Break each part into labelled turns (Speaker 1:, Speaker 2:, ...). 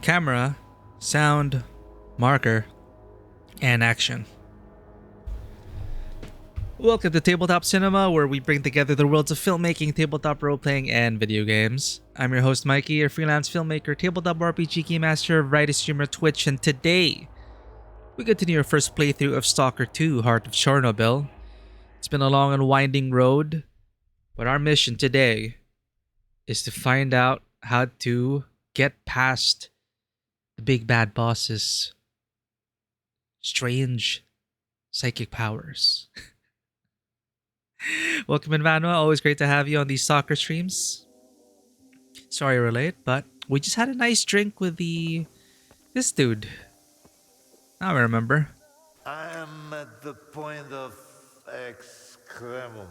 Speaker 1: Camera, sound, marker, and action. Welcome to Tabletop Cinema, where we bring together the worlds of filmmaking, tabletop role-playing, and video games. I'm your host, Mikey, your freelance filmmaker, tabletop RPG game master, writer, streamer, Twitch, and today, we continue our first playthrough of S.T.A.L.K.E.R 2, Heart of Chornobyl. It's been a long and winding road, but our mission today is to find out how to get past the big bad boss's strange psychic powers. Welcome in, Manuel. Always great to have you on these soccer streams. Sorry we're late, but we just had a nice drink with this dude. Now I remember.
Speaker 2: I am at the point of excremum.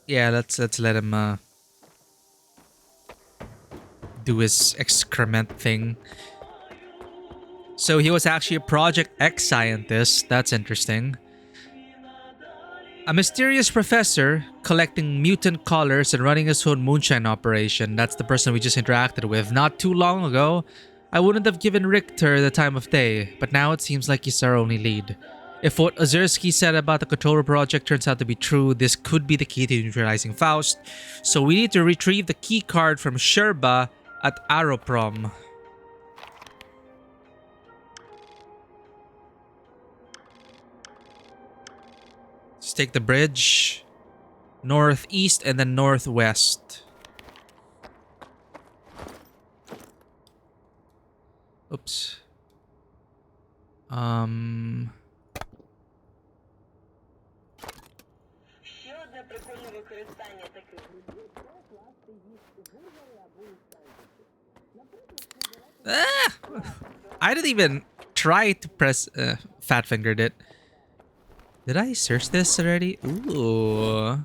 Speaker 1: Yeah, let's let him do his excrement thing. So he was actually a Project X scientist. That's interesting. A mysterious professor collecting mutant collars and running his own moonshine operation. That's the person we just interacted with. Not too long ago, I wouldn't have given Richter the time of day, but now it seems like he's our only lead. If what Ozerski said about the controller project turns out to be true, this could be the key to neutralizing Faust. So we need to retrieve the key card from Sherba at Aeroprom. Let's take the bridge northeast and then northwest. Oops. Ah! I didn't even try to press fat fingered it. Did I search this already? Ooh.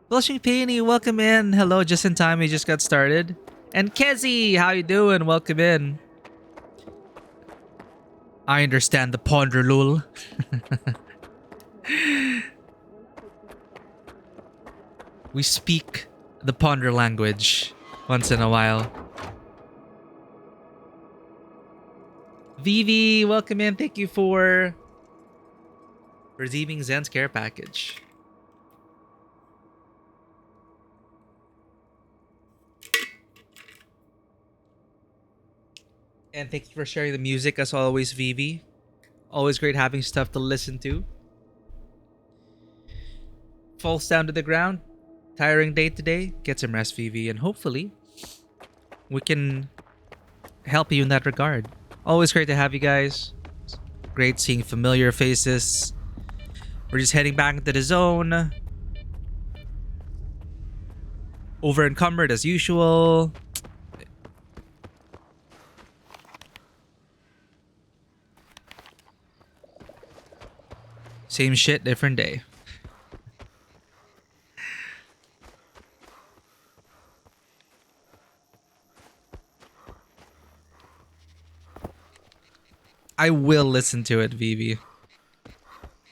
Speaker 1: Blushing Peony, welcome in. Hello, just in time. We just got started. And Kezi, how you doing? Welcome in. I understand the ponder, lul. We speak the ponder language once in a while. Vivi, welcome in. Thank you for redeeming Zen's care package. And thank you for sharing the music as always, Vivi. Always great having stuff to listen to. Falls down to the ground. Tiring day today. Get some rest, Vivi. And hopefully, we can help you in that regard. Always great to have you guys. Great seeing familiar faces. We're just heading back into the zone. Over encumbered as usual. Same shit, different day. I will listen to it, Vivi.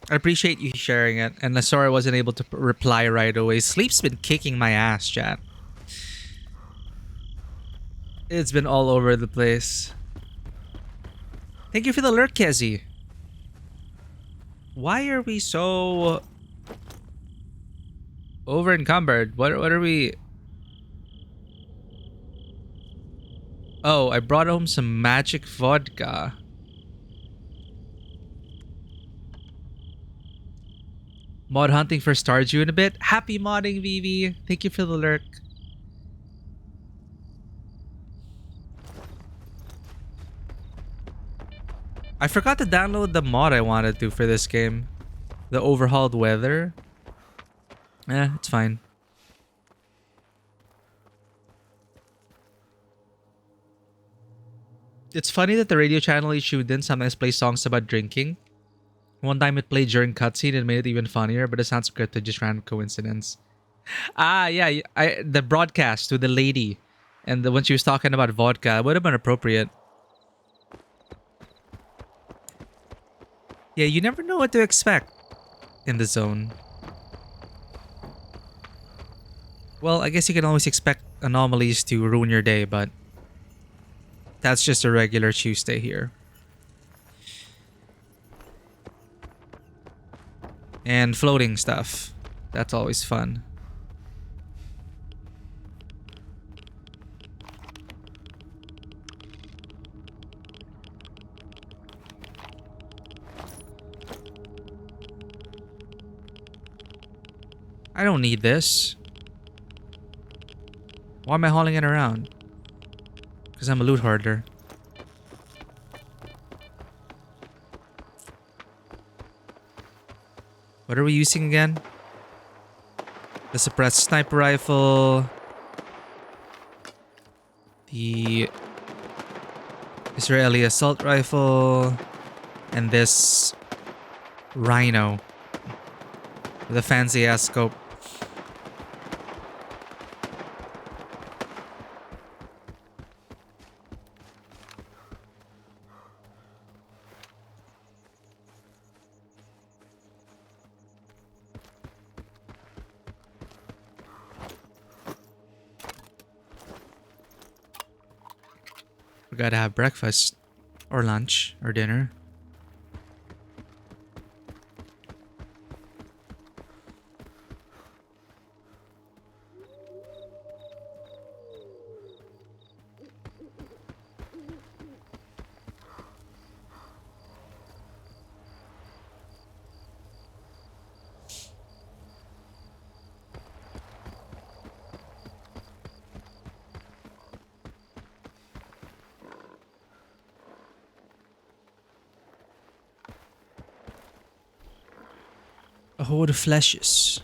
Speaker 1: I appreciate you sharing it. And sorry I wasn't able to reply right away. Sleep's been kicking my ass, chat. It's been all over the place. Thank you for the lurk, Kezi. Why are we so over encumbered? What are we? Oh, I brought home some magic vodka. Mod hunting for Stardew in a bit. Happy modding, Vivi. Thank you for the lurk. I forgot to download the mod I wanted to for this game. The overhauled weather. It's fine. It's funny that the radio channel you tuned in sometimes plays songs about drinking. One time it played during cutscene and made it even funnier, but it's not scripted, just random coincidence. Ah, yeah, the broadcast with the lady And when she was talking about vodka, it would have been appropriate. Yeah, you never know what to expect in the zone. Well, I guess you can always expect anomalies to ruin your day, but that's just a regular Tuesday here. And floating stuff. That's always fun. I don't need this. Why am I hauling it around? Because I'm a loot hoarder. What are we using again? The suppressed sniper rifle. The Israeli assault rifle. And this rhino. With a fancy ass scope. We gotta have breakfast. Or lunch. Or dinner. A horde of fleshes.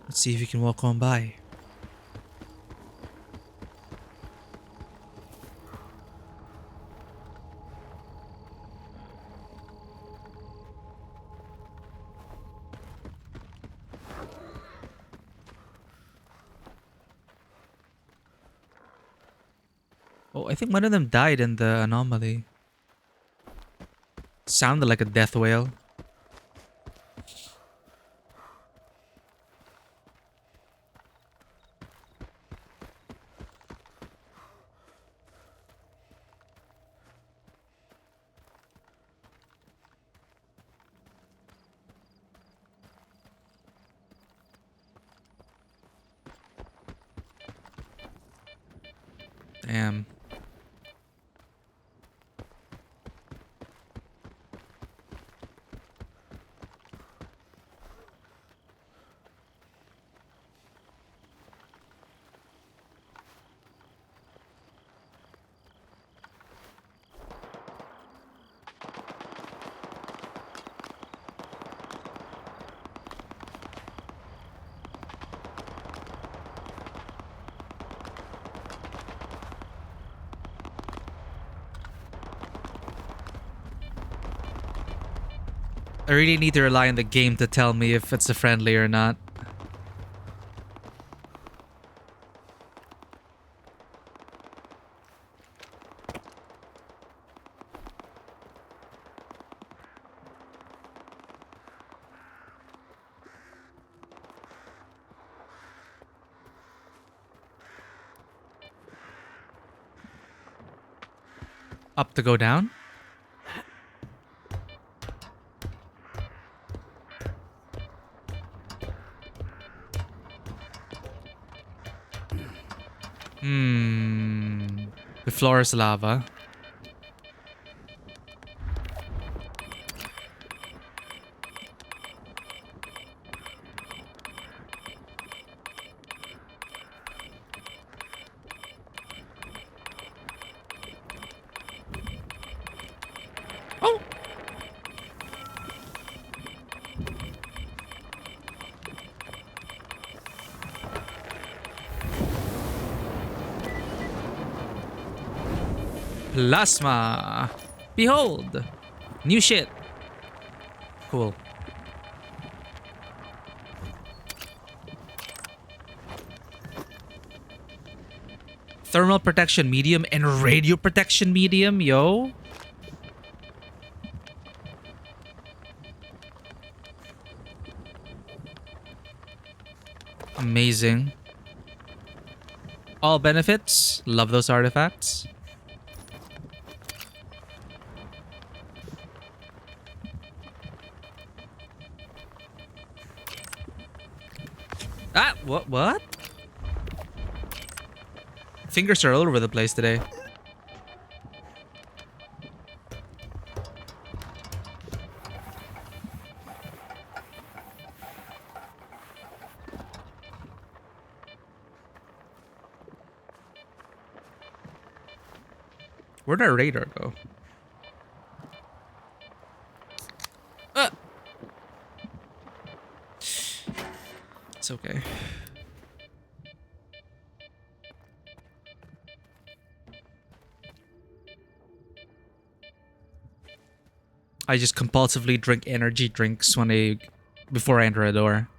Speaker 1: Let's see if we can walk on by. Oh, I think one of them died in the anomaly. Sounded like a death whale. Damn. I really need to rely on the game to tell me if it's a friendly or not. Up to go down? Hmm. The floor is lava. Oh! Plasma! Behold! New shit. Cool. Thermal protection medium and radio protection medium, yo. Amazing. All benefits. Love those artifacts. Ah, what? Fingers are all over the place today. Where'd our radar go? It's okay. I just compulsively drink energy drinks before I enter a door.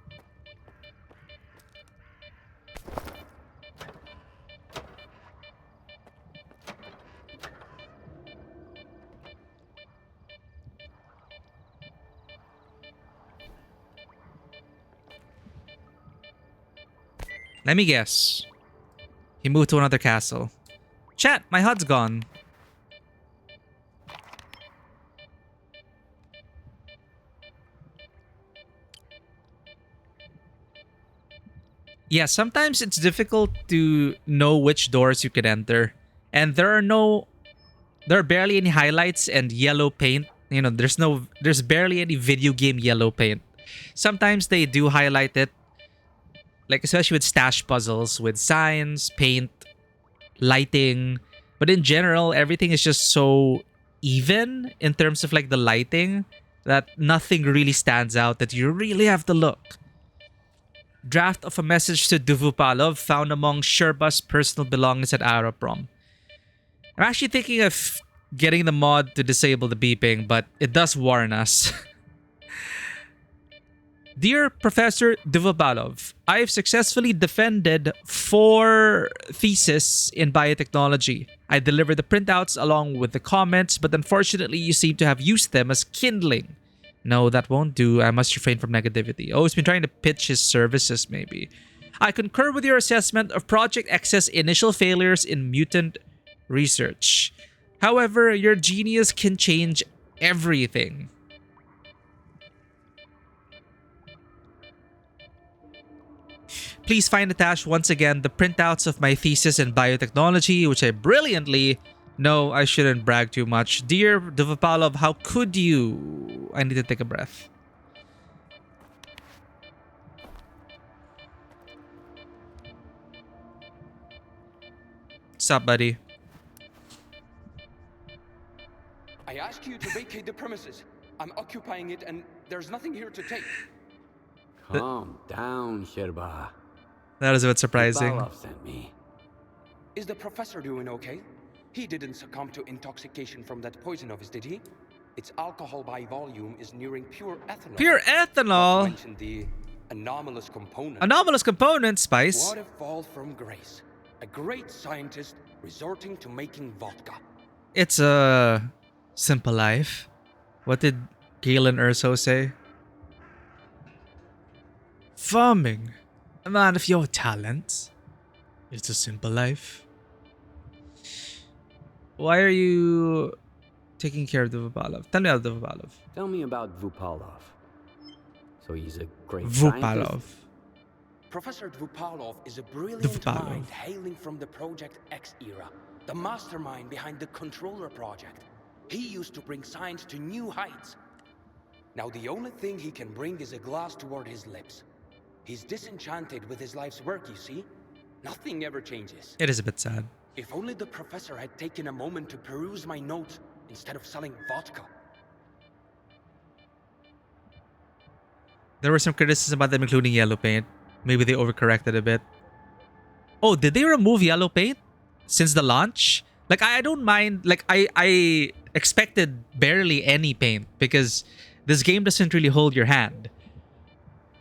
Speaker 1: Let me guess. He moved to another castle. Chat, my HUD's gone. Yeah, sometimes it's difficult to know which doors you can enter. And there are barely any highlights and yellow paint. You know, there's barely any video game yellow paint. Sometimes they do highlight it, like especially with stash puzzles, with signs, paint, lighting. But in general, everything is just so even in terms of like the lighting that nothing really stands out that you really have to look. Draft of a message to Duvupalov found among Sherba's personal belongings at Aeroprom. I'm actually thinking of getting the mod to disable the beeping, but it does warn us. Dear Professor Duvupalov, I have successfully defended 4 theses in biotechnology. I delivered the printouts along with the comments, but unfortunately you seem to have used them as kindling. No, that won't do. I must refrain from negativity. Oh, he's been trying to pitch his services, maybe. I concur with your assessment of Project X's initial failures in mutant research. However, your genius can change everything. Please find attached once again the printouts of my thesis in biotechnology, which I brilliantly... No, I shouldn't brag too much. Dear Duvapalov, how could you... I need to take a breath. What's up, buddy?
Speaker 3: I ask you to vacate the premises. I'm occupying it and there's nothing here to take.
Speaker 4: Calm down, Sherba.
Speaker 1: That is a bit surprising.
Speaker 4: Duvapalov sent me.
Speaker 3: Is the professor doing okay? He didn't succumb to intoxication from that poison of his, did he? Its alcohol by volume is nearing pure ethanol.
Speaker 1: Pure ethanol?
Speaker 3: Not to mention the anomalous component.
Speaker 1: Anomalous component, Spice.
Speaker 3: What a fall from grace. A great scientist resorting to making vodka.
Speaker 1: It's a simple life. What did Galen Erso say? Farming. A man of your talents. It's a simple life. Why are you taking care of Duvapalov? Tell me about Duvapalov.
Speaker 4: Tell me about Duvapalov. So he's a great
Speaker 1: Duvapalov.
Speaker 4: scientist?
Speaker 3: Professor Dvupalov is a brilliant mind hailing from the Project X era, the mastermind behind the Controller project. He used to bring science to new heights. Now the only thing he can bring is a glass toward his lips. He's disenchanted with his life's work, you see? Nothing ever changes.
Speaker 1: It is a bit sad.
Speaker 3: If only the professor had taken a moment to peruse my notes instead of selling vodka.
Speaker 1: There were some criticism about them including yellow paint. Maybe they overcorrected a bit. Oh, did they remove yellow paint since the launch? Like, I don't mind. Like, I expected barely any paint because this game doesn't really hold your hand.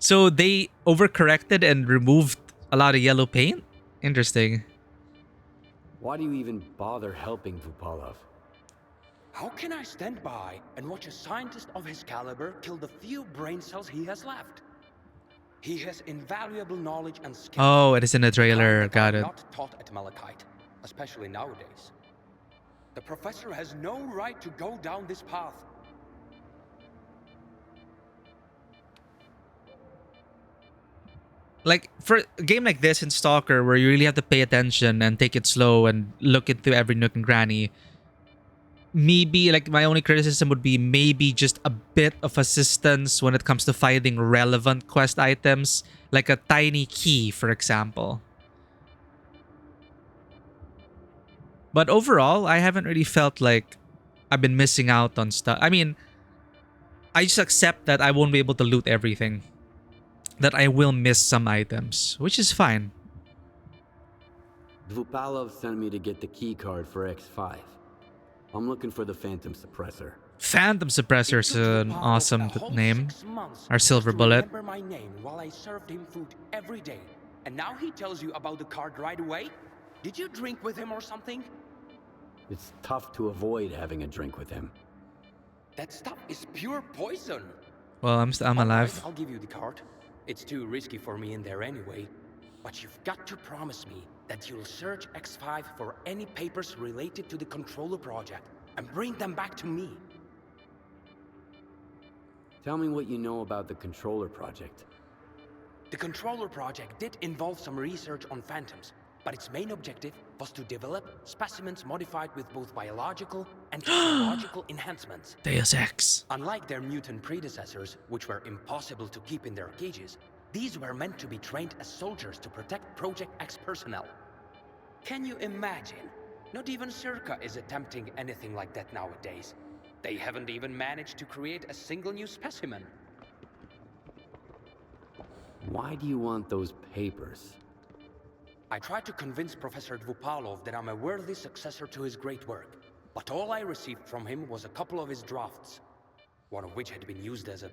Speaker 1: So they overcorrected and removed a lot of yellow paint? Interesting.
Speaker 4: Why do you even bother helping Vupalov?
Speaker 3: How can I stand by and watch a scientist of his caliber kill the few brain cells he has left? He has invaluable knowledge and skills.
Speaker 1: Oh, it is in the
Speaker 3: The kind
Speaker 1: trailer.
Speaker 3: that
Speaker 1: Got
Speaker 3: are
Speaker 1: it.
Speaker 3: not taught at Malachite, especially nowadays. The professor has no right to go down this path.
Speaker 1: Like for a game like this in Stalker, where you really have to pay attention and take it slow and look into every nook and cranny, maybe like my only criticism would be maybe just a bit of assistance when it comes to finding relevant quest items, like a tiny key, for example. But overall, I haven't really felt like I've been missing out on stuff. I mean, I just accept that I won't be able to loot everything, that I will miss some items, which is fine.
Speaker 4: Vupalov sent me to get the key card for X5. I'm looking for the Phantom Suppressor.
Speaker 1: Phantom Suppressor is an awesome name. Our silver bullet.
Speaker 3: Remember my name while I served him food every day, and now he tells you about the card right away? Did you drink with him or something?
Speaker 4: It's tough to avoid having a drink with him.
Speaker 3: That stuff is pure poison.
Speaker 1: Well, I'm
Speaker 3: All right,
Speaker 1: alive.
Speaker 3: I'll give you the card. It's too risky for me in there anyway. But you've got to promise me that you'll search X5 for any papers related to the controller project and bring them back to me.
Speaker 4: Tell me what you know about the controller project.
Speaker 3: The controller project did involve some research on phantoms, but its main objective was to develop specimens modified with both biological and technological enhancements.
Speaker 1: Deus Ex.
Speaker 3: Unlike their mutant predecessors, which were impossible to keep in their cages, these were meant to be trained as soldiers to protect Project X personnel. Can you imagine? Not even S.T.A.L.K.E.R is attempting anything like that nowadays. They haven't even managed to create a single new specimen.
Speaker 4: Why do you want those papers?
Speaker 3: I tried to convince Professor Dvupalov that I'm a worthy successor to his great work, but all I received from him was a couple of his drafts, one of which had been used as a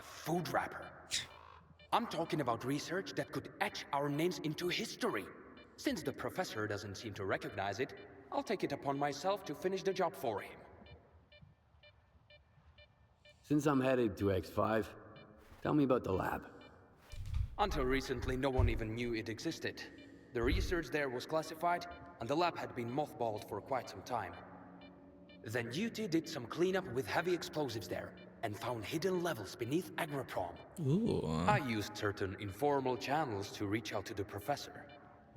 Speaker 3: food wrapper. I'm talking about research that could etch our names into history. Since the professor doesn't seem to recognize it, I'll take it upon myself to finish the job for him.
Speaker 4: Since I'm headed to X5, tell me about the lab.
Speaker 3: Until recently, no one even knew it existed. The research there was classified, and the lab had been mothballed for quite some time. Then Duty did some cleanup with heavy explosives there, and found hidden levels beneath Agroprom.
Speaker 1: Ooh.
Speaker 3: I used certain informal channels to reach out to the professor.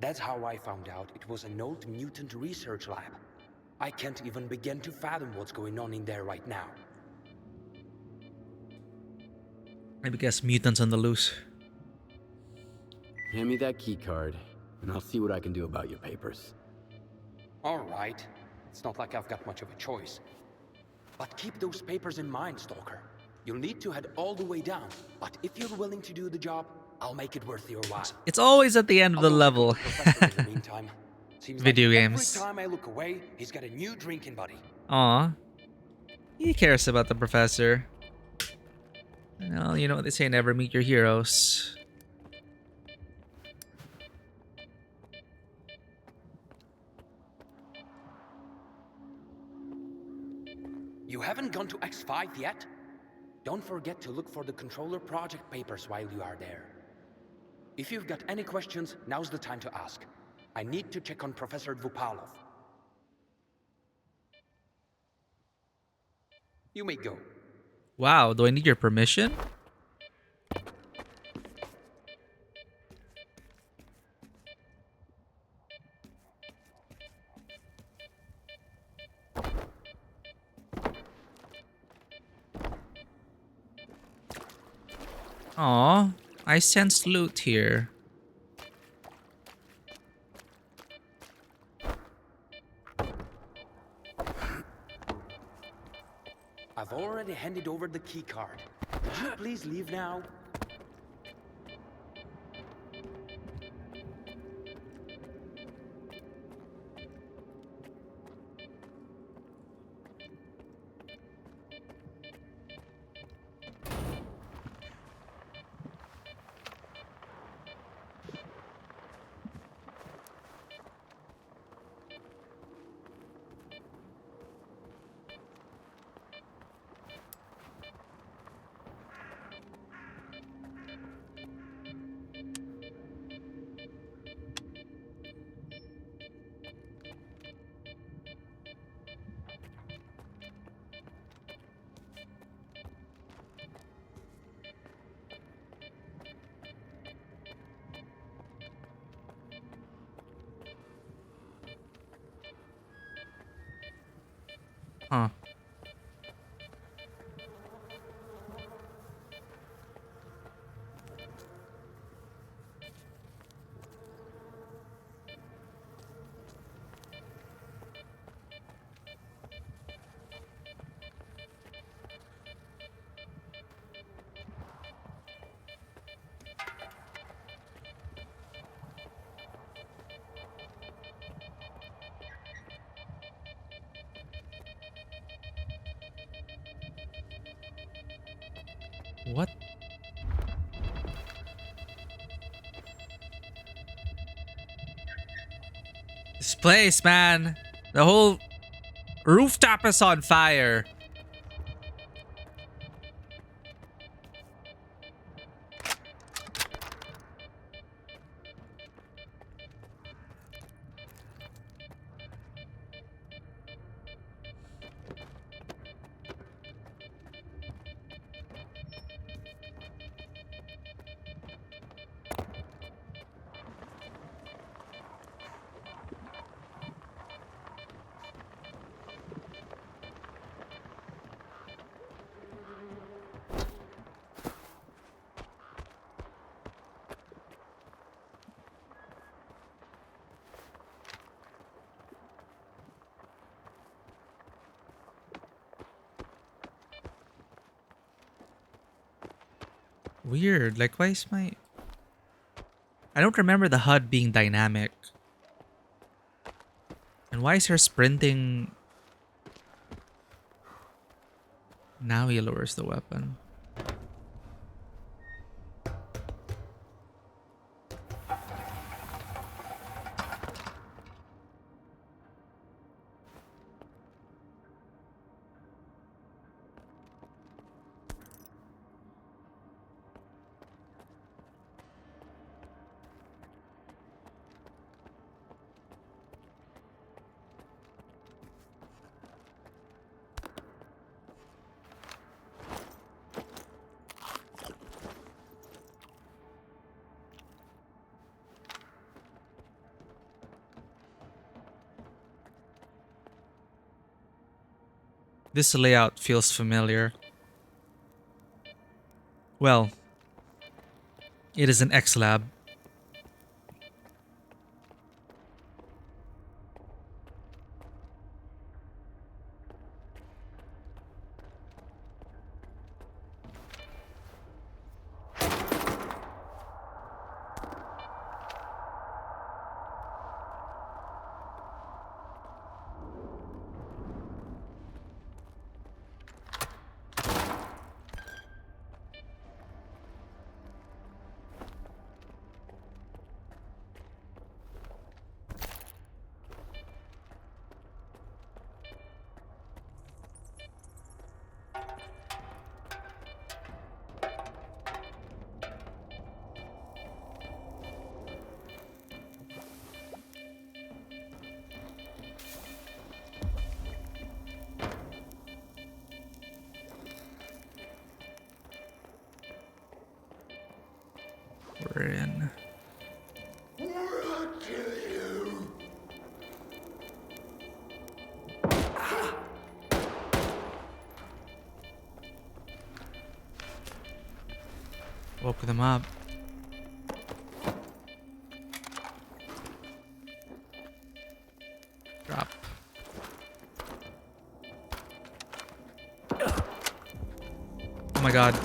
Speaker 3: That's how I found out it was an old mutant research lab. I can't even begin to fathom what's going on in there right now.
Speaker 1: I guess mutants on the loose.
Speaker 4: Hand me that key card, and I'll see what I can do about your papers.
Speaker 3: All right. It's not like I've got much of a choice. But keep those papers in mind, Stalker. You'll need to head all the way down, but if you're willing to do the job, I'll make it worth your while.
Speaker 1: It's always at the end of the level.
Speaker 3: In the meantime, seems
Speaker 1: Video
Speaker 3: like
Speaker 1: games.
Speaker 3: every time I look away, he's got a new drinking buddy.
Speaker 1: Aw. He cares about the professor. Well, you know what they say, never meet your heroes.
Speaker 3: You haven't gone to X5 yet? Don't forget to look for the controller project papers while you are there. If you've got any questions, now's the time to ask. I need to check on Professor Dvupalov. You may go.
Speaker 1: Wow, do I need your permission? Aw, I sense loot here.
Speaker 3: I've already handed over the key card. Could you please leave now?
Speaker 1: Huh. What? This place, man. The whole rooftop is on fire. Weird. Like, why is my... I don't remember the HUD being dynamic. And why is her sprinting... Now he lowers the weapon. This layout feels familiar. Well, it is an X-Lab. We're in. Woke them up. Drop. Oh my god.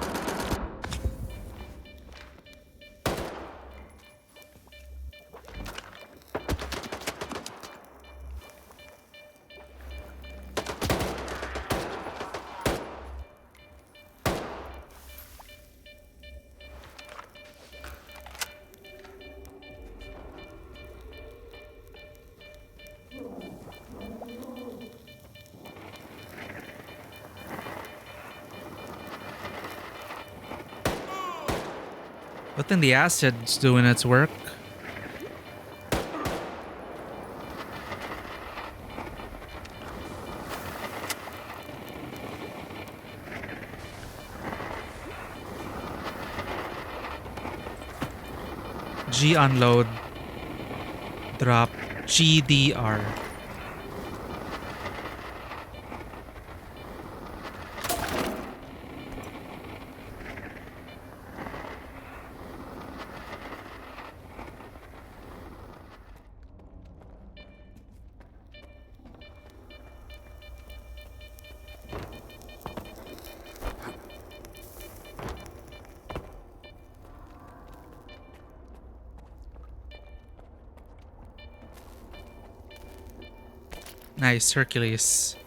Speaker 1: But then the acid's doing its work. G unload. Drop GDR. Nice, Hercules.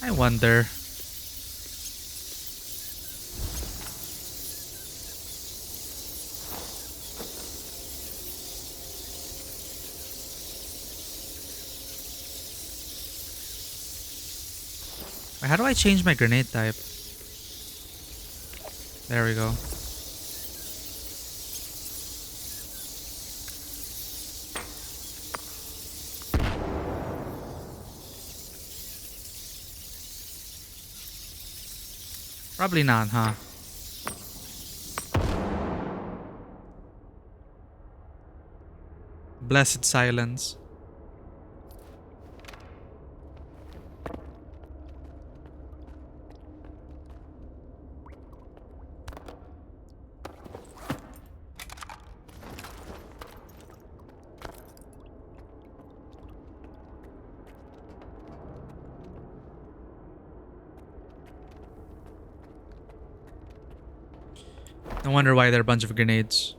Speaker 1: I wonder. How do I change my grenade type? There we go. Probably not, huh? Blessed silence. No wonder why there are a bunch of grenades.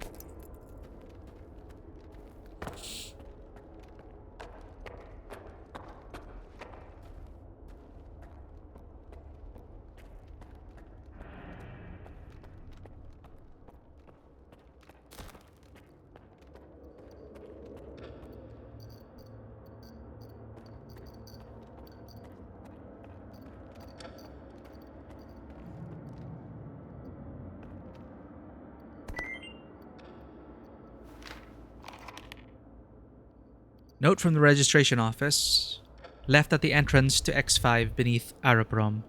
Speaker 1: Note from the registration office. Left at the entrance to X5 beneath Aeroprom.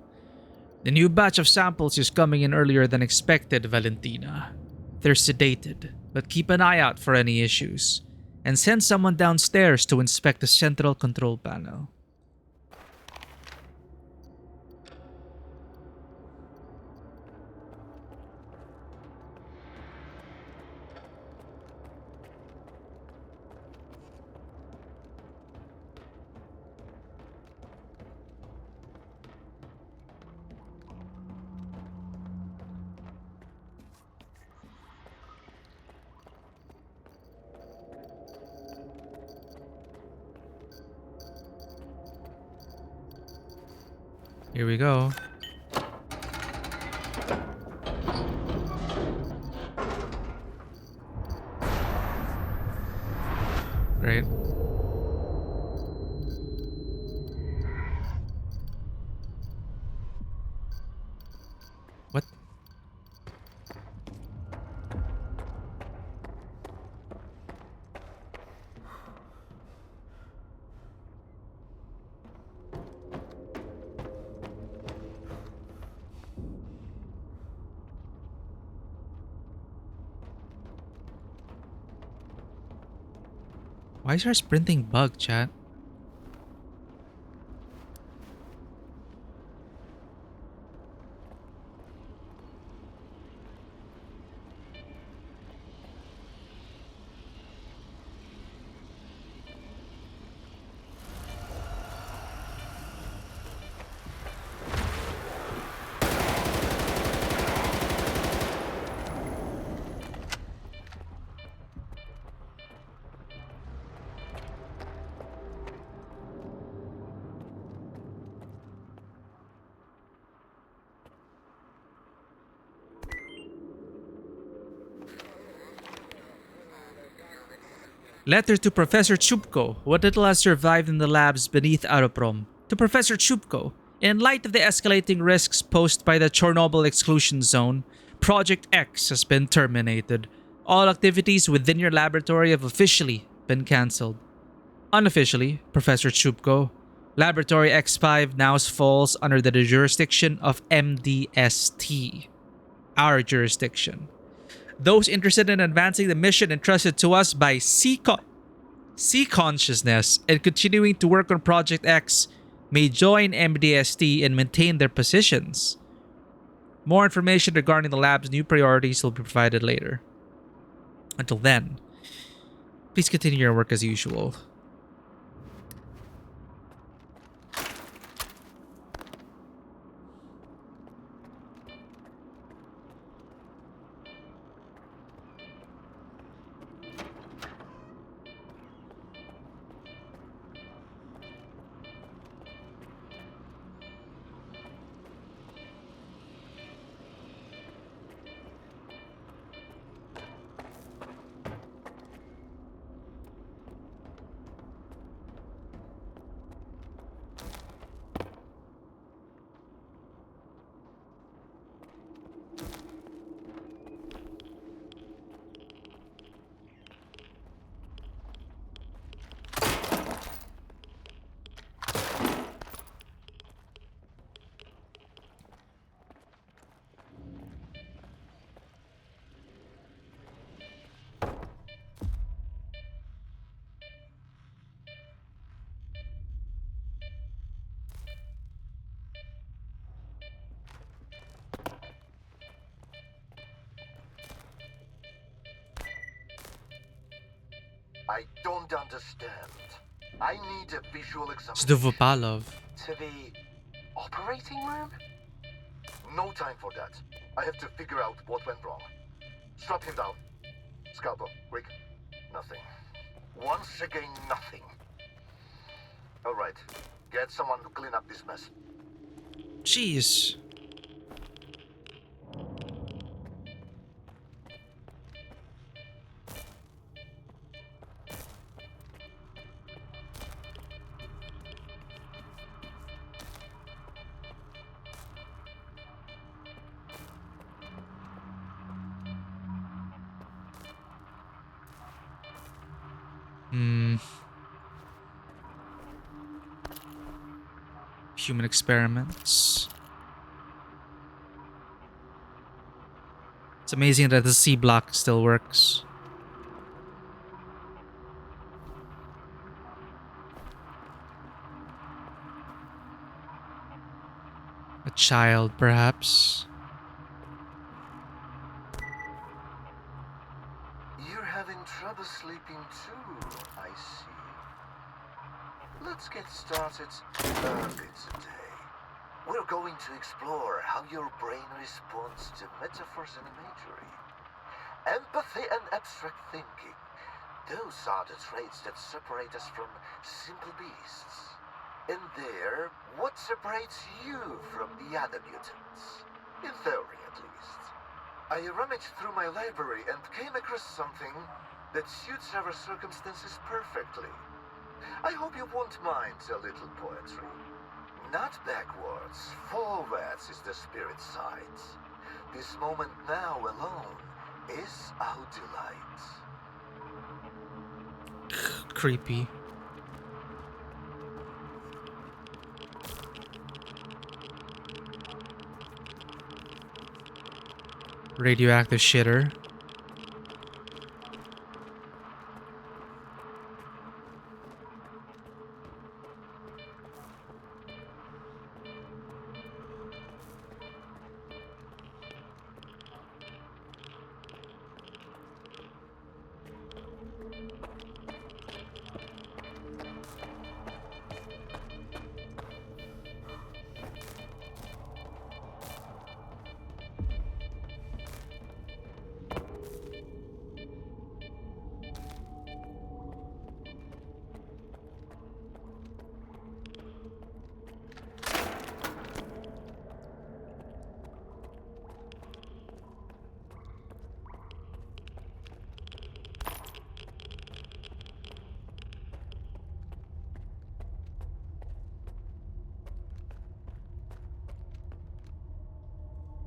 Speaker 1: The new batch of samples is coming in earlier than expected, Valentina. They're sedated, but keep an eye out for any issues. And send someone downstairs to inspect the central control panel. Here we go. Great. What? Why is our sprinting bug, chat? Letter to Professor Chupko. What little has survived in the labs beneath Aeroprom. To Professor Chupko. In light of the escalating risks posed by the Chornobyl exclusion zone, Project X has been terminated. All activities within your laboratory have officially been cancelled. Unofficially, Professor Chupko, Laboratory X5 now falls under the jurisdiction of MDST, our jurisdiction. Those interested in advancing the mission entrusted to us by C Consciousness and continuing to work on Project X may join MDST and maintain their positions. More information regarding the lab's new priorities will be provided later. Until then, please continue your work as usual.
Speaker 2: I don't understand. I need a visual
Speaker 1: It's
Speaker 2: examination.
Speaker 1: Duvapalov.
Speaker 2: To the operating room? No time for that. I have to figure out what went wrong. Strap him down. Scalpel, quick. Nothing. Once again, nothing. All right. Get someone to clean up this mess.
Speaker 1: Jeez. Human experiments. It's amazing that the C block still works. A child, perhaps.
Speaker 2: You're having trouble sleeping too, I see. Let's get started early today. We're going to explore how your brain responds to metaphors and imagery. Empathy and abstract thinking. Those are the traits that separate us from simple beasts. And there, what separates you from the other mutants? In theory, at least. I rummaged through my library and came across something that suits our circumstances perfectly. I hope you won't mind a little poetry. Not backwards, forwards is the spirit side. This moment now alone is our delight.
Speaker 1: Creepy. Radioactive shitter.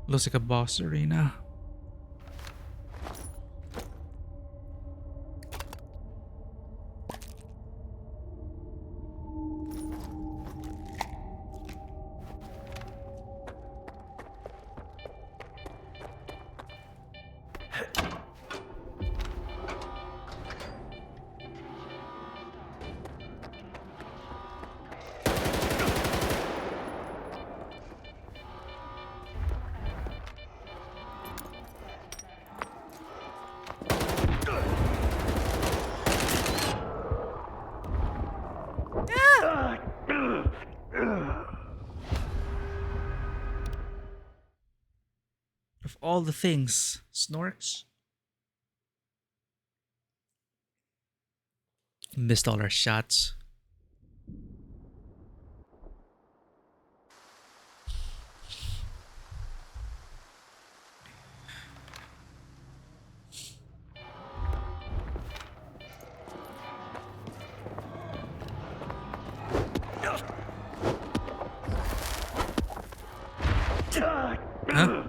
Speaker 1: Looks like a boss arena. Of all the things, snorks. Missed all our shots. Huh?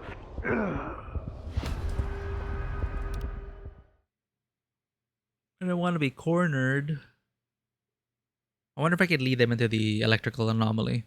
Speaker 1: I don't want to be cornered. I wonder if I could lead them into the electrical anomaly.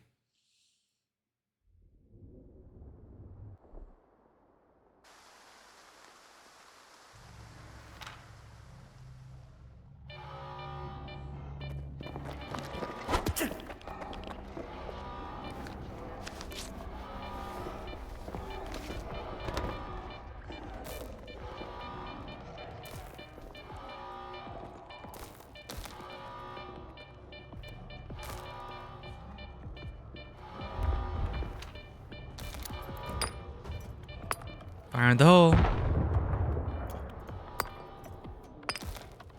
Speaker 1: Fire in the hole.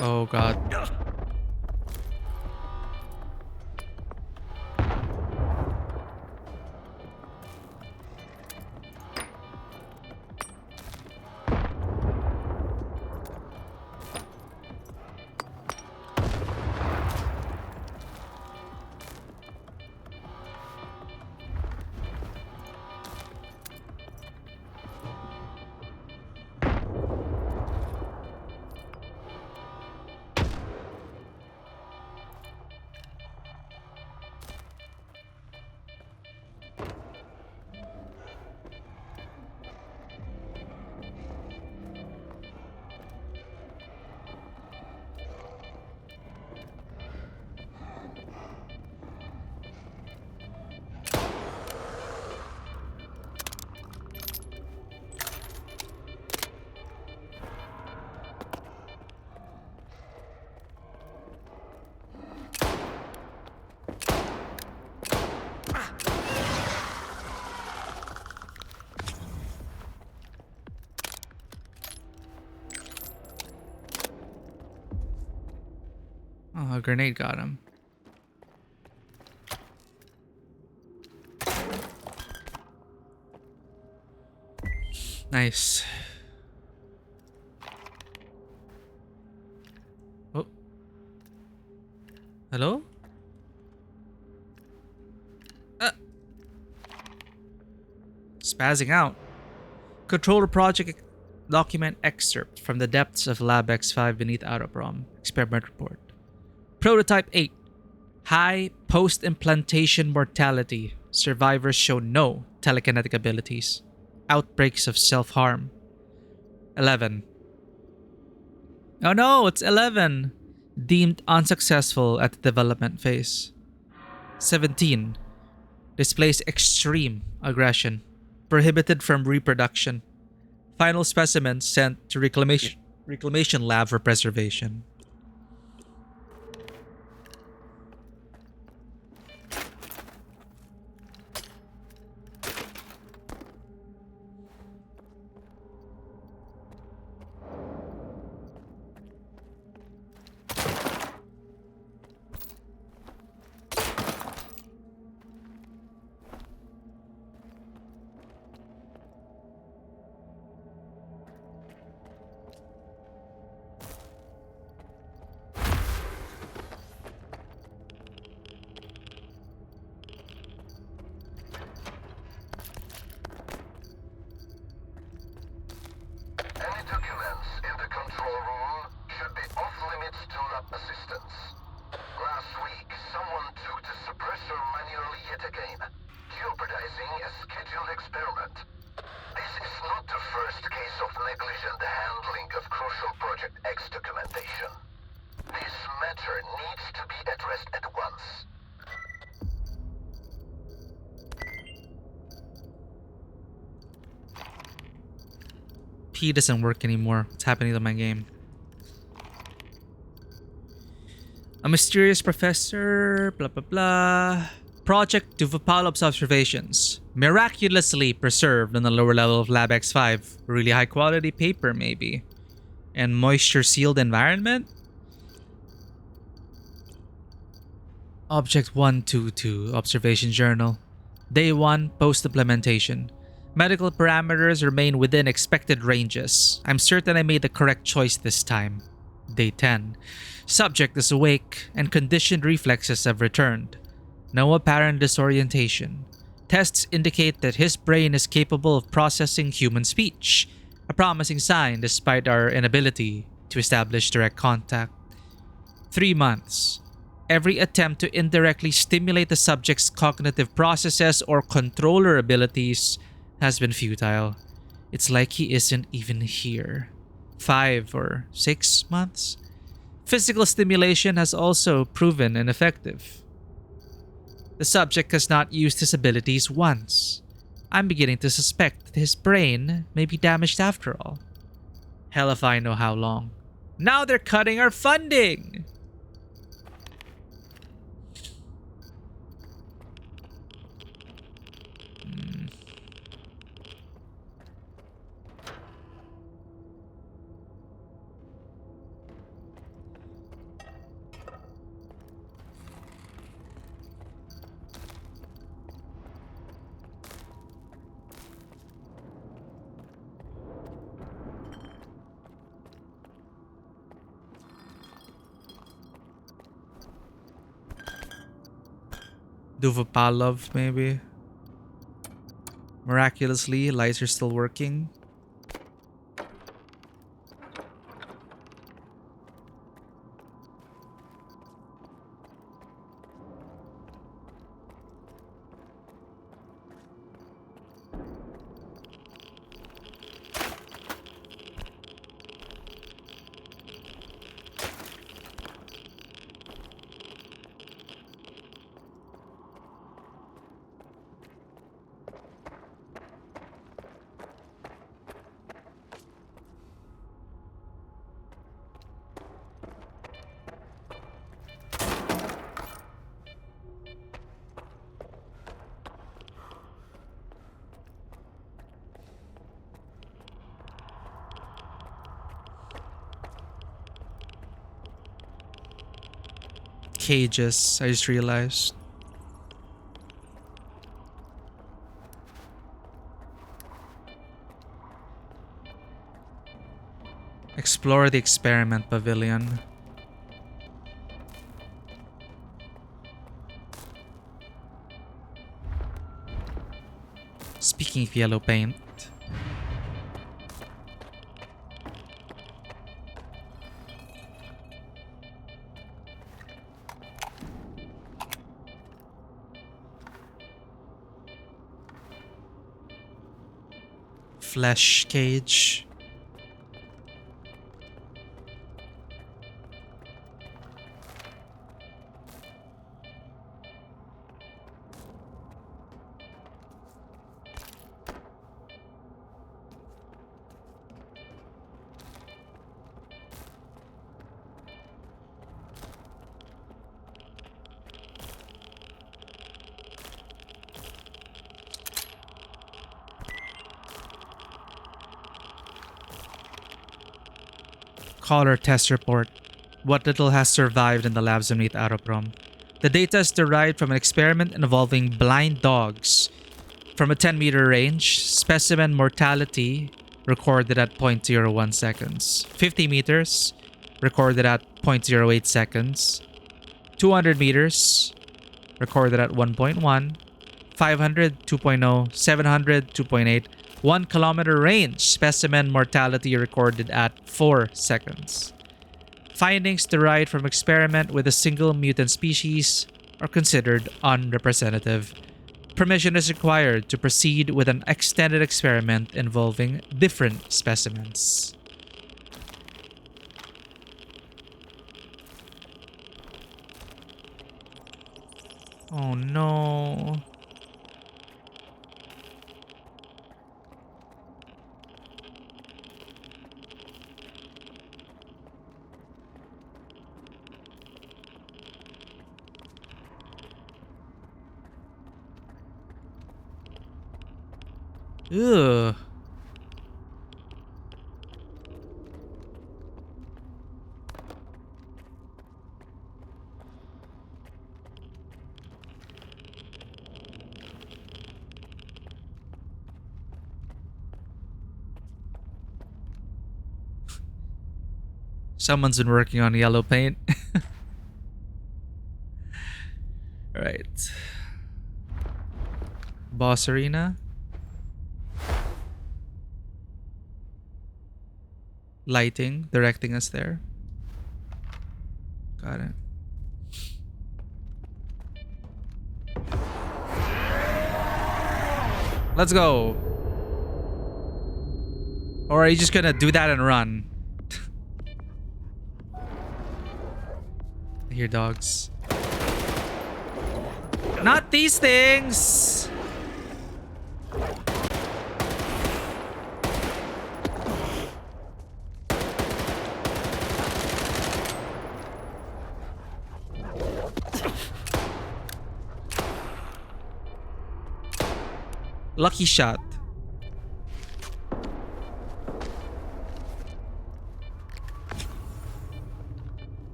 Speaker 1: Oh god. Oh, a grenade got him. Nice. Oh. Hello? Spazzing out. Controller project document excerpt from the depths of Lab X5 beneath Autoprom. Experiment report. Prototype 8. High post-implantation mortality. Survivors show no telekinetic abilities. Outbreaks of self-harm. 11. Oh no, it's 11. Deemed unsuccessful at the development phase. 17. Displays extreme aggression. Prohibited from reproduction. Final specimen sent to reclamation lab for preservation.
Speaker 2: Any documents in the control room should be off limits to lab assistance. Last week, someone took the suppressor manually yet again, jeopardizing a scheduled experiment. This is not the first case of negligent handling of crucial Project X documentation. This matter needs to be addressed at once.
Speaker 1: P doesn't work anymore. What's happening to my game? A mysterious professor, blah blah blah. Project Duvopalov's observations, miraculously preserved on the lower level of Lab X5. Really high quality paper, maybe. And moisture sealed environment? Object 122, Observation Journal. Day 1, post-implementation. Medical parameters remain within expected ranges. I'm certain I made the correct choice this time. Day 10. Subject is awake and conditioned reflexes have returned. No apparent disorientation. Tests indicate that his brain is capable of processing human speech, a promising sign despite our inability to establish direct contact. 3 months. Every attempt to indirectly stimulate the subject's cognitive processes or controller abilities has been futile. It's like he isn't even here. 5 or 6 months. Physical stimulation has also proven ineffective. The subject has not used his abilities once. I'm beginning to suspect that his brain may be damaged after all. Hell if I know how long. Now they're cutting our funding! Duvapalov, maybe. Miraculously, lights are still working. Cages, I just realized. Explore the experiment pavilion. Speaking of yellow paint. Flesh cage. Caller test report. What little has survived in the labs beneath Aeroprom. The data is derived from an experiment involving blind dogs. From a 10-meter range, specimen mortality recorded at 0.01 seconds. 50 meters, recorded at 0.08 seconds. 200 meters, recorded at 1.1. 500, 2.0. 700, 2.8. 1 kilometer range, specimen mortality recorded at 4 seconds. Findings derived from experiment with a single mutant species are considered unrepresentative. Permission is required to proceed with an extended experiment involving different specimens. Oh no. Ugh. Someone's been working on yellow paint. Right. Boss arena. Lighting, directing us there. Got it. Let's go. Or are you just gonna do that and run? I hear dogs. Not these things! Lucky shot.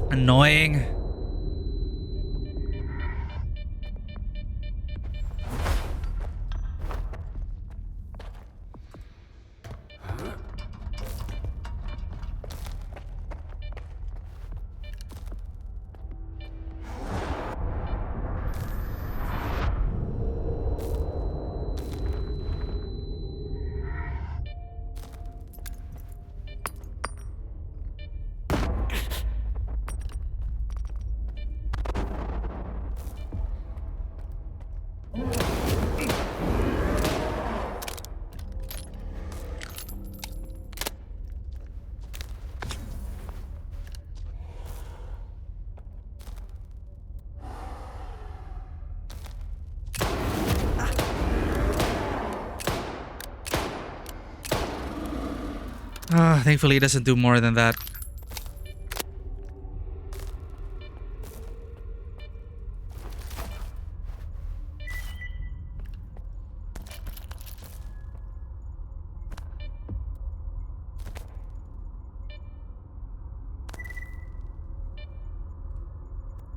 Speaker 1: Annoying. Thankfully, it doesn't do more than that.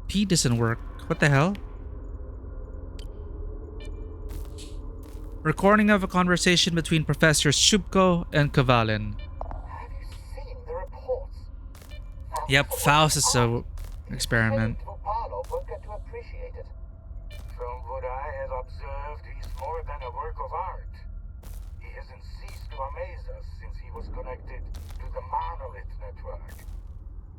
Speaker 1: P doesn't work. What the hell? Recording of a conversation between Professors Shubko and Kavalin.
Speaker 2: Have you seen the reports?
Speaker 1: Yep, Faust is a experiment.
Speaker 2: Vupalo won't get to appreciate it.
Speaker 5: From what I have observed, he's more than a work of art. He hasn't ceased to amaze us since he was connected to the Monolith Network.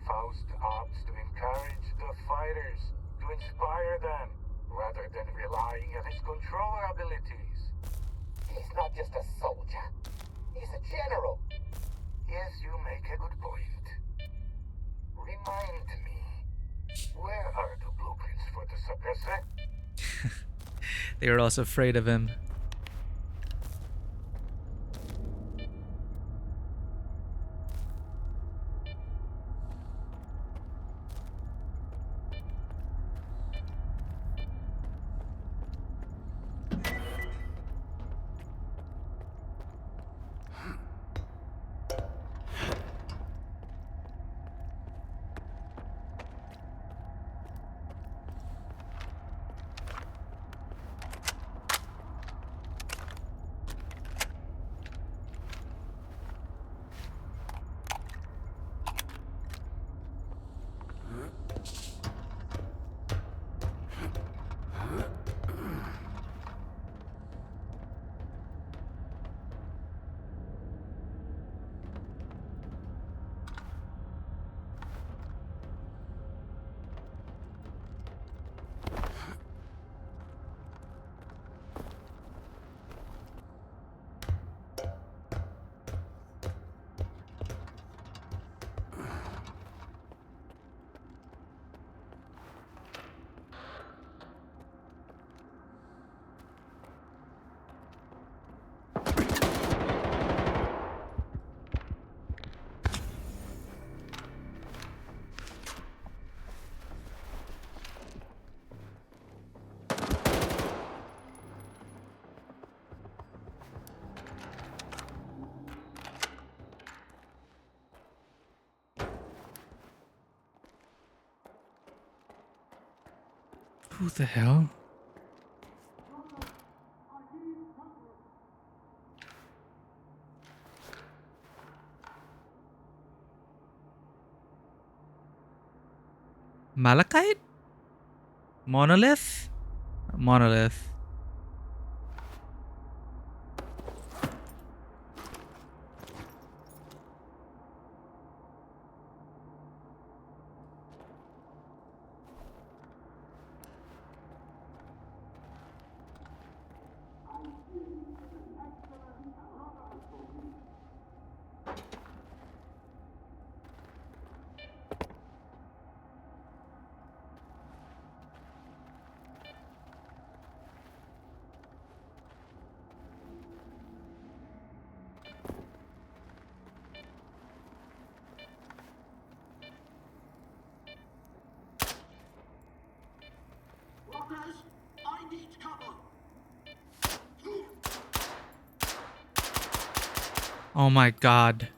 Speaker 5: Faust opts to encourage the fighters, to inspire them, rather than relying on his controller abilities.
Speaker 2: He's not just a soldier. He's a general.
Speaker 5: Yes, you make a good point. Remind me, where are the blueprints for the suppressor?
Speaker 1: They were also afraid of him. Who the hell? Malachite? Monolith? Monolith. Oh my god.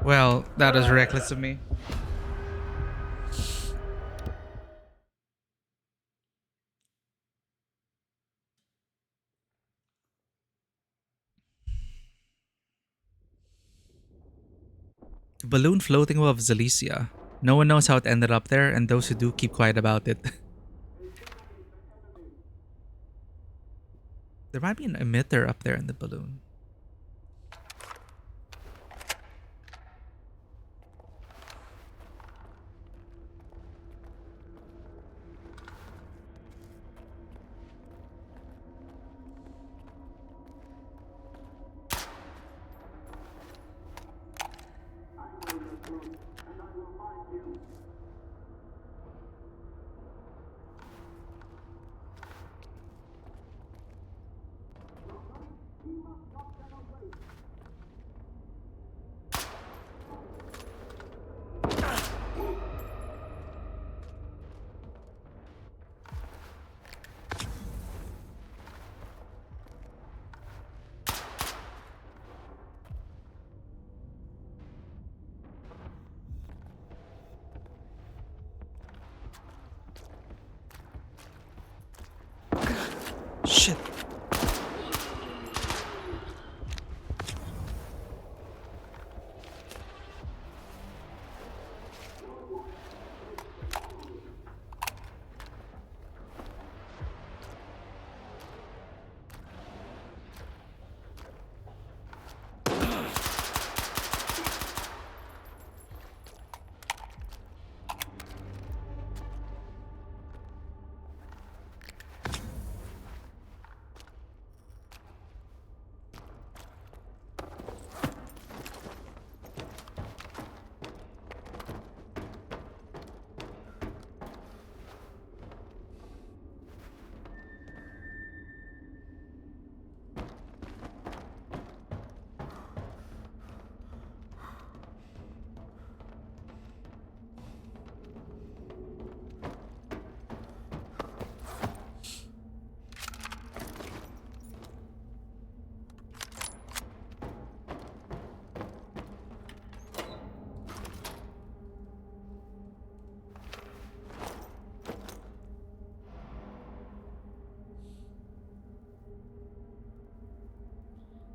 Speaker 1: Well, that was reckless of me. The balloon floating above Zalicia. No one knows how it ended up there, and those who do keep quiet about it. There might be an emitter up there in the balloon.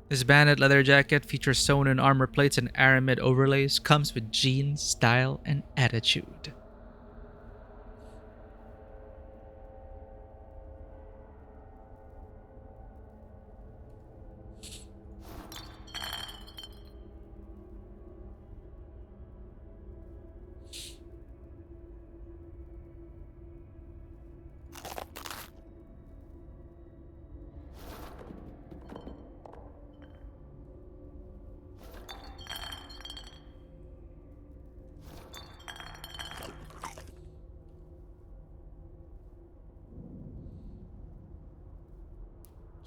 Speaker 1: His bandit leather jacket features sewn-in armor plates and aramid overlays. Comes with jeans, style, and attitude.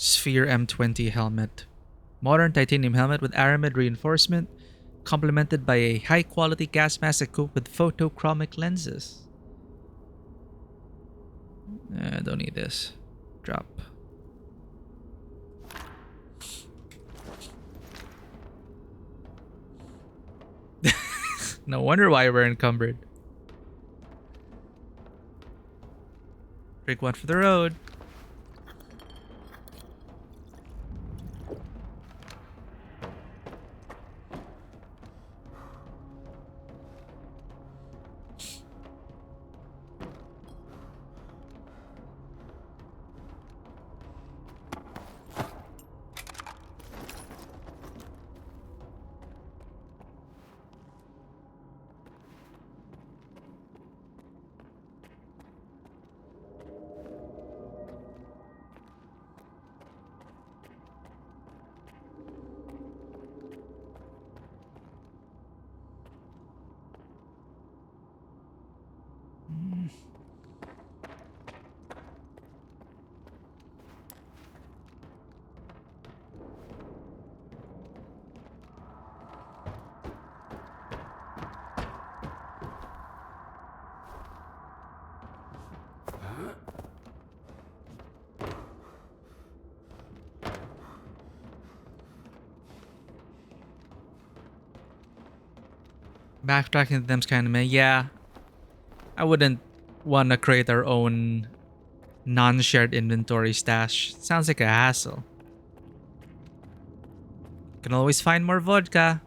Speaker 1: S.T.A.L.K.E.R M20 helmet. Modern titanium helmet with aramid reinforcement, complemented by a high-quality gas mask equipped with photochromic lenses. Don't need this. Drop. No wonder why we're encumbered. Drink one for the road. Backtracking to them's kind of meh. Yeah, I wouldn't want to create our own non-shared inventory stash. Sounds like a hassle. Can always find more vodka.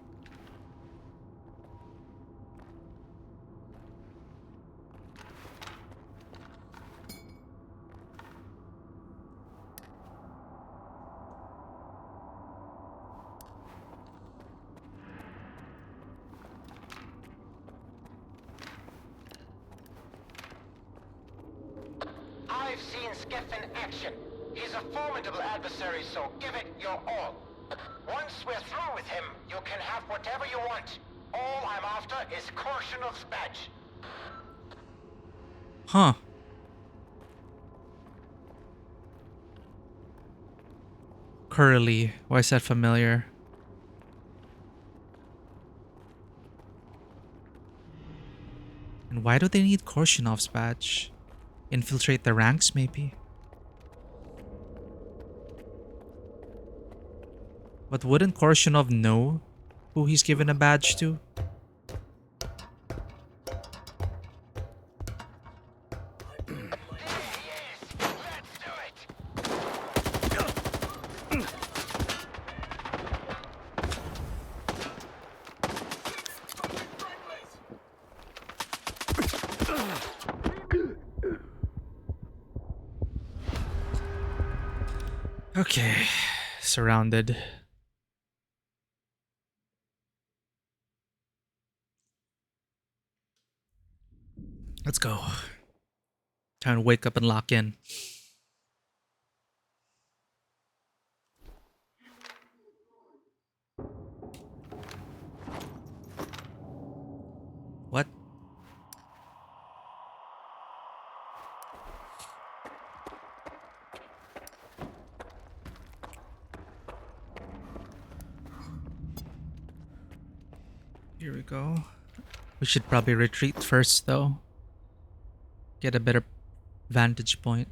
Speaker 6: I've seen Skiff in action. He's a formidable adversary, so give it your all. Once we're through with him, you can have whatever you want. All I'm after is Korshinov's badge.
Speaker 1: Huh. Curly. Why is that familiar? And why do they need Korshinov's badge? Infiltrate the ranks, maybe? But wouldn't Korshinov know who he's given a badge to? Okay, surrounded. Let's go. Time to wake up and lock in. What? Here we go. We should probably retreat first, though. Get a better vantage point.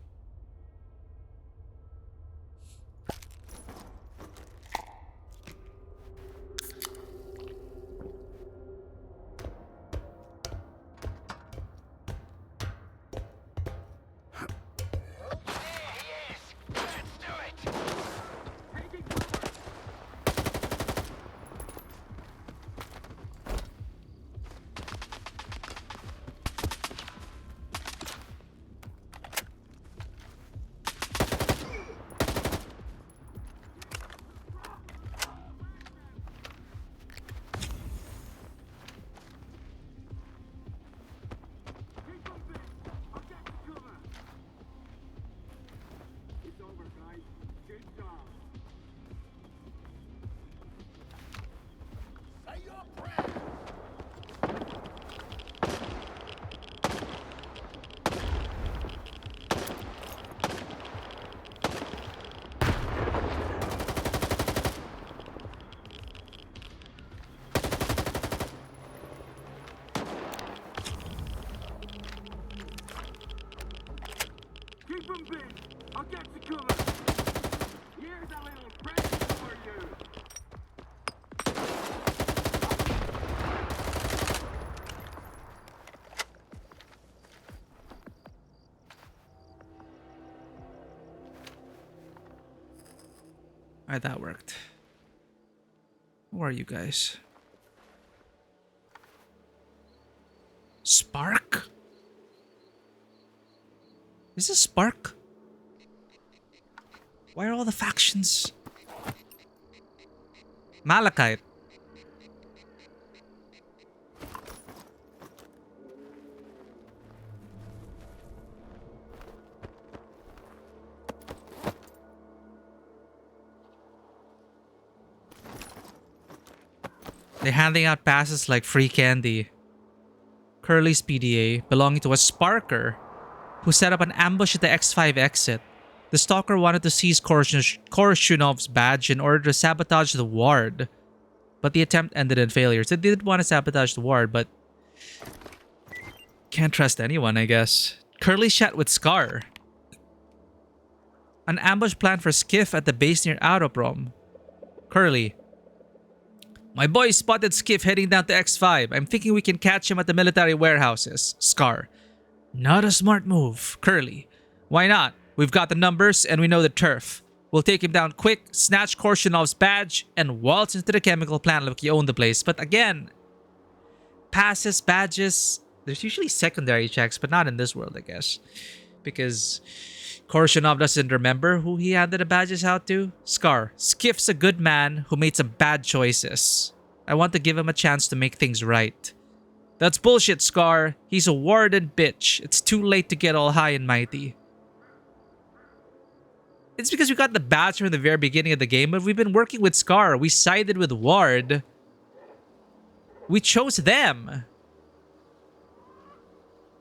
Speaker 1: Alright, that worked. Who are you guys? Spark? Is this Spark? Why are all the factions? Malachite. They're handing out passes like free candy. Curly's PDA, belonging to a Sparker, who set up an ambush at the X5 exit. The stalker wanted to seize Koroshunov's badge in order to sabotage the ward, but the attempt ended in failure. So they did want to sabotage the ward, but can't trust anyone, I guess. Curly chat with S.T.A.L.K.E.R. An ambush plan for Skiff at the base near Autoprom. Curly. My boys spotted Skiff heading down to X5. I'm thinking we can catch him at the military warehouses. S.T.A.L.K.E.R. Not a smart move. Curly. Why not? We've got the numbers and we know the turf. We'll take him down quick, snatch Korshunov's badge, and waltz into the chemical plant like you own the place. But again, passes, badges, there's usually secondary checks, but not in this world, I guess. Because Korshunov doesn't remember who he handed the badges out to. S.T.A.L.K.E.R. Skiff's a good man who made some bad choices. I want to give him a chance to make things right. That's bullshit, S.T.A.L.K.E.R. He's a warden bitch. It's too late to get all high and mighty. It's because we got the badge from the very beginning of the game, but we've been working with S.T.A.L.K.E.R. We sided with Ward. We chose them.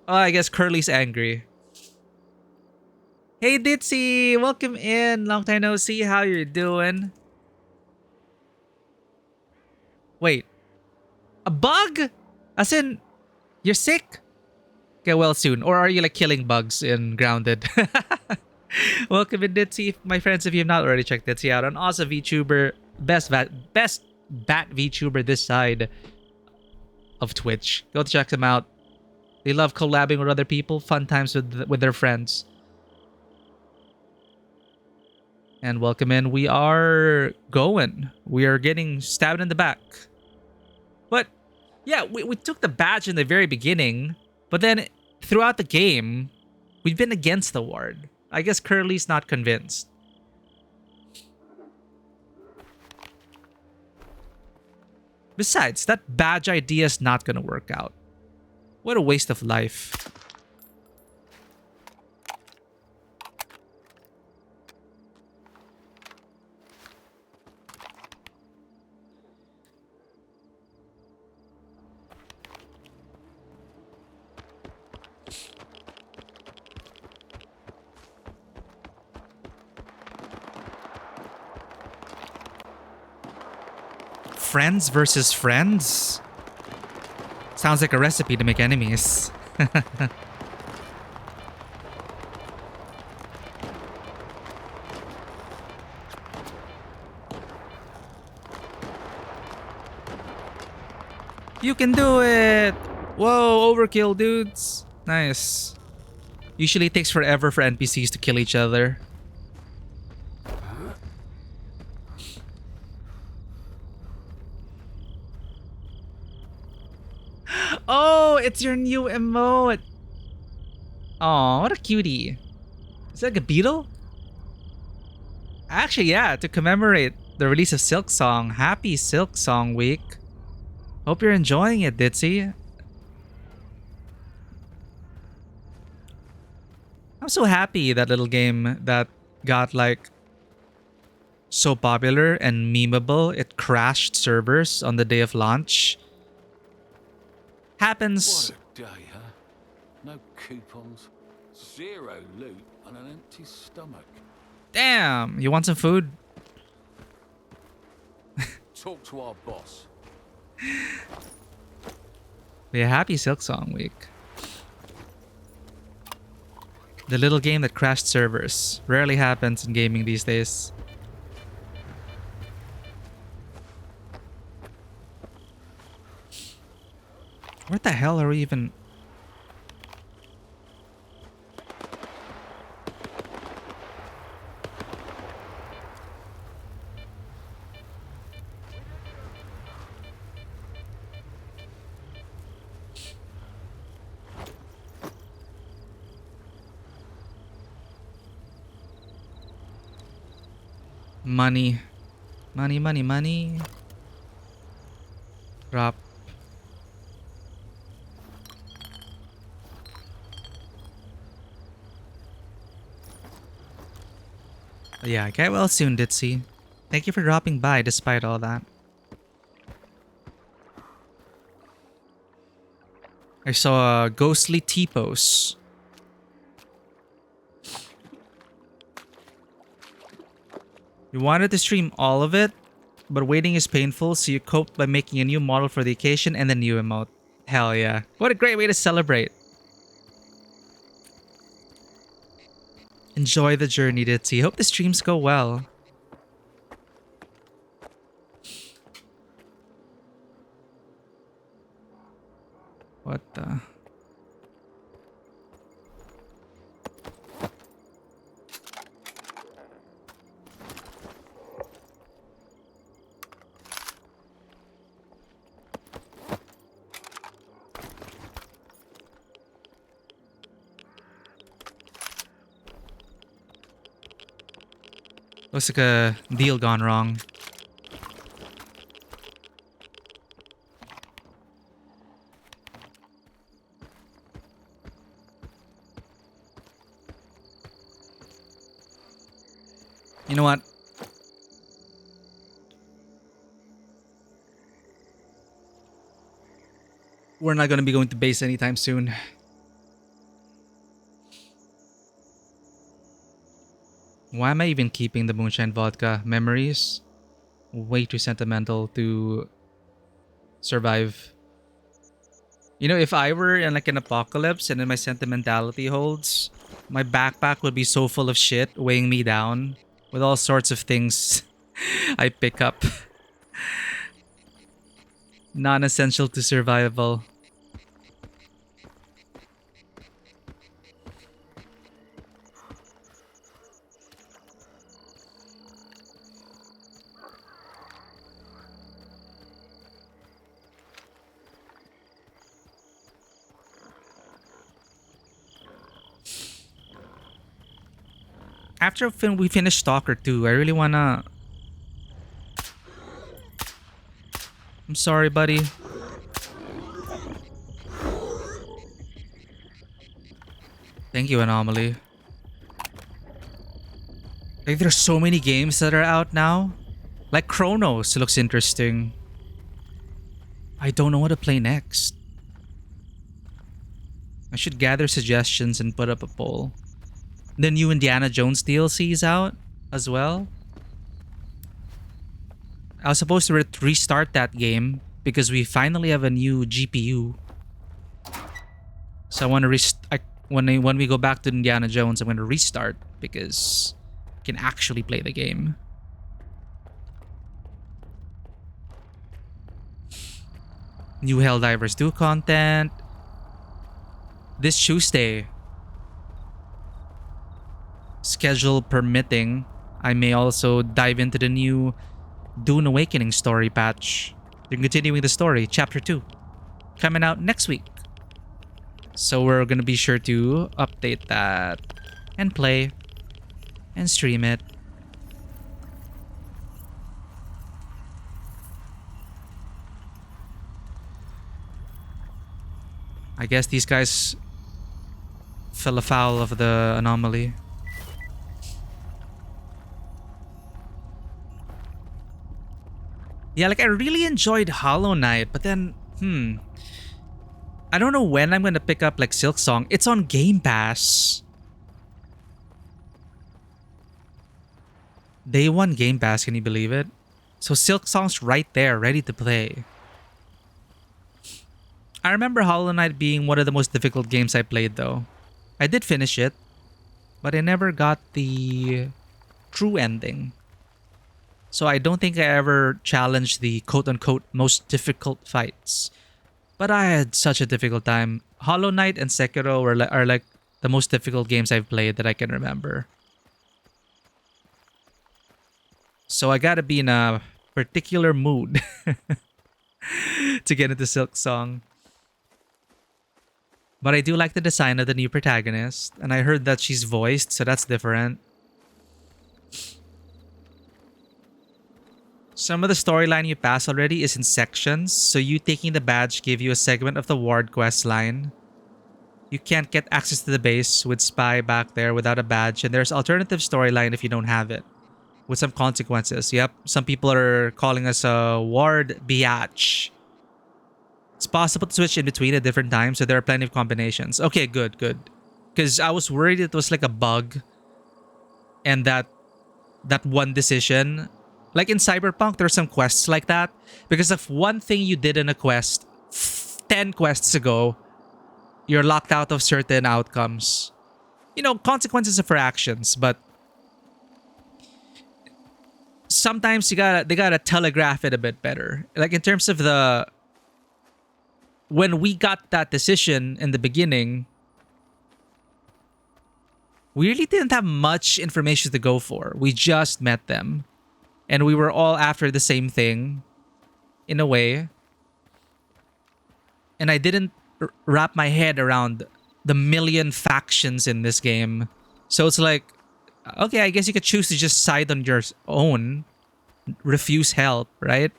Speaker 1: Oh, I guess Curly's angry. Hey Ditzy, welcome in. Long time no see. How you doing? Wait. A bug? As in, you're sick? Get well soon. Or are you like killing bugs in Grounded? Welcome in Ditzy. My friends, if you have not already checked Ditzy out, an awesome VTuber. Best bat VTuber this side of Twitch. Go check them out. They love collabing with other people. Fun times with their friends. And welcome in. We are going. We are getting stabbed in the back. But yeah, we took the badge in the very beginning. But then throughout the game, we've been against the ward. I guess Curly's not convinced. Besides, that badge idea is not going to work out. What a waste of life. Friends versus friends? Sounds like a recipe to make enemies. You can do it! Whoa, overkill, dudes. Nice. Usually it takes forever for NPCs to kill each other. Oh, it's your new emote. Oh, what a cutie. Is that like a beetle? Actually, yeah, to commemorate the release of Silk Song. Happy Silk Song Week. Hope you're enjoying it, Ditzy. I'm so happy that little game that got like so popular and memeable, it crashed servers on the day of launch. Happens.
Speaker 7: What a day, huh? No coupons, zero loot, and an empty stomach.
Speaker 1: Damn, you want some food?
Speaker 7: Talk to our boss.
Speaker 1: Yeah, happy Silk Song Week. The little game that crashed servers. Rarely happens in gaming these days. What the hell are we even... Money. Money, money, money. Drop. Yeah, get well soon, Ditzy. Thank you for dropping by despite all that. I saw a ghostly T-pose. You wanted to stream all of it, but waiting is painful, so you coped by making a new model for the occasion and a new emote. Hell yeah. What a great way to celebrate. Enjoy the journey, Ditzy. Hope the streams go well. What the... Looks like a deal gone wrong. You know what? We're not gonna be going to base anytime soon. Why am I even keeping the moonshine vodka? Memories? Way too sentimental to survive. You know, if I were in like an apocalypse and then my sentimentality holds, my backpack would be so full of shit weighing me down with all sorts of things I pick up. Non-essential to survival. After we finish Stalker 2, I really wanna... I'm sorry, buddy. Thank you, Anomaly. Like, there's so many games that are out now. Like Chronos looks interesting. I don't know what to play next. I should gather suggestions and put up a poll. The new Indiana Jones DLC is out as well. I was supposed to restart that game because we finally have a new GPU. So I want to when we go back to Indiana Jones, I'm going to restart because I can actually play the game. New Helldivers 2 content. This Tuesday, schedule permitting, I may also dive into the new Dune Awakening story patch. They're continuing the story, chapter 2, coming out next week. So we're gonna be sure to update that and play and stream it. I guess these guys fell afoul of the anomaly. Yeah, like I really enjoyed Hollow Knight, but then, I don't know when I'm gonna pick up like Silksong. It's on Game Pass. Day 1 Game Pass, can you believe it? So Silksong's right there, ready to play. I remember Hollow Knight being one of the most difficult games I played though. I did finish it, but I never got the true ending. So I don't think I ever challenged the quote-unquote most difficult fights. But I had such a difficult time. Hollow Knight and Sekiro are like the most difficult games I've played that I can remember. So I gotta be in a particular mood to get into Silksong. But I do like the design of the new protagonist. And I heard that she's voiced, so that's different. Some of the storyline you pass already is in sections, so you taking the badge give you a segment of the ward quest line. You can't get access to the base with Spy back there without a badge, and there's alternative storyline if you don't have it, with some consequences. Yep, some people are calling us a ward biatch. It's possible to switch in between at different times, so there are plenty of combinations. Okay, good, good. Because I was worried it was like a bug, and that one decision, like in Cyberpunk, there are some quests like that. Because of one thing you did in a quest 10 quests ago, you're locked out of certain outcomes. You know, consequences of our actions, but sometimes they gotta telegraph it a bit better. Like in terms of the when we got that decision in the beginning, we really didn't have much information to go for. We just met them. And we were all after the same thing, in a way. And I didn't wrap my head around the million factions in this game. So it's like, okay, I guess you could choose to just side on your own, refuse help, right?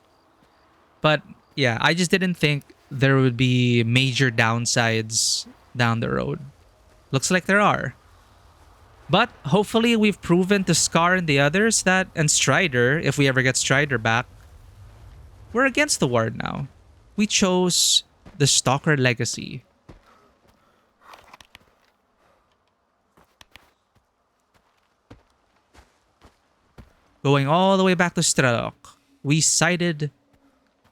Speaker 1: But yeah, I just didn't think there would be major downsides down the road. Looks like there are. But hopefully we've proven to Scar and the others that, and Strider, if we ever get Strider back, we're against the Ward now. We chose the Stalker legacy. Going all the way back to S.T.A.L.K.E.R, we sided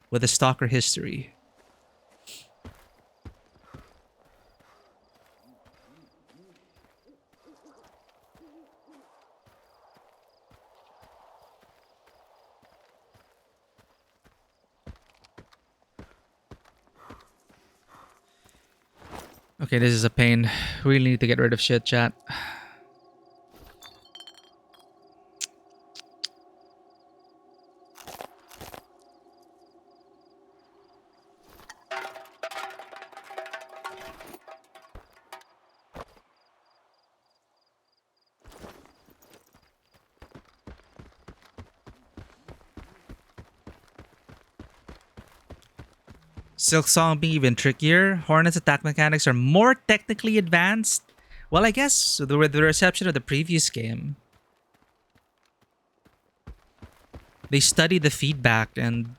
Speaker 1: with the Stalker history. Okay, this is a pain. We really need to get rid of shit, chat. Silksong being even trickier. Hornet's attack mechanics are more technically advanced. Well, I guess with the reception of the previous game, they studied the feedback and,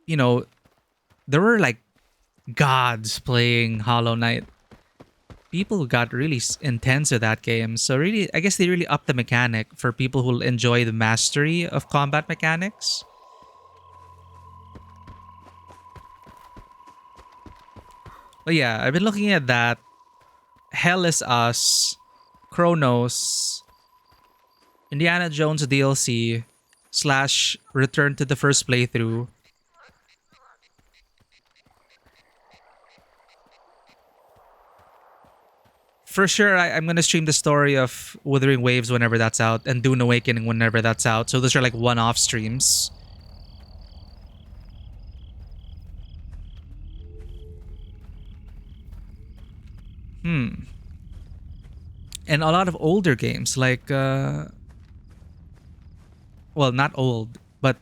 Speaker 1: you know, there were like gods playing Hollow Knight. People got really intense with that game. So really, I guess they really upped the mechanic for people who enjoy the mastery of combat mechanics. But yeah, I've been looking at that. Hell is Us, Chronos, Indiana Jones DLC / Return to the First Playthrough. For sure, I'm going to stream the story of Wuthering Waves whenever that's out and Dune Awakening whenever that's out. So those are like one-off streams. And a lot of older games like, well, not old, but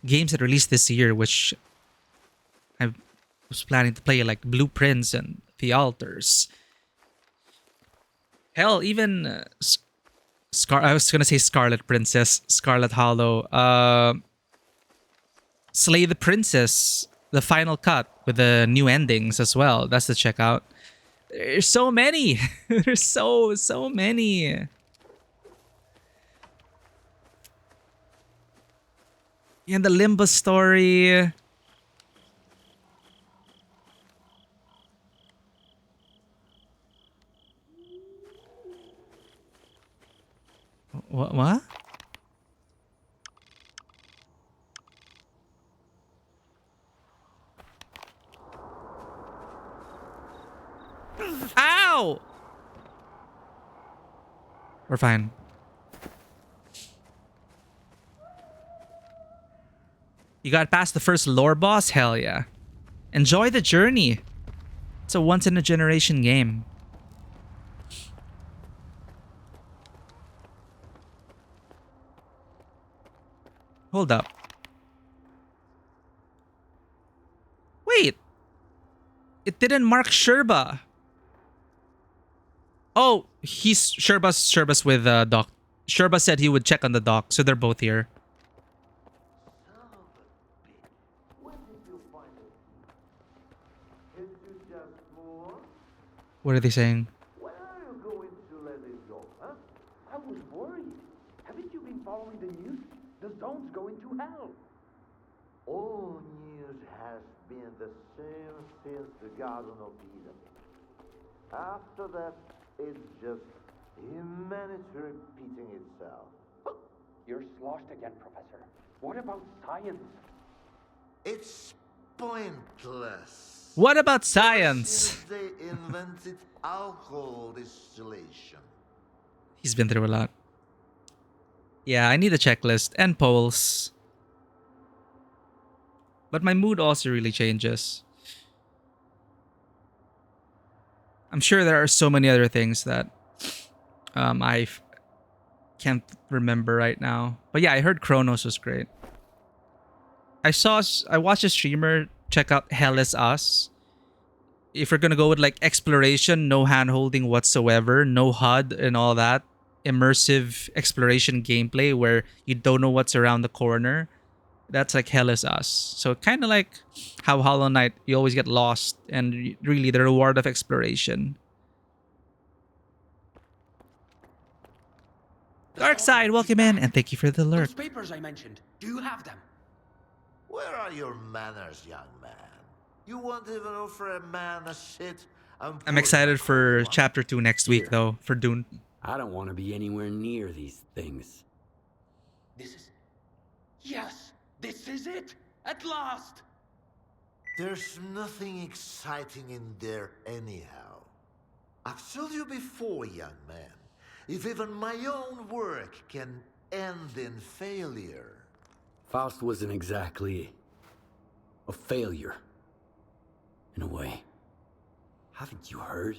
Speaker 1: games that released this year, which I was planning to play, like Blueprints and The Altars. Hell, even I was gonna say Scarlet Princess, Scarlet Hollow. Slay the Princess, the final cut with the new endings as well. That's to check out. There's so many. There's so many. And the Limbo story. What? Ow! We're fine. You got past the first lore boss? Hell yeah. Enjoy the journey. It's a once-in-a-generation game. Hold up. Wait. It didn't mark Sherba. Oh, he's Sherba's with Doc. Sherba said he would check on the doc, so they're both here.
Speaker 2: When did you find it? Can't you just move on?
Speaker 1: What are they saying?
Speaker 2: When are you going to let it go, huh? I was worried. Haven't you been following the news? The zone's going to hell. All news has been the same since the Garden of Eden. After that, it's just humanity repeating itself.
Speaker 3: You're sloshed again, Professor. What about science?
Speaker 2: It's pointless.
Speaker 1: What about
Speaker 2: Since
Speaker 1: science?
Speaker 2: they invented alcohol distillation.
Speaker 1: He's been through a lot. Yeah, I need a checklist and polls. But my mood also really changes. I'm sure there are so many other things that can't remember right now. But yeah, I heard Chronos was great. I watched a streamer check out Hell is Us. If you're gonna go with like exploration, no hand holding whatsoever, no HUD and all that, immersive exploration gameplay where you don't know what's around the corner, that's like Hell is Us. So kind of like how Hollow Knight, you always get lost, and really the reward of exploration. Dark Side, welcome in, and thank you for the lurk.
Speaker 3: Those papers I mentioned, do you have them?
Speaker 2: Where are your manners, young man? You won't even offer a man a shit.
Speaker 1: I'm excited for chapter 2 next week,
Speaker 4: Here.
Speaker 1: though, for Dune.
Speaker 4: I don't want to be anywhere near these things.
Speaker 3: This is... Yes! This is it! At last!
Speaker 2: There's nothing exciting in there anyhow. I've told you before, young man. If even my own work can end in failure.
Speaker 4: Faust wasn't exactly a failure, in a way. Haven't you heard?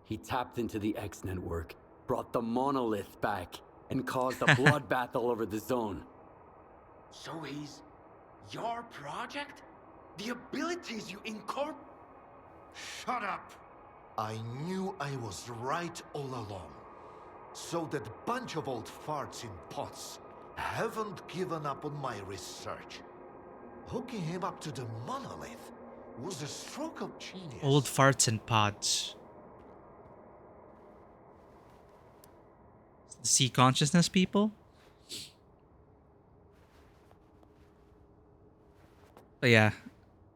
Speaker 4: He tapped into the X network, brought the monolith back, and caused a bloodbath all over the zone.
Speaker 3: So he's... your project? The abilities you incorporate...
Speaker 2: Shut up! I knew I was right all along. So that bunch of old farts in pots haven't given up on my research. Hooking him up to the monolith was a stroke of genius.
Speaker 1: Old farts and pods. Sea consciousness people? But yeah,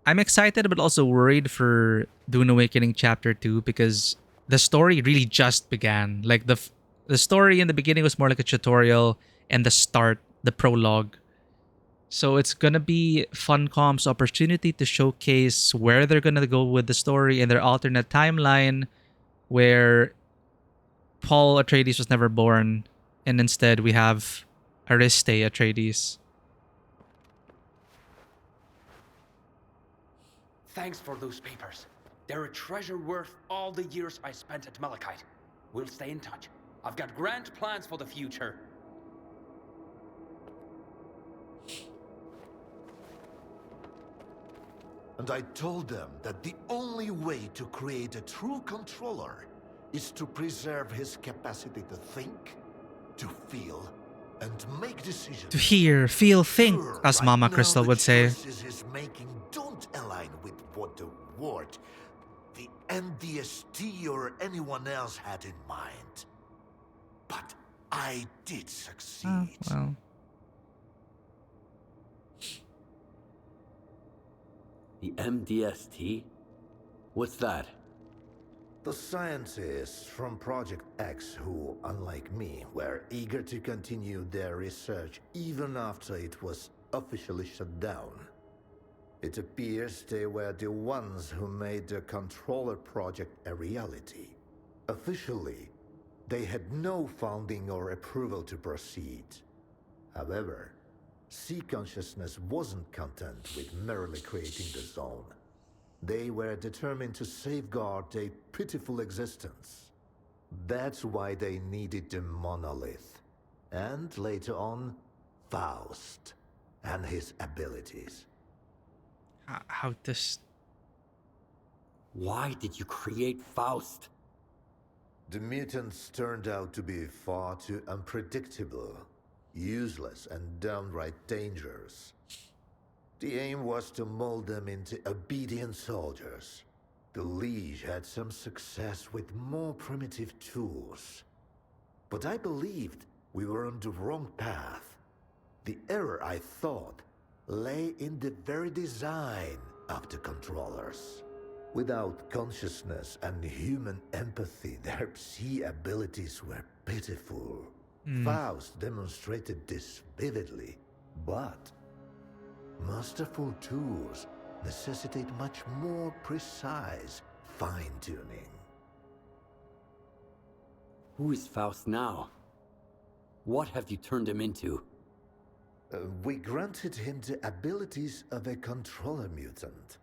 Speaker 1: I'm excited but also worried for Dune Awakening Chapter 2 because the story really just began. Like the story in the beginning was more like a tutorial, and the start, the prologue. So it's gonna be Funcom's opportunity to showcase where they're gonna go with the story in their alternate timeline, where Paul Atreides was never born, and instead we have Ariste Atreides.
Speaker 3: Thanks for those papers. They're a treasure worth all the years I spent at Malachite. We'll stay in touch. I've got grand plans for the future.
Speaker 2: And I told them that the only way to create a true controller is to preserve his capacity to think, to feel, and make decisions.
Speaker 1: To hear, feel, think,
Speaker 2: Sure,
Speaker 1: as
Speaker 2: right
Speaker 1: Mama
Speaker 2: now
Speaker 1: Crystal
Speaker 2: the
Speaker 1: would say.
Speaker 2: choices he's making don't align with what the Ward, the NDST, or anyone else had in mind. But I did succeed.
Speaker 1: Oh, well.
Speaker 4: The MDST? What's that?
Speaker 2: The scientists from Project X who, unlike me, were eager to continue their research even after it was officially shut down. It appears they were the ones who made the controller project a reality. Officially, they had no funding or approval to proceed. However, Sea Consciousness wasn't content with merely creating the zone. They were determined to safeguard a pitiful existence. That's why they needed the monolith. And later on, Faust. and his abilities.
Speaker 1: How this...
Speaker 4: Why did you create Faust?
Speaker 2: The mutants turned out to be far too unpredictable, useless, and downright dangerous. The aim was to mold them into obedient soldiers. The Liege had some success with more primitive tools. But I believed we were on the wrong path. The error, I thought, lay in the very design of the controllers. Without consciousness and human empathy, their psi abilities were pitiful. Faust demonstrated this vividly, but masterful tools necessitate much more precise fine-tuning.
Speaker 4: Who is Faust now? What have you turned him into?
Speaker 2: We granted him the abilities of a controller mutant.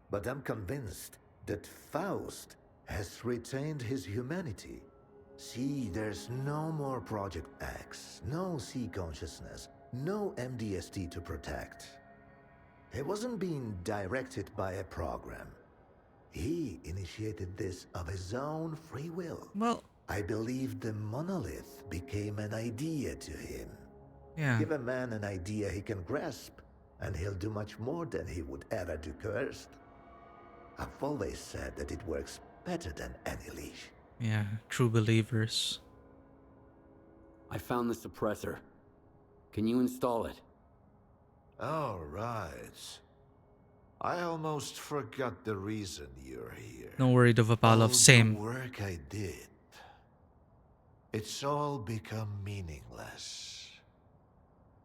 Speaker 2: But I'm convinced that Faust has retained his humanity. See, there's no more Project X, no C consciousness, no MDST to protect. He wasn't being directed by a program. He initiated this of his own free will.
Speaker 1: Well,
Speaker 2: I believe the monolith became an idea to him.
Speaker 1: yeah.
Speaker 2: Give a man an idea he can grasp, and he'll do much more than he would ever do cursed. I've always said that it works better than any leash.
Speaker 1: Yeah, true believers.
Speaker 4: I found the suppressor. Can you install it?
Speaker 2: All right. I almost forgot the reason you're here.
Speaker 1: No worry, Dovapalov.
Speaker 2: All
Speaker 1: Same.
Speaker 2: the work I did. It's all become meaningless.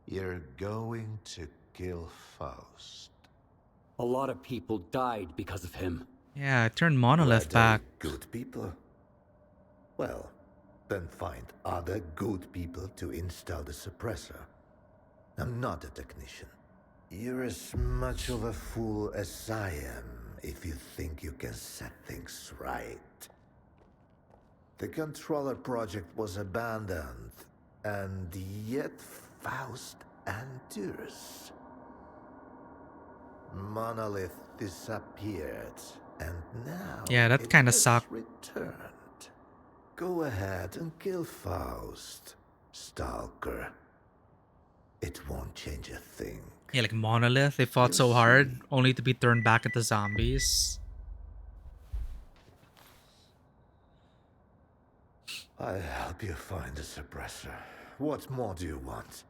Speaker 2: You're going to kill Faust.
Speaker 4: A lot of people died because of him.
Speaker 1: Yeah, I turned
Speaker 2: Were
Speaker 1: Monolith
Speaker 2: they
Speaker 1: back.
Speaker 2: good people? Well, then find other good people to install the suppressor. I'm not a technician. You're as much of a fool as I am if you think you can set things right. The controller project was abandoned, and yet Faust endures. Monolith disappeared, and now
Speaker 1: Yeah, that
Speaker 2: it
Speaker 1: kinda
Speaker 2: has
Speaker 1: sucked.
Speaker 2: returned. Go ahead and kill Faust, S.T.A.L.K.E.R. It won't change a thing.
Speaker 1: Yeah, like Monolith, they fought so
Speaker 2: You'll
Speaker 1: hard,
Speaker 2: see.
Speaker 1: only to be turned back into zombies.
Speaker 2: I'll help you find the suppressor. What more do you want?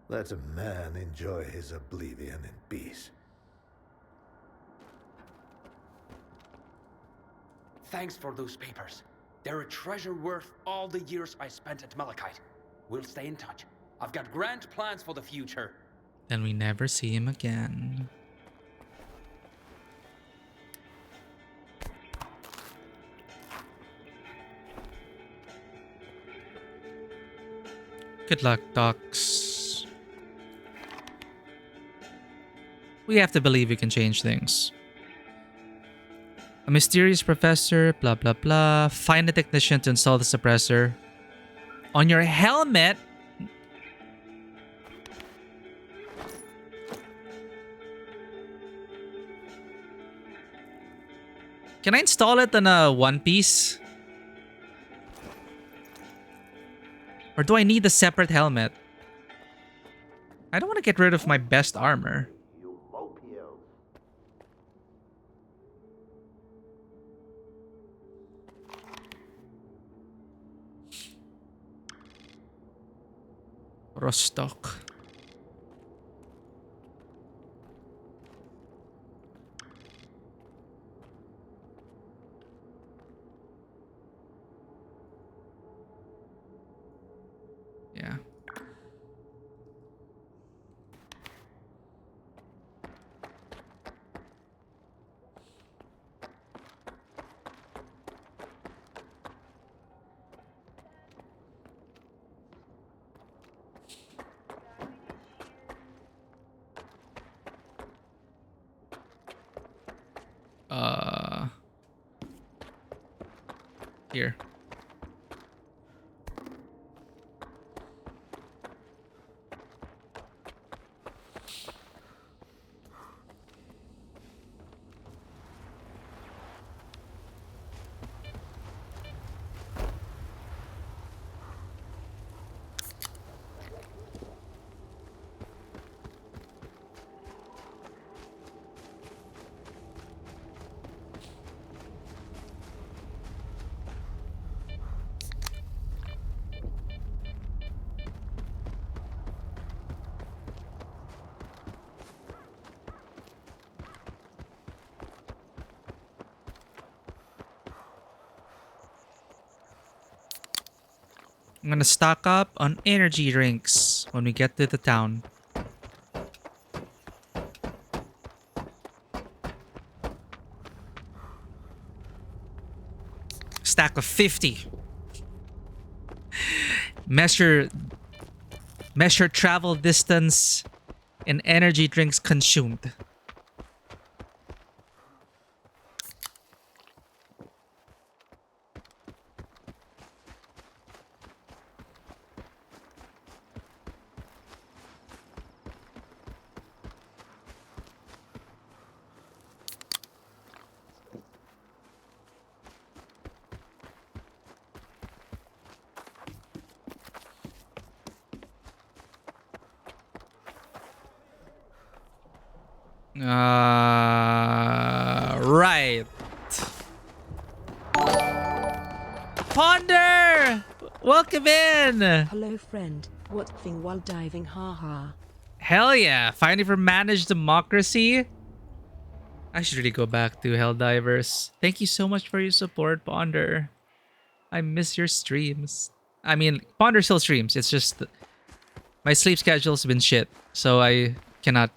Speaker 2: Let a man enjoy his oblivion in peace.
Speaker 3: Thanks for those papers. They're a treasure worth all the years I spent at Malachite. We'll stay in touch. I've got grand plans for the future.
Speaker 1: Then we never see him again. Good luck, Docs. We have to believe we can change things. A mysterious professor, blah blah blah. Find a technician to install the suppressor. On your helmet! Can I install it on a One Piece? Or do I need a separate helmet? I don't want to get rid of my best armor.
Speaker 2: You Mopio.
Speaker 1: Rostock. Yeah. Here. I'm gonna stock up on energy drinks when we get to the town. Stack of 50. Measure travel distance and energy drinks consumed. Right. Ponder! Welcome in!
Speaker 8: Hello, friend. What thing while diving? Haha.
Speaker 1: Hell yeah. Finally for Managed Democracy. I should really go back to Helldivers. Thank you so much for your support, Ponder. I miss your streams. I mean, Ponder still streams. It's just my sleep schedule's been shit, so I cannot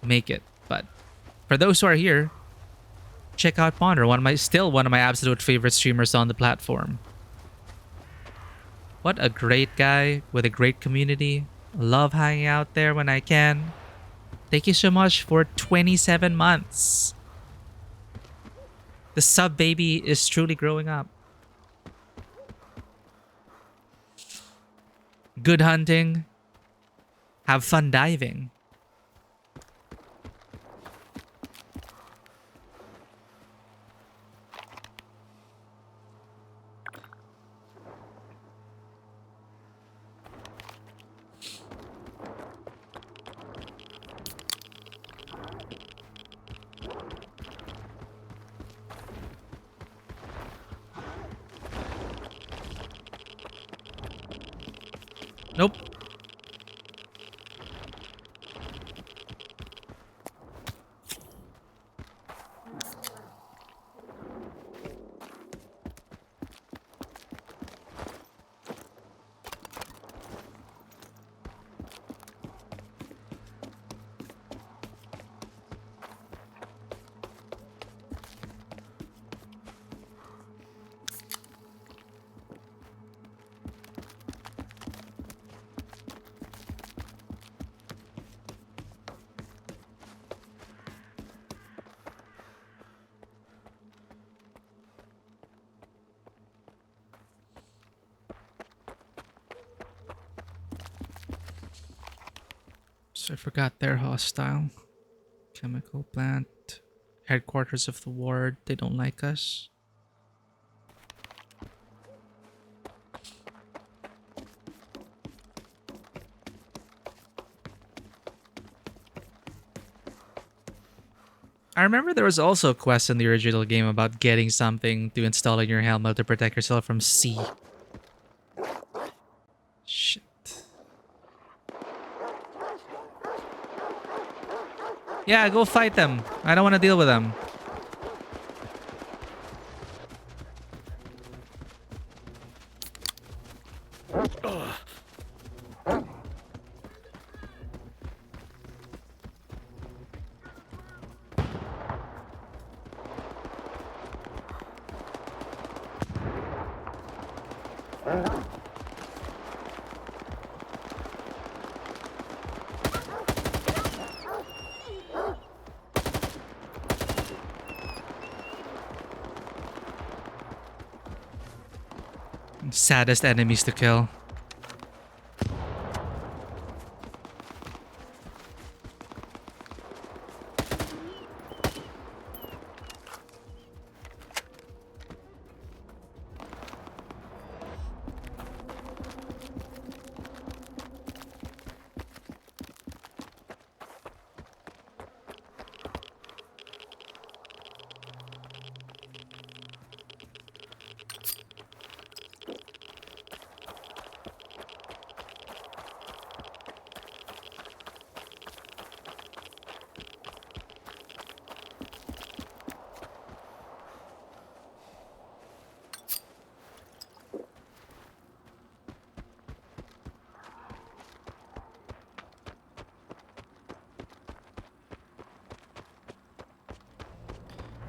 Speaker 1: make it. But for those who are here, check out Ponder, one of my absolute favorite streamers on the platform. What a great guy with a great community. Love hanging out there when I can. Thank you so much for 27 months. The sub baby is truly growing up. Good hunting. Have fun diving. Nope. So I forgot they're hostile. Chemical plant. Headquarters of the ward. They don't like us. I remember there was also a quest in the original game about getting something to install in your helmet to protect yourself from sea. Shit. Yeah, go fight them. I don't want to deal with them. Saddest enemies to kill.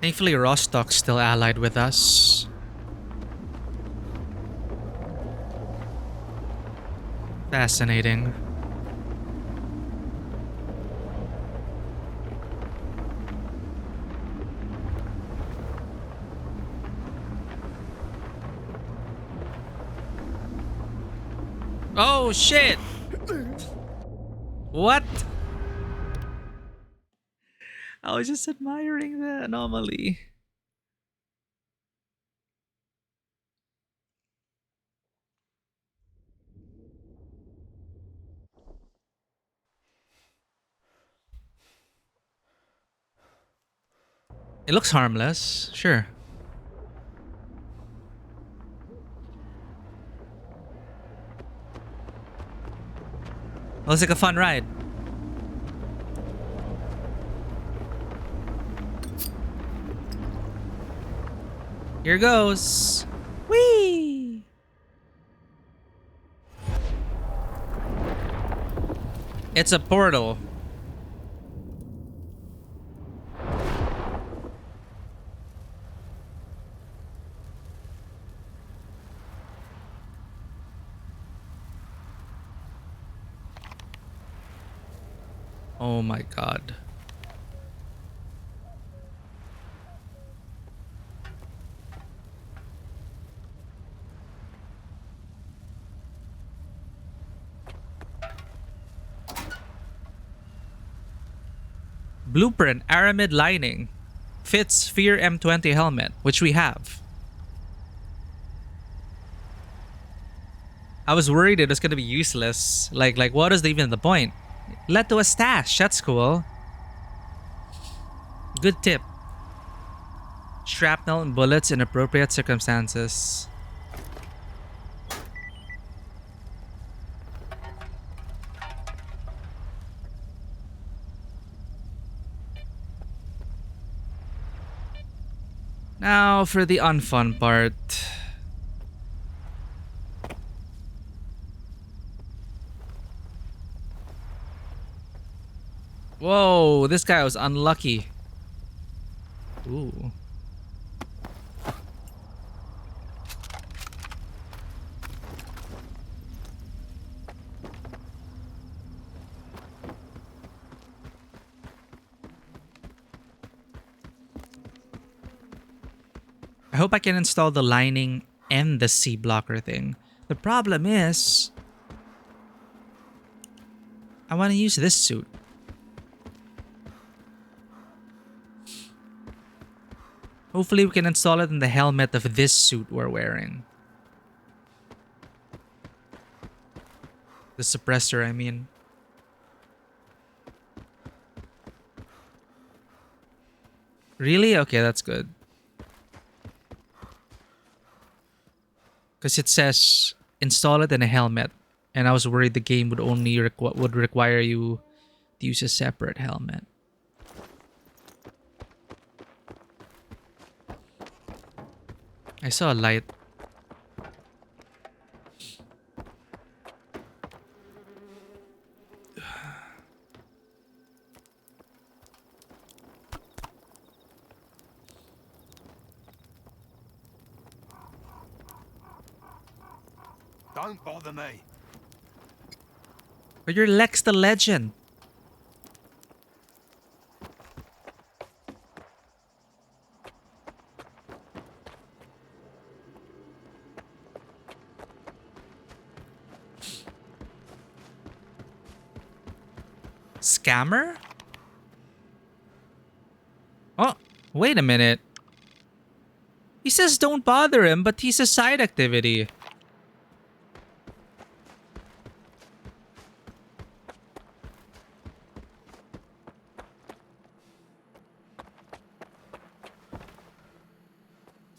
Speaker 1: Thankfully, Rostock's still allied with us. Fascinating. Oh shit! What? I was just admiring the anomaly. It looks harmless, sure. Looks like a fun ride. Here goes. Whee! It's a portal. Oh my god. Blueprint aramid lining. Fits Sphere M20 helmet, which we have. I was worried it was gonna be useless. Like what is even the point? Led to a stash, that's cool. Good tip. Shrapnel and bullets in appropriate circumstances. Now for the unfun part. Whoa, this guy was unlucky. Ooh. I hope I can install the lining and the C blocker thing. The problem is, I want to use this suit. Hopefully we can install it in the helmet of this suit we're wearing. The suppressor, I mean. Really? Okay, that's good. Because it says install it in a helmet. And I was worried the game would only would require you to use a separate helmet. I saw a light.
Speaker 5: Don't bother me.
Speaker 1: But you're Lex the Legend. Scammer? Oh, wait a minute. He says don't bother him, but he's a side activity.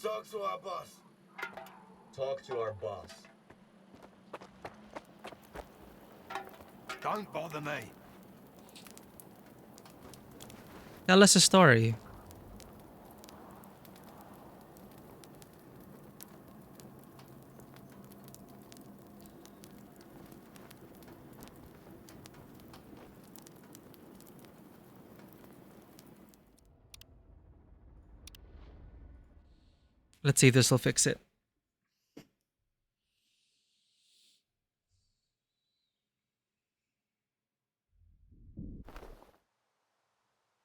Speaker 5: Talk to our boss. Talk to our boss. Don't bother me.
Speaker 1: Tell us a story. Let's see if this will fix it.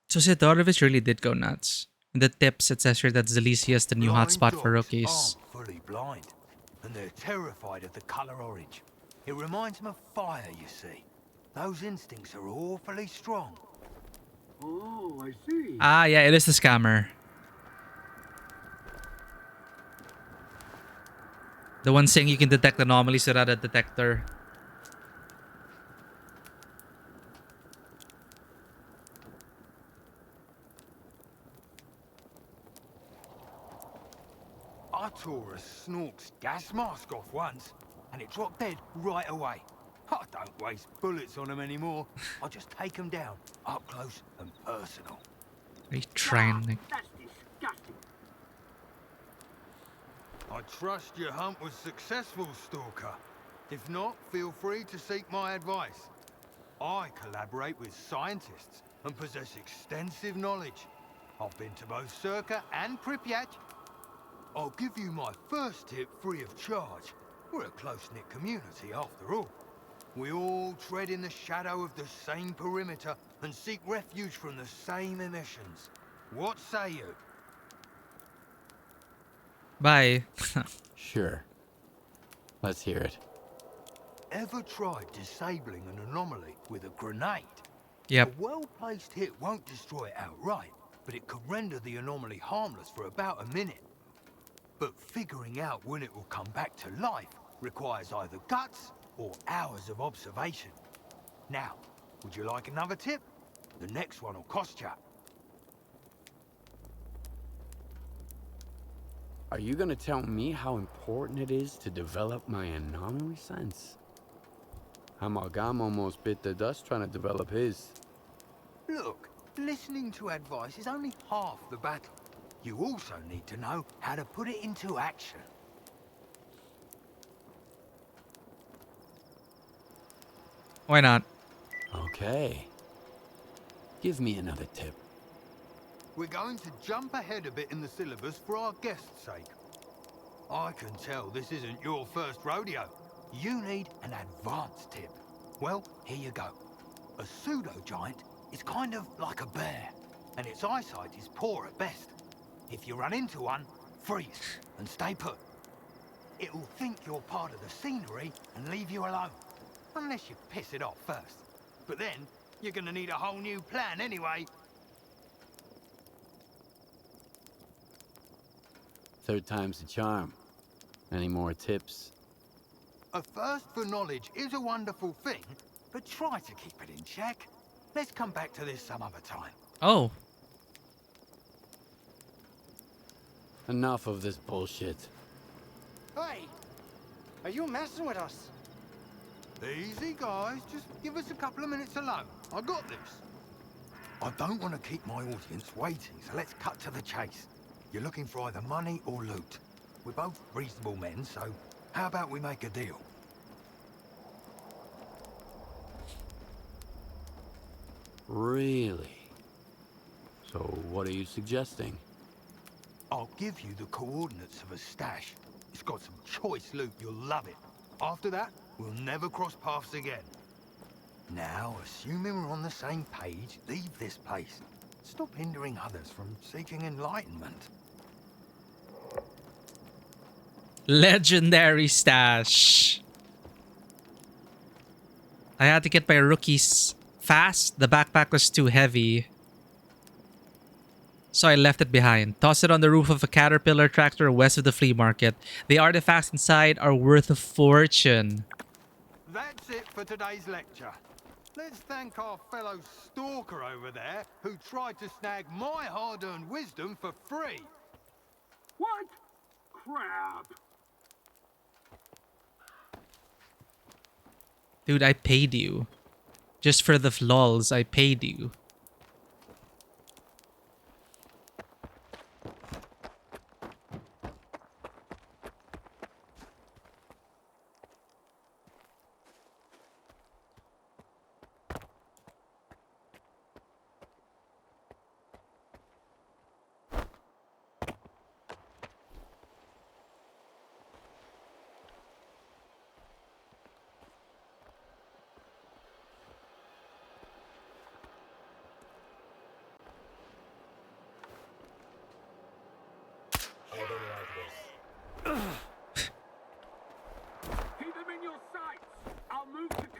Speaker 1: So Sidorovich really did go nuts. In the tips, it says here that Zalisia is the new
Speaker 9: Blind
Speaker 1: hotspot for
Speaker 9: dogs
Speaker 1: rookies.
Speaker 9: aren't fully blind, and they're terrified of the colour orange. It reminds them of fire, you see. Those instincts are awfully strong.
Speaker 10: Oh, I see.
Speaker 1: Ah, yeah, it is the scammer. The one saying you can detect anomalies without a detector.
Speaker 9: I tore a snork's gas mask off once, and it dropped dead right away. I don't waste bullets on them anymore. I just take them down, up close and personal.
Speaker 1: Are you trying to...
Speaker 10: That's disgusting.
Speaker 9: I trust your hunt was successful, Stalker. If not, feel free to seek my advice. I collaborate with scientists and possess extensive knowledge. I've been to both Circa and Pripyat. I'll give you my first tip free of charge. We're a close-knit community after all. We all tread in the shadow of the same perimeter and seek refuge from the same emissions. What say you?
Speaker 1: Bye.
Speaker 4: Sure. Let's hear it.
Speaker 9: Ever tried disabling an anomaly with a grenade?
Speaker 1: Yep.
Speaker 9: A well-placed hit won't destroy it outright, but it could render the anomaly harmless for about a minute. But figuring out when it will come back to life requires either guts or hours of observation. Now, would you like another tip? The next one will cost you.
Speaker 4: Are you gonna tell me how important it is to develop my anomaly sense? Amalgam almost bit the dust trying to develop his.
Speaker 9: Look, listening to advice is only half the battle. You also need to know how to put it into action.
Speaker 1: Why not?
Speaker 4: Okay. Give me another tip.
Speaker 9: We're going to jump ahead a bit in the syllabus for our guest's sake. I can tell this isn't your first rodeo. You need an advanced tip. Well, here you go. A pseudo-giant is kind of like a bear, and its eyesight is poor at best. If you run into one, freeze and stay put. It will think you're part of the scenery and leave you alone. Unless you piss it off first. But then, you're gonna need a whole new plan anyway.
Speaker 4: Third time's the charm. Any more tips?
Speaker 9: A thirst for knowledge is a wonderful thing, but try to keep it in check. Let's come back to this some other time.
Speaker 1: Oh.
Speaker 4: Enough of this bullshit.
Speaker 11: Hey! Are you messing with us?
Speaker 9: Easy, guys. Just give us a couple of minutes alone. I got this. I don't want to keep my audience waiting, so let's cut to the chase. You're looking for either money or loot. We're both reasonable men, so how about we make a deal?
Speaker 4: Really? So what are you suggesting?
Speaker 9: I'll give you the coordinates of a stash. It's got some choice loot, you'll love it. After that, we'll never cross paths again. Now, assuming we're on the same page, leave this place. Stop hindering others from seeking enlightenment.
Speaker 1: Legendary stash. I had to get my rookies fast. The backpack was too heavy. So I left it behind. Tossed it on the roof of a Caterpillar tractor west of the flea market. The artifacts inside are worth a fortune.
Speaker 9: That's it for today's lecture. Let's thank our fellow stalker over there who tried to snag my hard-earned wisdom for free.
Speaker 10: What? Crap.
Speaker 1: Dude, I paid you. Just for the lulz, I paid you.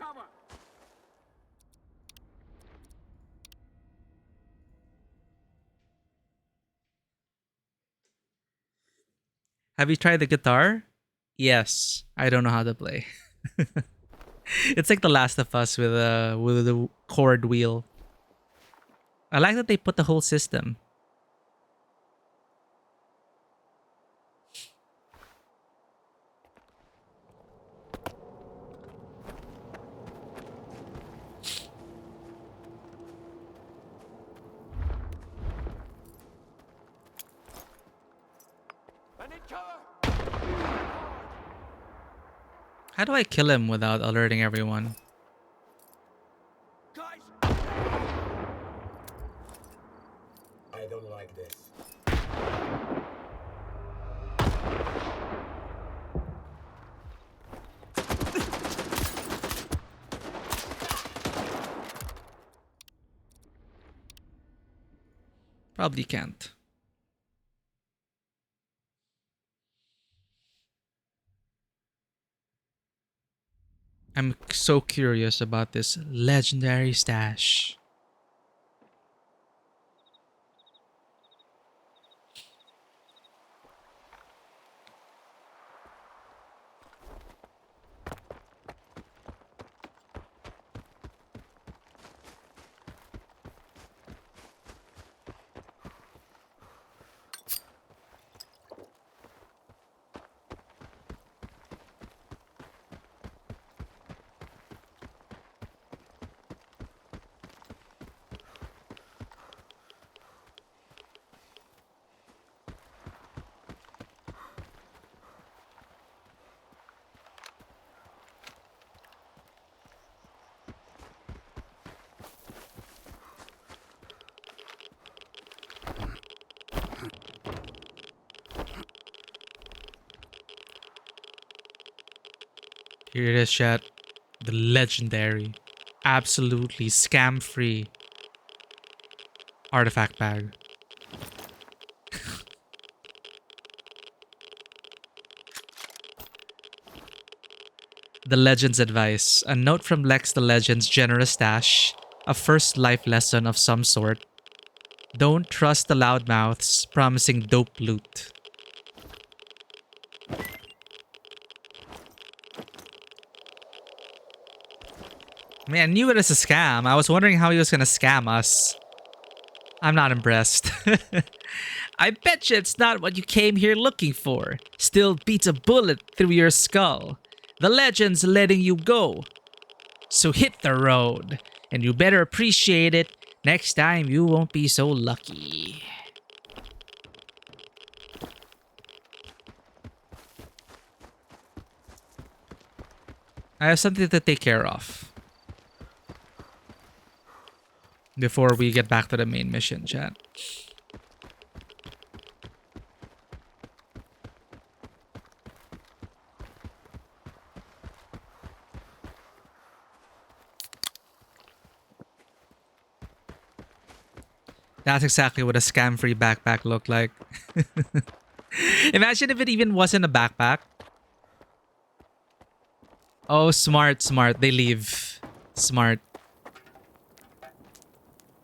Speaker 10: cover.
Speaker 1: Have you tried the guitar? Yes. I don't know how to play. It's like The Last of Us with the chord wheel. I like that they put the whole system.
Speaker 3: I need cover.
Speaker 1: How do I kill him without alerting everyone?
Speaker 3: Guys,
Speaker 11: I don't like this.
Speaker 1: Probably can't. I'm so curious about this legendary stash. Here it is, chat. The legendary, absolutely scam-free artifact bag. The Legend's advice. A note from Lex the Legend's generous stash. A first life lesson of some sort. Don't trust the loudmouths promising dope loot. I mean, I knew it was a scam. I was wondering how he was gonna scam us. I'm not impressed. I bet you it's not what you came here looking for. Still beats a bullet through your skull. The Legend's letting you go. So hit the road. And you better appreciate it. Next time you won't be so lucky. I have something to take care of before we get back to the main mission, chat. That's exactly what a scam-free backpack looked like. Imagine if it even wasn't a backpack. Oh, smart, smart. They leave. Smart.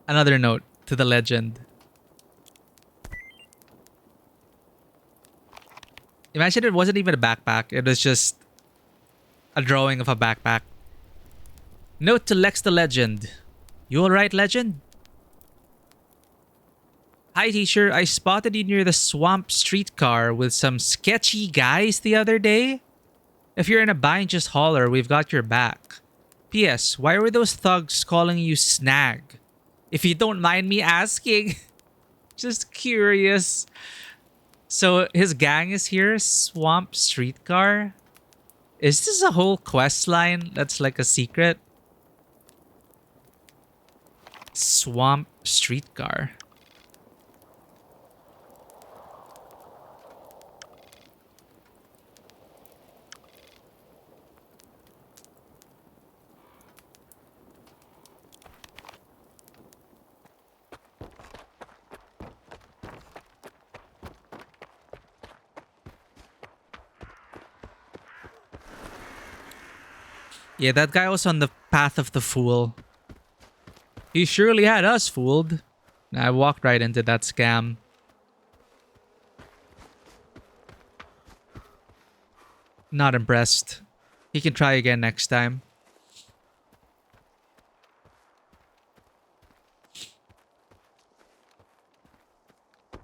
Speaker 1: Another note to the Legend. Imagine it wasn't even a backpack. It was just a drawing of a backpack. Note to Lex the Legend. You alright, Legend? Hi, teacher. I spotted you near the swamp streetcar with some sketchy guys the other day. If you're in a bind, just holler. We've got your back. P.S. Why were those thugs calling you Snag? If you don't mind me asking. Just curious. So his gang is here. Swamp streetcar. Is this a whole quest line that's like a secret? Swamp streetcar. Yeah, that guy was on the path of the fool. He surely had us fooled. I walked right into that scam. Not impressed. He can try again next time.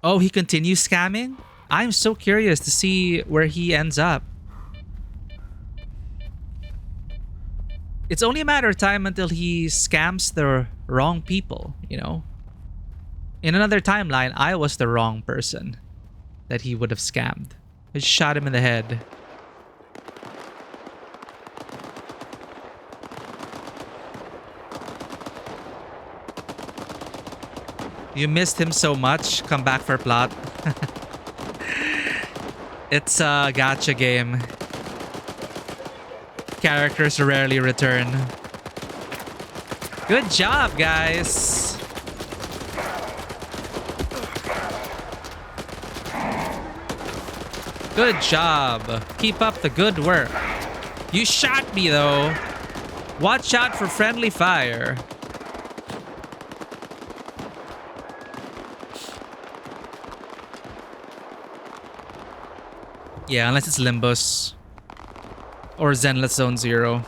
Speaker 1: Oh, he continues scamming? I'm so curious to see where he ends up. It's only a matter of time until he scams the wrong people, you know? In another timeline, I was the wrong person that he would have scammed. I shot him in the head. You missed him so much. Come back for plot. It's a gacha game. Characters rarely return. Good job, guys. Good job. Keep up the good work. You shot me, though. Watch out for friendly fire. Yeah, unless it's Limbus. Or Zenless Zone Zero.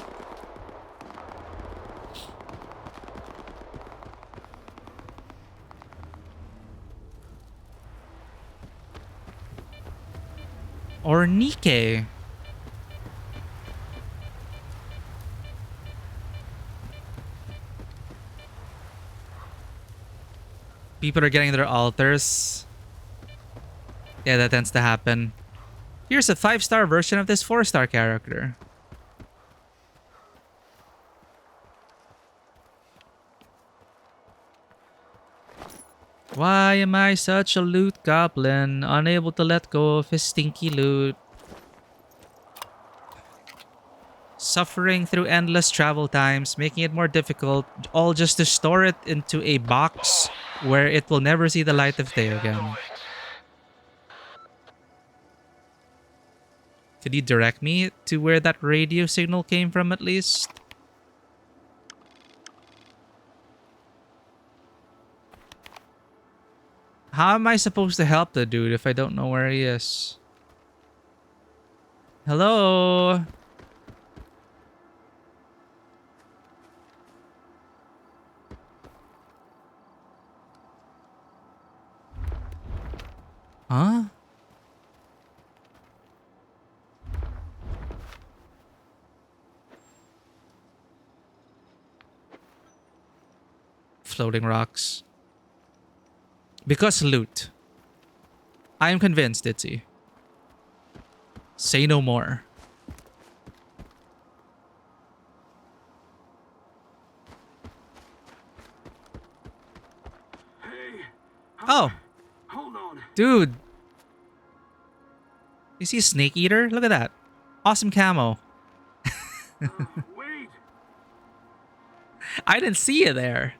Speaker 1: Or Nikkei. People are getting their altars. Yeah, that tends to happen. Here's a 5-star version of this 4-star character. Why am I such a loot goblin, unable to let go of his stinky loot? Suffering through endless travel times, making it more difficult, all just to store it into a box where it will never see the light of day again. Could you direct me to where that radio signal came from at least? How am I supposed to help the dude if I don't know where he is? Hello? Huh? Floating rocks. Because loot. I am convinced, Itzy. Say no more.
Speaker 10: Hey.
Speaker 1: Oh.
Speaker 10: Hold on.
Speaker 1: Dude. You see a snake eater? Look at that. Awesome camo.
Speaker 10: Wait.
Speaker 1: I didn't see you there.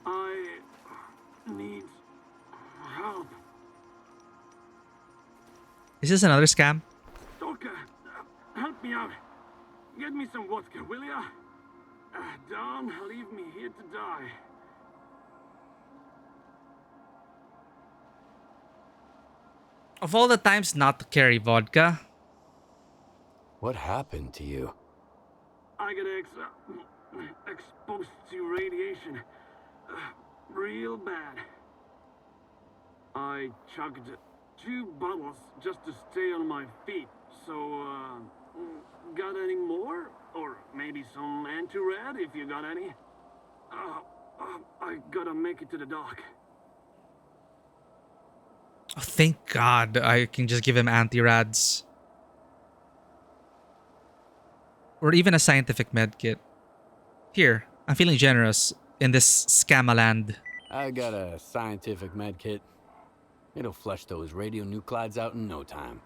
Speaker 10: I need help.
Speaker 1: Is this another scam?
Speaker 10: S.T.A.L.K.E.R, help me out. Get me some vodka, will ya? Don't leave me here to die.
Speaker 1: Of all the times not to carry vodka.
Speaker 4: What happened to you?
Speaker 10: I got exposed to radiation. Real bad. I chugged 2 bottles just to stay on my feet. So, got any more? Or maybe some anti-rad if you got any? I gotta make it to the dock.
Speaker 1: Oh, thank God I can just give him anti-rads. Or even a scientific med kit. Here, I'm feeling generous in this scamaland.
Speaker 4: I got a scientific med kit. It'll flush those radionuclides out in no time.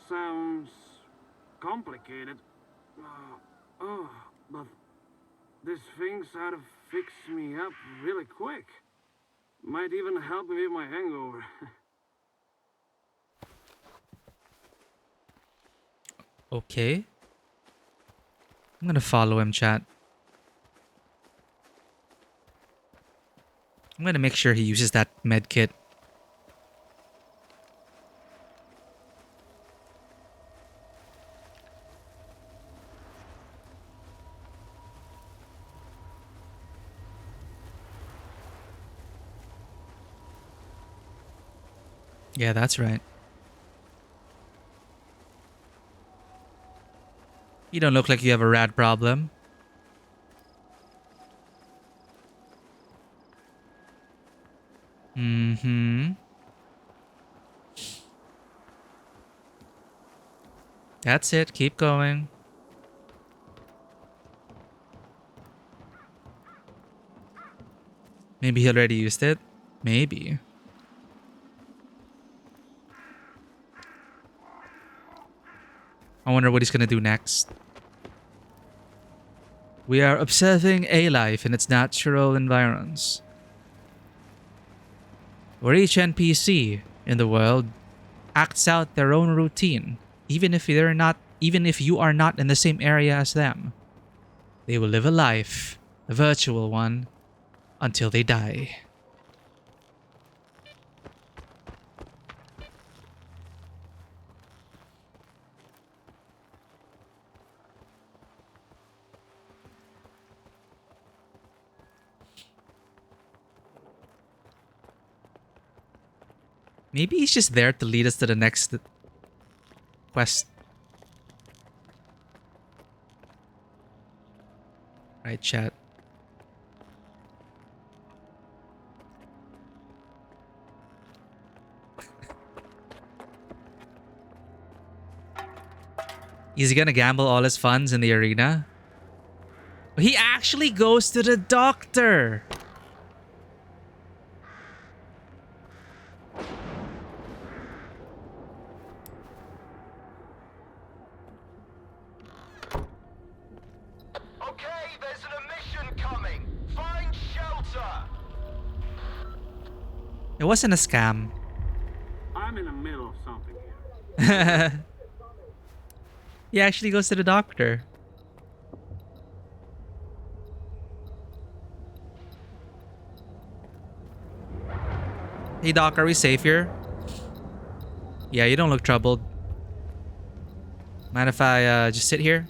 Speaker 10: Sounds complicated. But this thing's how to fix me up really quick. Might even help me with my hangover.
Speaker 1: Okay. I'm gonna follow him, chat. I'm gonna make sure he uses that med kit. Yeah, that's right. You don't look like you have a rat problem. Mm-hmm. That's it. Keep going. Maybe he already used it. Maybe. I wonder what he's gonna do next. We are observing a life in its natural environs, where each NPC in the world acts out their own routine, even if you are not in the same area as them. They will live a life, a virtual one, until they die. Maybe he's just there to lead us to the next quest. Right, chat. Is he gonna gamble all his funds in the arena? He actually goes to the doctor.
Speaker 6: Okay, there's an emission coming. Find shelter.
Speaker 1: It wasn't a scam.
Speaker 10: I'm in the middle of something here.
Speaker 1: He actually goes to the doctor. Hey doc, are we safe here? Yeah, you don't look troubled. Mind if I just sit here?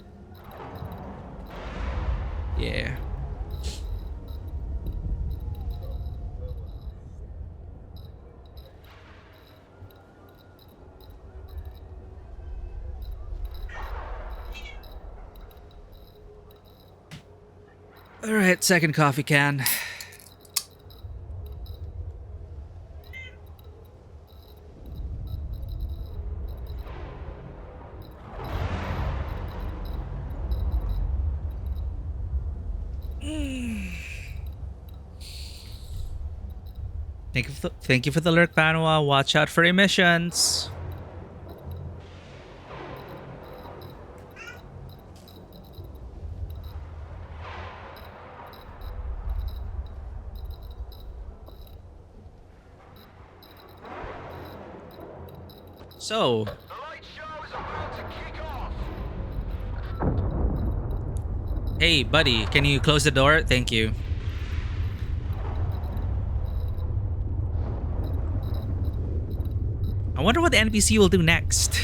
Speaker 1: Yeah. Alright, second coffee can. Thank you for the lurk, Panwa. Watch out for emissions. So,
Speaker 6: The light show is about to kick off.
Speaker 1: hey buddy, can you close the door? Thank you. I wonder what the NPC will do next.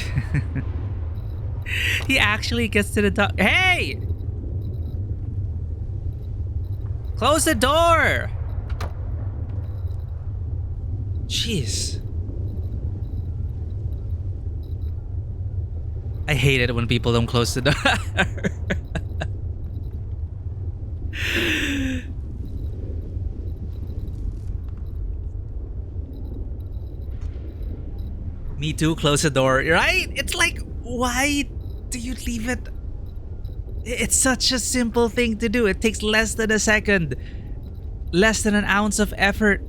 Speaker 1: He actually gets to the door. Hey! Close the door! Jeez. I hate it when people don't close the door. Me too, close the door, right? It's like, why do you leave it? It's such a simple thing to do. It takes less than a second. Less than an ounce of effort.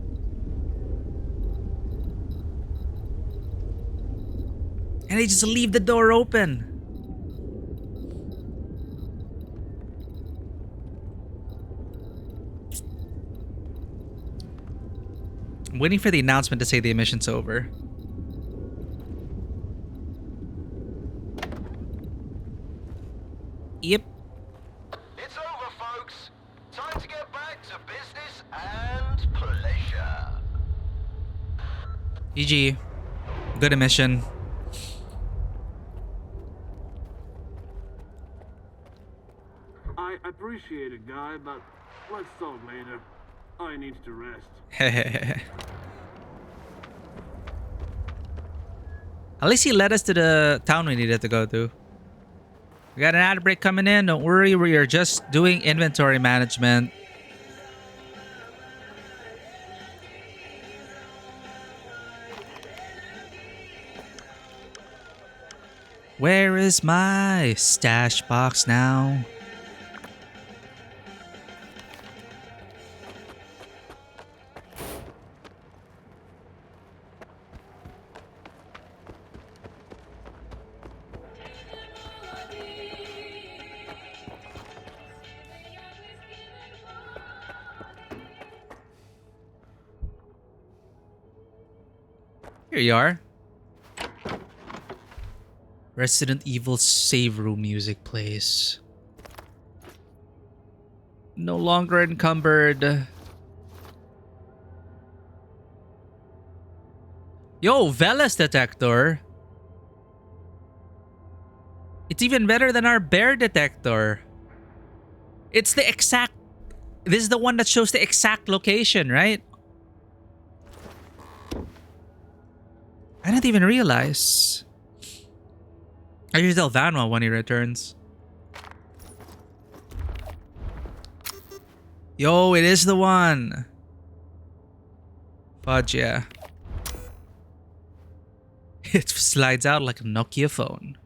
Speaker 1: And they just leave the door open. I'm waiting for the announcement to say the mission's over. Yep.
Speaker 6: It's over, folks. Time to get back to business and pleasure.
Speaker 1: GG. Good emission.
Speaker 10: I appreciate it, guy, but let's talk later. I need to rest.
Speaker 1: At least he led us to the town we needed to go to. We got an ad break coming in. Don't worry, we are just doing inventory management. Where is my stash box now? Here you are. Resident Evil save room music plays. No longer encumbered. Yo, Velas detector. It's even better than our bear detector. It's the exact... This is the one that shows the exact location, right? I didn't even realize. I should tell Vanwa when he returns. Yo, it is the one. Fudge, yeah. It slides out like a Nokia phone.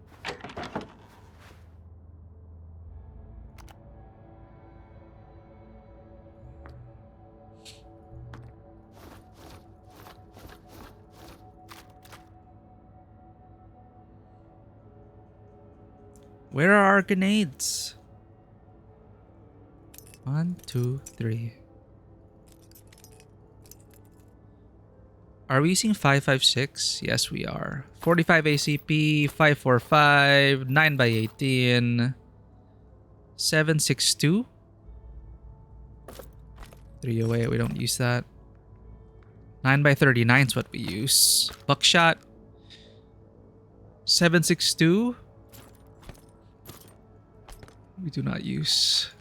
Speaker 1: Where are our grenades? 1, 2, 3. Are we using 5.56? Yes, we are. 45 ACP, 5.45, 9x18, 7.62. 308, we don't use that. 9x39 is what we use. Buckshot. 7.62. We do not use.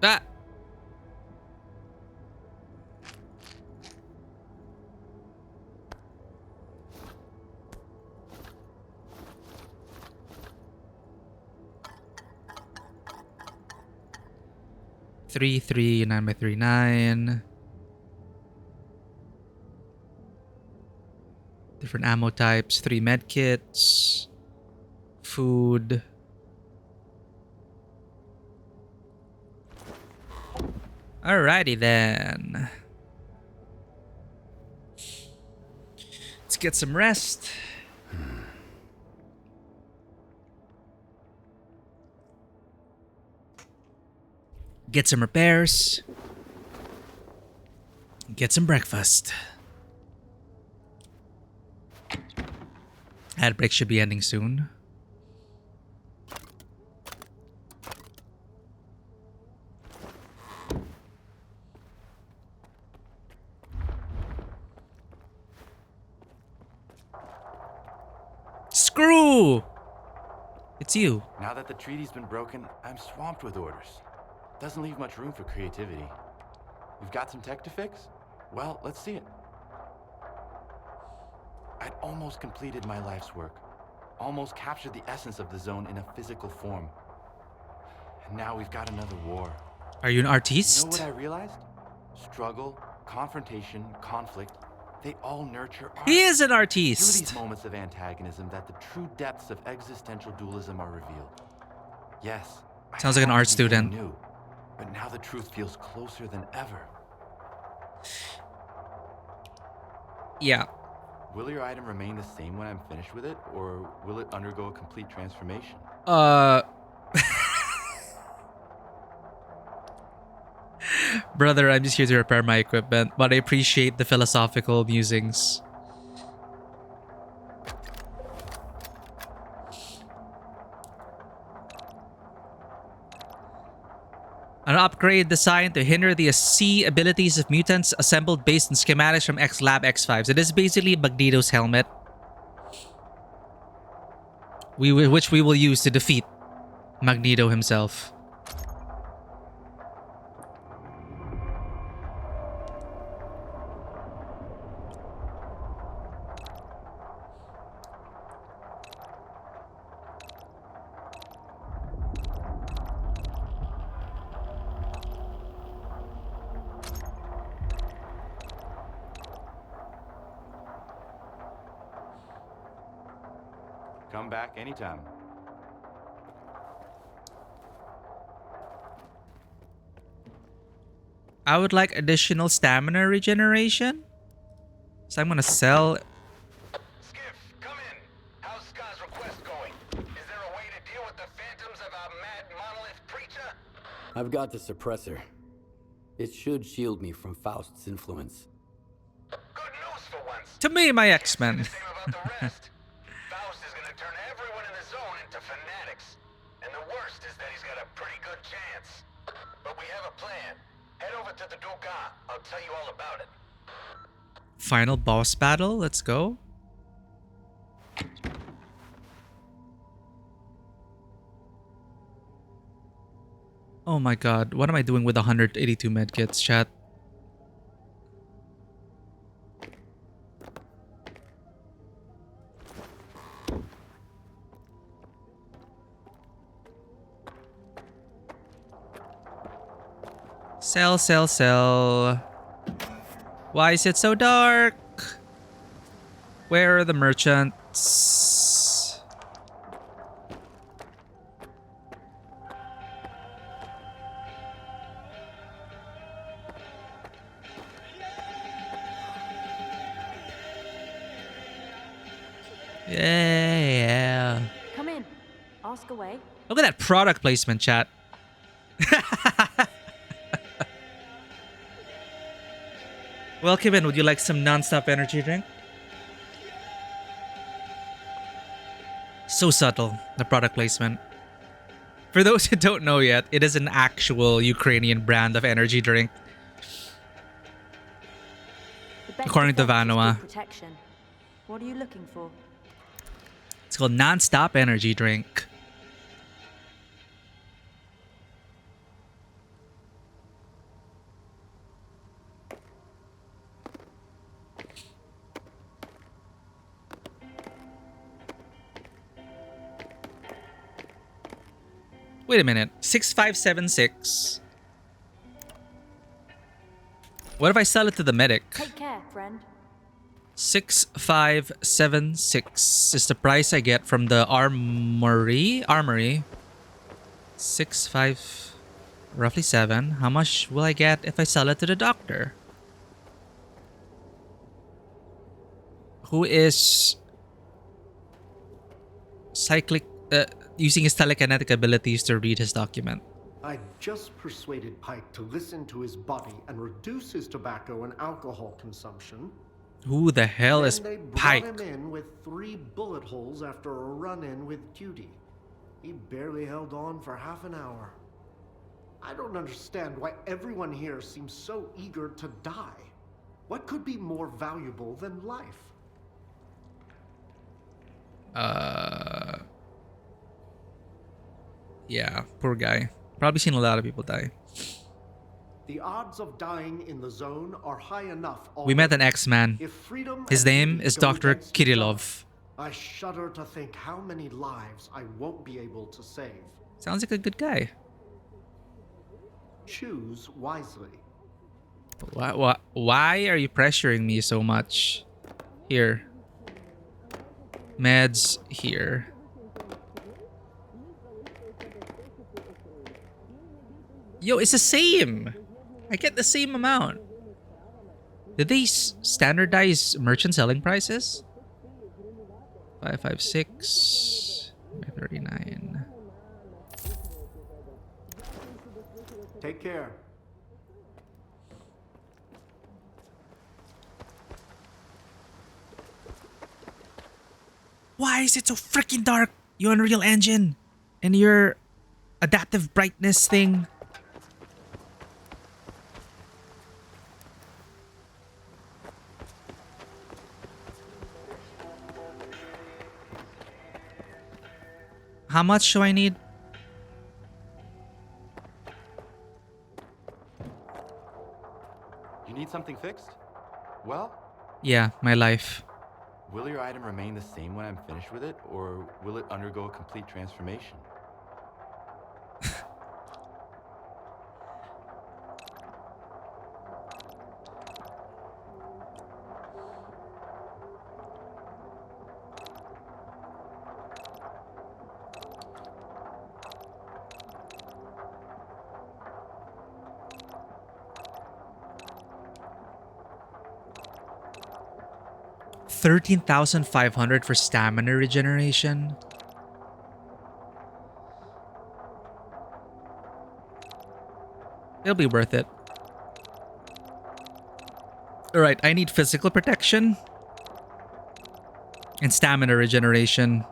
Speaker 1: Ah! 3.3, 9x39. Different ammo types, 3 med kits, food. Alrighty then. Let's get some rest. Get some repairs. Get some breakfast. Ad break should be ending soon. Screw! It's you.
Speaker 12: Now that the treaty's been broken, I'm swamped with orders. Doesn't leave much room for creativity. We've got some tech to fix? Well, let's see it. I'd almost completed my life's work. Almost captured the essence of the zone in a physical form. And now we've got another war.
Speaker 1: Are you an artist?
Speaker 12: You know what I realized? Struggle, confrontation, conflict, they all nurture art.
Speaker 1: He is an
Speaker 12: Through
Speaker 1: artist.
Speaker 12: these moments of antagonism that the true depths of existential dualism are revealed. Yes.
Speaker 1: Sounds like an art student.
Speaker 12: New, but now the truth feels closer than ever.
Speaker 1: Yeah.
Speaker 12: Will your item remain the same when I'm finished with it, or will it undergo a complete transformation?
Speaker 1: Brother, I'm just here to repair my equipment, but I appreciate the philosophical musings. An upgrade designed to hinder the C abilities of mutants assembled based on schematics from X-Lab X5. So this is basically Magneto's helmet, which we will use to defeat Magneto himself.
Speaker 12: Come back anytime.
Speaker 1: I would like additional stamina regeneration. So I'm gonna sell.
Speaker 6: Skiff, come in. How's Scar's request going? Is there a way to deal with the phantoms of our mad monolith preacher?
Speaker 4: I've got the suppressor. It should shield me from Faust's influence.
Speaker 6: Good news for once.
Speaker 1: To me, my X-Men.
Speaker 6: Faust is gonna turn everyone in the zone into fanatics. And the worst is that he's got a pretty good chance. But we have a plan. Head over to the Doga. I'll tell you all about it.
Speaker 1: Final boss battle. Let's go. Oh my god. What am I doing with 182 medkits, chat? Sell, sell, sell. Why is it so dark? Where are the merchants? Yeah.
Speaker 13: Come in. Ask away.
Speaker 1: Look at that product placement, chat. Welcome in. Would you like some non-stop energy drink? So subtle, the product placement. For those who don't know yet, it is an actual Ukrainian brand of energy drink. According to Vanova.
Speaker 13: Protection. What are you looking for?
Speaker 1: It's called non-stop energy drink. Wait a minute. 6576. What if I sell it to the medic?
Speaker 13: Take care, friend.
Speaker 1: 6576 is the price I get from the armory. 65, roughly 7. How much will I get if I sell it to the doctor? Who is using his telekinetic abilities to read his document.
Speaker 14: I just persuaded Pike to listen to his body and reduce his tobacco and alcohol consumption.
Speaker 1: Who the hell is
Speaker 14: They brought
Speaker 1: Pike?
Speaker 14: him in with 3 bullet holes after a run-in with duty. He barely held on for half an hour. I don't understand why everyone here seems so eager to die. What could be more valuable than life?
Speaker 1: Yeah, poor guy. Probably seen a lot of people die.
Speaker 14: The odds of dying in the zone are high enough.
Speaker 1: We met an X-Man. His name is Dr. Kirillov.
Speaker 14: I shudder to think how many lives I won't be able to save.
Speaker 1: Sounds like a good guy.
Speaker 14: Choose wisely.
Speaker 1: Why are you pressuring me so much? Here. Meds here. Yo, it's the same. I get the same amount. Did they standardize merchant selling prices? 556 39.
Speaker 14: Take care.
Speaker 1: Why is it so freaking dark? You Unreal Engine and your adaptive brightness thing. How much do I need?
Speaker 12: You need something fixed? Well,
Speaker 1: Yeah, my life.
Speaker 12: will your item remain the same when I'm finished with it, or will it undergo a complete transformation?
Speaker 1: $13,500 for stamina regeneration. It'll be worth it. Alright, I need physical protection and stamina regeneration.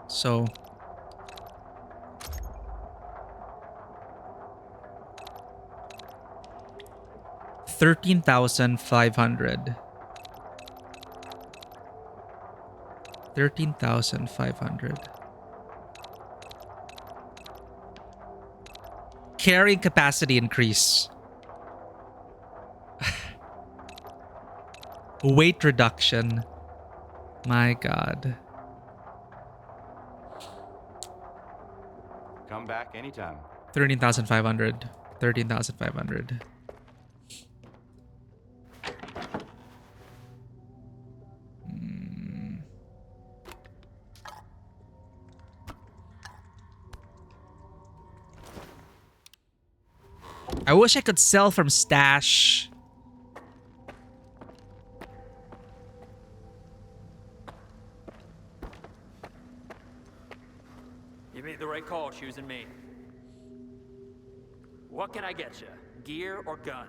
Speaker 1: So $13,500. 13,500. Carrying capacity increase. Weight reduction. My God.
Speaker 12: Come back anytime.
Speaker 1: 13,500. 13,500. I wish I could sell from stash.
Speaker 15: You made the right call choosing me. What can I get you? Gear or gun?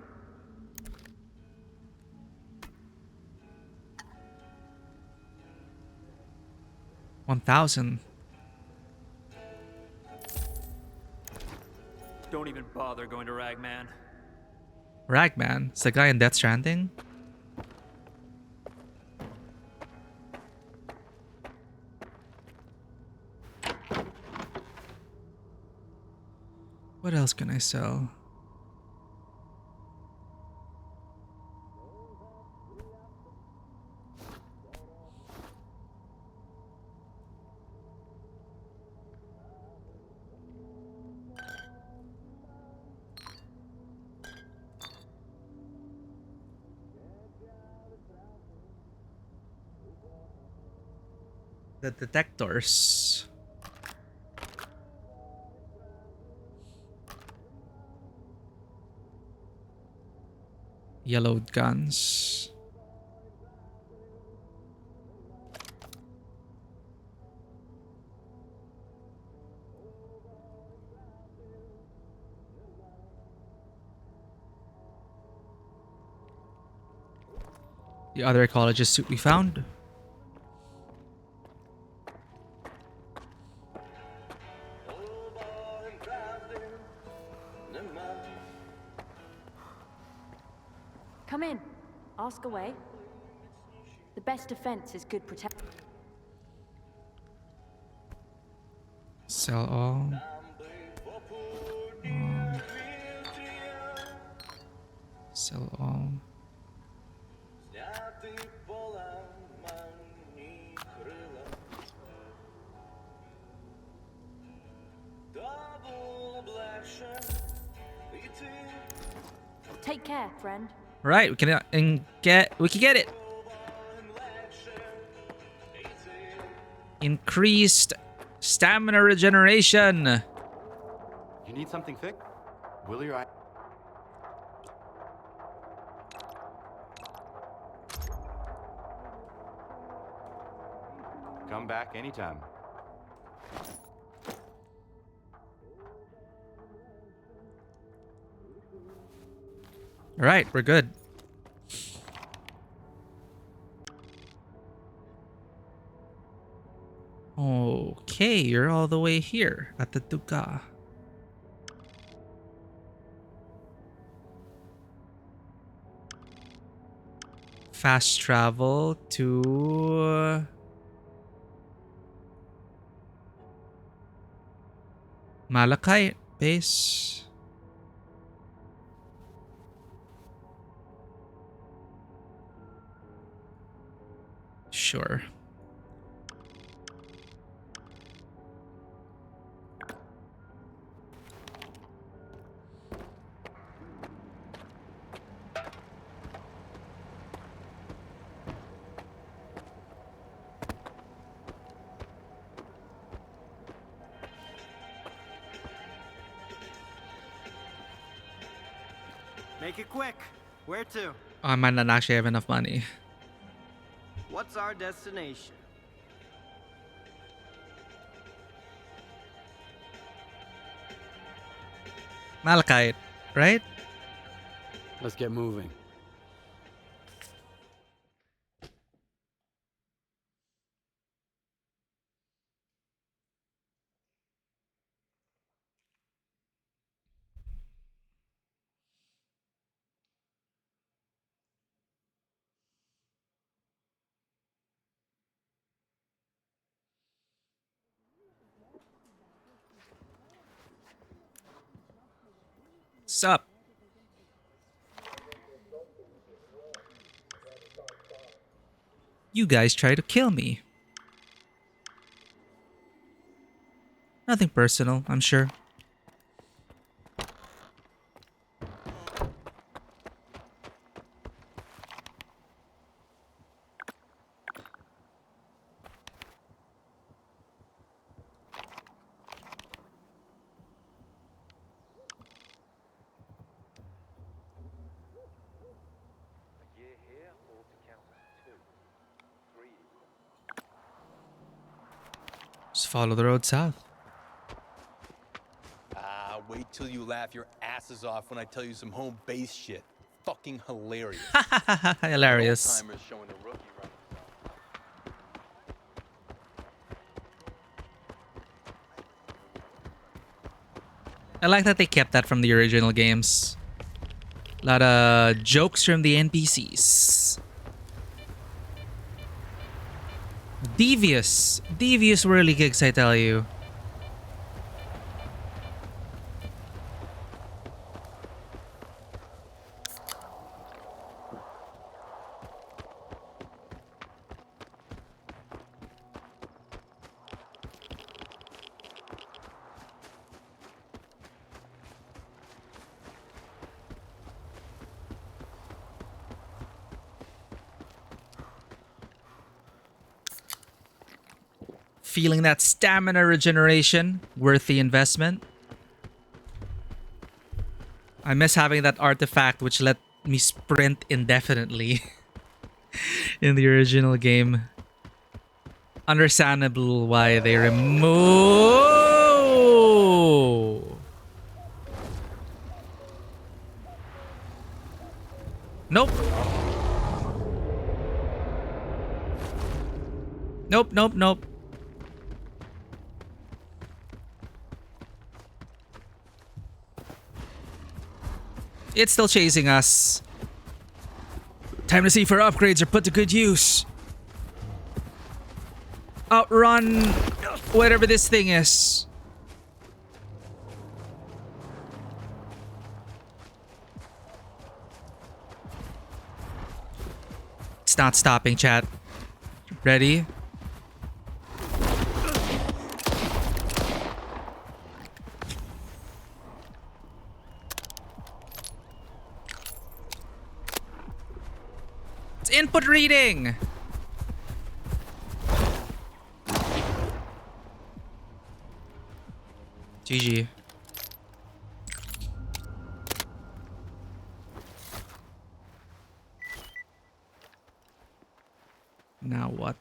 Speaker 1: $1,000.
Speaker 15: Don't even bother going to Ragman.
Speaker 1: Ragman? It's the guy in Death Stranding? What else can I sell? The detectors. Yellowed guns. The other ecologist suit we found.
Speaker 13: Come in. Ask away. The best defense is good protection.
Speaker 1: Sell all. Sell all.
Speaker 13: Take care, friend.
Speaker 1: Right, we can get it. Increased stamina regeneration.
Speaker 12: You need something fixed? Will your item... Come back anytime.
Speaker 1: All right, we're good. Okay, you're all the way here at the Duka. Fast travel to Malachite base. Sure.
Speaker 11: Make it quick. Where to?
Speaker 1: I might not actually have enough money.
Speaker 11: What's our destination?
Speaker 1: Malachite, right?
Speaker 4: Let's get moving.
Speaker 1: Sup? You guys try to kill me. Nothing personal, I'm sure. Just follow the road south.
Speaker 16: Wait till you laugh your asses off when I tell you some home base shit. Fucking hilarious.
Speaker 1: Hilarious.
Speaker 16: Old-timers showing a rookie run.
Speaker 1: I like that they kept that from the original games. A lot of jokes from the NPCs. Devious. Devious whirly gigs, I tell you. Feeling that stamina regeneration, worth the investment. I miss having that artifact which let me sprint indefinitely in the original game. Understandable why they remove. Nope. Nope, nope, nope. It's still chasing us. Time to see if our upgrades are put to good use. Outrun whatever this thing is. It's not stopping, chat. Ready? It's input reading. GG. Now what?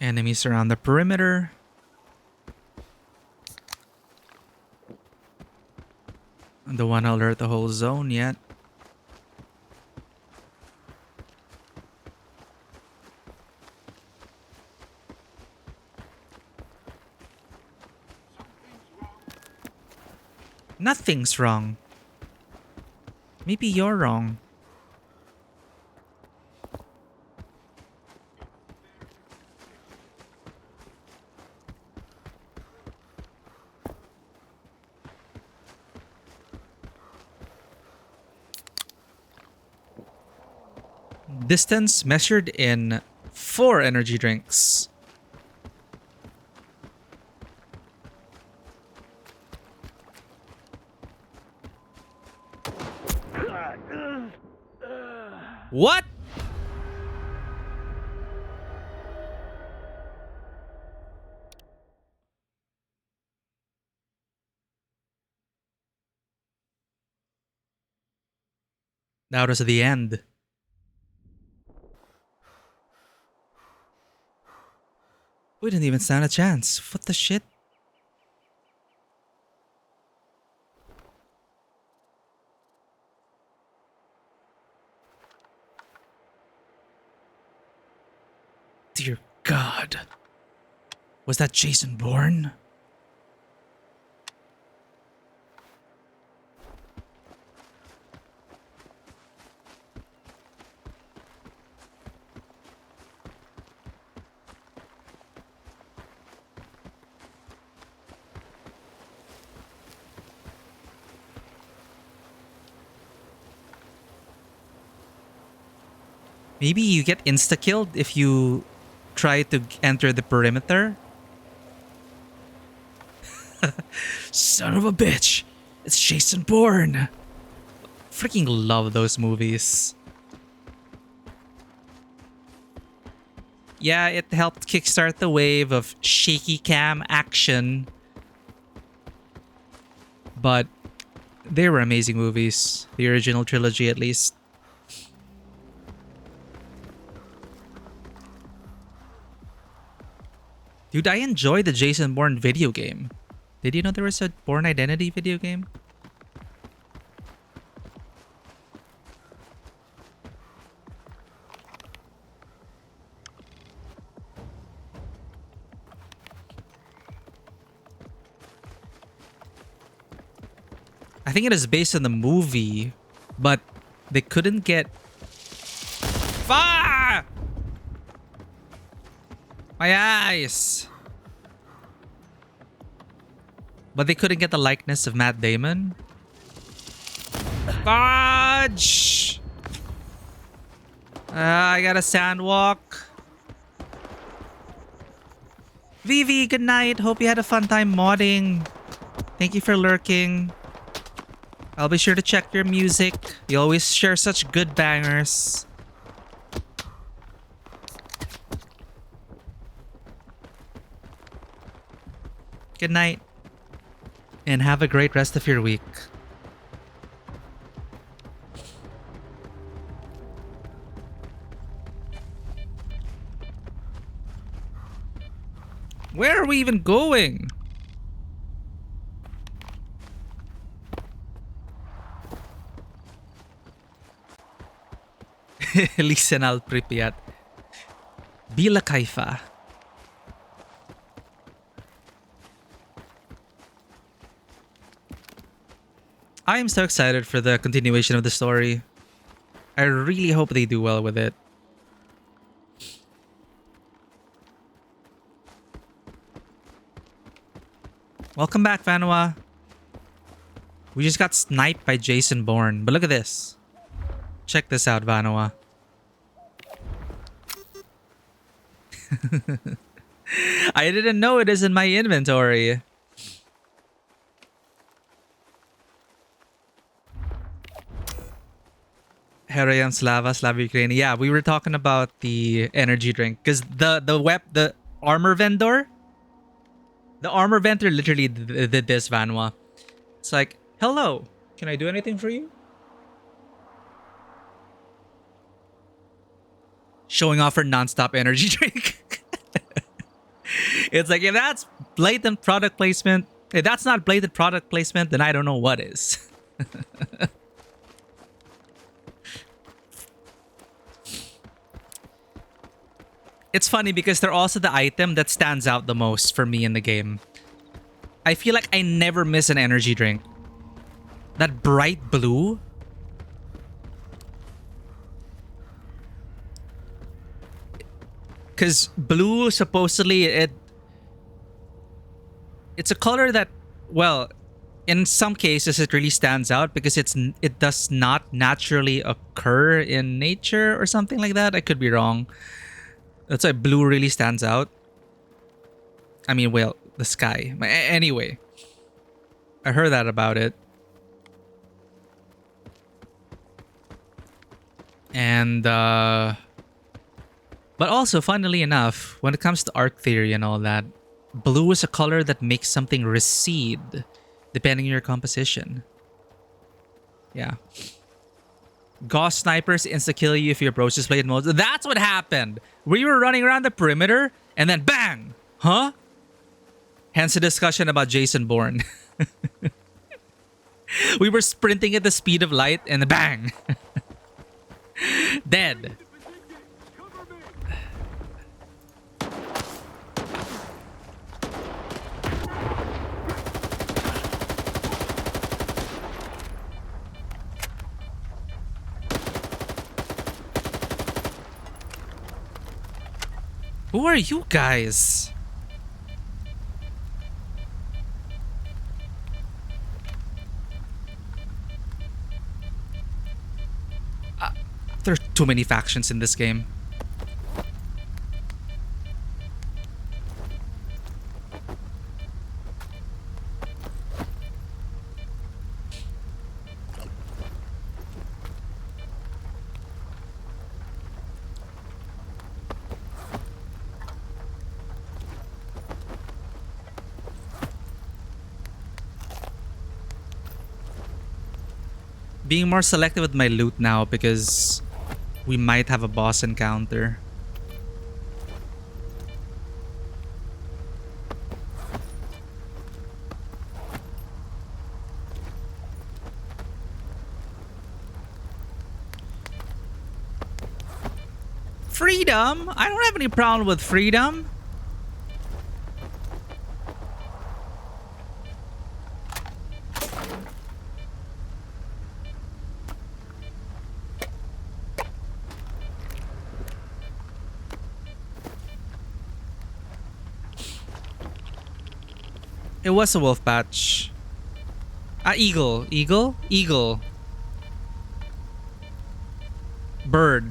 Speaker 1: Enemies around the perimeter. Don't want to alert the whole zone yet. Nothing's wrong. Maybe you're wrong. Distance measured in 4 energy drinks. What? That was the end. We didn't even stand a chance. What the shit? Dear God. Was that Jason Bourne? Maybe you get insta-killed if you try to enter the perimeter? Son of a bitch! It's Jason Bourne! Freaking love those movies. Yeah, it helped kickstart the wave of shaky cam action. But they were amazing movies. The original trilogy, at least. Dude, I enjoy the Jason Bourne video game. Did you know there was a Bourne Identity video game? I think it is based on the movie, but they couldn't get... Ah! My eyes! But they couldn't get the likeness of Matt Damon. Fudge! I got a sandwalk. Vivi, good night. Hope you had a fun time modding. Thank you for lurking. I'll be sure to check your music. You always share such good bangers. Good night. And have a great rest of your week. Where are we even going? Listen al Pripyat. Bila Kaifa. I am so excited for the continuation of the story. I really hope they do well with it. Welcome back, Vanwa. We just got sniped by Jason Bourne, but look at this. Check this out, Vanwa. I didn't know it is in my inventory. Heroyan Slava, Slava Ukraine. Yeah, we were talking about the energy drink because the armor vendor, the armor vendor literally did this, Vanwa. It's like, hello, can I do anything for you? Showing off her non-stop energy drink. It's like, if that's blatant product placement, if that's not blatant product placement, then I don't know what is. It's funny because they're also the item that stands out the most for me in the game. I feel like I never miss an energy drink. That bright blue. Because blue, supposedly, it's a color that, well, in some cases it really stands out because it does not naturally occur in nature or something like that. I could be wrong. That's why blue really stands out. I mean, well, the sky. Anyway, I heard that about it. And, but also, funnily enough, when it comes to art theory and all that, blue is a color that makes something recede depending on your composition. Yeah. Gauss snipers insta-kill you if you approach display mode. That's what happened. We were running around the perimeter and then bang! Huh? Hence the discussion about Jason Bourne. We were sprinting at the speed of light and bang! Dead. Who are you guys? There are too many factions in this game. Being more selective with my loot now because we might have a boss encounter. Freedom? I don't have any problem with freedom. It was a wolf patch. Eagle. Eagle? Eagle. Bird.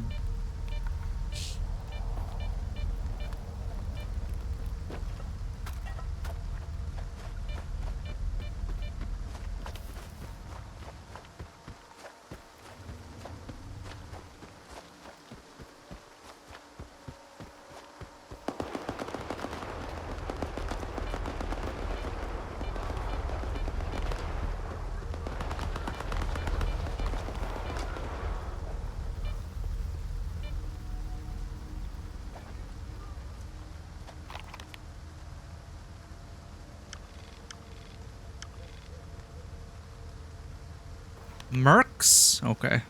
Speaker 1: Mercs? Okay.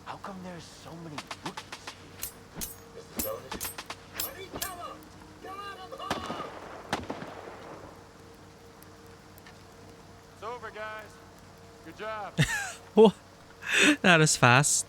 Speaker 11: How come there's so many rookies here?
Speaker 12: It's over, guys. Good job.
Speaker 1: Oh, that is fast.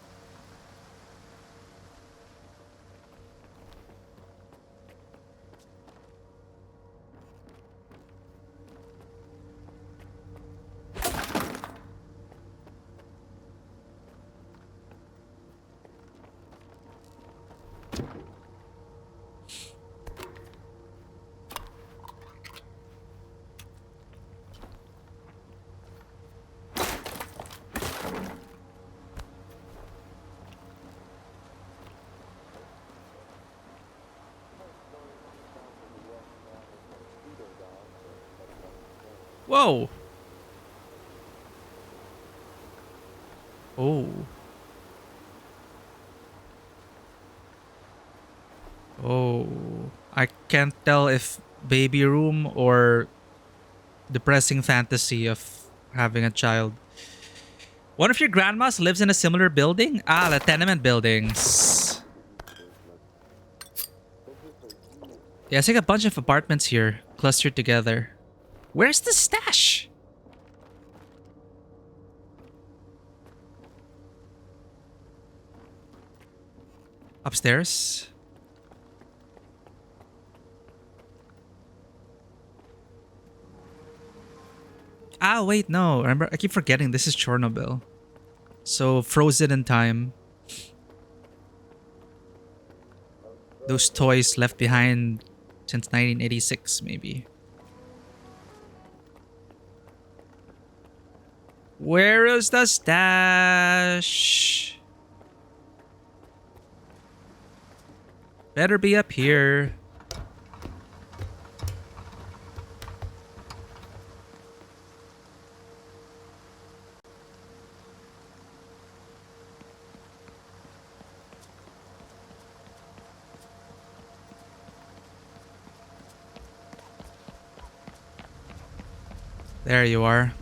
Speaker 1: Whoa. Oh. Oh. I can't tell if baby room or depressing fantasy of having a child. One of your grandmas lives in a similar building? Ah, the tenement buildings. Yeah, it's like a bunch of apartments here clustered together. Where's the stash? Upstairs? Ah, wait, no. Remember, I keep forgetting this is Chornobyl. So, frozen in time. Those toys left behind since 1986, maybe. Where is the stash? Better be up here. There you are.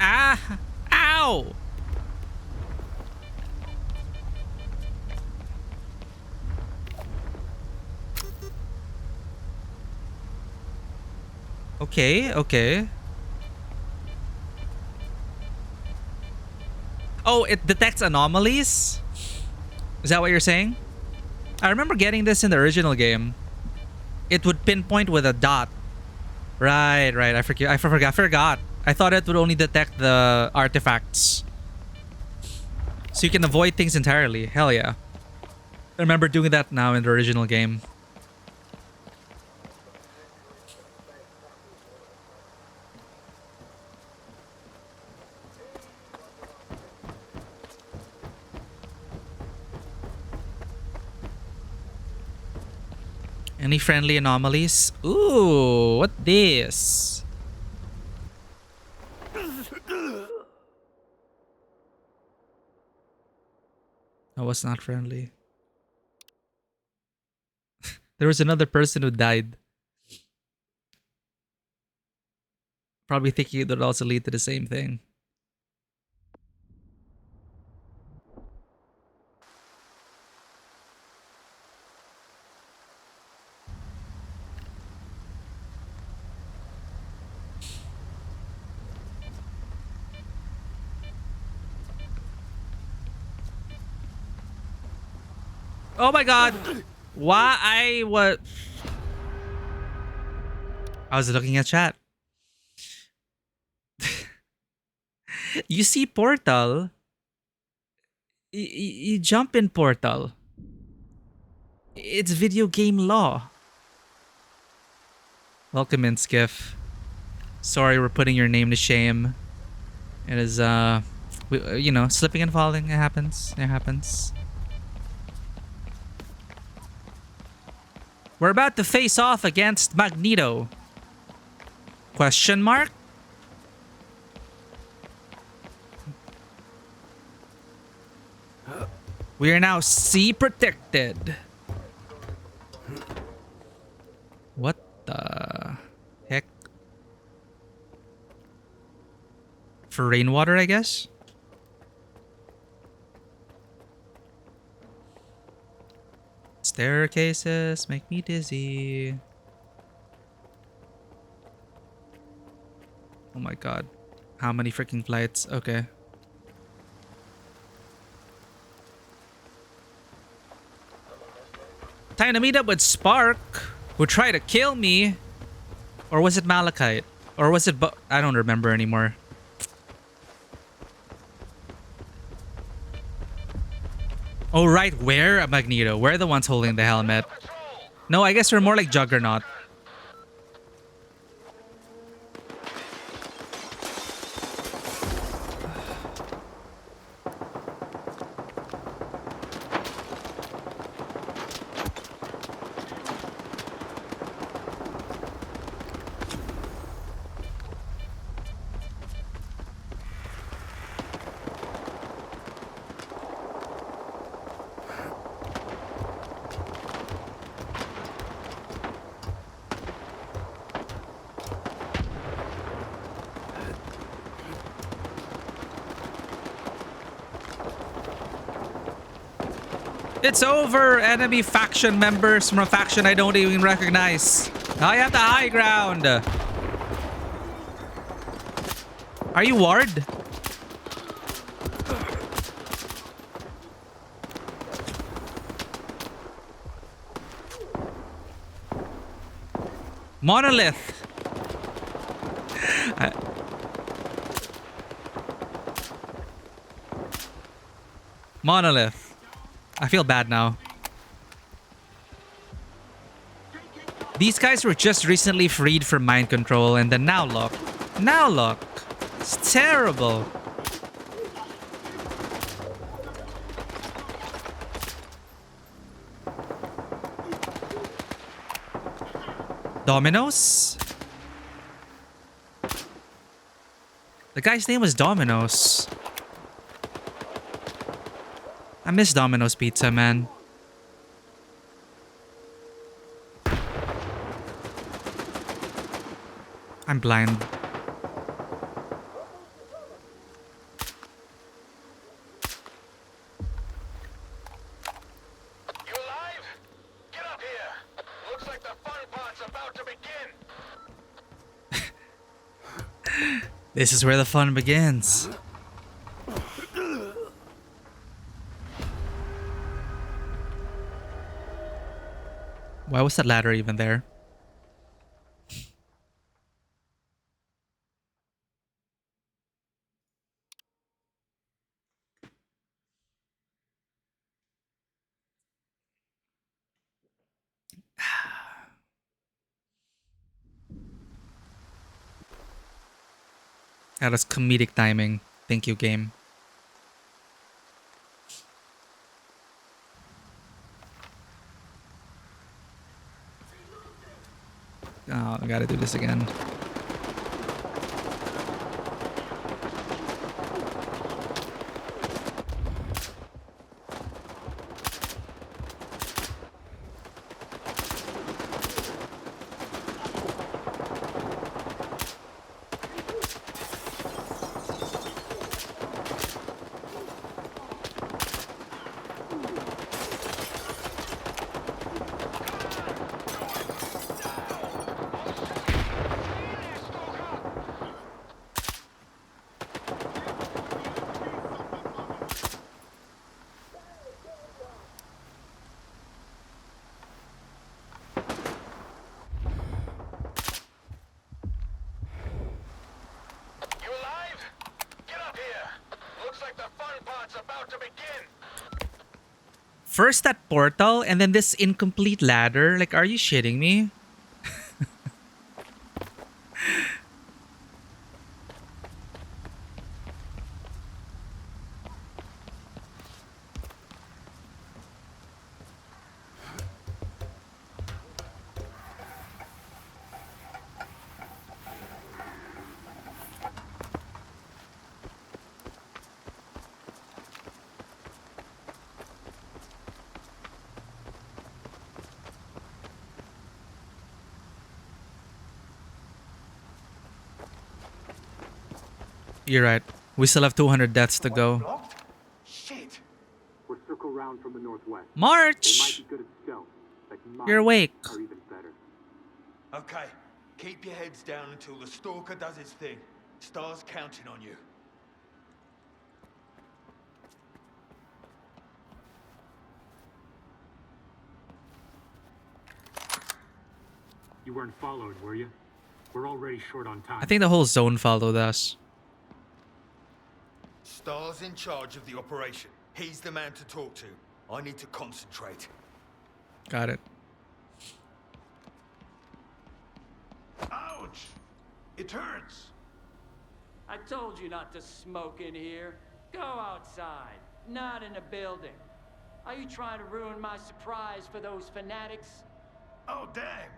Speaker 1: Ah! Ow! Okay, okay. Oh, it detects anomalies? Is that what you're saying? I remember getting this in the original game. It would pinpoint with a dot. Right, right. I forgot. I thought it would only detect the artifacts. So you can avoid things entirely. Hell yeah. I remember doing that now in the original game. Any friendly anomalies? Ooh, what this? That was not friendly. There was another person who died. Probably thinking it would also lead to the same thing. Oh my god! Why I was looking at chat. You see Portal. You jump in Portal. It's video game law. Welcome in, Skiff. Sorry we're putting your name to shame. It is, you know, slipping and falling. It happens. It happens. We're about to face off against Magneto. Question mark? We are now sea protected. What the heck? For rainwater, I guess? Staircases make me dizzy. Oh my god. How many freaking flights? Okay. Time to meet up with Spark, who tried to kill me. Or was it Malachite? Or was it I don't remember anymore. Oh, right. We're Magneto. We're the ones holding the helmet. No, I guess we're more like Juggernaut. It's over! Enemy faction members from a faction I don't even recognize. I have the high ground. Are you Ward? Monolith. Monolith. I feel bad now. These guys were just recently freed from mind control, and then now look. Now look. It's terrible. Domino's? The guy's name was Domino's. I miss Domino's Pizza, man. I'm blind.
Speaker 6: You alive? Get up here. Looks like the fun part's about to begin.
Speaker 1: This is where the fun begins. Why was that ladder even there? That was comedic timing. Thank you, game. Oh, I gotta do this again. First that portal and then this incomplete ladder. Like, are you shitting me? You're right. We still have 200 deaths to go.
Speaker 10: Shit. We're circle round from the northwest.
Speaker 1: March! You're awake.
Speaker 9: Okay, keep your heads down until the Stalker does his thing. S.T.A.L.K.E.R counting on you.
Speaker 10: You weren't followed, were you? We're already short on time.
Speaker 1: I think the whole zone followed us.
Speaker 9: S.T.A.L.K.E.R's in charge of the operation. He's the man to talk to. I need to concentrate.
Speaker 1: Got it.
Speaker 5: Ouch! It hurts.
Speaker 17: I told you not to smoke in here. Go outside, not in a building. Are you trying to ruin my surprise for those fanatics?
Speaker 5: Oh, damn.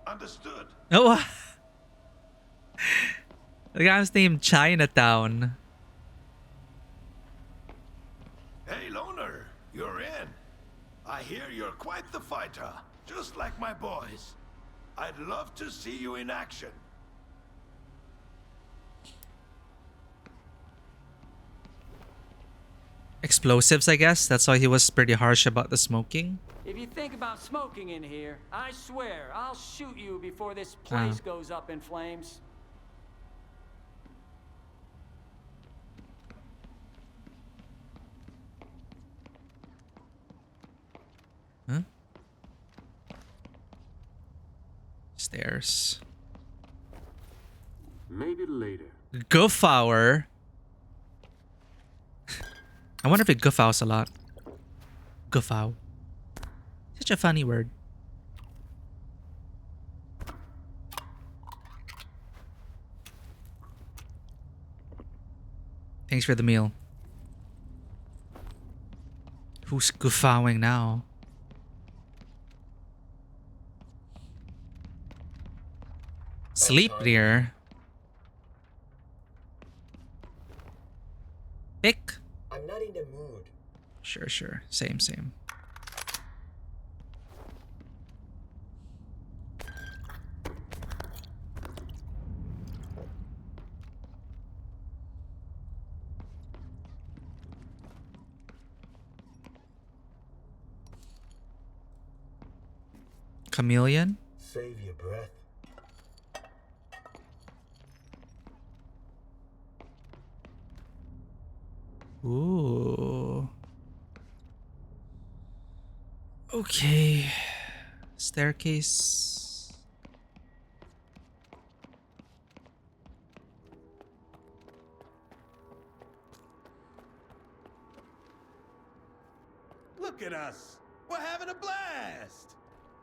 Speaker 5: Understood.
Speaker 1: Oh, the guy's named Chinatown.
Speaker 5: Hey, Loner, you're in. I hear you're quite the fighter, just like my boys. I'd love to see you in action.
Speaker 1: explosives, I guess. That's why he was pretty harsh about the smoking.
Speaker 17: If you think about smoking in here, I swear I'll shoot you before this place goes up in flames.
Speaker 1: Huh? Stairs.
Speaker 10: Maybe later.
Speaker 1: Guffower. I wonder if it guffows a lot. Guffow. Such a funny word. Thanks for the meal. Who's guffawing now? Sleep near. Pick.
Speaker 18: I'm not in the mood.
Speaker 1: Sure. Same. Chameleon?
Speaker 18: Save your breath.
Speaker 1: Ooh. Okay. Staircase.
Speaker 19: Look at us. We're having a blast.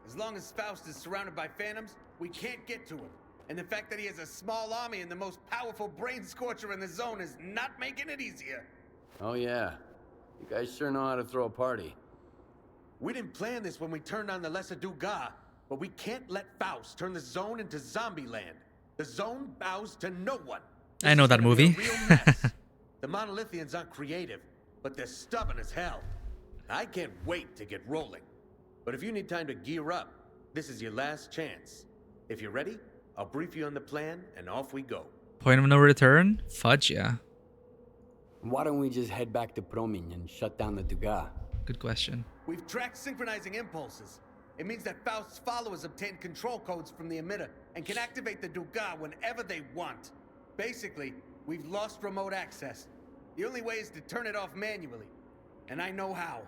Speaker 19: As long as Faust is surrounded by phantoms, we can't get to him. And the fact that he has a small army and the most powerful brain scorcher in the zone is not making it easier.
Speaker 4: Oh yeah. You guys sure know how to throw a party.
Speaker 19: We didn't plan this when we turned on the Lesser Dugas, but we can't let Faust turn the zone into zombie land. The zone bows to no one.
Speaker 1: I know that movie.
Speaker 19: The Monolithians aren't creative, but they're stubborn as hell. I can't wait to get rolling. But if you need time to gear up, this is your last chance. If you're ready, I'll brief you on the plan, and off we go.
Speaker 1: Point of no return? Fudge, yeah.
Speaker 4: Why don't we just head back to Promin and shut down the Dugas?
Speaker 1: Good question.
Speaker 19: We've tracked synchronizing impulses. It means that Faust's followers obtain control codes from the emitter and can activate the Dugas whenever they want. Basically, we've lost remote access. The only way is to turn it off manually. And I know how.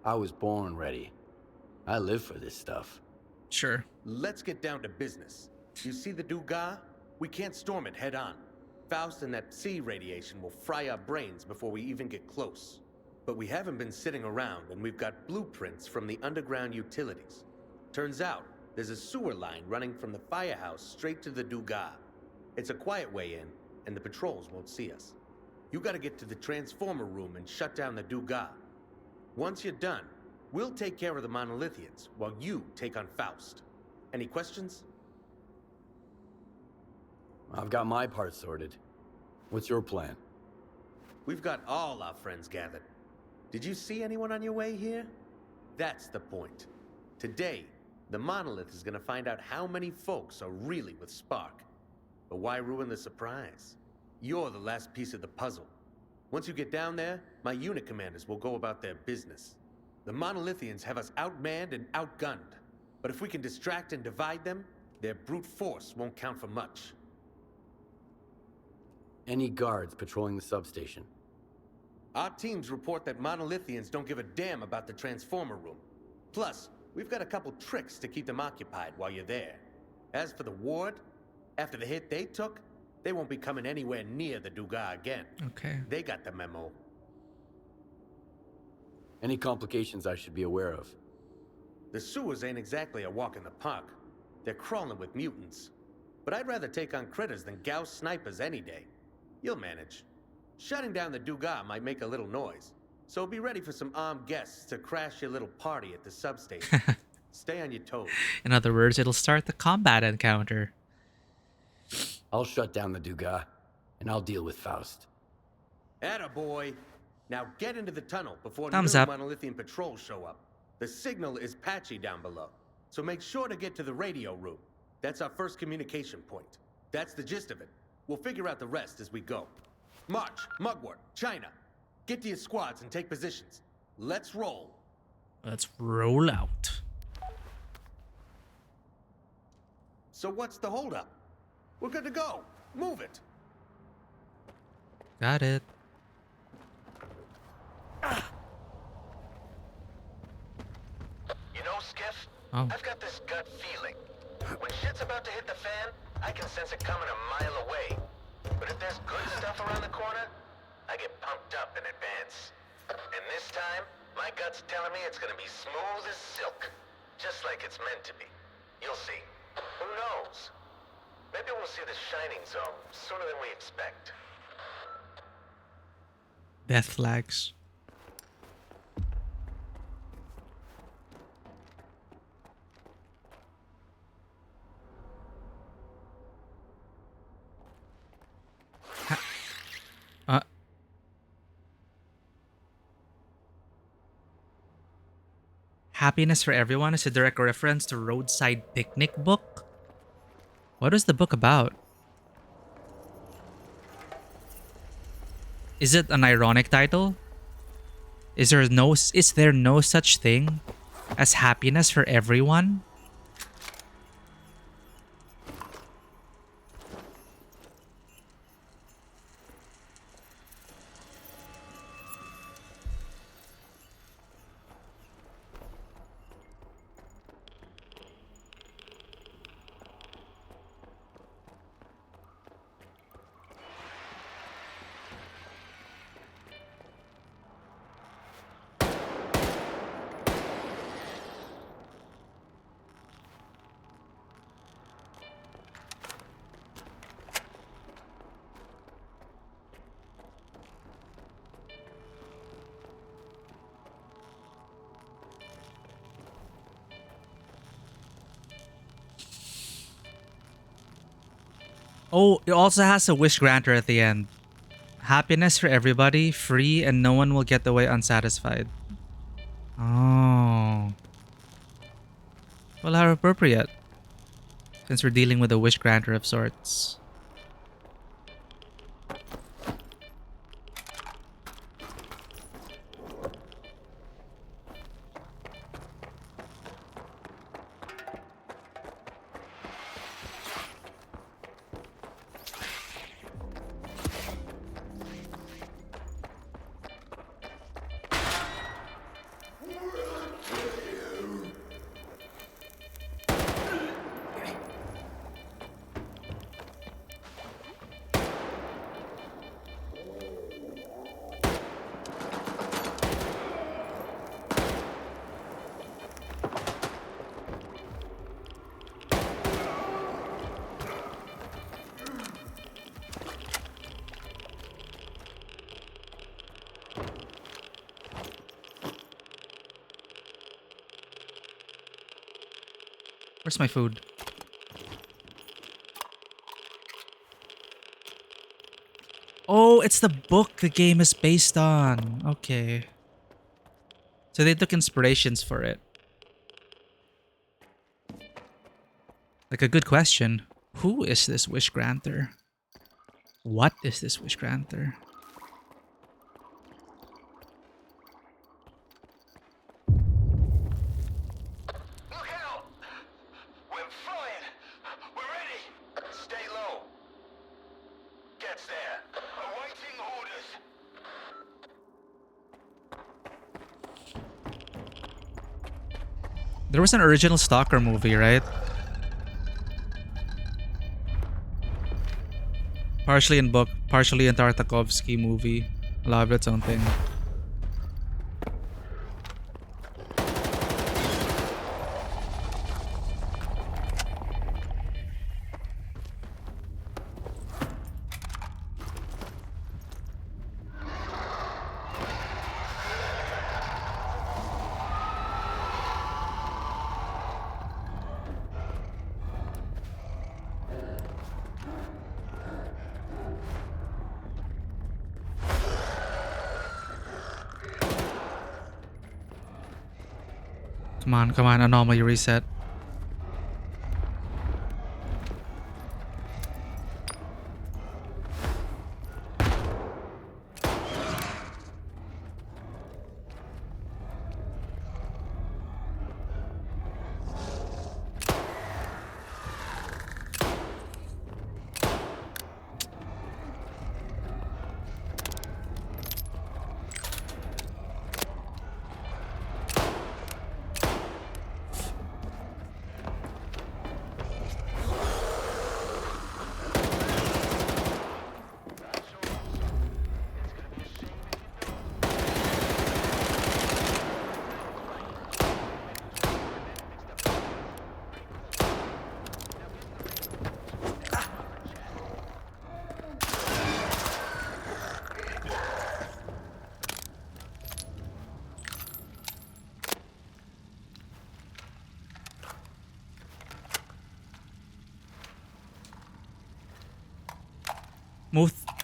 Speaker 4: I was born ready. I live for this stuff.
Speaker 1: Sure.
Speaker 19: Let's get down to business. You see the Dugas? We can't storm it head on. Faust and that Psi radiation will fry our brains before we even get close. But we haven't been sitting around, and we've got blueprints from the underground utilities. Turns out, there's a sewer line running from the firehouse straight to the Dugas. It's a quiet way in, and the patrols won't see us. You gotta get to the transformer room and shut down the Dugas. Once you're done, we'll take care of the Monolithians while you take on Faust. Any questions?
Speaker 4: I've got my part sorted. What's your plan?
Speaker 19: We've got all our friends gathered. Did you see anyone on your way here? That's the point. Today, the Monolith is gonna find out how many folks are really with S.T.A.L.K.E.R. But why ruin the surprise? You're the last piece of the puzzle. Once you get down there, my unit commanders will go about their business. The Monolithians have us outmanned and outgunned. But if we can distract and divide them, their brute force won't count for much.
Speaker 4: Any guards patrolling the substation?
Speaker 19: Our teams report that Monolithians don't give a damn about the transformer room. Plus, we've got a couple tricks to keep them occupied while you're there. As for the ward, after the hit they took, they won't be coming anywhere near the Dugas again.
Speaker 1: Okay.
Speaker 19: They got the memo.
Speaker 4: Any complications I should be aware of?
Speaker 19: The sewers ain't exactly a walk in the park. They're crawling with mutants. But I'd rather take on critters than Gauss snipers any day. You'll manage. Shutting down the Dugas might make a little noise, so be ready for some armed guests to crash your little party at the substation. Stay on your toes.
Speaker 1: In other words, it'll start the combat encounter.
Speaker 4: I'll shut down the Dugas, and I'll deal with Faust.
Speaker 19: Attaboy! Now get into the tunnel before
Speaker 1: Thumbs
Speaker 19: new
Speaker 1: up.
Speaker 19: Monolithian patrols show up. The signal is patchy down below, so make sure to get to the radio room. That's our first communication point. That's the gist of it. We'll figure out the rest as we go. March, Mugwort, China. Get to your squads and take positions. Let's roll.
Speaker 1: Let's roll out.
Speaker 19: So what's the holdup? We're good to go. Move it.
Speaker 1: Got it.
Speaker 6: You know, Skiff,
Speaker 1: Oh.
Speaker 6: I've got this gut feeling. When shit's about to hit the fan, I can sense it coming a mile away. But if there's good stuff around the corner, I get pumped up in advance. And this time, my gut's telling me it's gonna be smooth as silk. Just like it's meant to be. You'll see. Who knows? Maybe we'll see the Shining Zone sooner than we expect.
Speaker 1: Death flags. Happiness for Everyone is a direct reference to Roadside Picnic book. What is the book about? Is it an ironic title? Is there no such thing as happiness for everyone? Oh, it also has a wish granter at the end. Happiness for everybody, free, and no one will get away unsatisfied. Oh. Well, how appropriate. Since we're dealing with a wish granter of sorts. Where's my food? Oh, it's the book the game is based on. Okay. So they took inspirations for it. Like a good question. Who is this wish granter? What is this wish granter? There was an original S.T.A.L.K.E.R movie, right? Partially in book, partially in Tartakovsky movie. A lot of its own thing. Come on, anomaly reset.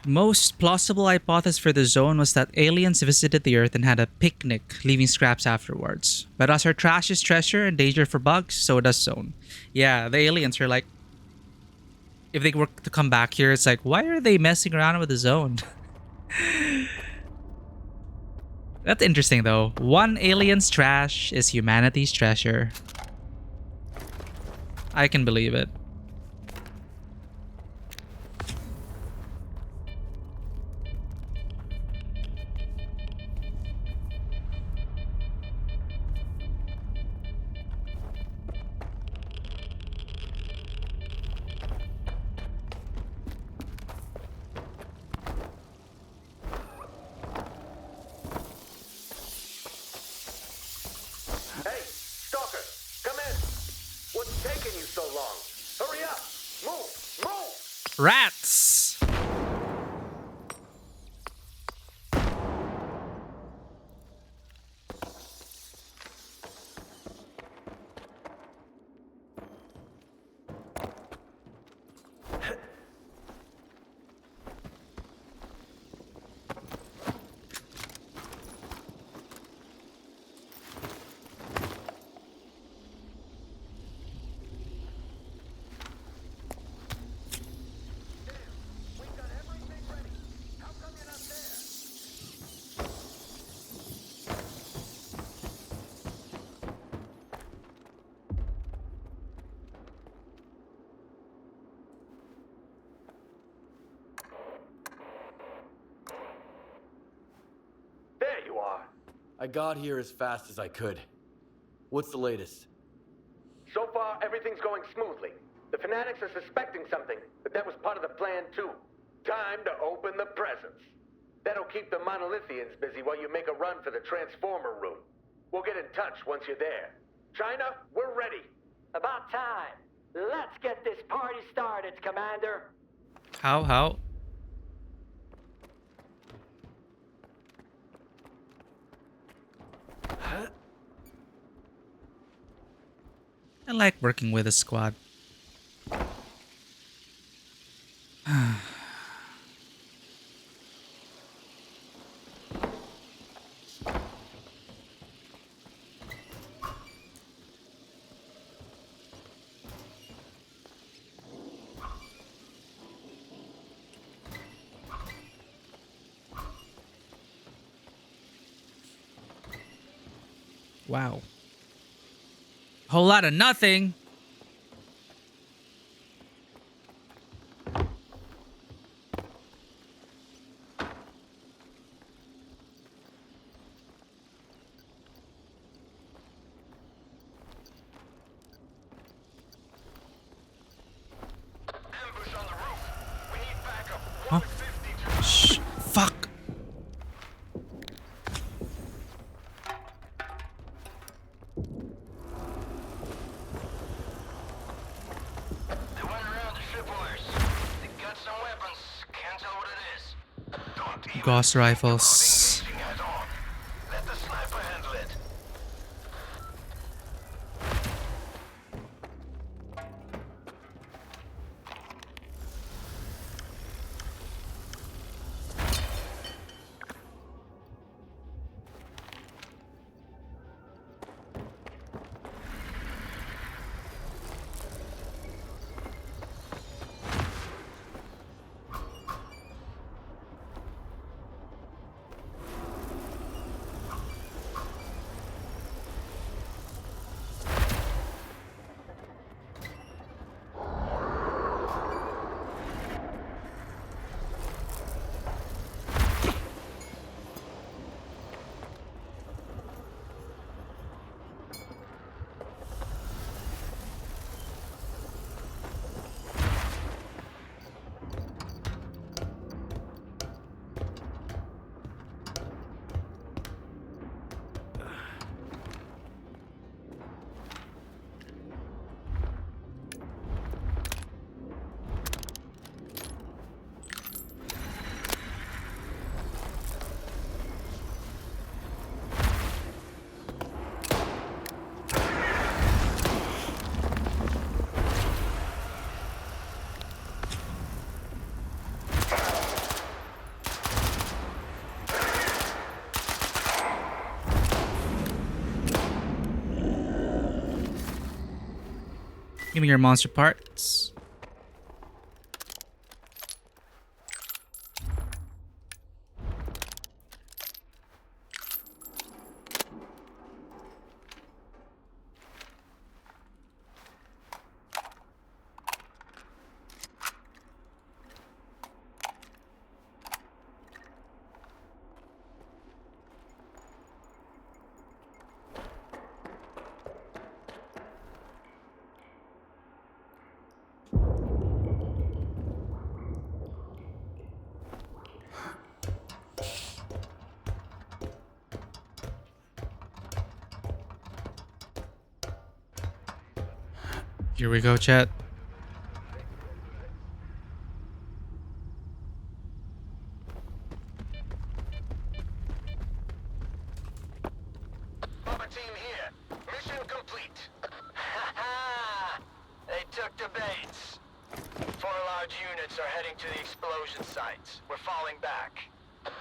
Speaker 1: Most plausible hypothesis for the zone was that aliens visited the Earth and had a picnic, leaving scraps afterwards. But as our trash is treasure and danger for bugs, so does zone. Yeah, the aliens are like, if they were to come back here, it's like, why are they messing around with the zone? That's interesting though. One alien's trash is humanity's treasure. I can believe it.
Speaker 19: Hey, Stalker, come in. What's taking you so long? Hurry up. Move, move.
Speaker 1: Rats!
Speaker 19: There you are.
Speaker 4: I got here as fast as I could. What's the latest?
Speaker 19: So far, everything's going smoothly. The fanatics are suspecting something, but that was part of the plan too. Time to open the presents. That'll keep the monolithians busy while you make a run for the transformer room. We'll get in touch once you're there. China, we're ready.
Speaker 6: About time. Let's get this party started, Commander.
Speaker 1: How? I like working with a squad. Wow. Whole lot of nothing. Huh? Shh. Fuck. Gauss rifles. Give me your monster parts. Here we go, chat.
Speaker 6: Bubba team here. Mission complete. Ha-ha! They took the baits. 4 large units are heading to the explosion sites. We're falling back.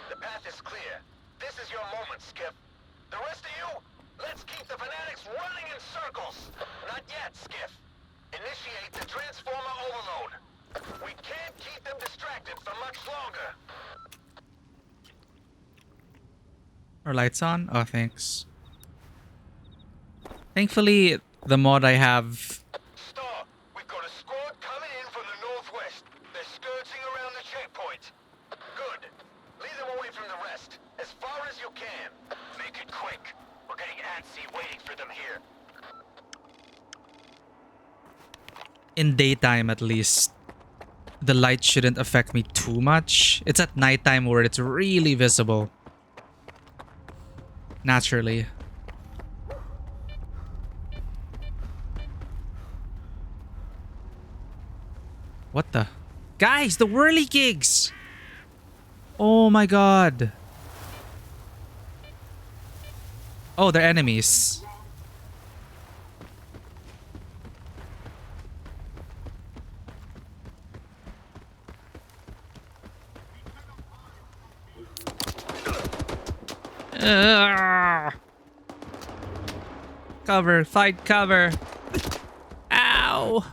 Speaker 6: The path is clear. This is your moment, Skip. The rest of you, let's keep the fanatics running in circles. Not yet, Skiff. Initiate the transformer overload. We can't keep them distracted for much longer.
Speaker 1: Are lights on? Oh, thanks. Thankfully, the mod I have...
Speaker 6: Star, we've got a squad coming in from the northwest. They're skirting around the checkpoint. Good. Lead them away from the rest, as far as you can. Make it quick. We're getting antsy waiting for them here.
Speaker 1: In daytime, at least, the light shouldn't affect me too much. It's at nighttime where it's really visible. Naturally. What the? Guys, the whirligigs! Oh my god. Oh, they're enemies. Cover, fight cover. Ow.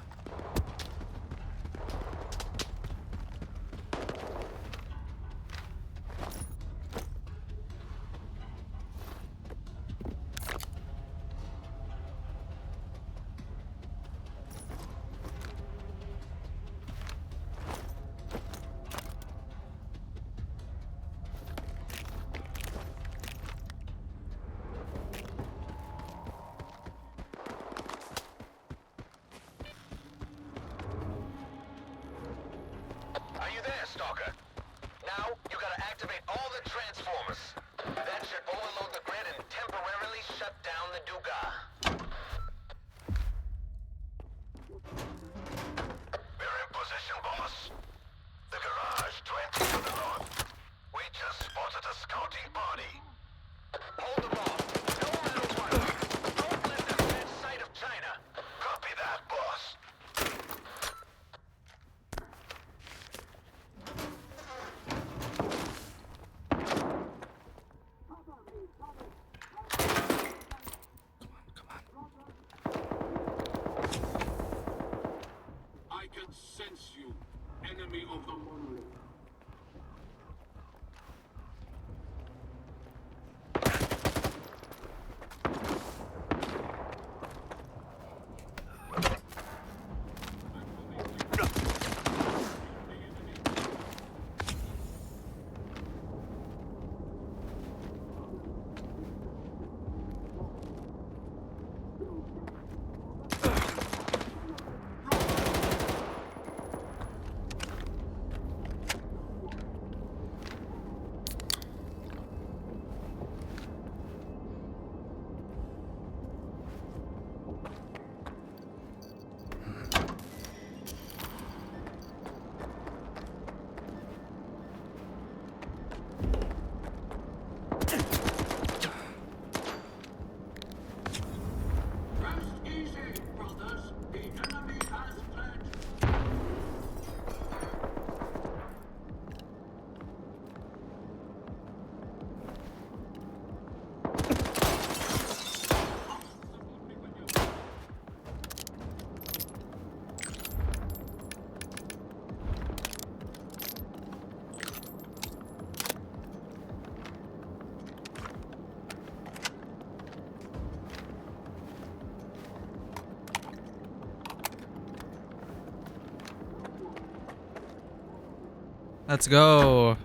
Speaker 1: Let's go.
Speaker 6: You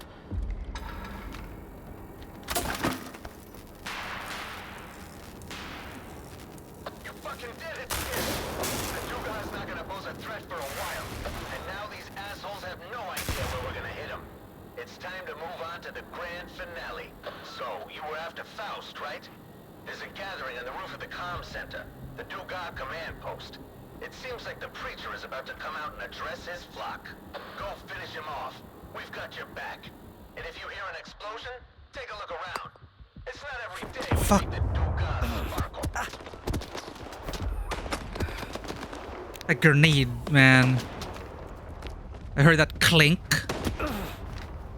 Speaker 6: fucking did it, kid! The Dugan's not gonna pose a threat for a while. And now these assholes have no idea where we're gonna hit them. It's time to move on to the grand finale. So, you were after Faust, right? There's a gathering on the roof of the comm center, the Dugan command post. It seems like the preacher is about to come out and address his flock. Go finish him off. We've got your back. And if you hear an explosion, take a look around. It's not every day we see the Dugan sparkle.
Speaker 1: A grenade, man. I heard that clink.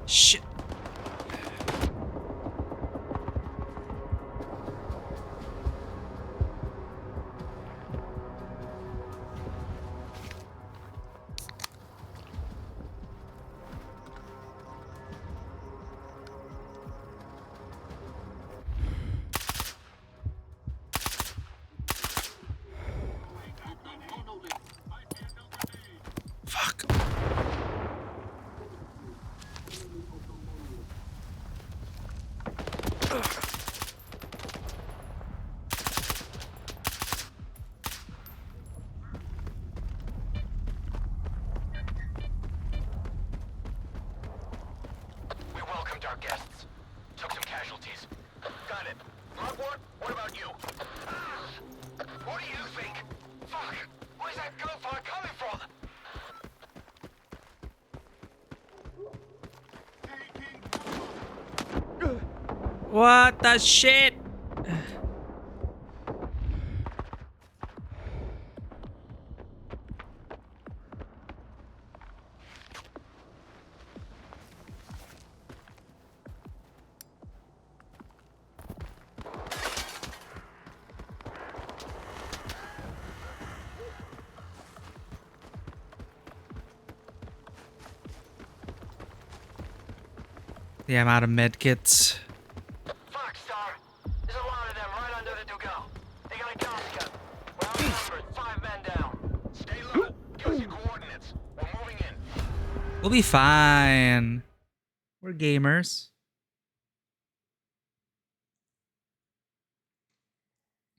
Speaker 1: Shit. Fuck.
Speaker 6: We welcomed our guests. Took some casualties. Got it. Mugwort, what about you? What do you think? Fuck! Where's that gunfire coming from?
Speaker 1: What the shit? Yeah, I'm out of medkits.
Speaker 6: Fuck, Star. There's a lot of them right under the Dugal. They got a gas gun. We're outnumbered. 5 men down. Stay low. Give us your coordinates. We're moving in.
Speaker 1: We'll be fine. We're gamers.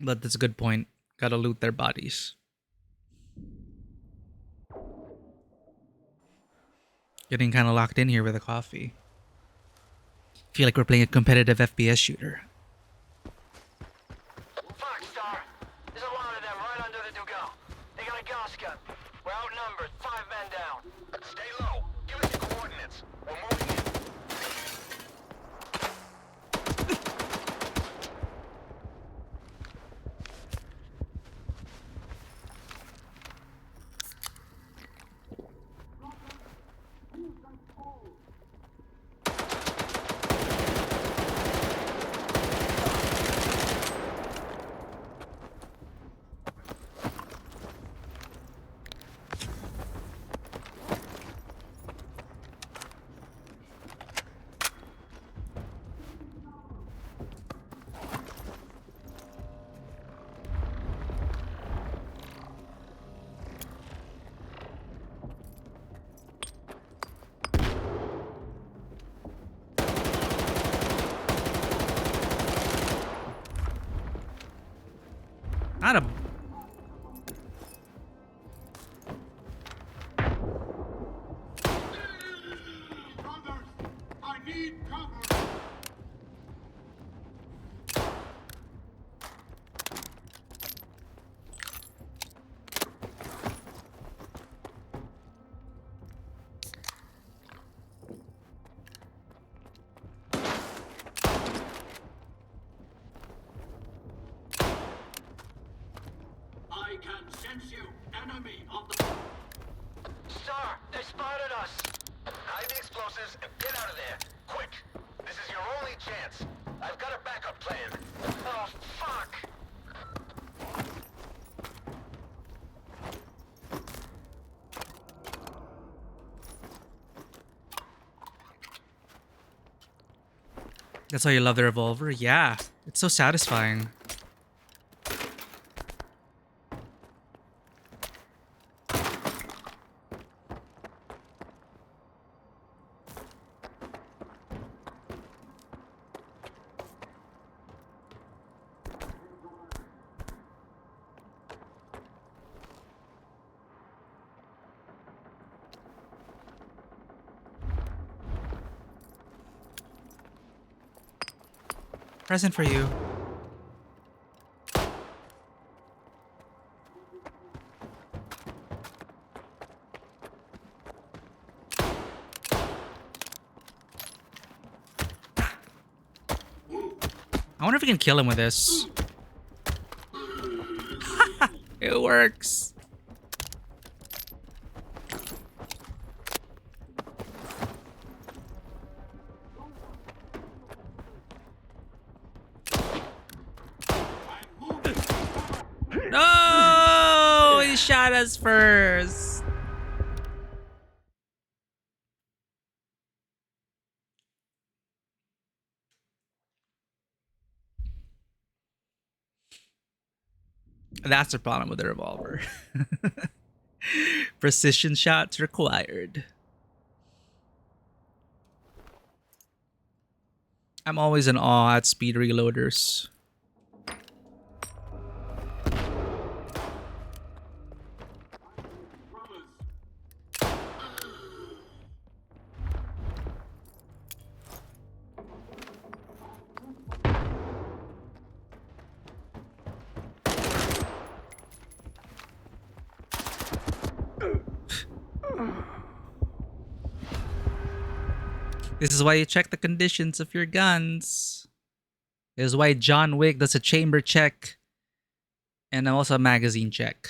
Speaker 1: But that's a good point. Gotta loot their bodies. Getting kind of locked in here with a coffee. Feel like we're playing a competitive FPS shooter.
Speaker 6: Fuck, Star. There's a lot of them right under the Dugal. They got a gas gun. We're outnumbered. 5 men down. Stay low. Give us your coordinates. We're moving in.
Speaker 1: Not a...
Speaker 5: I need cover. I can sense you, enemy of the...
Speaker 6: Star, they spotted us. Hide the explosives and get out of there. Quick. This is your only chance. I've got a backup plan. Oh, fuck.
Speaker 1: That's why you love the revolver? Yeah. It's so satisfying. Present for you. I wonder if we can kill him with this. It works. No! He shot us first. That's the problem with the revolver. Precision shots required. I'm always in awe at speed reloaders. This is why you check the conditions of your guns. This is why John Wick does a chamber check and also a magazine check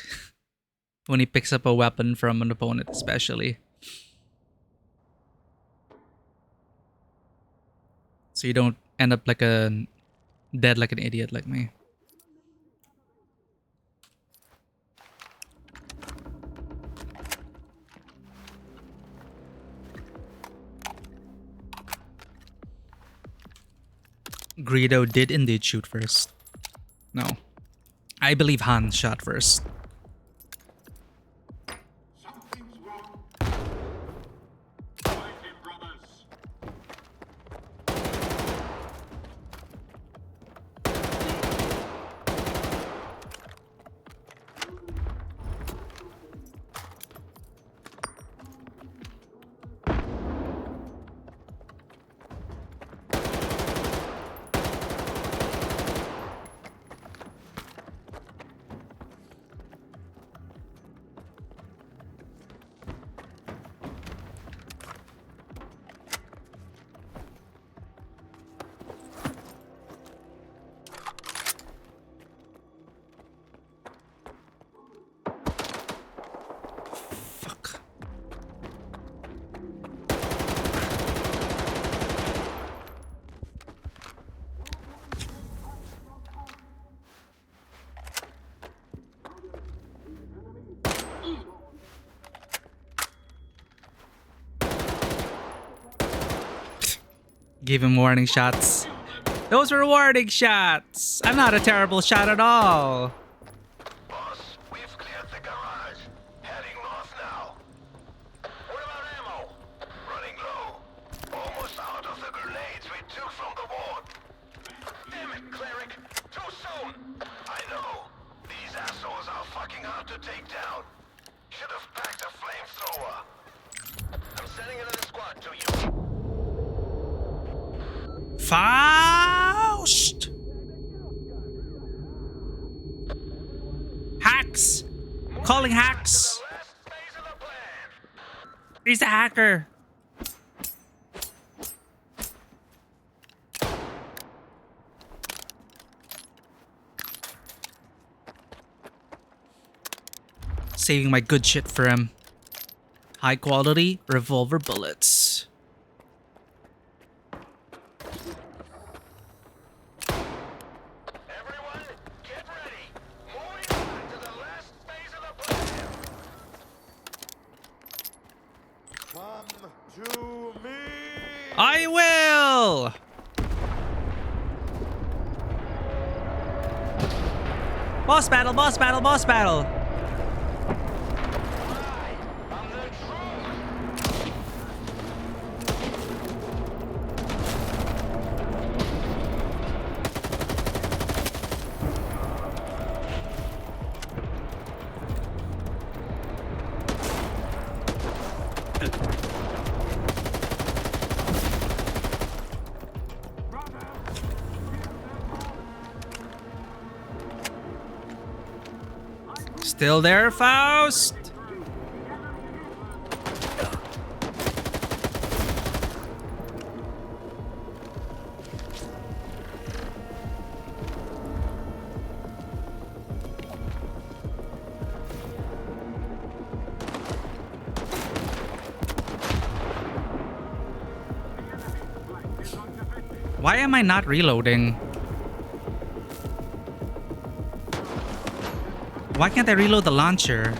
Speaker 1: when he picks up a weapon from an opponent, especially. So you don't end up like dead like an idiot like me. Greedo did indeed shoot first. No. I believe Han shot first. Give him warning shots. Those were warning shots. I'm not a terrible shot at all.
Speaker 6: Boss, we've cleared the garage. Heading north now. What about ammo? Running low. Almost out of the grenades we took from the ward. Damn it, Cleric. Too soon. I know. These assholes are fucking hard to take down. Should have packed a flamethrower. I'm sending another squad to you.
Speaker 1: Faust! Hacks! Calling hacks! He's a hacker! Saving my good shit for him. High quality revolver bullets. I will! Boss battle, boss battle, boss battle! Still there, Faust? Why am I not reloading? Why can't I reload the launcher?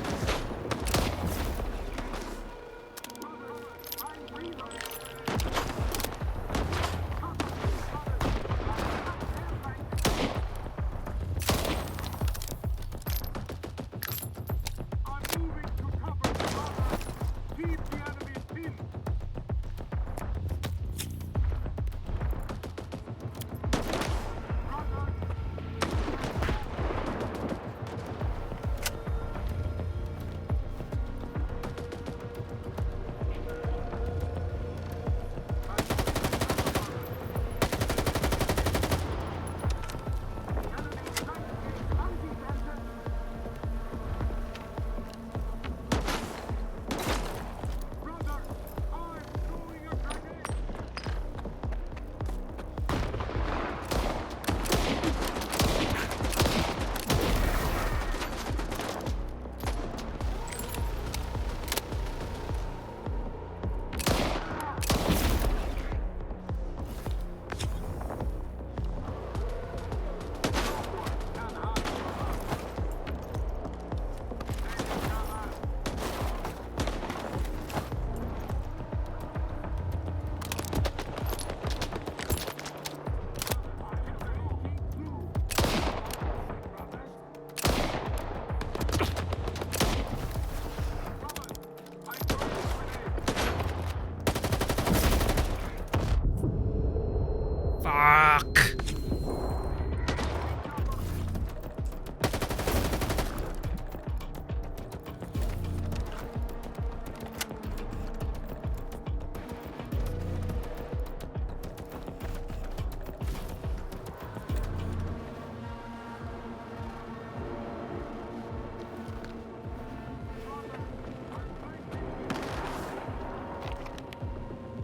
Speaker 1: Fuck.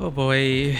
Speaker 1: Oh boy.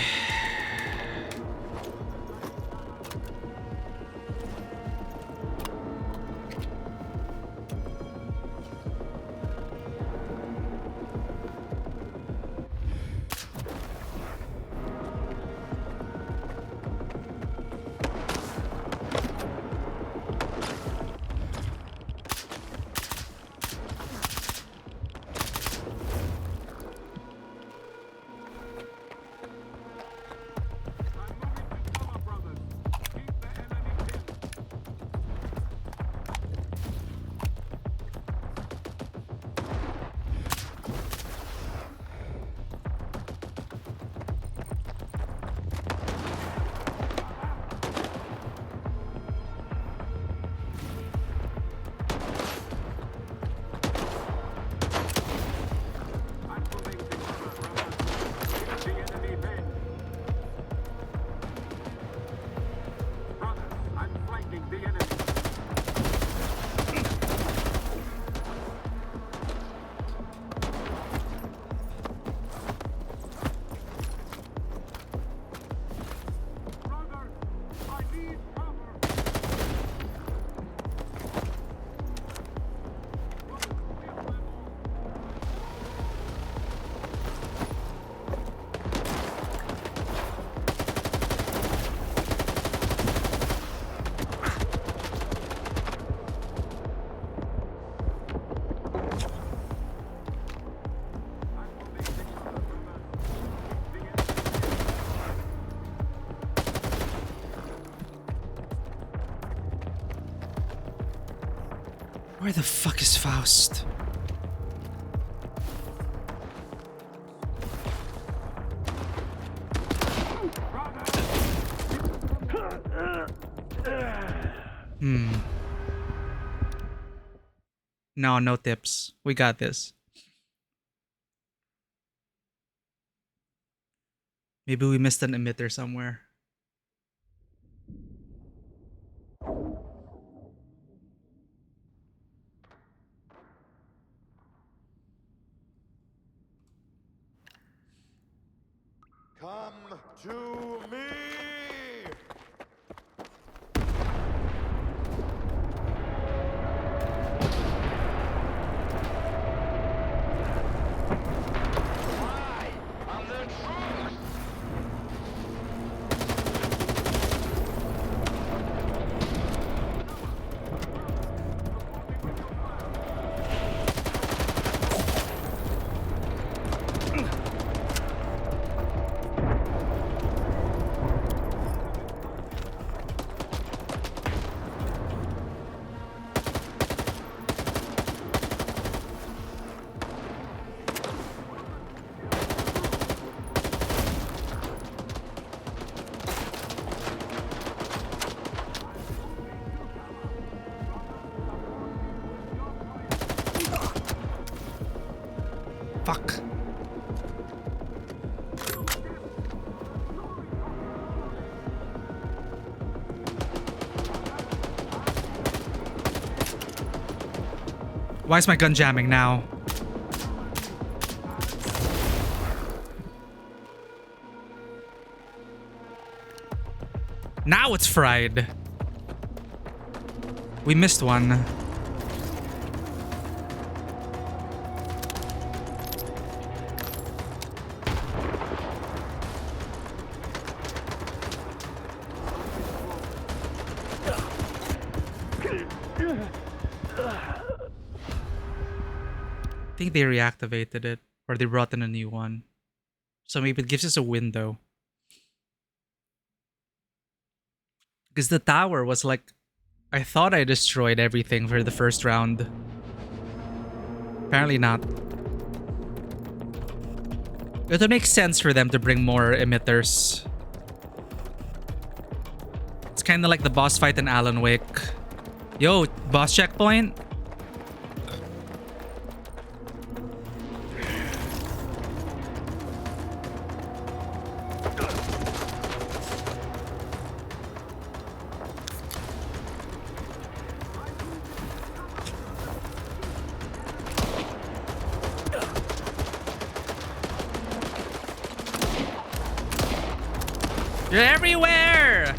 Speaker 1: Where the fuck is Faust? No, no tips. We got this. Maybe we missed an emitter somewhere. Fuck. Why is my gun jamming now? Now it's fried. We missed one. I think they reactivated it, or they brought in a new one. So maybe it gives us a window. Because the tower was like... I thought I destroyed everything for the first round. Apparently not. It would make sense for them to bring more emitters. It's kind of like the boss fight in Alan Wake. Yo, boss checkpoint? You're everywhere!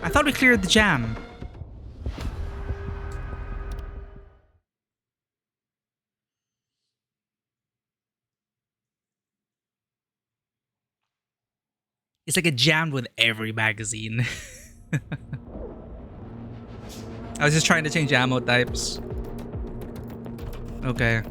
Speaker 1: I thought we cleared the jam. It's like a jam with every magazine. I was just trying to change ammo types. Okay.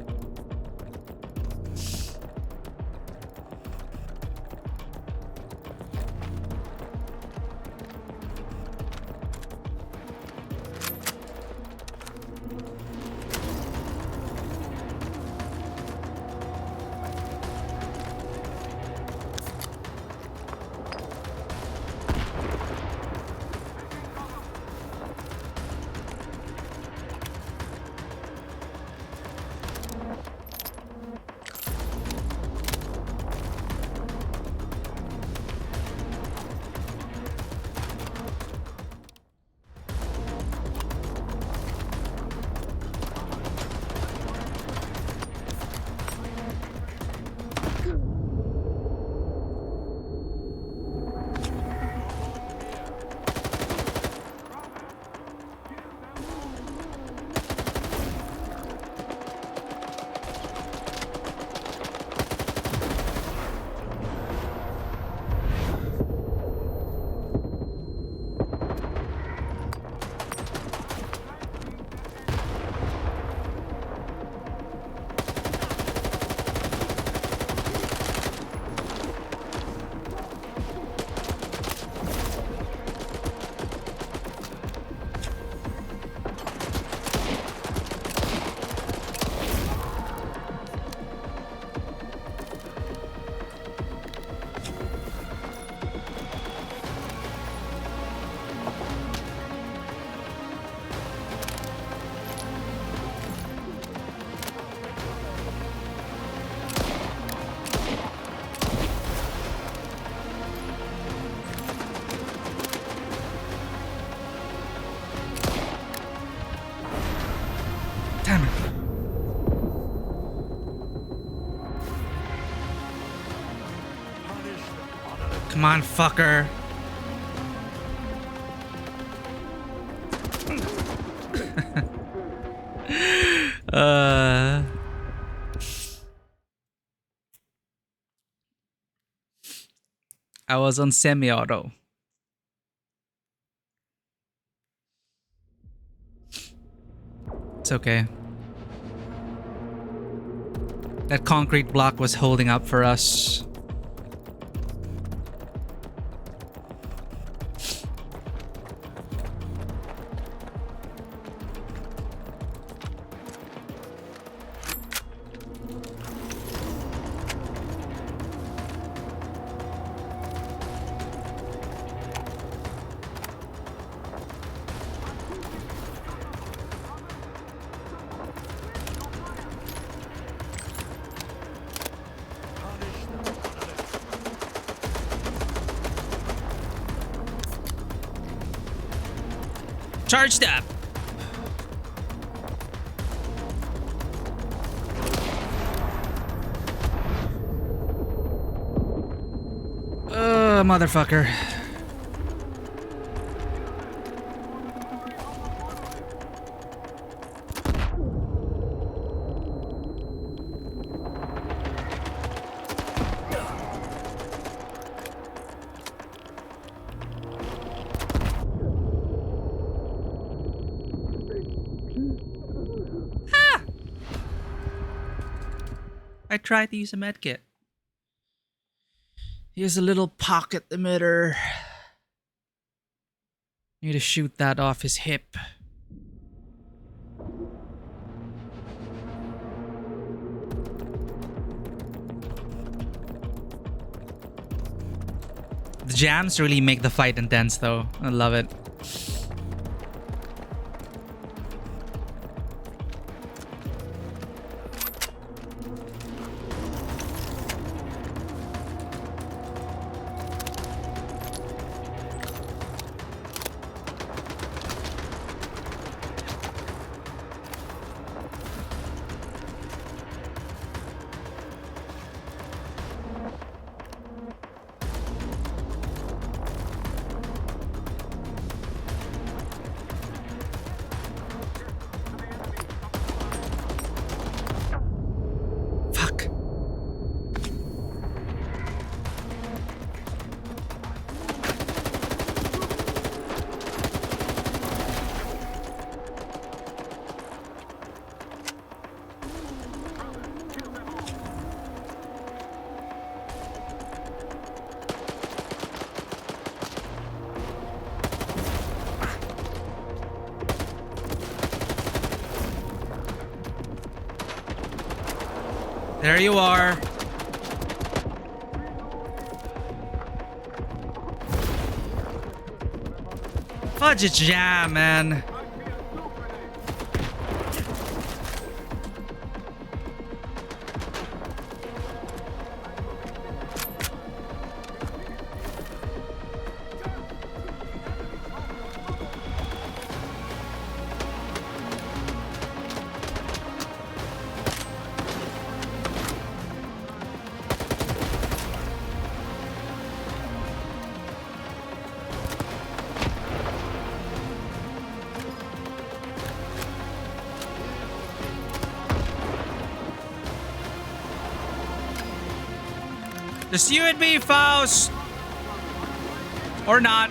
Speaker 1: Come on, fucker. uh... I was on semi-auto. It's okay. That concrete block was holding up for us. Charge step. Motherfucker. I tried to use a medkit. Here's a little pocket emitter. Need to shoot that off his hip. The jams really make the fight intense though. I love it. There you are. Fudge a jam, man. Just you and me, Faust. Or not.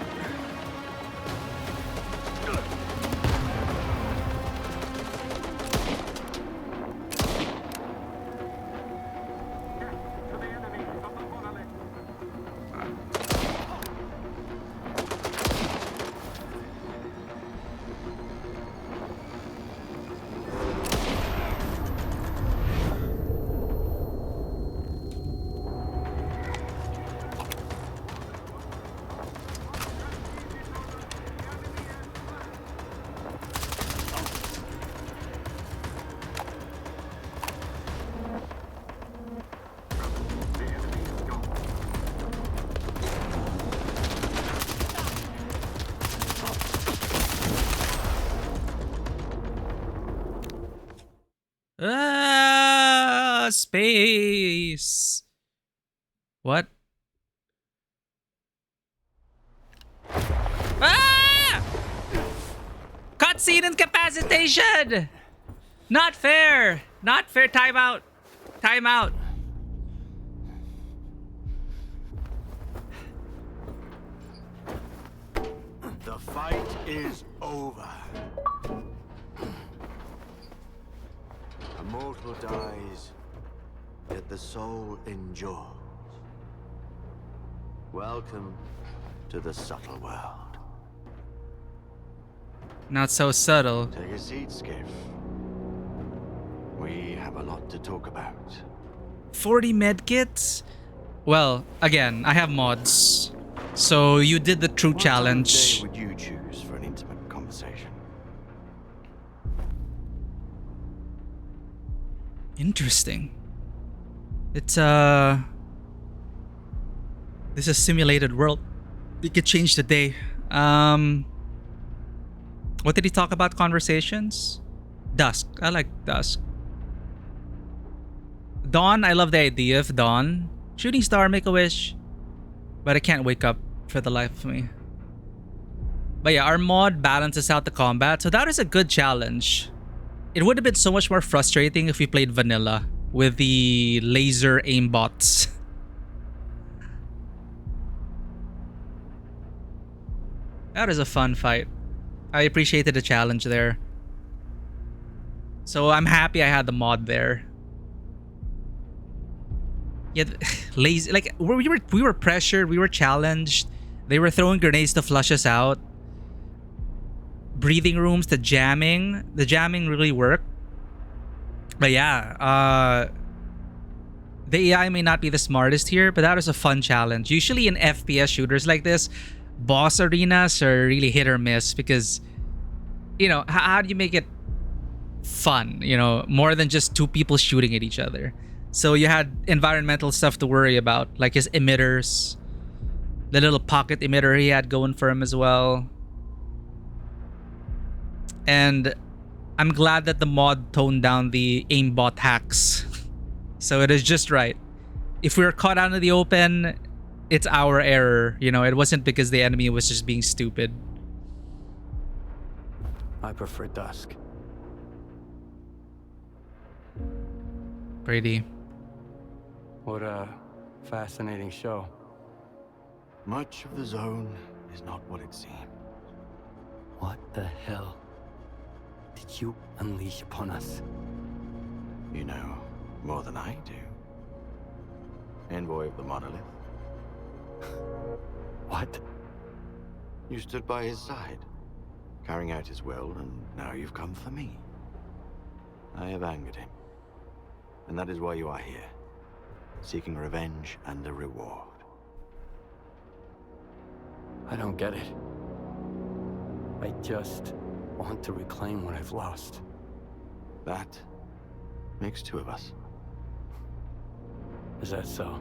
Speaker 1: Space. What? Cutscene incapacitation! Not fair! Not fair. Time out. Time out.
Speaker 20: The fight is over. A mortal dies, yet the soul endures. Welcome to the subtle world.
Speaker 1: Not so subtle.
Speaker 20: Take a seat, Skiff. We have a lot to talk about.
Speaker 1: 40 medkits? Well, again, I have mods. So you did the true challenge.
Speaker 20: What time of day would you choose for an intimate conversation?
Speaker 1: Interesting. It's this is a simulated world. We could change the day. What did he talk about? Conversations? Dusk. I like dusk. Dawn. I love the idea of dawn. Shooting star. Make a wish. But I can't wake up for the life of me. But yeah, our mod balances out the combat. So that is a good challenge. It would have been so much more frustrating if we played vanilla with the laser aimbots. That is a fun fight. I appreciated the challenge there. So I'm happy I had the mod there. Yeah, lazy. Like we were pressured. We were challenged. They were throwing grenades to flush us out. Breathing rooms, the jamming. The jamming really worked. But yeah, the AI may not be the smartest here, but that was a fun challenge. Usually in FPS shooters like this, boss arenas are really hit or miss because, you know, how do you make it fun? You know, more than just two people shooting at each other. So you had environmental stuff to worry about, like his emitters, the little pocket emitter he had going for him as well. And I'm glad that the mod toned down the aimbot hacks. So it is just right. If we were caught out in the open, it's our error. You know, it wasn't because the enemy was just being stupid.
Speaker 4: I prefer dusk.
Speaker 1: Pretty.
Speaker 12: What a fascinating show.
Speaker 20: Much of the zone is not what it seems.
Speaker 4: What the hell did you unleash upon us?
Speaker 20: You know more than I do. Envoy of the monolith.
Speaker 4: What?
Speaker 20: You stood by his side, carrying out his will, and now you've come for me. I have angered him. And that is why you are here, seeking revenge and a reward.
Speaker 4: I don't get it. I just want to reclaim what I've lost.
Speaker 20: That makes two of us.
Speaker 4: Is that so?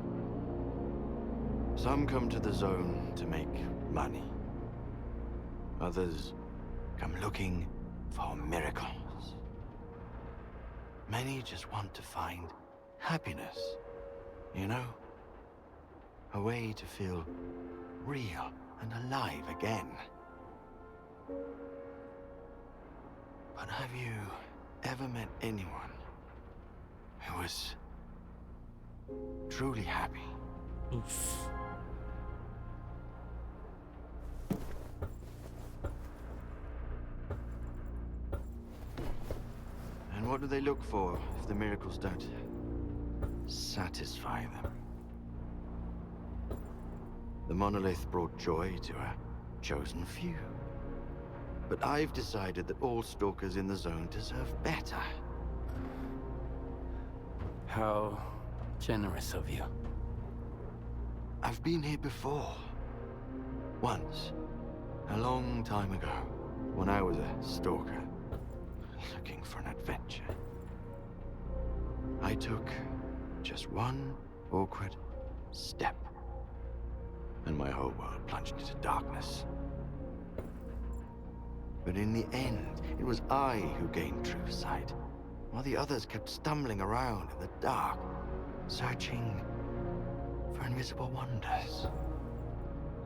Speaker 20: Some come to the zone to make money. Others come looking for miracles. Many just want to find happiness, you know? A way to feel real and alive again. But have you ever met anyone who was truly happy?
Speaker 1: Oof.
Speaker 20: And what do they look for if the miracles don't satisfy them? The monolith brought joy to a chosen few. But I've decided that all stalkers in the zone deserve better.
Speaker 4: How generous of you.
Speaker 20: I've been here before. Once. A long time ago. When I was a stalker. Looking for an adventure. I took just one awkward step. And my whole world plunged into darkness. But in the end, it was I who gained true sight, while the others kept stumbling around in the dark, searching for invisible wonders.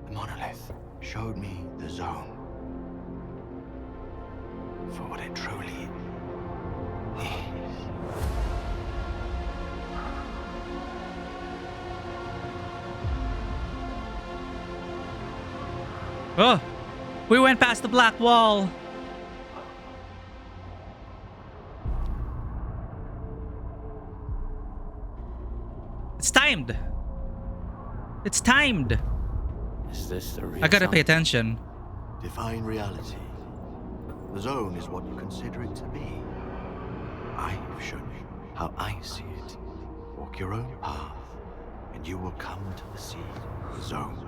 Speaker 20: The monolith showed me the zone. for what it truly is.
Speaker 1: Oh, we went past the black wall. It's timed. It's timed.
Speaker 20: Is this the real
Speaker 1: I gotta pay
Speaker 20: something?
Speaker 1: attention.
Speaker 20: Define reality. The zone is what you consider it to be. I've shown you how I see it. Walk your own path, and you will come to the seed, the zone,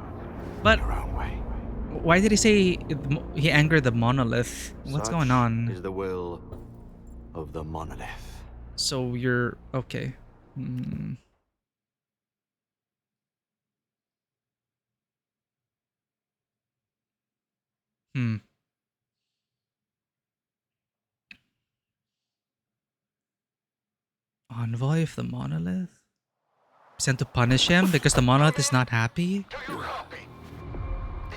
Speaker 1: But
Speaker 20: your own way.
Speaker 1: why did he say he angered the monolith? What's going on?
Speaker 20: Is the will of the monolith.
Speaker 1: So you're okay. Hmm. Hmm. Envoy of the monolith? Sent to punish him because the monolith is not happy?
Speaker 2: Is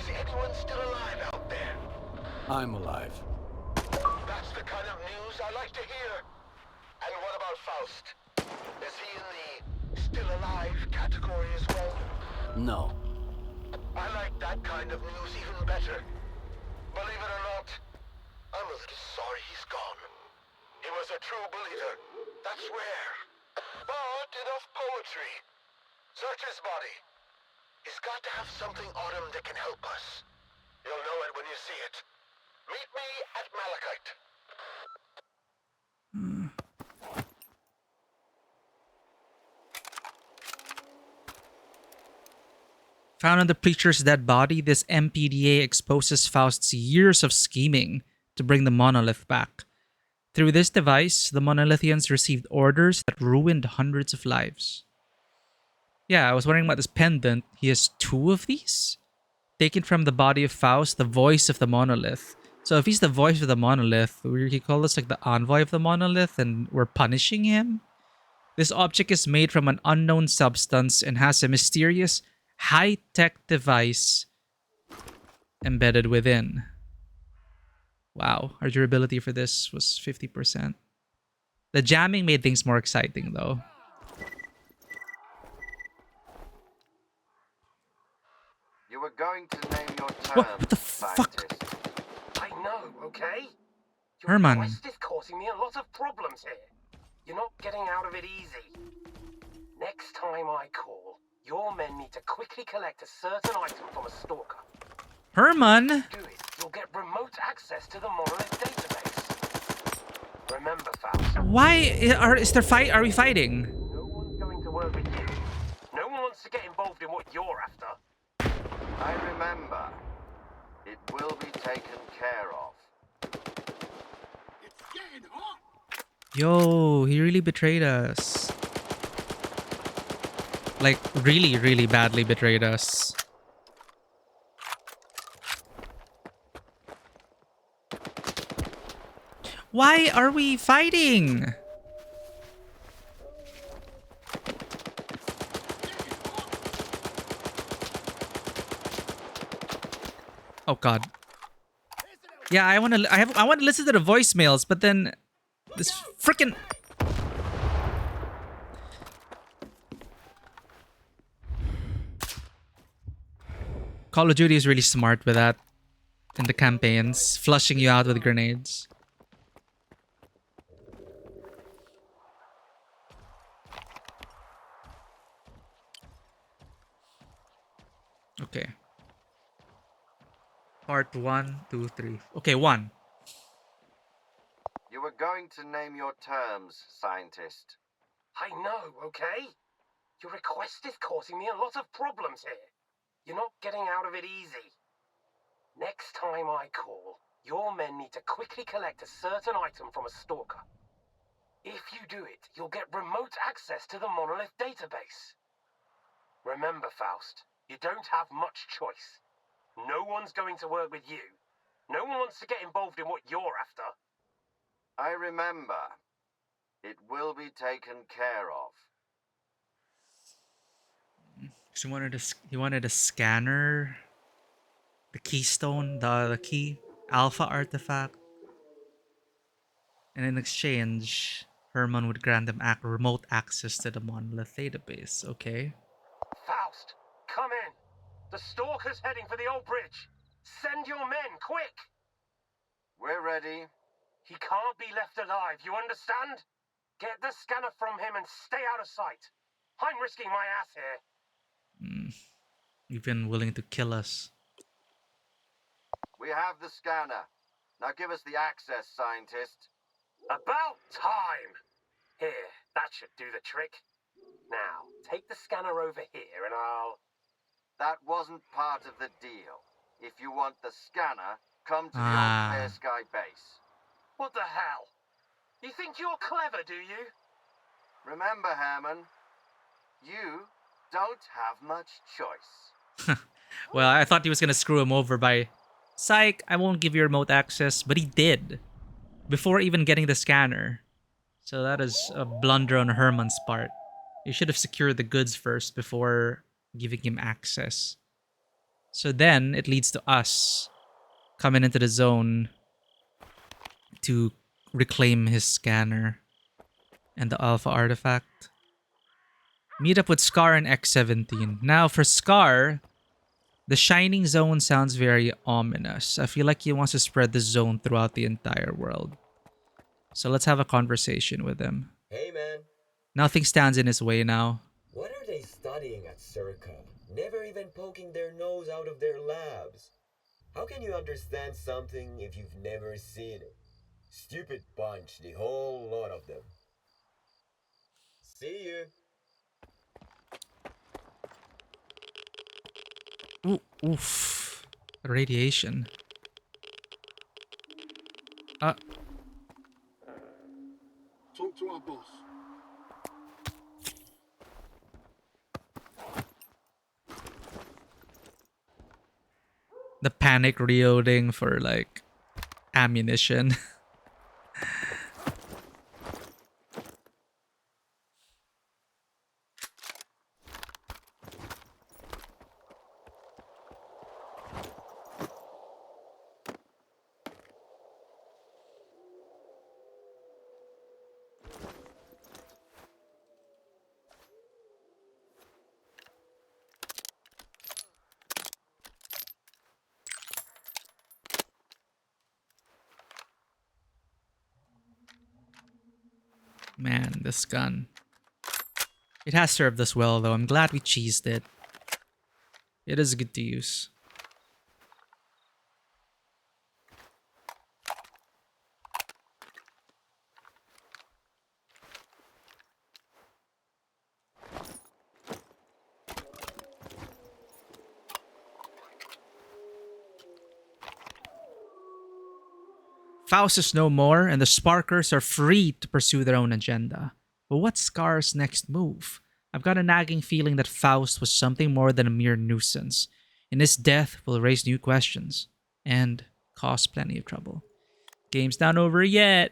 Speaker 2: anyone still alive out there?
Speaker 16: I'm alive.
Speaker 2: That's the kind of news I like to hear. And what about Faust? Is he in the still alive category as well?
Speaker 16: No.
Speaker 2: I like that kind of news even better. Believe it or not, I'm a little sorry he's gone. He was a true believer, that's rare. But enough poetry. Search his body. He's got to have something on him that can help us. You'll know it when you see it. Meet me at Malachite.
Speaker 1: Found on the preacher's dead body, this MPDA exposes Faust's years of scheming to bring the monolith back. Through this device, the Monolithians received orders that ruined hundreds of lives. Yeah, I was wondering about this pendant. He has 2 of these? Taken from the body of Faust, the voice of the monolith. So if he's the voice of the monolith, we could call this like the envoy of the monolith and we're punishing him? This object is made from an unknown substance and has a mysterious high-tech device embedded within. Wow, our durability for this was 50%. The jamming made things more exciting though.
Speaker 2: You were going to name your term.
Speaker 1: What the fuck?
Speaker 6: I know, okay? Your
Speaker 1: Herman.
Speaker 6: request is causing me a lot of problems here. You're not getting out of it easy. Next time I call, your men need to quickly collect a certain item from a stalker.
Speaker 1: Herman?
Speaker 6: Do it, you'll get remote access to the monolith database. Remember, Faust.
Speaker 1: Why is there fight? Are we fighting?
Speaker 6: No one's going to work with you. No one wants to get involved in what you're after.
Speaker 2: I remember. It will be taken care of.
Speaker 10: It's getting hot.
Speaker 1: Yo, he really betrayed us. Like, really, really badly betrayed us. Why are we fighting? Oh god. Yeah, I want to listen to the voicemails, but then this freaking Call of Duty is really smart with that in the campaigns, flushing you out with grenades. Okay. Part 1, 2, 3. Okay, 1.
Speaker 2: You were going to name your terms, scientist.
Speaker 6: I know, okay? Your request is causing me a lot of problems here. You're not getting out of it easy. Next time I call, your men need to quickly collect a certain item from a stalker. If you do it, you'll get remote access to the monolith database. Remember, Faust, you don't have much choice. No one's going to work with you. No one wants to get involved in what you're after.
Speaker 2: I remember. It will be taken care of.
Speaker 1: So he wanted a scanner, the keystone, the key, alpha artifact. And in exchange, Herman would grant them remote access to the monolith database. Okay.
Speaker 6: Faust, come in. The Stalker's heading for the old bridge. Send your men, quick!
Speaker 2: We're ready.
Speaker 6: He can't be left alive, you understand? Get the scanner from him and stay out of sight. I'm risking my ass here.
Speaker 1: Even willing to kill us.
Speaker 2: We have the scanner. Now give us the access, scientist.
Speaker 6: About time! Here, that should do the trick. Now, take the scanner over here and I'll...
Speaker 2: That wasn't part of the deal. If you want the scanner, come to the old Clear Sky base.
Speaker 6: What the hell? You think you're clever, do you?
Speaker 2: Remember, Herman, you don't have much choice.
Speaker 1: Well, I thought he was gonna screw him over by... Psych, I won't give you remote access, but he did. Before even getting the scanner. So that is a blunder on Herman's part. You should have secured the goods first before giving him access. So then, it leads to us coming into the zone to reclaim his scanner and the Alpha artifact. Meet up with S.T.A.L.K.E.R and X-17. Now, for S.T.A.L.K.E.R, the Shining Zone sounds very ominous. I feel like he wants to spread the zone throughout the entire world. So let's have a conversation with him.
Speaker 18: Hey, man.
Speaker 1: Nothing stands in his way now.
Speaker 18: What are they studying at Circa? Never even poking their nose out of their labs. How can you understand something if you've never seen it? Stupid bunch, the whole lot of them. See you.
Speaker 1: Ooh, oof. Radiation.
Speaker 10: Talk to our boss.
Speaker 1: The panic reloading for, like, ammunition. Man, this gun. It has served us well, though. I'm glad we cheesed it. It is good to use. Faust is no more, and the Sparkers are free to pursue their own agenda. But what's S.T.A.L.K.E.R's next move? I've got a nagging feeling that Faust was something more than a mere nuisance, and his death will raise new questions, and cause plenty of trouble. Game's not over yet.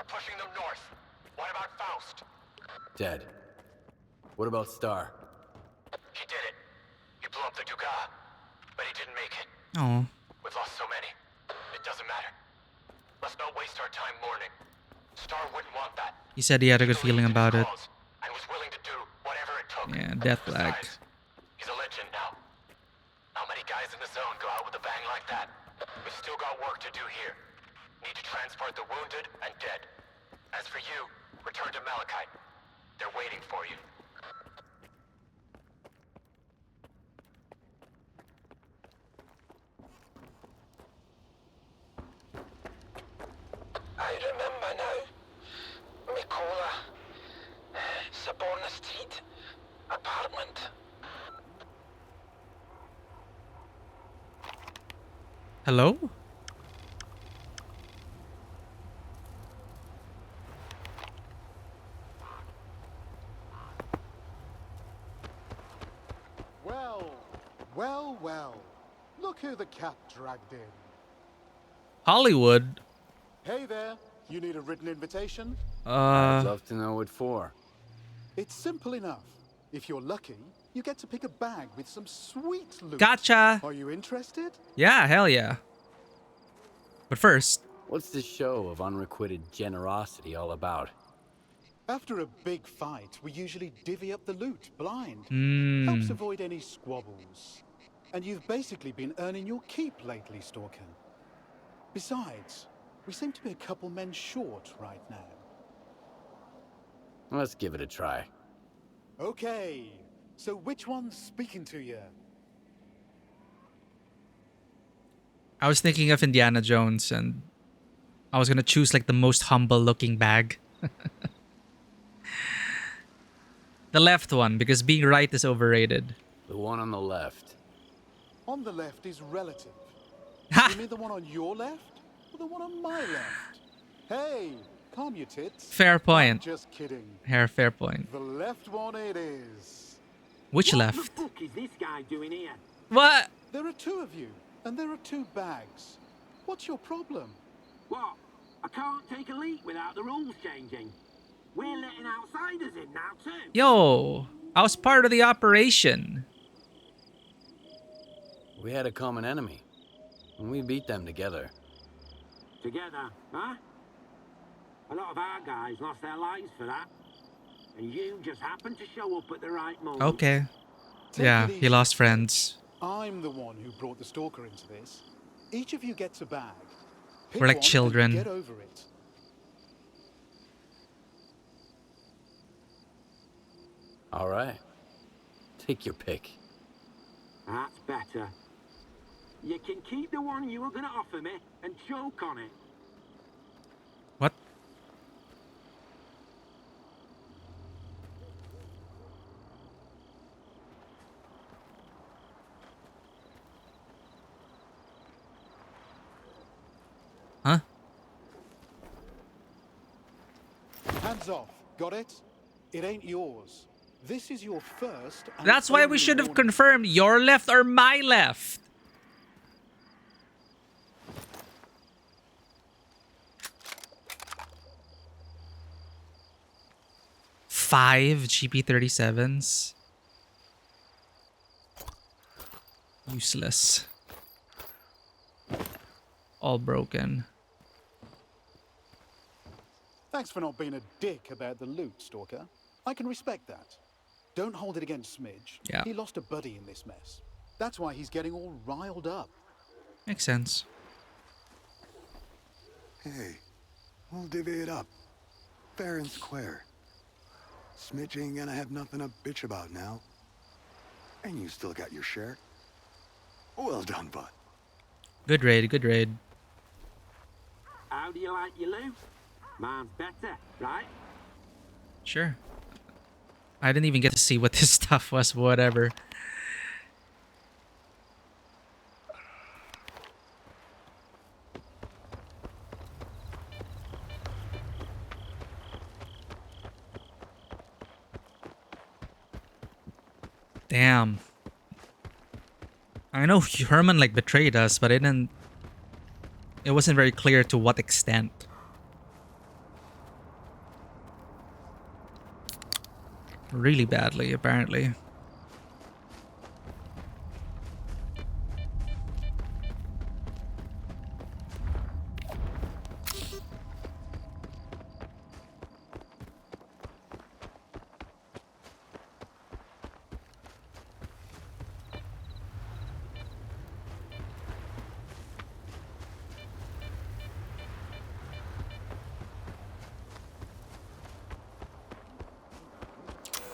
Speaker 6: Pushing them north. What about Faust?
Speaker 4: Dead. What about S.T.A.L.K.E.R?
Speaker 6: He did it. He blew up the Dugas, but he didn't make it.
Speaker 1: Oh.
Speaker 6: We've lost so many. It doesn't matter. Let's not waste our time mourning. S.T.A.L.K.E.R wouldn't want that.
Speaker 1: He said he had a good feeling about it.
Speaker 6: And was willing to do whatever it took.
Speaker 1: Yeah, death lag.
Speaker 6: He's a legend now. How many guys in the zone go out with a bang like that? We've still got work to do here. Need to transport the wounded and dead. As for you, return to Malachite. They're waiting for you.
Speaker 17: I remember now. Mikola. Saborna Street. Apartment.
Speaker 1: Hello?
Speaker 21: Well. Look who the cat dragged in.
Speaker 1: Hollywood?
Speaker 21: Hey there. You need a written invitation?
Speaker 4: I'd love to know what for.
Speaker 21: It's simple enough. If you're lucky, you get to pick a bag with some sweet loot.
Speaker 1: Gotcha!
Speaker 21: Are you interested?
Speaker 1: Yeah, hell yeah. But first...
Speaker 4: What's this show of unrequited generosity all about?
Speaker 21: After a big fight, we usually divvy up the loot blind. Helps
Speaker 1: Hmm.
Speaker 21: avoid any squabbles. And you've basically been earning your keep lately, Stalker. Besides, we seem to be a couple men short right now.
Speaker 4: Let's give it a try.
Speaker 21: Okay, so which one's speaking to you?
Speaker 1: I was thinking of Indiana Jones and I was gonna choose like the most humble looking bag. The left one, because being right is overrated.
Speaker 4: The one on the left.
Speaker 21: On the left is relative. You mean the one on your left? Or the one on my left? Hey, calm your tits.
Speaker 1: Fair point.
Speaker 21: I'm just kidding.
Speaker 1: Fair point.
Speaker 21: The left one it is.
Speaker 1: Which left?
Speaker 10: What the fuck is this guy doing here?
Speaker 1: What?
Speaker 21: There are two of you, and there are two bags. What's your problem?
Speaker 10: What? I can't take a leak without the rules changing. We're letting outsiders in now too.
Speaker 1: Yo, I was part of the operation.
Speaker 4: We had a common enemy, and we beat them together.
Speaker 10: Together, huh? A lot of our guys lost their lives for that. And you just happened to show up at the right moment.
Speaker 1: Okay. Yeah, he lost friends.
Speaker 21: I'm the one who brought the Stalker into this. Each of you gets a bag. Pick
Speaker 1: We're like
Speaker 21: one
Speaker 1: children.
Speaker 21: and get over it.
Speaker 4: All right. Take your pick.
Speaker 10: That's better. You can keep the one you were going to offer me and choke on it.
Speaker 1: What? Huh?
Speaker 21: Hands off. Got it? It ain't yours. This is your first. And
Speaker 1: That's why we
Speaker 21: only
Speaker 1: should have
Speaker 21: warning.
Speaker 1: confirmed your left or my left. Five GP37s. Useless. All broken.
Speaker 21: Thanks for not being a dick about the loot, Stalker. I can respect that. Don't hold it against Smidge.
Speaker 1: Yeah.
Speaker 21: He lost a buddy in this mess. That's why he's getting all riled up.
Speaker 1: Makes sense.
Speaker 22: Hey, we'll divvy it up. Fair and square. Smidge ain't gonna have nothing to bitch about now. And you still got your share. Well done, bud.
Speaker 1: Good raid, good raid.
Speaker 10: How do you like your loot? Mine's better, right?
Speaker 1: Sure. I didn't even get to see what this stuff was, whatever. Damn. I know Herman like betrayed us, but it wasn't very clear to what extent. Really badly, apparently.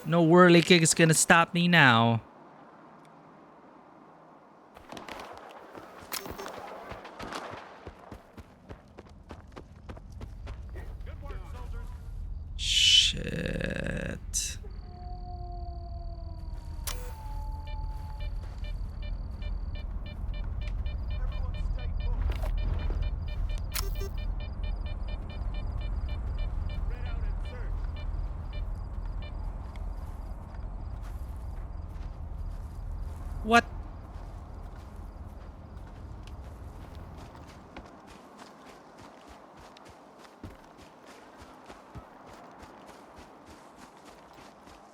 Speaker 1: No whirly kick is gonna stop me now. Shit. What?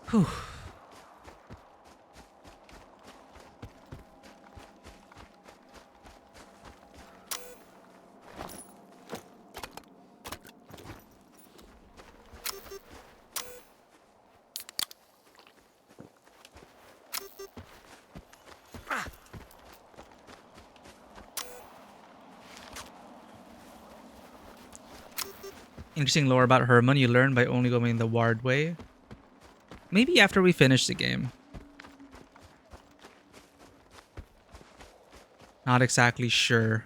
Speaker 1: Whew. Interesting lore about Herman you learn by only going the Ward way. Maybe after we finish the game. Not exactly sure.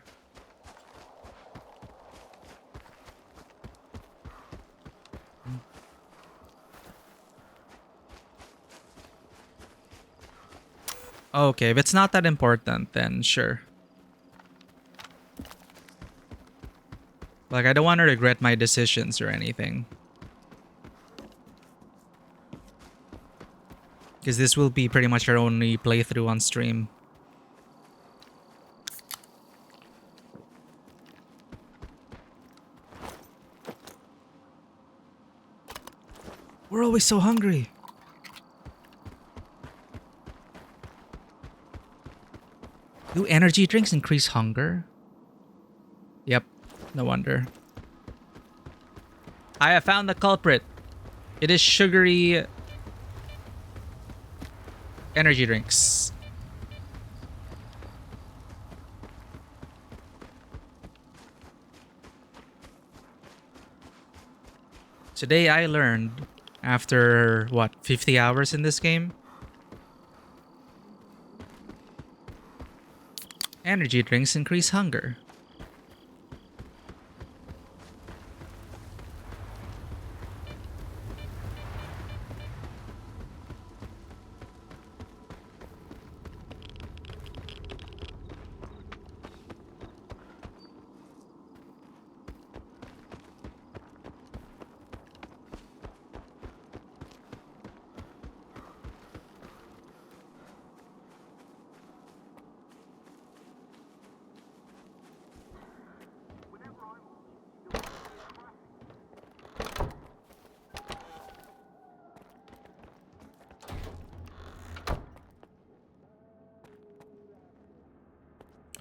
Speaker 1: Okay, if it's not that important, then sure. Like, I don't want to regret my decisions or anything. Because this will be pretty much our only playthrough on stream. We're always so hungry. Do energy drinks increase hunger? Yep, no wonder. I have found the culprit. It is sugary energy drinks. Today I learned, after what, 50 hours in this game? Energy drinks increase hunger.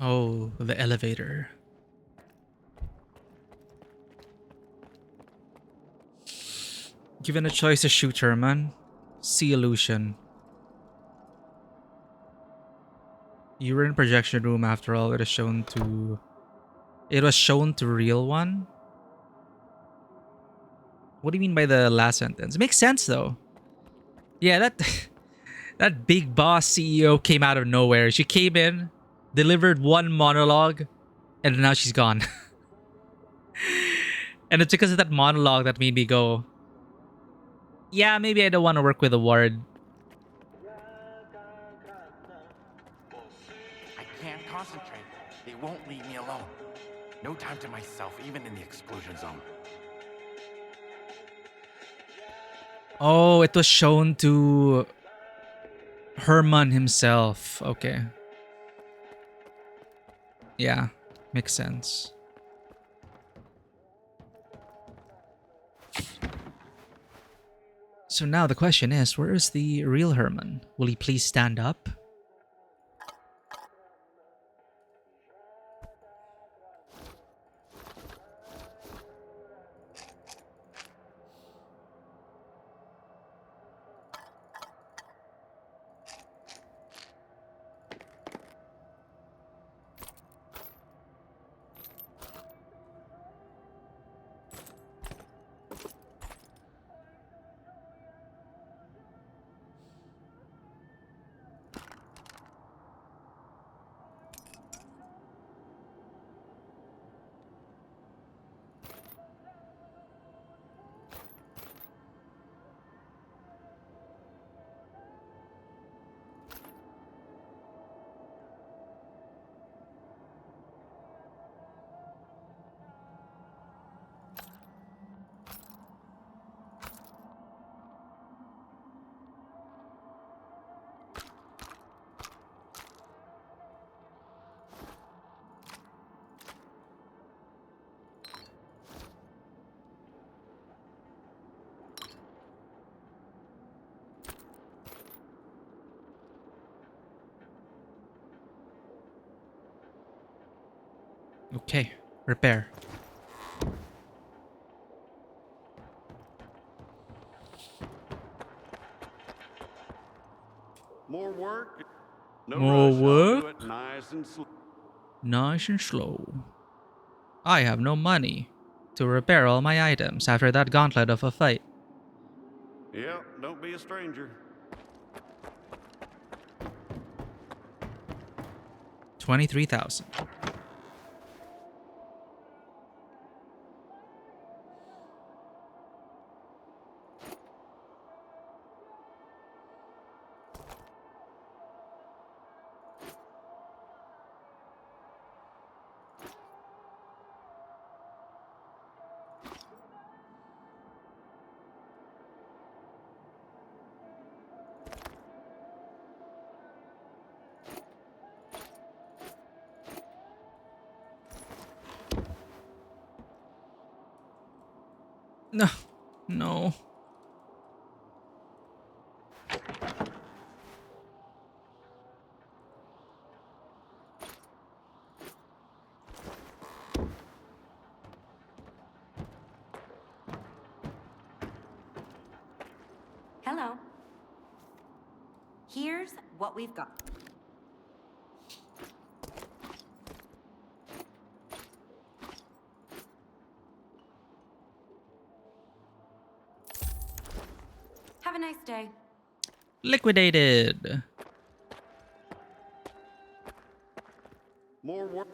Speaker 1: Oh, the elevator. Given a choice to shoot Herman, see illusion. You were in projection room after all. It was shown to real one. What do you mean by the last sentence? It makes sense though. Yeah, that that big boss CEO came out of nowhere. She came in, delivered one monologue, and now she's gone. And it's because of that monologue that made me go, yeah, maybe I don't want to work with a ward.
Speaker 12: I can't concentrate. They won't leave me alone. No time to myself, even in the exclusion zone.
Speaker 1: Oh, it was shown to Herman himself. Okay. Yeah, makes sense. So now the question is, where is the real Herman? Will he please stand up? Okay, repair.
Speaker 21: More work. No
Speaker 1: More
Speaker 21: rush. I'll do
Speaker 1: work?
Speaker 21: it nice and slow.
Speaker 1: Nice and slow. I have no money to repair all my items after that gauntlet of a fight.
Speaker 21: Yep, don't be a stranger.
Speaker 1: 23,000. No. No.
Speaker 7: Hello. Here's what we've got. Have a nice day.
Speaker 1: Liquidated.
Speaker 21: More work.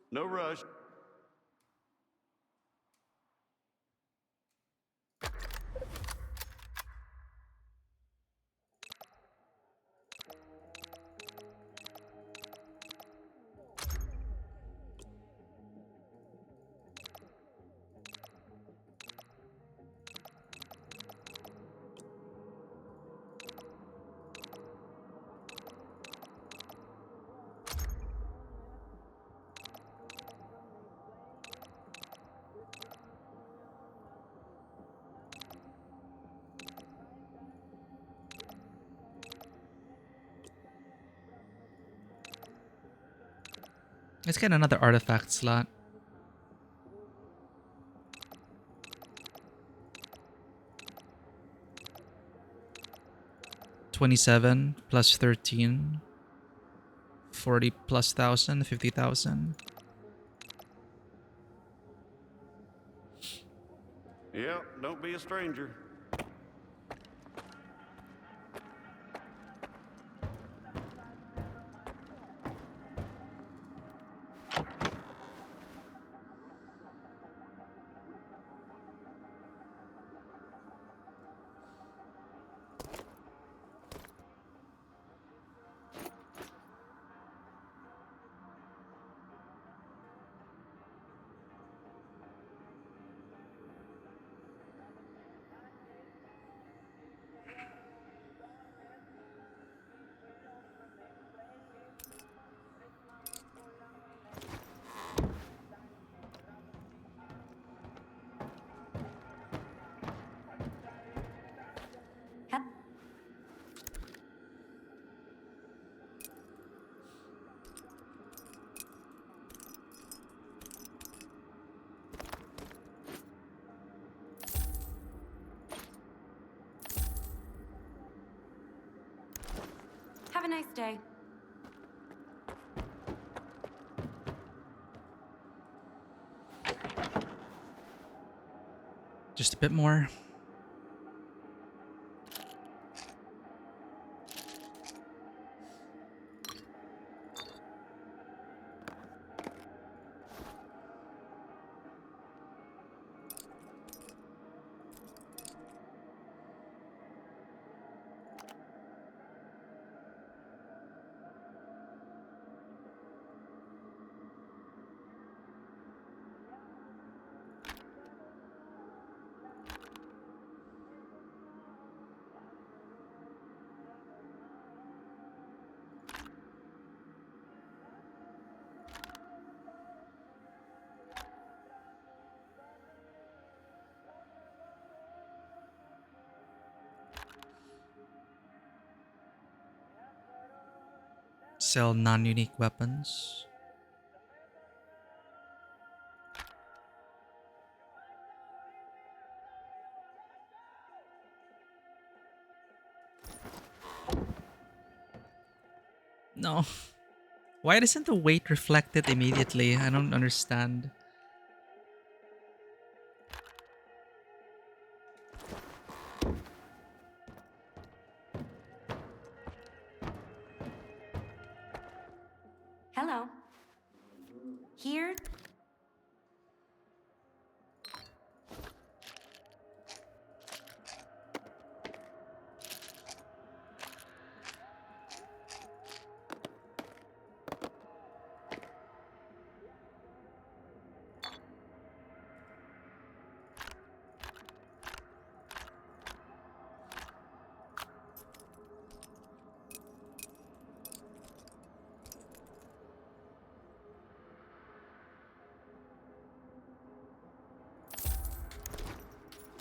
Speaker 21: No rush.
Speaker 1: Let's get another artifact slot. $27 plus 13. 40 plus 1,000, 50,000.
Speaker 21: Yep, don't be a stranger.
Speaker 7: Have a nice day.
Speaker 1: Just a bit more. Sell non-unique weapons. No. Why doesn't the weight reflect it immediately? I don't understand.
Speaker 7: Hello. Here?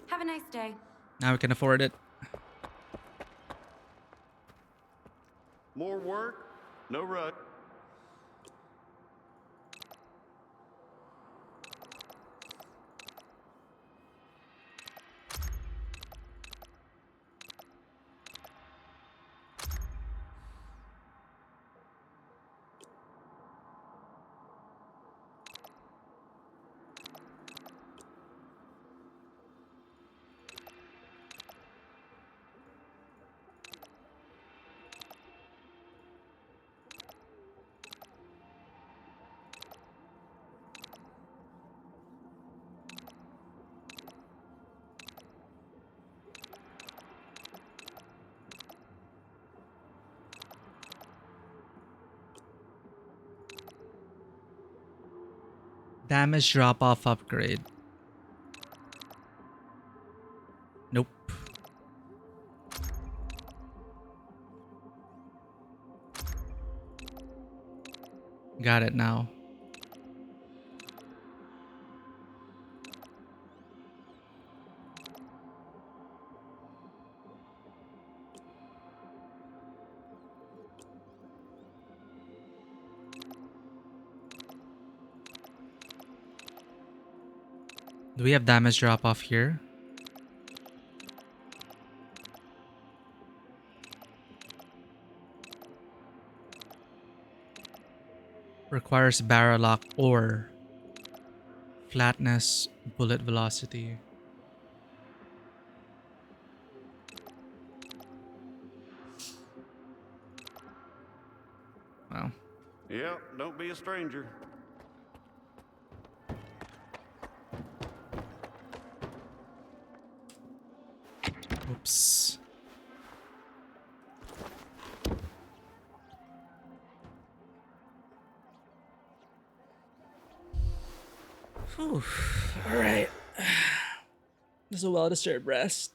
Speaker 7: Have a nice day.
Speaker 1: Now we can afford it.
Speaker 3: More work? No rush.
Speaker 1: Damage drop off upgrade. Nope. Got it now. Do we have damage drop off here? Requires barrel lock or flatness, bullet velocity. Wow.
Speaker 3: Yep, don't be a stranger.
Speaker 1: Oops. Whew. All right. This is a well-deserved rest.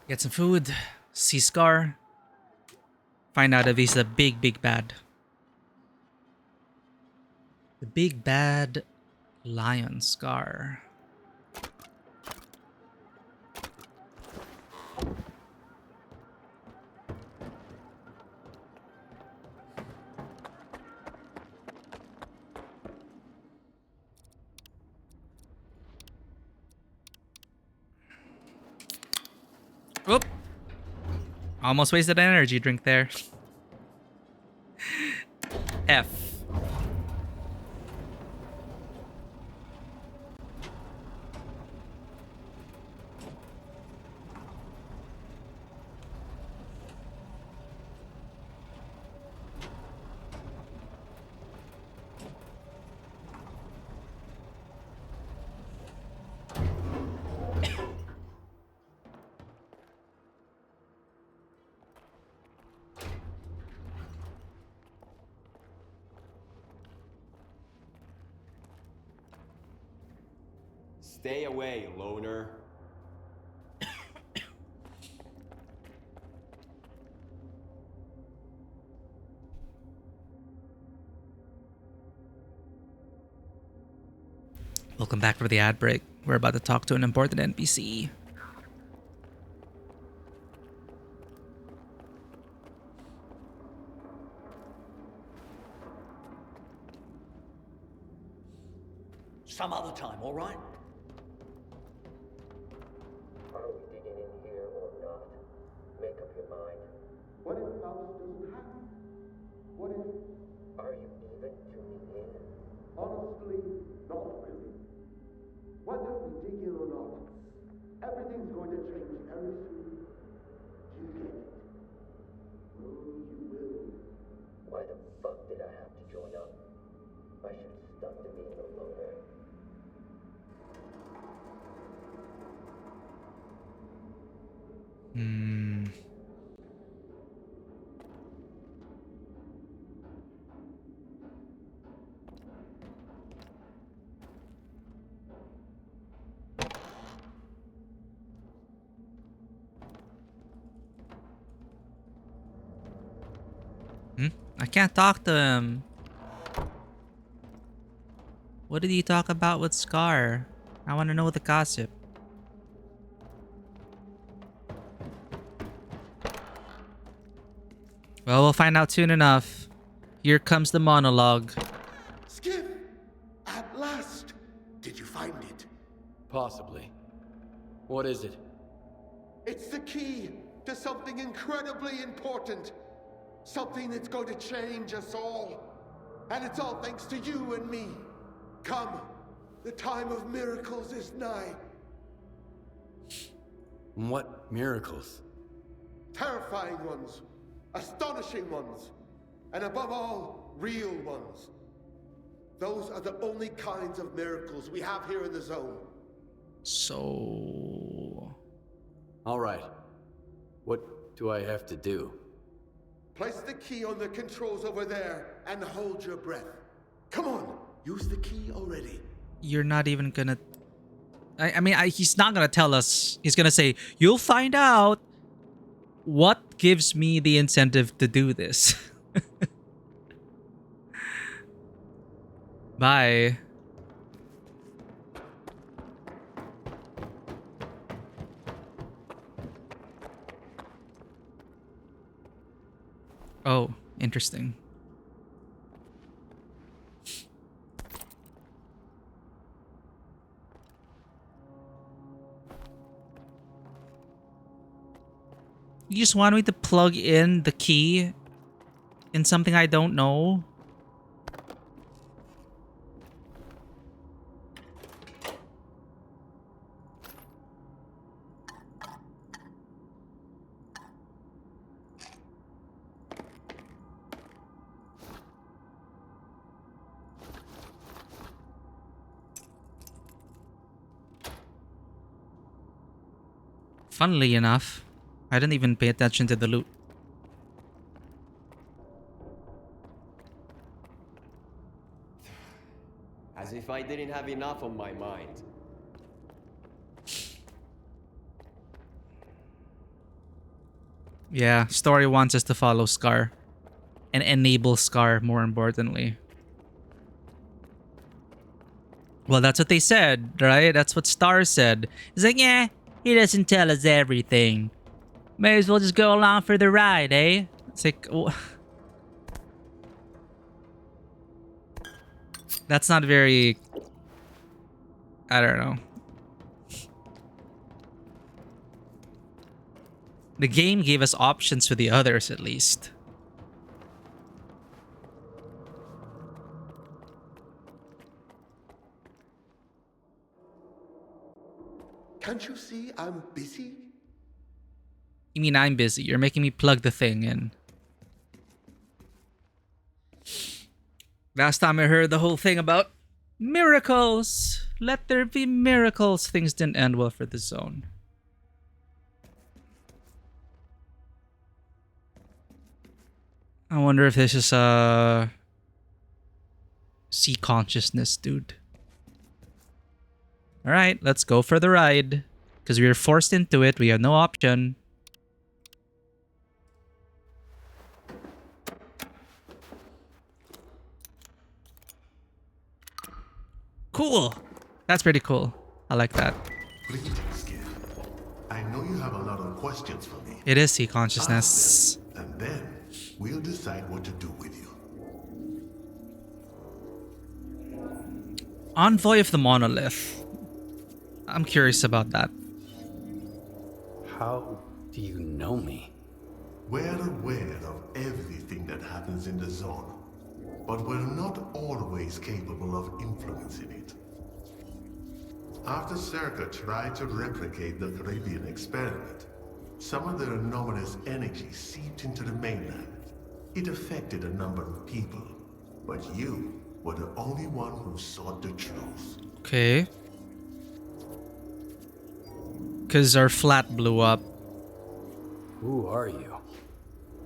Speaker 1: Get some food. See Scar. Find out if he's a big, big bad. The big bad lion Scar. Oop. Almost wasted an energy drink there. F.
Speaker 18: Stay away, loner.
Speaker 1: Welcome back for the ad break. We're about to talk to an important NPC.
Speaker 8: Some other time, all right?
Speaker 18: Are we digging in
Speaker 2: ridiculous. Everything's going to change very soon. You get it. Oh, you will. Why the fuck did I have to join up? I should have stuck to being a loner.
Speaker 1: Hmm. I can't talk to him. What did he talk about with Scar? I want to know the gossip. Well, we'll find out soon enough. Here comes the monologue.
Speaker 2: Skip! At last! Did you find it?
Speaker 4: Possibly. What is it?
Speaker 2: It's the key to something incredibly important. Something that's going to change us all. And it's all thanks to you and me. Come, the time of miracles is nigh.
Speaker 4: What miracles?
Speaker 2: Terrifying ones, astonishing ones, and above all, real ones. Those are the only kinds of miracles we have here in the zone.
Speaker 1: So...
Speaker 4: All right. What do I have to do?
Speaker 2: Place the key on the controls over there and hold your breath. Come on, use the key already.
Speaker 1: You're not even gonna... I mean, he's not gonna tell us. He's gonna say, you'll find out. What gives me the incentive to do this? Bye. Oh, interesting. You just want me to plug in the key in something I don't know? Funnily enough, I didn't even pay attention to the loot.
Speaker 18: As if I didn't have enough on my mind.
Speaker 1: Yeah, story wants us to follow Scar. And enable Scar, more importantly. Well, that's what they said, right? That's what Star said. He's like, yeah, he doesn't tell us everything. May as well just go along for the ride, eh? It's like... Oh. That's not very... I don't know. The game gave us options for the others, at least.
Speaker 2: Can't you see I'm busy?
Speaker 1: You mean I'm busy? You're making me plug the thing in. Last time I heard the whole thing about miracles. Let there be miracles. Things didn't end well for the zone. I wonder if this is sea consciousness, dude. Alright, let's go for the ride. Because we were forced into it. We had no option. Cool. That's pretty cool. I like that.
Speaker 8: Greetings, Skip. I know you have a lot of questions for me.
Speaker 1: It is sea consciousness.
Speaker 8: Ask them, and then we'll decide what to do with you.
Speaker 1: Envoy of the Monolith. I'm curious about that.
Speaker 4: How do you know me?
Speaker 8: We're aware of everything that happens in the zone, but we're not always capable of influencing it. After S.T.A.L.K.E.R tried to replicate the Caribbean experiment, some of the anomalous energy seeped into the mainland. It affected a number of people, but you were the only one who sought the truth.
Speaker 1: Okay. Because our flat blew up.
Speaker 4: Who are you?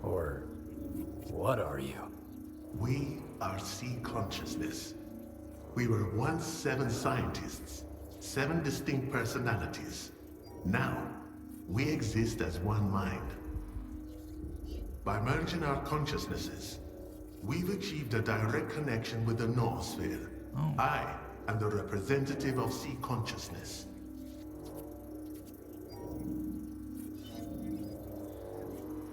Speaker 4: Or what are you?
Speaker 8: We are C consciousness. We were once 7 scientists, 7 distinct personalities. Now, we exist as one mind. By merging our consciousnesses, we've achieved a direct connection with the noosphere. I am the representative of C consciousness.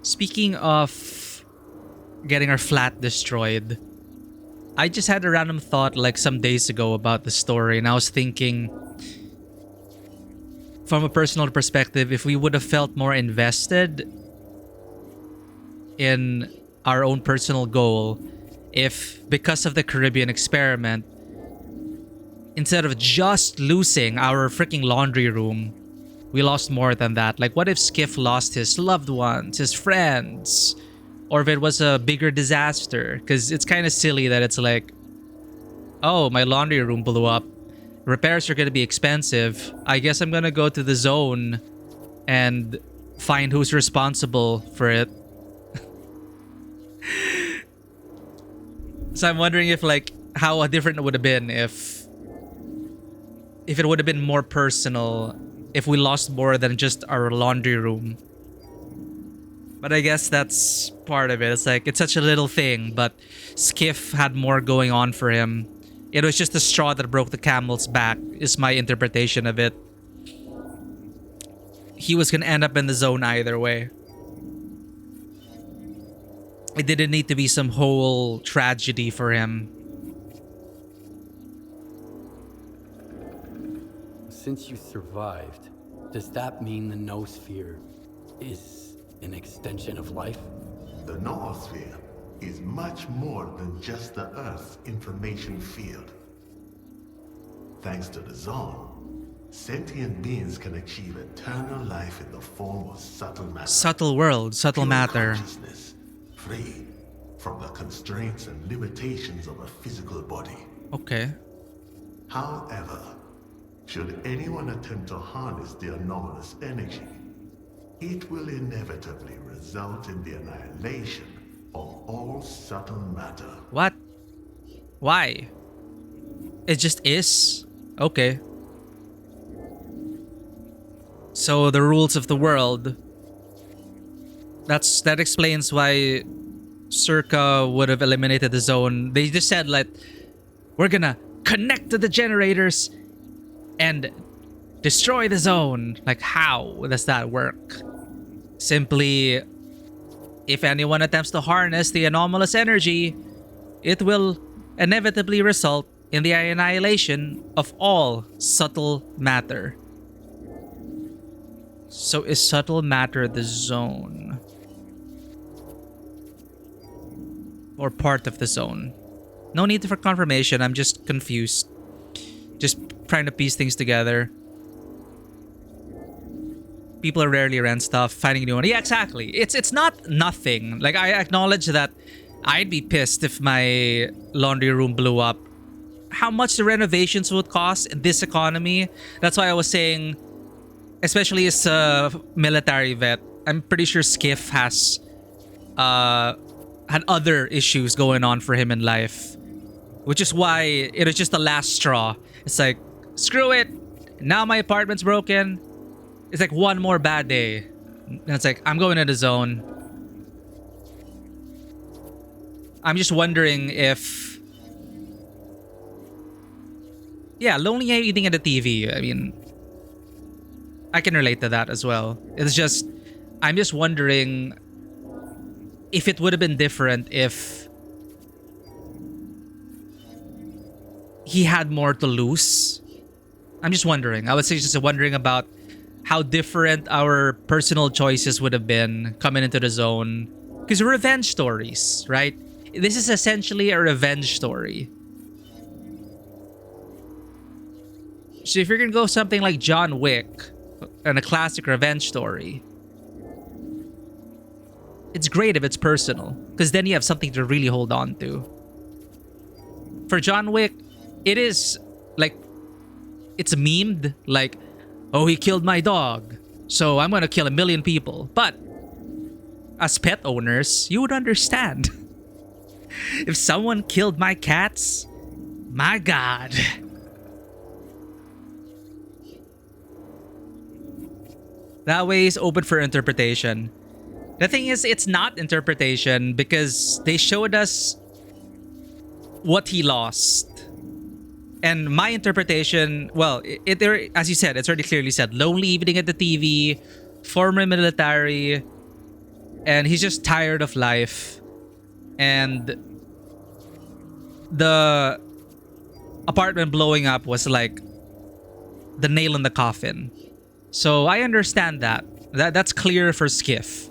Speaker 1: Speaking of getting our flat destroyed, I just had a random thought like some days ago about the story, and I was thinking from a personal perspective, if we would have felt more invested in our own personal goal, if because of the Caribbean experiment, instead of just losing our freaking laundry room, we lost more than that. Like, what if Skiff lost his loved ones, his friends, or if it was a bigger disaster? Because it's kind of silly that it's like, oh, my laundry room blew up. Repairs are going to be expensive. I guess I'm going to go to the zone and find who's responsible for it. So I'm wondering if, like, how different it would have been if it would have been more personal, if we lost more than just our laundry room. But I guess that's part of it. It's like, it's such a little thing, but Skiff had more going on for him. It was just the straw that broke the camel's back, is my interpretation of it. He was gonna end up in the zone either way. It didn't need to be some whole tragedy for him.
Speaker 4: Since you survived, does that mean the noosphere is an extension of life?
Speaker 8: The noosphere is much more than just the Earth's information field. Thanks to the zone, sentient beings can achieve eternal life in the form of subtle matter.
Speaker 1: Subtle world, subtle
Speaker 8: Pure
Speaker 1: matter.
Speaker 8: Consciousness, free from the constraints and limitations of a physical body.
Speaker 1: Okay.
Speaker 8: However, should anyone attempt to harness the anomalous energy, it will inevitably result in the annihilation of all subtle matter.
Speaker 1: What? Why? It just is? Okay. So the rules of the world. That explains why S.T.A.L.K.E.R would have eliminated the zone. They just said, like, we're gonna connect to the generators and destroy the zone. Like, how does that work? Simply, if anyone attempts to harness the anomalous energy, it will inevitably result in the annihilation of all subtle matter. So is subtle matter the zone? Or part of the zone? No need for confirmation, I'm just confused. Just trying to piece things together. People rarely rent stuff, finding a new one. Yeah, exactly. It's not nothing. Like, I acknowledge that I'd be pissed if my laundry room blew up. How much the renovations would cost in this economy? That's why I was saying, especially as a military vet, I'm pretty sure Skiff has had other issues going on for him in life. Which is why it was just the last straw. It's like, screw it. Now my apartment's broken. It's like one more bad day. And it's like, I'm going to the zone. I'm just wondering if... Yeah, lonely eating at the TV. I mean, I can relate to that as well. It's just, I'm just wondering if it would have been different if he had more to lose. I'm just wondering. I would say just wondering about how different our personal choices would have been coming into the zone. Because revenge stories, right? This is essentially a revenge story. So if you're gonna go something like John Wick and a classic revenge story, it's great if it's personal, because then you have something to really hold on to. For John Wick, it is like, it's memed like, oh, he killed my dog, so I'm gonna kill 1 million people. But as pet owners, you would understand. If someone killed my cats, my God. That way is open for interpretation. The thing is, it's not interpretation because they showed us what he lost. And my interpretation, well, as you said, it's already clearly said, lonely evening at the TV, former military, and he's just tired of life. And the apartment blowing up was like the nail in the coffin. So I understand that. That's clear for Skiff.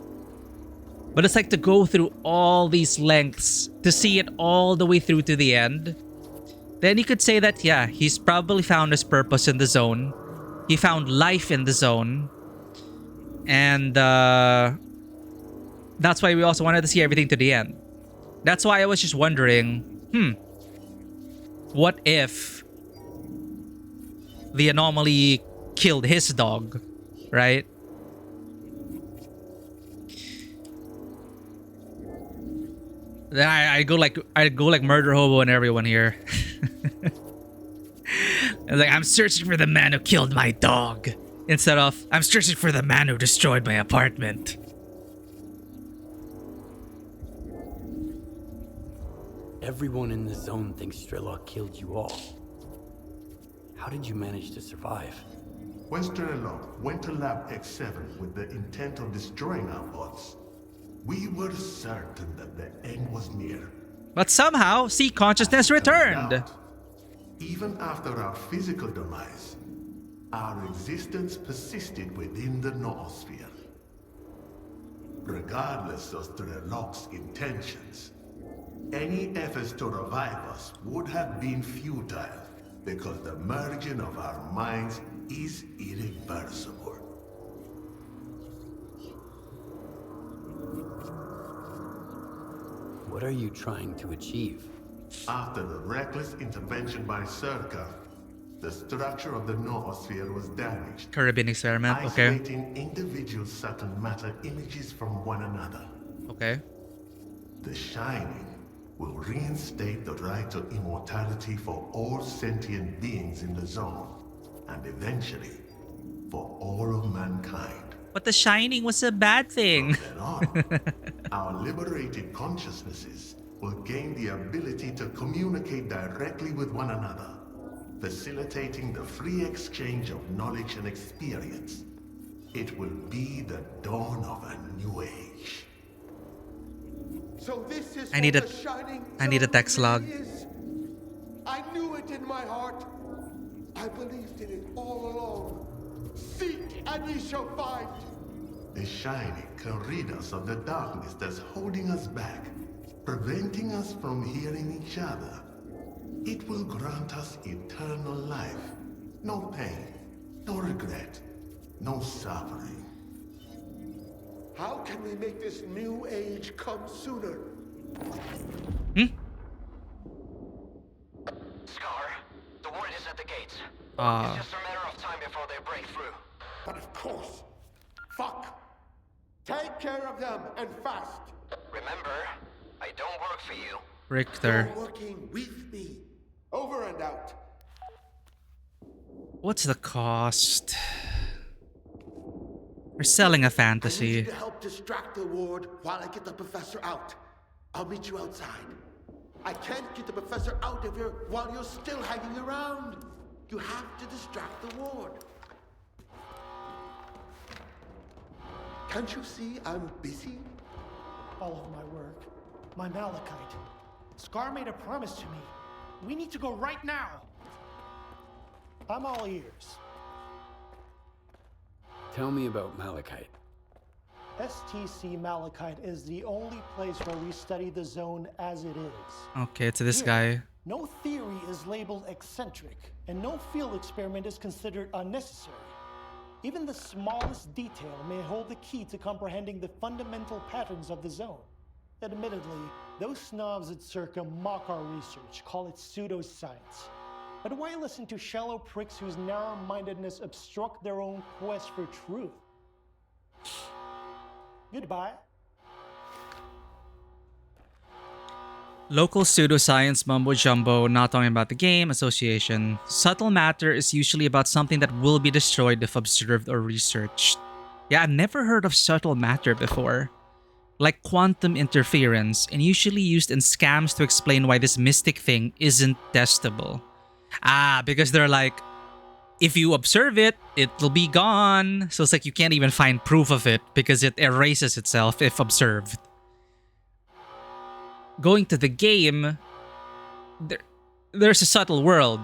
Speaker 1: But it's like to go through all these lengths to see it all the way through to the end. Then you could say that, yeah, he's probably found his purpose in the zone. He found life in the zone. And that's why we also wanted to see everything to the end. That's why I was just wondering, what if the anomaly killed his dog, right? Then I go like murder hobo and everyone here. Like, I'm searching for the man who killed my dog, instead of I'm searching for the man who destroyed my apartment.
Speaker 4: Everyone in the zone thinks S.T.A.L.K.E.R killed you all. How did you manage to survive?
Speaker 8: When S.T.A.L.K.E.R went to Lab X7 with the intent of destroying our bots, we were certain that the end was near.
Speaker 1: But somehow, C consciousness returned.
Speaker 8: Even after our physical demise, our existence persisted within the noosphere. Regardless of S.T.A.L.K.E.'s intentions, any efforts to revive us would have been futile, because the merging of our minds is irreversible.
Speaker 4: What are you trying to achieve?
Speaker 8: After the reckless intervention by S.T.A.L.K.E.R, the structure of the noosphere was damaged.
Speaker 1: Caribbean experiment, okay.
Speaker 8: Isolating individual subtle matter images from one another.
Speaker 1: Okay.
Speaker 8: The Shining will reinstate the right to immortality for all sentient beings in the zone, and eventually, for all of mankind.
Speaker 1: But the Shining was a bad thing.
Speaker 8: From then on, our liberated consciousnesses will gain the ability to communicate directly with one another, facilitating the free exchange of knowledge and experience. It will be the dawn of a new age.
Speaker 2: So this is
Speaker 1: I need
Speaker 2: what the Shining
Speaker 1: I need a text log.
Speaker 2: really is. I knew it in my heart. I believed in it all along. Seek and ye shall find.
Speaker 8: The Shining can rid us of the darkness that's holding us back, preventing us from hearing each other. It will grant us eternal life. No pain, no regret, no suffering.
Speaker 2: How can we make this new age come sooner?
Speaker 6: Scar, the word is at the gates.
Speaker 1: Ah.
Speaker 6: It's just a matter of time before they break through.
Speaker 2: But of course. Fuck. Take care of them and fast.
Speaker 6: Remember, I don't work for you.
Speaker 1: Richter.
Speaker 2: You're working with me. Over and out.
Speaker 1: What's the cost? We're selling a
Speaker 2: I need
Speaker 1: fantasy.
Speaker 2: you to help distract the ward while I get the professor out. I'll meet you outside. I can't get the professor out of here while you're still hanging around. You have to distract the ward. Can't you see I'm busy?
Speaker 11: All of my work. My Malachite. Scar made a promise to me. We need to go right now. I'm all ears.
Speaker 4: Tell me about Malachite.
Speaker 11: STC Malachite is the only place where we study the zone as it is.
Speaker 1: Okay, to this guy.
Speaker 11: No theory is labeled eccentric, and no field experiment is considered unnecessary. Even the smallest detail may hold the key to comprehending the fundamental patterns of the zone. Admittedly, those snobs at Circa mock our research, call it pseudoscience. But why listen to shallow pricks whose narrow-mindedness obstruct their own quest for truth? Goodbye.
Speaker 1: Local pseudoscience mumbo-jumbo, not talking about the game, association. Subtle matter is usually about something that will be destroyed if observed or researched. Yeah, I've never heard of subtle matter before. Like quantum interference, and usually used in scams to explain why this mystic thing isn't testable. Ah, because they're like, if you observe it, it'll be gone. So it's like you can't even find proof of it because it erases itself if observed. Going to the game, there's a subtle world.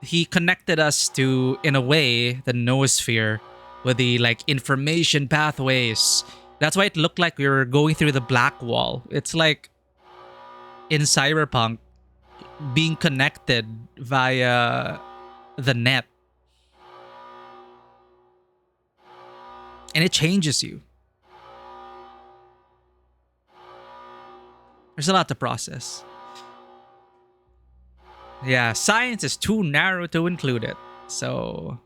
Speaker 1: He connected us to, in a way, the noosphere with the like information pathways. That's why it looked like we were going through the black wall. It's like in Cyberpunk, being connected via the net. And it changes you. There's a lot to process. Yeah, science is too narrow to include it. So,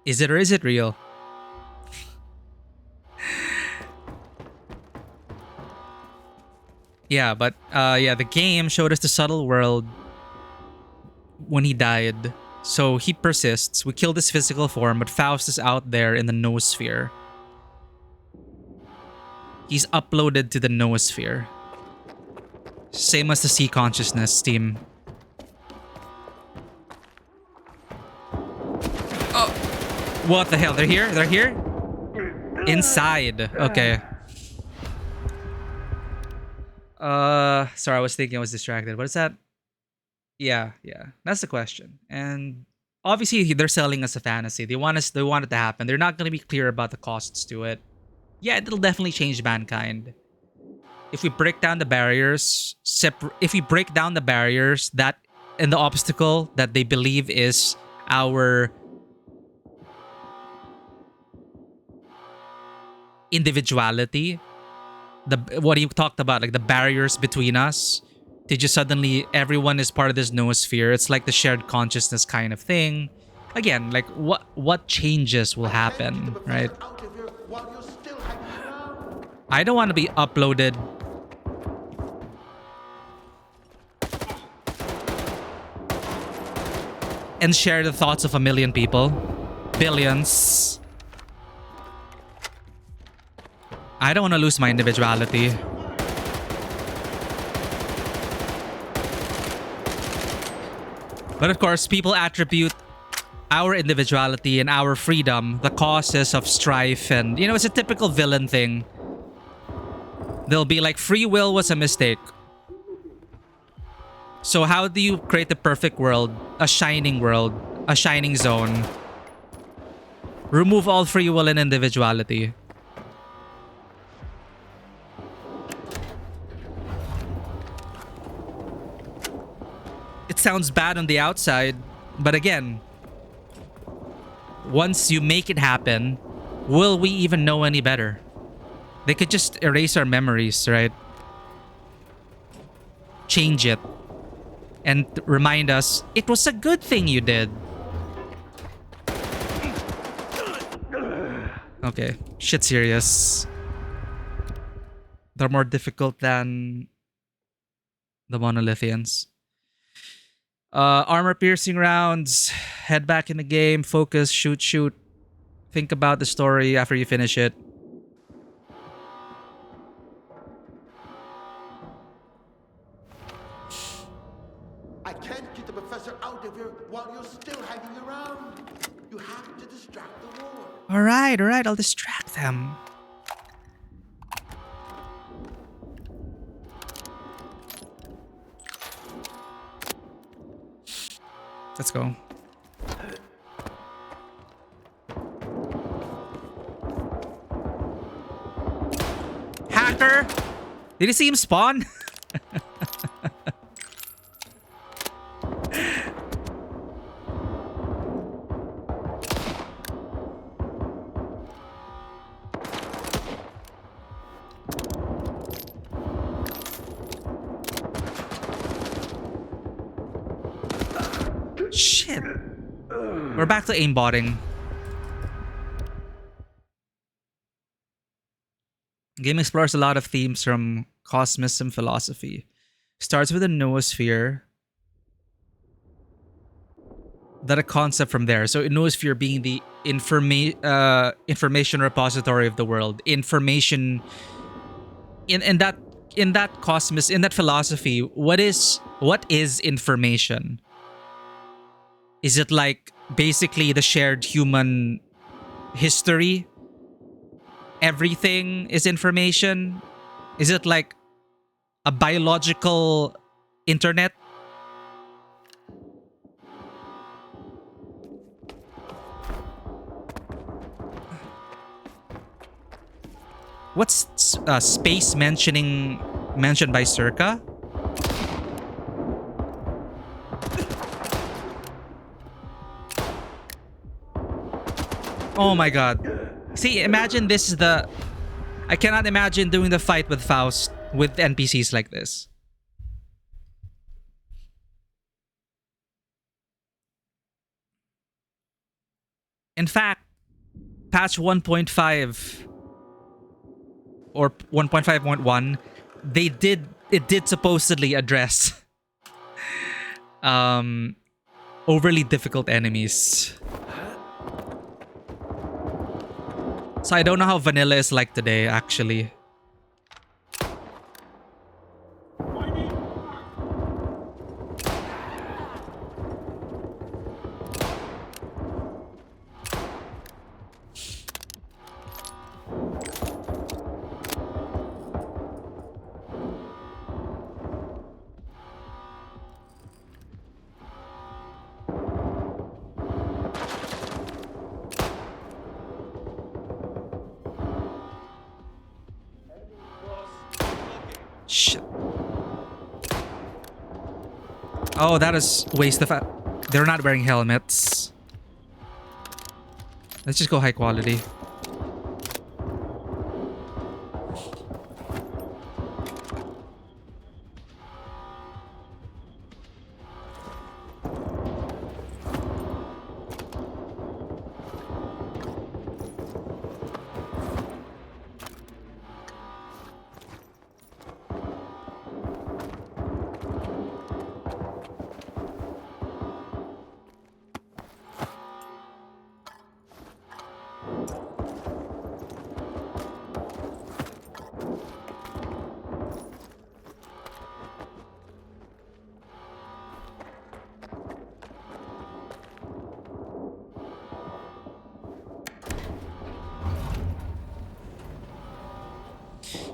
Speaker 1: is it or is it real? Yeah, but yeah, the game showed us the subtle world when he died. So he persists. We killed his physical form, but Faust is out there in the noosphere. He's uploaded to the noosphere. Same as the sea consciousness team. Oh! What the hell? They're here? They're here? Inside. Okay. Sorry, I was thinking I was distracted. What is that? Yeah. That's the question. And obviously they're selling us a fantasy. They want it to happen. They're not gonna be clear about the costs to it. Yeah, it'll definitely change mankind. If we break down the barriers, that and the obstacle that they believe is our individuality, what you talked about, like the barriers between us, to just suddenly everyone is part of this noosphere. It's like the shared consciousness kind of thing. Again, like what changes will happen, right? I don't want to be uploaded and share the thoughts of a million people. Billions. I don't want to lose my individuality. But of course, people attribute our individuality and our freedom the causes of strife, and you know, it's a typical villain thing. They'll be like, free will was a mistake. So how do you create the perfect world, a shining zone? Remove all free will and individuality. It sounds bad on the outside, but again, once you make it happen, will we even know any better? They could just erase our memories, right? Change it. And remind us, it was a good thing you did. Okay, shit serious. They're more difficult than the Monolithians. Armor-piercing rounds. Head back in the game. Focus. Shoot. Think about the story after you finish it.
Speaker 8: I can't get the professor out of here while you're still hanging around. You have to distract the war.
Speaker 1: All right. I'll distract them. Let's go. Hacker! Did you see him spawn? We're back to aimbotting. Game explores a lot of themes from cosmism philosophy. Starts with the noosphere. That a concept from there. So noosphere being the information repository of the world. Information in that cosmos, in that philosophy, what is information? Is it like basically the shared human history? Everything is information? Is it like a biological internet? What's space mentioned by Circa? Oh my god. See, imagine this is the... I cannot imagine doing the fight with Faust with NPCs like this. In fact, patch 1.5 or 1.5.1, it did supposedly address overly difficult enemies. So I don't know how vanilla is like today, actually. Shit. Oh, that is waste of... They're not wearing helmets. Let's just go high quality.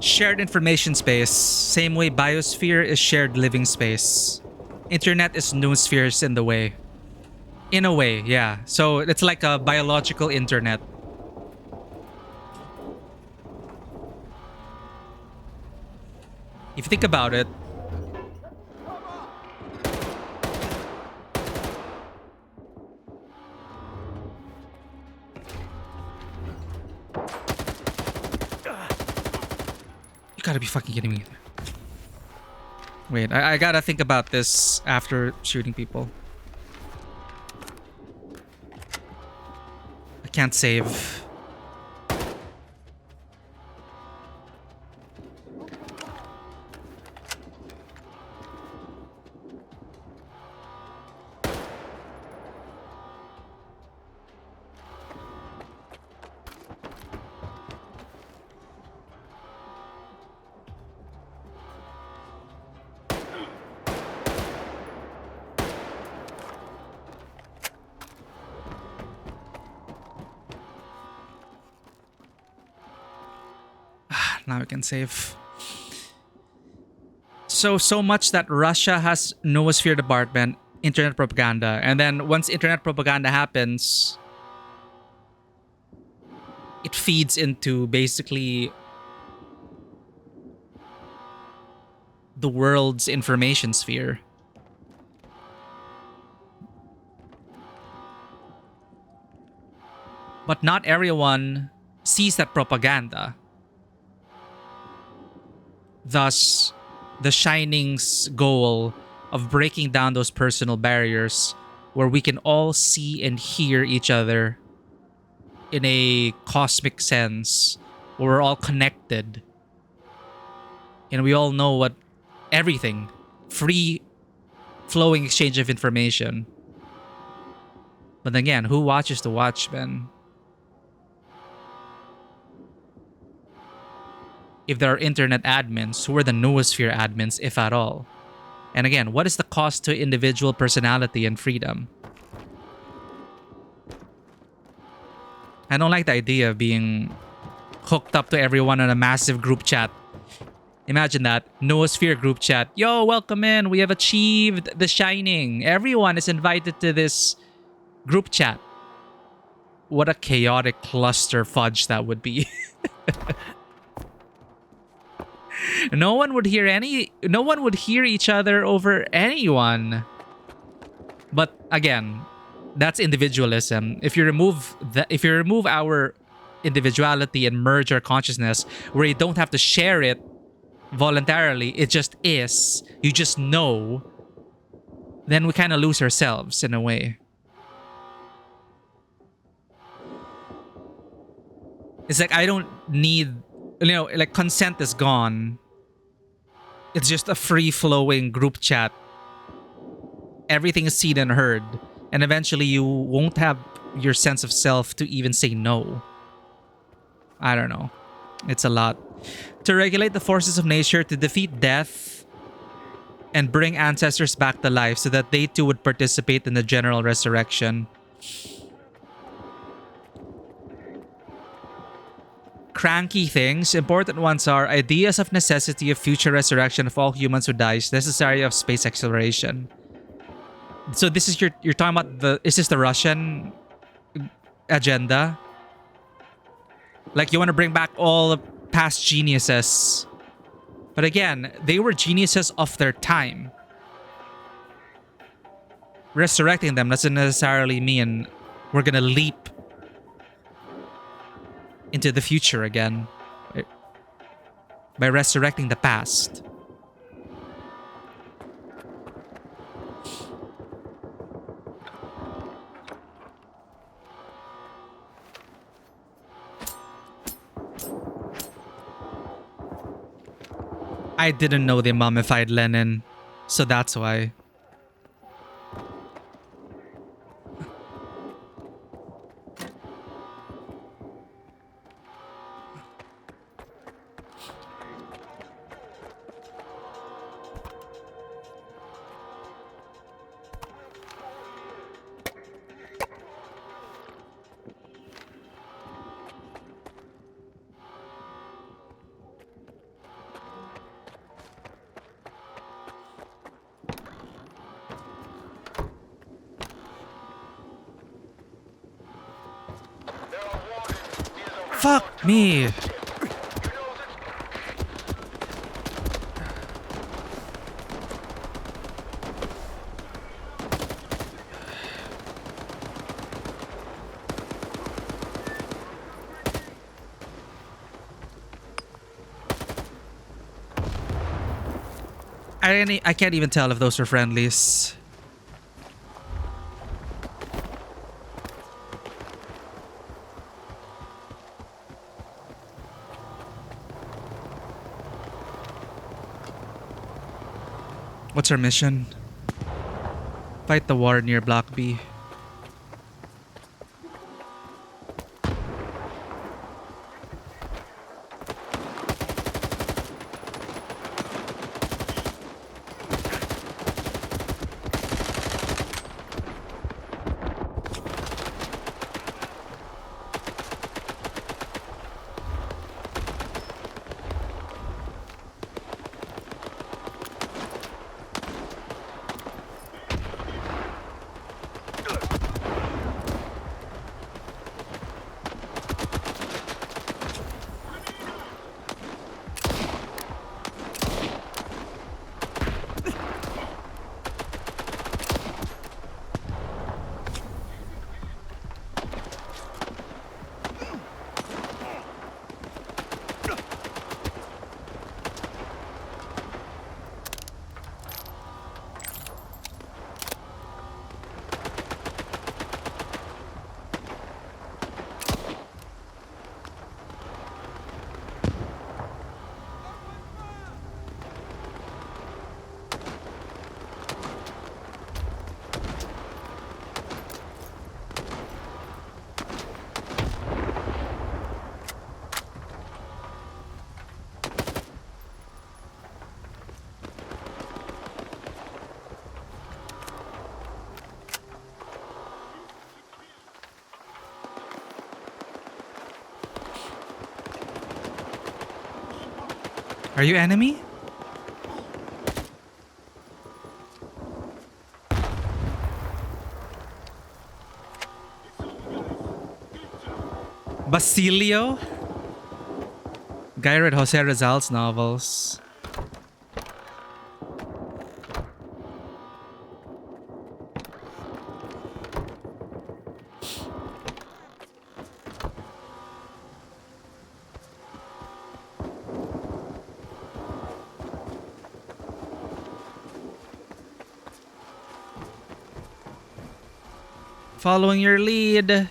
Speaker 1: Shared information space. Same way biosphere is shared living space. Internet is noospheres in the way. In a way, yeah. So it's like a biological internet. If you think about it, you gotta be fucking kidding me. Wait, I gotta think about this after shooting people. I can't save. Now we can save. So much that Russia has noosphere department, internet propaganda. And then once internet propaganda happens, it feeds into basically the world's information sphere. But not everyone sees that propaganda. Thus, the Shining's goal of breaking down those personal barriers where we can all see and hear each other in a cosmic sense, where we're all connected and we all know what everything, free flowing exchange of information. But again, who watches the Watchmen? If there are internet admins, who are the noosphere admins, if at all? And again, what is the cost to individual personality and freedom? I don't like the idea of being hooked up to everyone on a massive group chat. Imagine that. Noosphere group chat. Yo, welcome in. We have achieved The Shining. Everyone is invited to this group chat. What a chaotic cluster fudge that would be. No one would hear each other over anyone. But again, that's individualism. If you remove our individuality and merge our consciousness where you don't have to share it voluntarily, it just is, you just know, then we kind of lose ourselves in a way. It's like I don't need, like consent is gone. It's just a free-flowing group chat. Everything is seen and heard. And eventually you won't have your sense of self to even say no. I don't know. It's a lot. To regulate the forces of nature, to defeat death, and bring ancestors back to life so that they too would participate in the general resurrection. Cranky things. Important ones are ideas of necessity of future resurrection of all humans who dies, necessary of space exploration. So this is you're talking about is this the Russian agenda? Like you want to bring back all the past geniuses. But again, they were geniuses of their time. Resurrecting them doesn't necessarily mean we're gonna leap into the future again by resurrecting the past. I didn't know they mummified Lenin, so that's why. Fuck me. I can't even tell if those are friendlies. What's our mission? Fight the war near Block B. Are you enemy? Basilio? Guy read Jose Rizal's novels. Following your lead.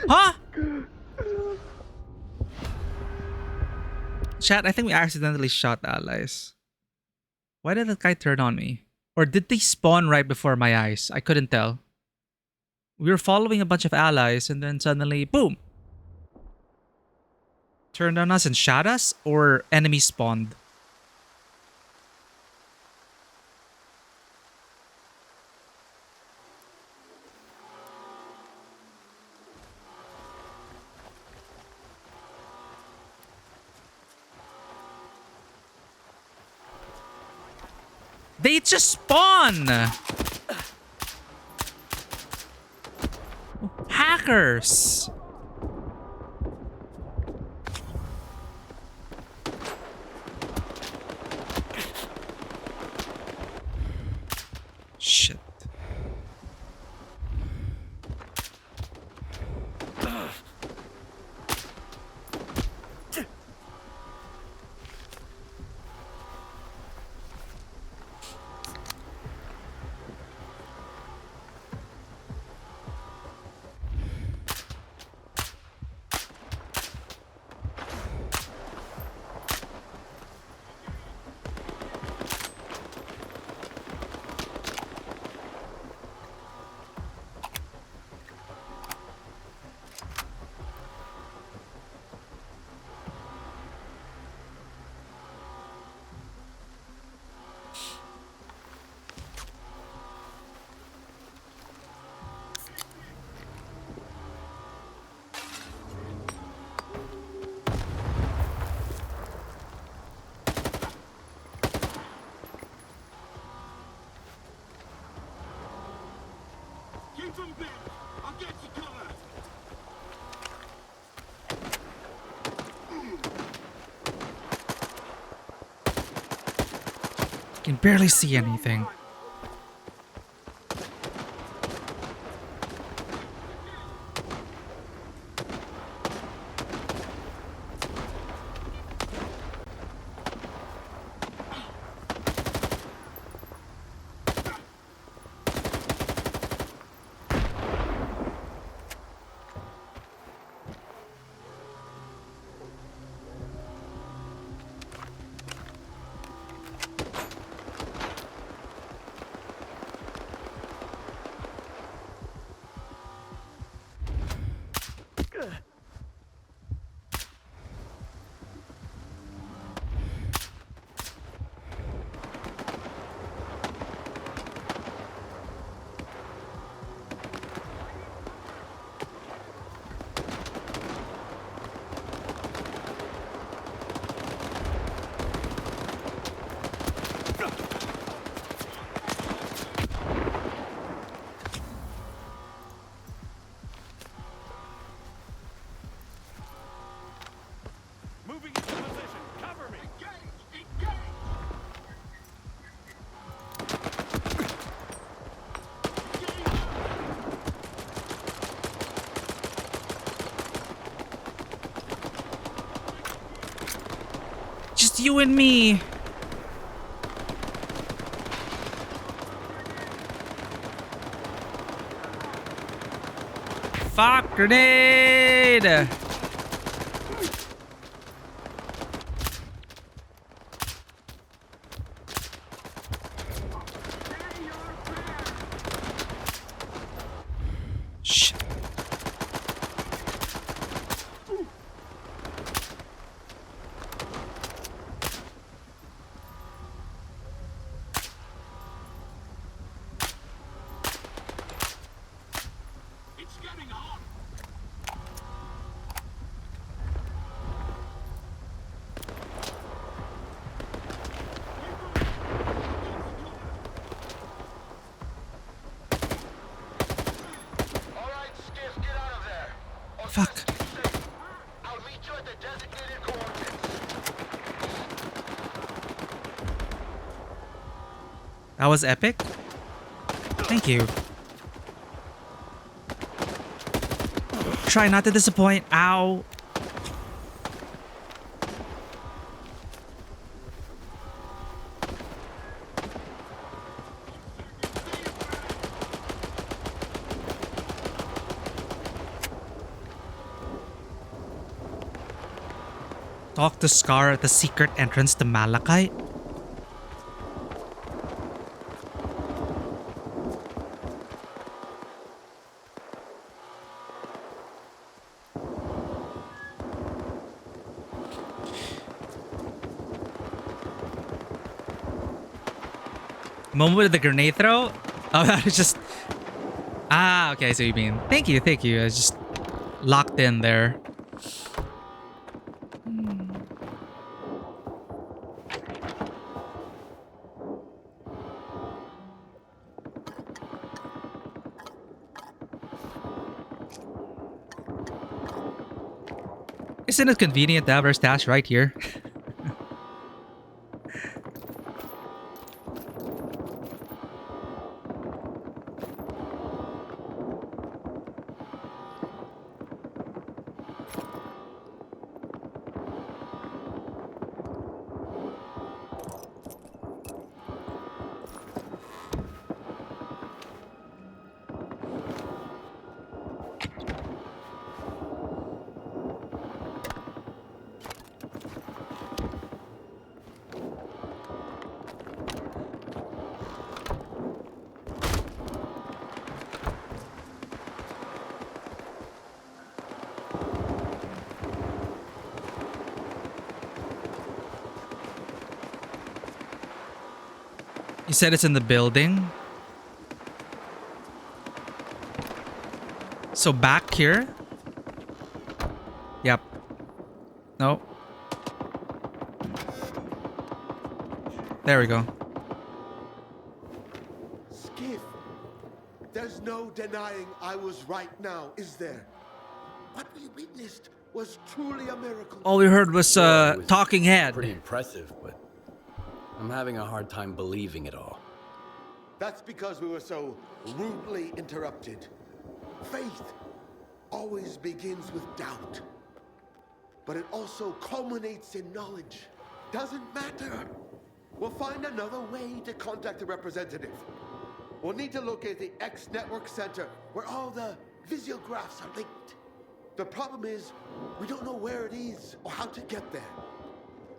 Speaker 1: Huh? Chat, I think we accidentally shot allies. Why did that guy turn on me? Or did they spawn right before my eyes? I couldn't tell. We were following a bunch of allies and then suddenly, boom! Turned on us and shot us? Or enemy spawned? They just spawn! Hackers! Shit.
Speaker 10: Keep them big. I'll get you covered.
Speaker 1: Can barely see anything. Just you and me. Fuck, grenade! Shit. Fuck.
Speaker 2: I'll meet you at the designated coordinates.
Speaker 1: That was epic. Thank you. Try not to disappoint. Ow. Talk to Scar at the secret entrance to Malachite. Moment with the grenade throw? Oh, that was just... Ah, okay, so you mean... Thank you, thank you. I was just locked in there. Isn't it convenient to have our stash right here? You said it's in the building? So back here? Yep. No. There we go.
Speaker 8: Skiff, there's no denying I was right now, is there? What we witnessed was truly a miracle.
Speaker 1: All we heard was talking head.
Speaker 4: Pretty impressive, but I'm having a hard time believing it all.
Speaker 8: That's because we were so rudely interrupted. Faith always begins with doubt, but it also culminates in knowledge. Doesn't matter. We'll find another way to contact the representative. We'll need to locate the X Network Center where all the visiographs are linked. The problem is, we don't know where it is or how to get there.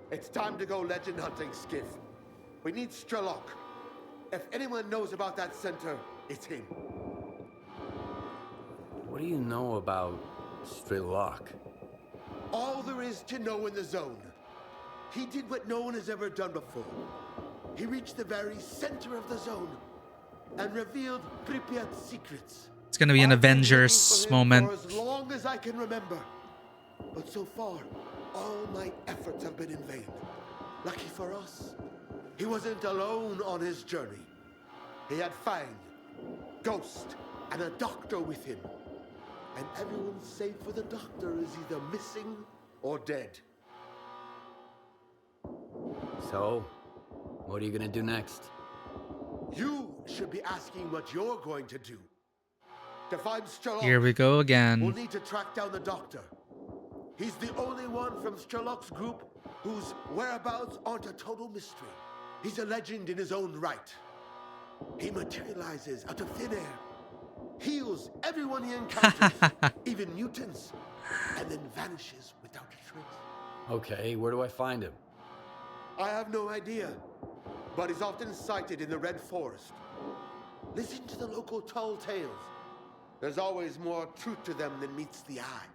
Speaker 8: It's time to go legend hunting, Skiff. We need S.T.A.L.K.E.R. If anyone knows about that center, it's him.
Speaker 4: What do you know about S.T.A.L.K.E.R?
Speaker 8: All there is to know in the zone. He did what no one has ever done before. He reached the very center of the zone and revealed Pripyat's secrets.
Speaker 1: It's gonna be an Avengers moment.
Speaker 8: For as long as I can remember. But so far, all my efforts have been in vain. Lucky for us, he wasn't alone on his journey. He had Fang, Ghost, and a doctor with him. And everyone save for the doctor is either missing or dead.
Speaker 4: So, what are you gonna do next?
Speaker 8: You should be asking what you're going to do. To find S.T.A.L.K.E.R,
Speaker 1: Here we go again.
Speaker 8: we'll need to track down the doctor. He's the only one from S.T.A.L.K.E.'s group whose whereabouts aren't a total mystery. He's a legend in his own right. He materializes out of thin air, heals everyone he encounters, even mutants, and then vanishes without a trace.
Speaker 4: Okay, where do I find him?
Speaker 8: I have no idea, but he's often sighted in the Red Forest. Listen to the local tall tales. There's always more truth to them than meets the eye.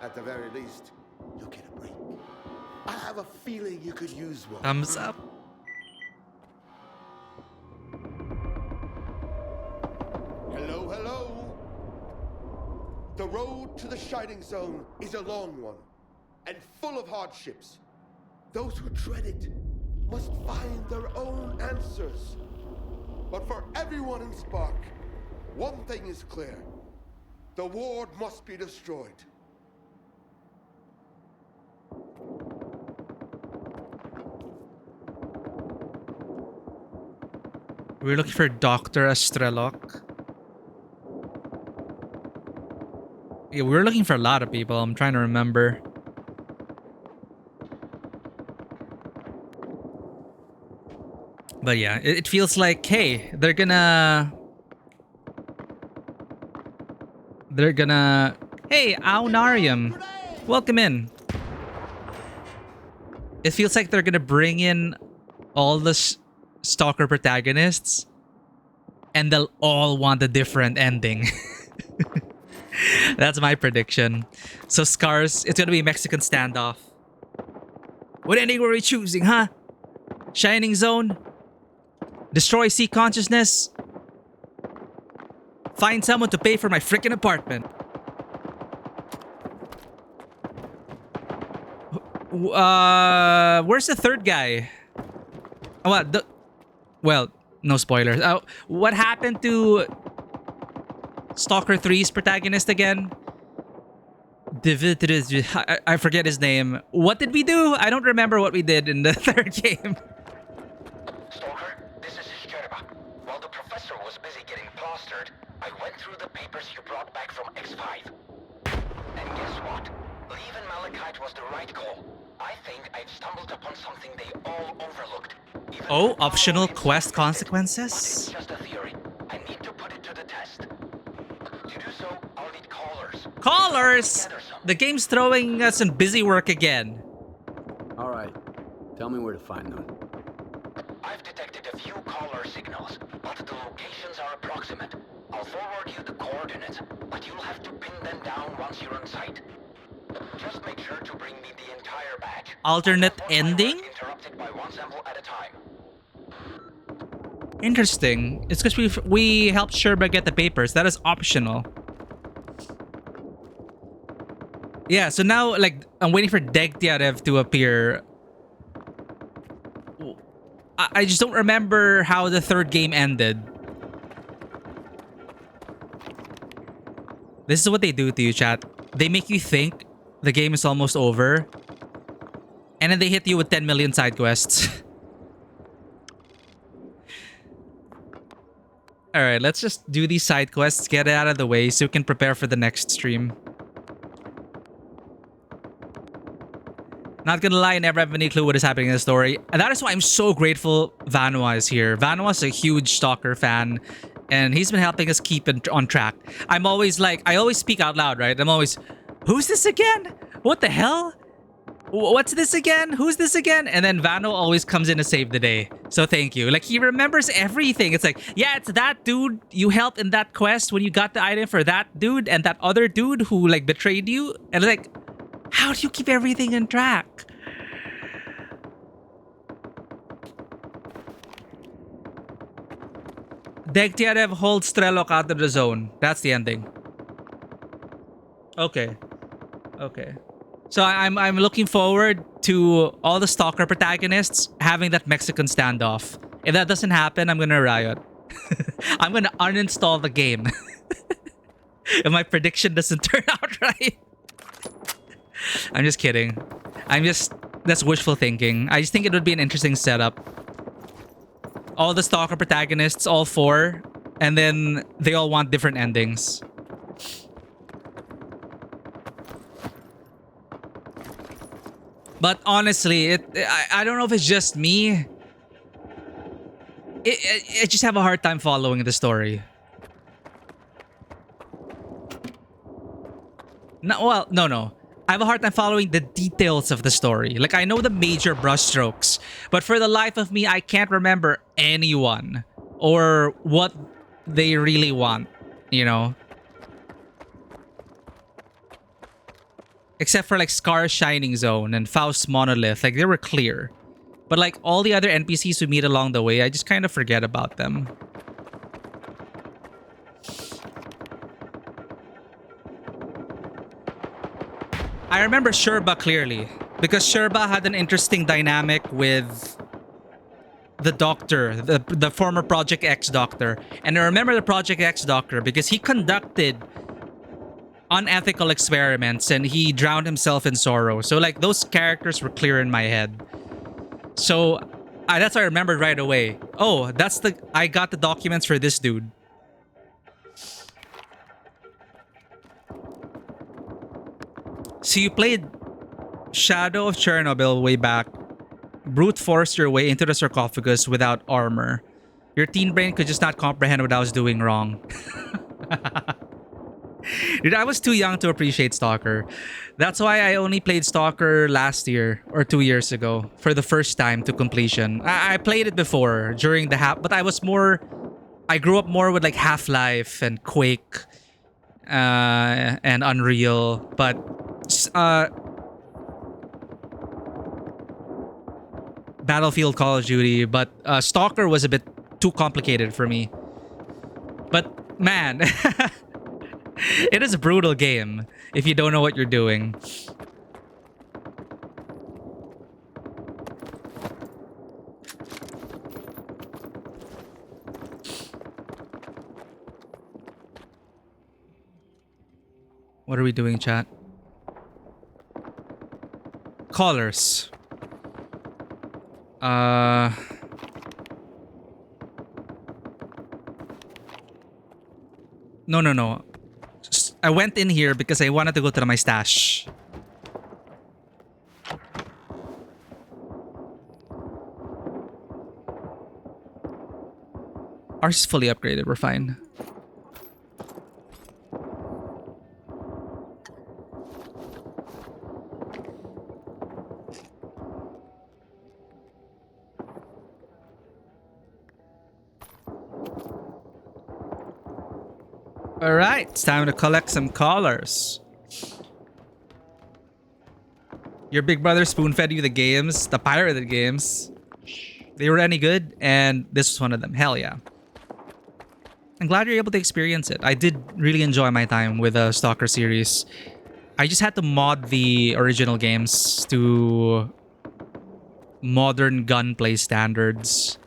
Speaker 8: At the very least, you'll get a break. I have a feeling you could use one.
Speaker 1: Thumbs up.
Speaker 8: Hello, hello. The road to the Shining Zone is a long one and full of hardships. Those who tread it must find their own answers. But for everyone in Spark, one thing is clear. The ward must be destroyed.
Speaker 1: We're looking for Dr. S.T.A.L.K.E.R. Yeah, we're looking for a lot of people. I'm trying to remember. But yeah, it feels like, hey, they're gonna... Hey, Aunarium. Welcome in. It feels like they're gonna bring in all the Stalker protagonists and they'll all want a different ending. That's my prediction. So Scars, it's gonna be a Mexican standoff. What ending were we choosing, huh? Shining Zone? Destroy sea consciousness? Find someone to pay for my freaking apartment. Where's the third guy? Oh, what? Well, no spoilers. What happened to Stalker 3's protagonist again? I forget his name. What did we do? I don't remember what we did in the third game.
Speaker 6: Stalker, this is S.T.A.L.K.E.R. While the professor was busy getting plastered, I went through the papers you brought back from X5. And guess what? Leaving Malachite was the right call. I think I've stumbled upon something they all overlooked.
Speaker 1: Oh, optional quest consequences?
Speaker 6: It's just a theory. I need to put it to the test. To do so, I'll need callers.
Speaker 1: Callers! The game's throwing us in busy work again.
Speaker 4: Alright, tell me where to find them.
Speaker 6: I've detected a few caller signals, but the locations are approximate. I'll forward you the coordinates, but you'll have to pin them down once you're on site. Just make sure to bring me the entire batch.
Speaker 1: Alternate ending?
Speaker 6: Interrupted by one sample at a time.
Speaker 1: Interesting. It's because we helped Sherba get the papers. That is optional. Yeah, so now, like, I'm waiting for Degtiarev to appear. I just don't remember how the third game ended. This is what they do to you, chat. They make you think the game is almost over. And then they hit you with 10 million side quests. Alright, let's just do these side quests, get it out of the way so we can prepare for the next stream. Not gonna lie, I never have any clue what is happening in the story. And that is why I'm so grateful Vanwa is here. Vanwa's a huge Stalker fan, and he's been helping us keep it on track. I'm always like, I always speak out loud, right? I'm always, who's this again? What the hell? What's this again? Who's this again? And then Vano always comes in to save the day. So thank you. Like, he remembers everything. It's like, yeah, it's that dude you helped in that quest when you got the item for that dude and that other dude who, like, betrayed you. And like, how do you keep everything in track? Degtiarev holds S.T.A.L.K.E.R out of the zone. That's the ending. Okay. Okay. So I'm looking forward to all the Stalker protagonists having that Mexican standoff. If that doesn't happen, I'm gonna riot. I'm gonna uninstall the game. If my prediction doesn't turn out right. I'm just kidding. That's wishful thinking. I just think it would be an interesting setup. All the Stalker protagonists, all four, and then they all want different endings. But honestly, I don't know if it's just me. I just have a hard time following the story. No. I have a hard time following the details of the story. Like, I know the major brushstrokes, but for the life of me, I can't remember anyone or what they really want, you know? Except for, like, Scar's Shining Zone and Faust's Monolith. Like, they were clear. But, like, all the other NPCs we meet along the way, I just kind of forget about them. I remember Sherba clearly, because Sherba had an interesting dynamic with the doctor, the former Project X doctor. And I remember the Project X doctor because he conducted unethical experiments and he drowned himself in sorrow. So, like, those characters were clear in my head. So That's what I remembered right away. Oh, I got the documents for this dude. So you played Shadow of Chernobyl way back. Brute forced your way into the sarcophagus without armor. Your teen brain could just not comprehend what I was doing wrong. Dude, I was too young to appreciate Stalker. That's why I only played Stalker last year or 2 years ago for the first time to completion. I played it before during the but I grew up more with like Half-Life and Quake and Unreal, but Battlefield, Call of Duty, but Stalker was a bit too complicated for me. But man, it is a brutal game if you don't know what you're doing. What are we doing, chat? Callers. No. I went in here because I wanted to go to my stash. Ours is fully upgraded. We're fine. All right, it's time to collect some collars. Your big brother spoon-fed you the games, the pirated games. They were any good, and this was one of them. Hell yeah. I'm glad you're able to experience it. I did really enjoy my time with the Stalker series. I just had to mod the original games to modern gunplay standards.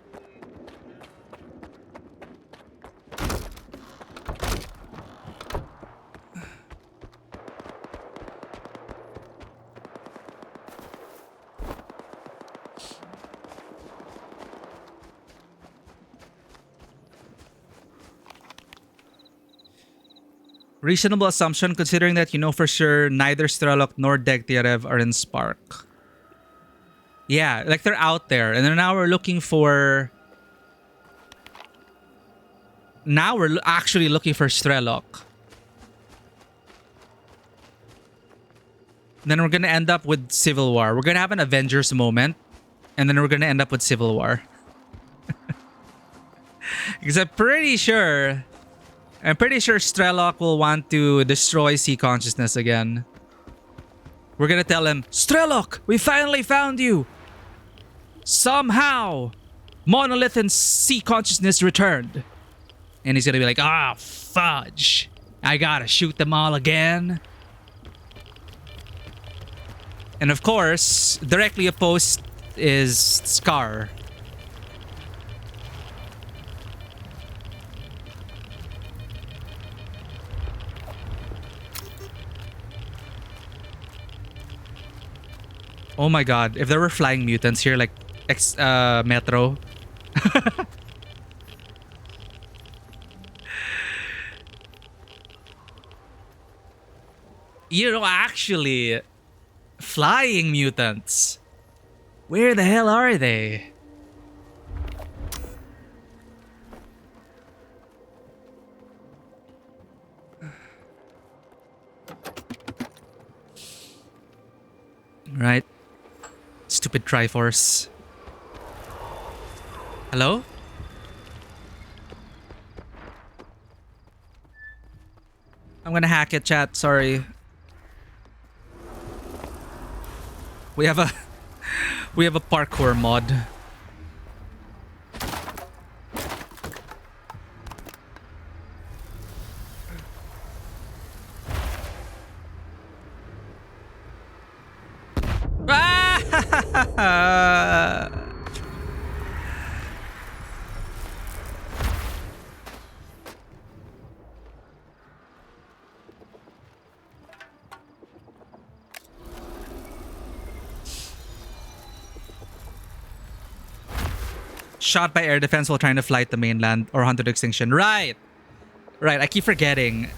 Speaker 1: Reasonable assumption considering that you know for sure neither S.T.A.L.K.E.R nor S.T.A.L.K.E.R are in Spark. Yeah, like they're out there. And then now we're looking for... Now we're actually looking for S.T.A.L.K.E.R. Then we're going to end up with Civil War. We're going to have an Avengers moment. And then we're going to end up with Civil War. Because I'm pretty sure S.T.A.L.K.E.R will want to destroy sea consciousness again. We're gonna tell him, S.T.A.L.K.E.R, we finally found you! Somehow, Monolith and sea consciousness returned. And he's gonna be like, ah, fudge. I gotta shoot them all again. And of course, directly opposed is Scar. Oh my god, if there were flying mutants here like Metro. You know, actually, flying mutants. Where the hell are they? Right. Stupid Triforce. Hello? I'm gonna hack it, chat. Sorry. We have a parkour mod. shot by air defense while trying to fly to mainland or hunt to extinction. Right. Right. I keep forgetting.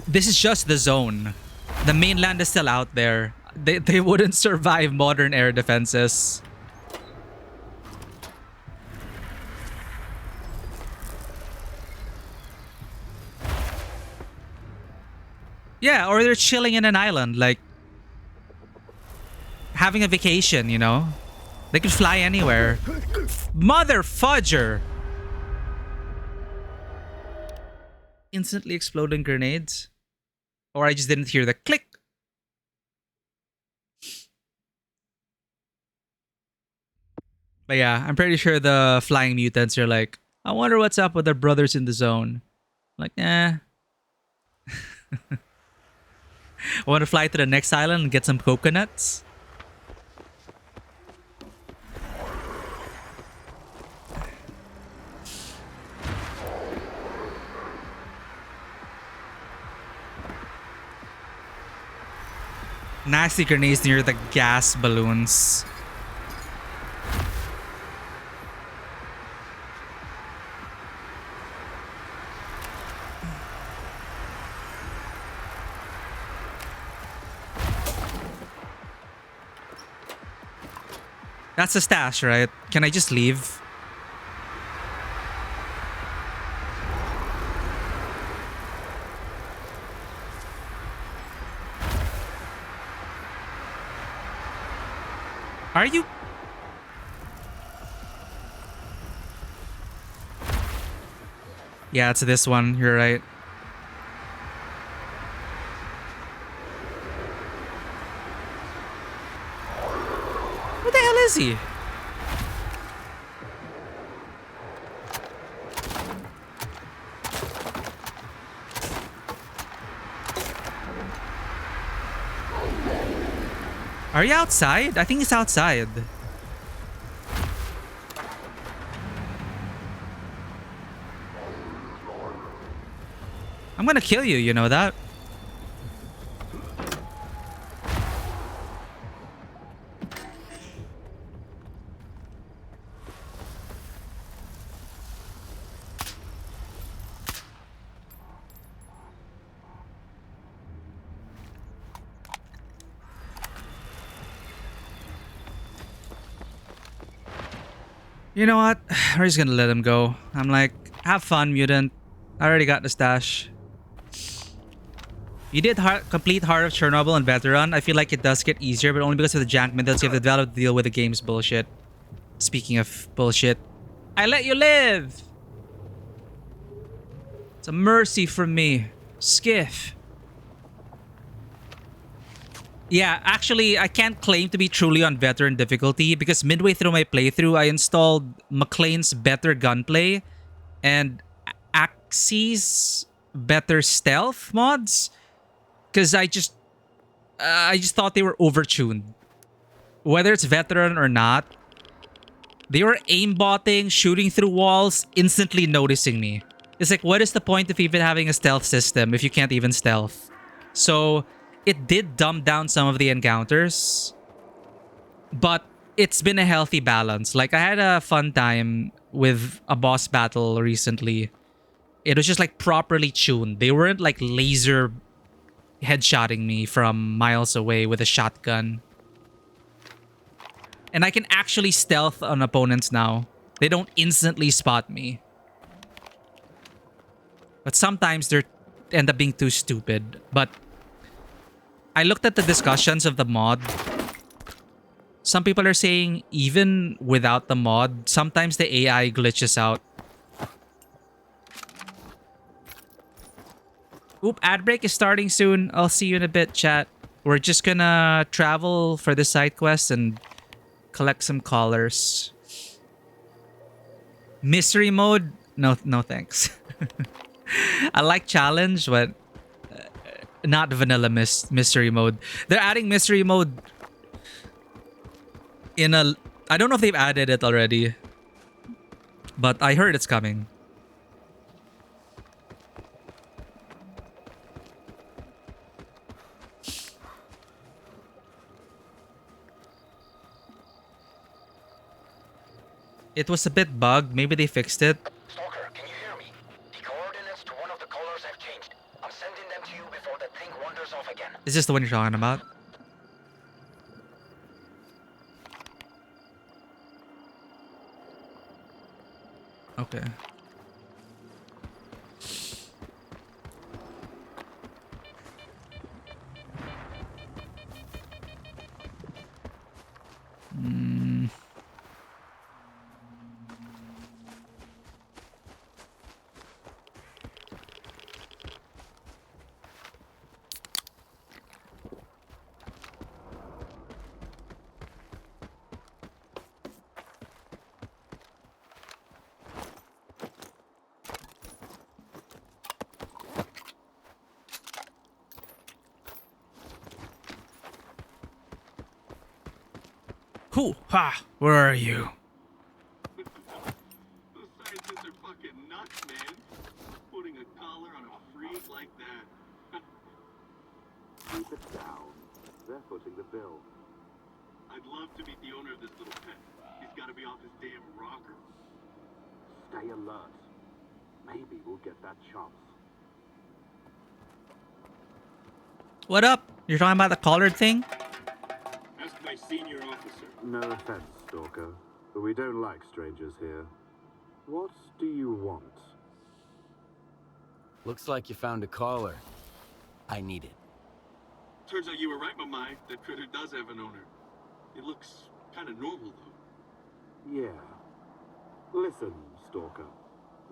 Speaker 1: This is just the zone. The mainland is still out there. They wouldn't survive modern air defenses. Yeah, or they're chilling in an island, like having a vacation, you know? They could fly anywhere. Mother fudger! Instantly exploding grenades? Or I just didn't hear the click. But yeah, I'm pretty sure the flying mutants are like, I wonder what's up with their brothers in the zone. Like, eh. I want to fly to the next island and get some coconuts. Nasty grenades near the gas balloons. That's a stash, right? Can I just leave? Are you? Yeah, it's this one. You're right. Where the hell is he? Are you outside? I think he's outside. I'm gonna kill you, you know that? You know what? We're just gonna let him go. I'm like, have fun, mutant. I already got the stash. You did complete Heart of Chernobyl and Veteran. I feel like it does get easier, but only because of the jank methods you have to develop to deal with the game's bullshit. Speaking of bullshit, I let you live! It's a mercy from me. Skiff. Yeah, actually, I can't claim to be truly on veteran difficulty because midway through my playthrough, I installed McLean's Better Gunplay and Axie's Better Stealth mods because I just thought they were overtuned. Whether it's veteran or not, they were aimbotting, shooting through walls, instantly noticing me. It's like, what is the point of even having a stealth system if you can't even stealth? So it did dumb down some of the encounters, but it's been a healthy balance. Like, I had a fun time with a boss battle recently. It was just like properly tuned. They weren't like laser headshotting me from miles away with a shotgun. And I can actually stealth on opponents now. They don't instantly spot me. But sometimes they end up being too stupid. But I looked at the discussions of the mod. Some people are saying even without the mod, sometimes the AI glitches out. Oop, ad break is starting soon. I'll see you in a bit, chat. We're just gonna travel for the side quest and collect some collars. Mystery mode? No thanks. I like challenge, but not vanilla mystery mode. They're adding mystery mode in a... I don't know if they've added it already, but I heard it's coming. It was a bit bugged. Maybe they fixed it.
Speaker 6: Stalker, can you hear me? The coordinates to one of the colors have changed. I'm sending them to you before that thing wanders off again.
Speaker 1: Is this the one you're talking about? Okay. Hmm. Who? Ha! Where are you?
Speaker 10: Those scientists are fucking nuts, man. Putting a collar on a freak like that.
Speaker 14: Keep it down. They're footing the bill.
Speaker 10: I'd love to meet the owner of this little pet. He's gotta be off his damn rocker.
Speaker 14: Stay alert. Maybe we'll get that chance.
Speaker 1: What up? You're talking about the collared thing?
Speaker 10: Ask my senior officer.
Speaker 14: No offense, Stalker, but we don't like strangers here. What do you want?
Speaker 4: Looks like you found a collar. I need it.
Speaker 10: Turns out you were right, Mamai. That critter does have an owner. It looks kind of normal, though.
Speaker 14: Yeah. Listen, Stalker.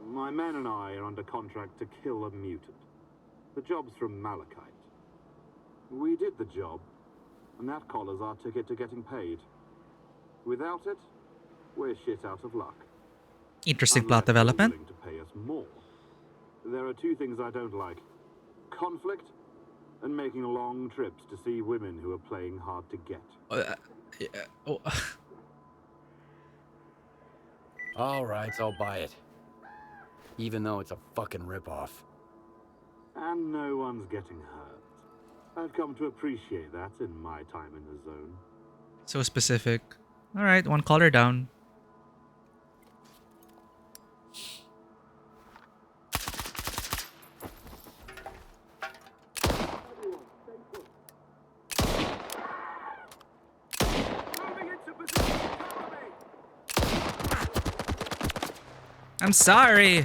Speaker 14: My men and I are under contract to kill a mutant. The job's from Malachite. We did the job, and that collar's our ticket to getting paid. Without it, we're shit out of luck.
Speaker 1: Interesting plot development.
Speaker 14: Unless you're willing to pay us more. There are two things I don't like. Conflict and making long trips to see women who are playing hard to get.
Speaker 1: Oh.
Speaker 4: All right, I'll buy it. Even though it's a fucking ripoff.
Speaker 14: And no one's getting hurt. I've come to appreciate that in my time in the zone.
Speaker 1: So specific. Alright, one collar down. I'm sorry.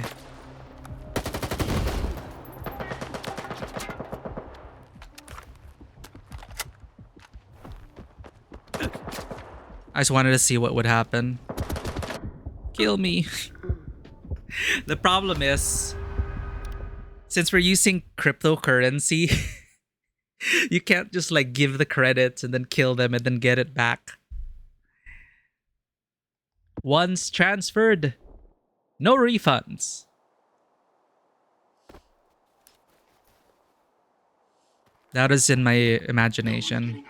Speaker 1: I just wanted to see what would happen. Kill me. The problem is, since we're using cryptocurrency, you can't just like give the credits and then kill them and then get it back. Once transferred, no refunds. That is in my imagination.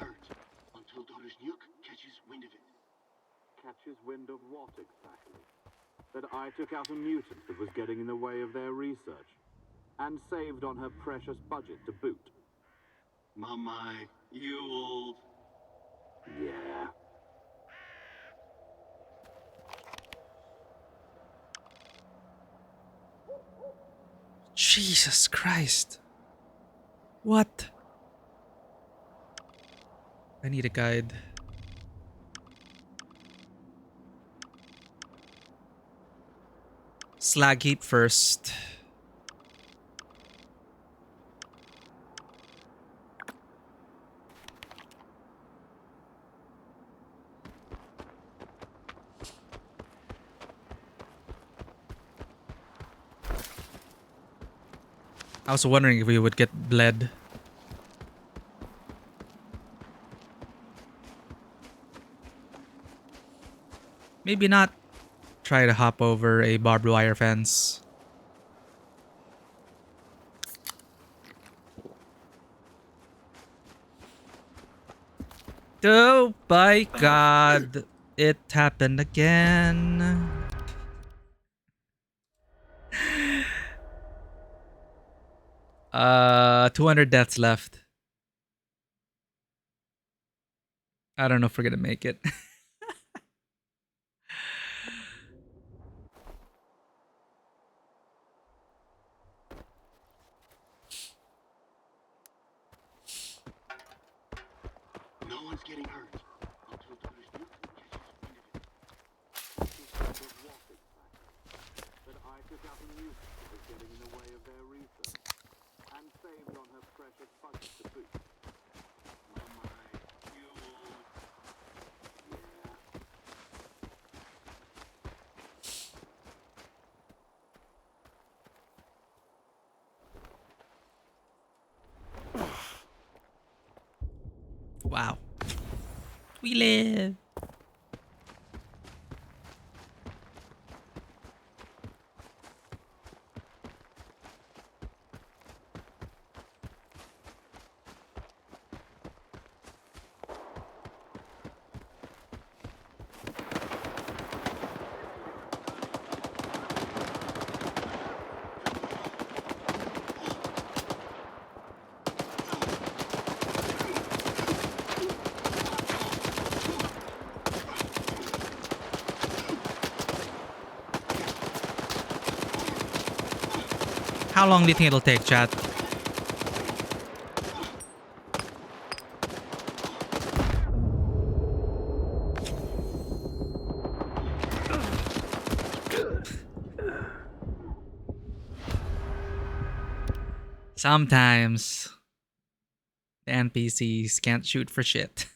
Speaker 14: Catches wind of what exactly? That I took out a mutant that was getting in the way of their research, and saved on her precious budget to boot.
Speaker 10: Mamai, you old.
Speaker 14: Yeah.
Speaker 1: Jesus Christ. What? I need a guide. Slag heap first. I was wondering if we would get bled. Maybe not try to hop over a barbed wire fence. Oh my god. It happened again. 200 deaths left. I don't know if we're gonna make it.
Speaker 10: one's getting hurt. Until Dr. Newton catches wind of it.
Speaker 14: But I took out a nuke that was getting in the way of their research, and saved on her precious budget to boot.
Speaker 1: Wow. We live. How long do you think it'll take, chat? Sometimes the NPCs can't shoot for shit.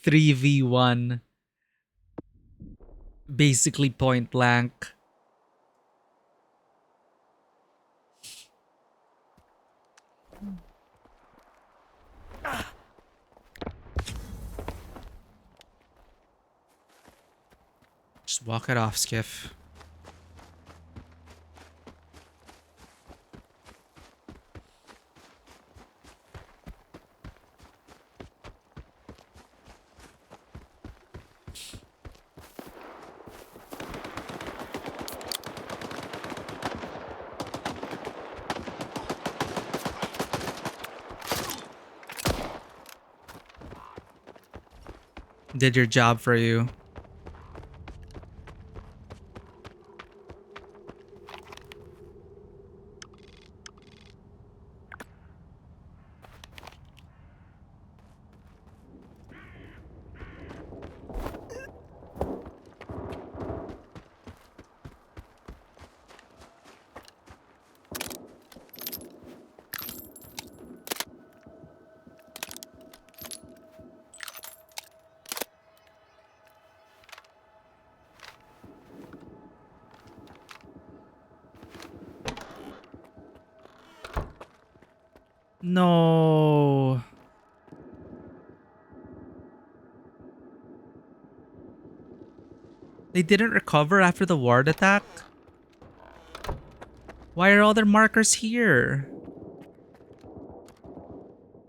Speaker 1: 3v1. Basically point blank. Just walk it off, Skiff. Did your job for you. No. They didn't recover after the ward attack? Why are all their markers here?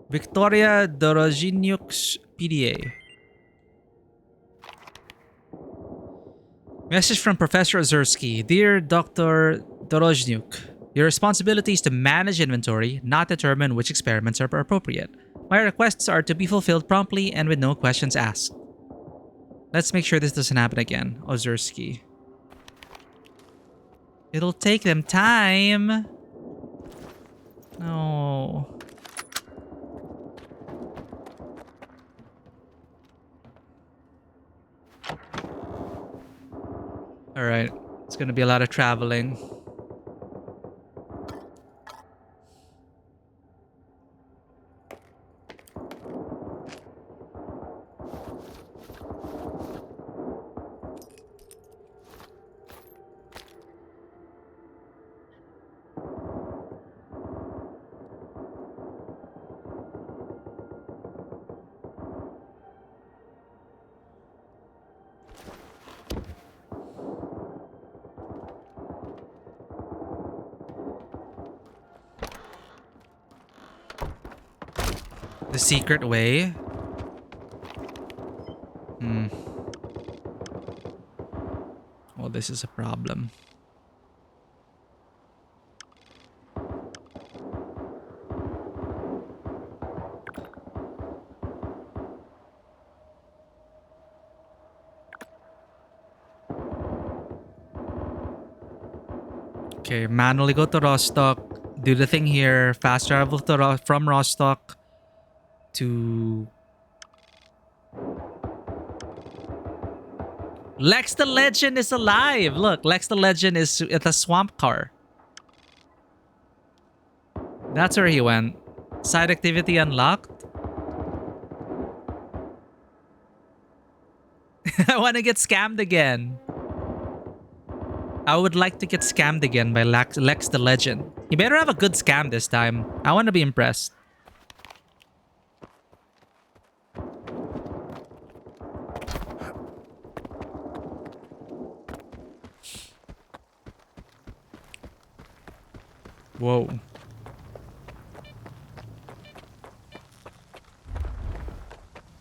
Speaker 1: Victoria Dorozhiniuk's PDA. Message from Professor Ozersky. Dear Dr. Dorozhniuk, your responsibility is to manage inventory, not determine which experiments are appropriate. My requests are to be fulfilled promptly and with no questions asked. Let's make sure this doesn't happen again, Ozersky. It'll take them time. No. Alright, it's gonna be a lot of traveling. The secret way? Well, this is a problem. Okay, manually go to Rostock. Do the thing here. Fast travel to from Rostock. to... Lex the Legend is alive! Look, Lex the Legend is at the swamp car. That's where he went. Side activity unlocked. I want to get scammed again. I would like to get scammed again by Lex the Legend. You better have a good scam this time. I want to be impressed. Whoa.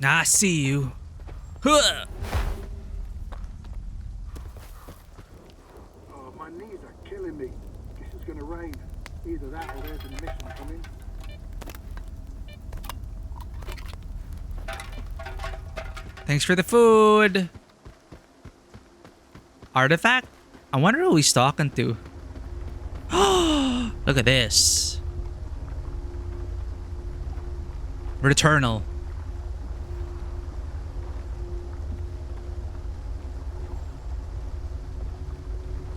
Speaker 1: I see you. Huh.
Speaker 10: Oh, my knees are killing me. Guess it's gonna rain. Either that or there's a mission coming.
Speaker 1: Thanks for the food. Artifact? I wonder who he's talking to. Look at this. Returnal.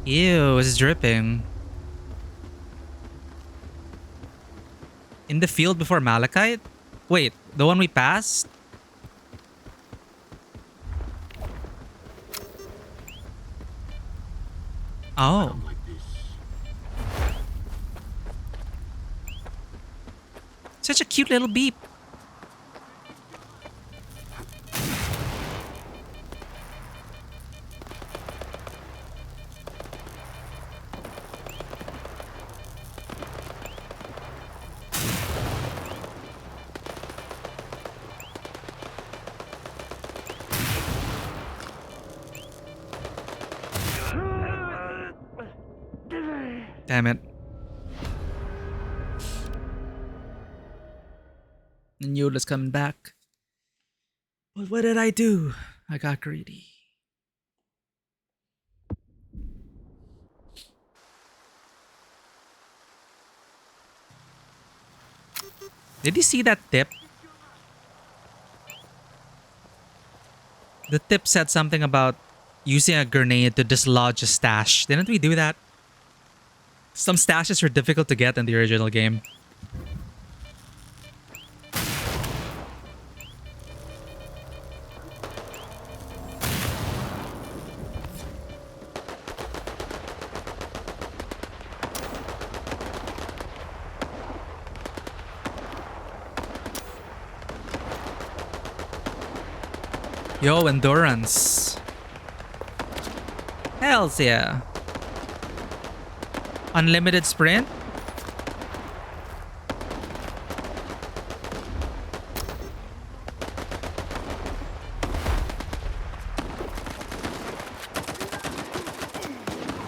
Speaker 1: Ew, it's dripping. In the field before Malachite? Wait, the one we passed? Oh. Such a cute little beep. Damn it. And Yoda's coming back. But what did I do? I got greedy. Did you see that tip? The tip said something about using a grenade to dislodge a stash. Didn't we do that? Some stashes were difficult to get in the original game. Yo, endurance. Hells yeah. Unlimited sprint?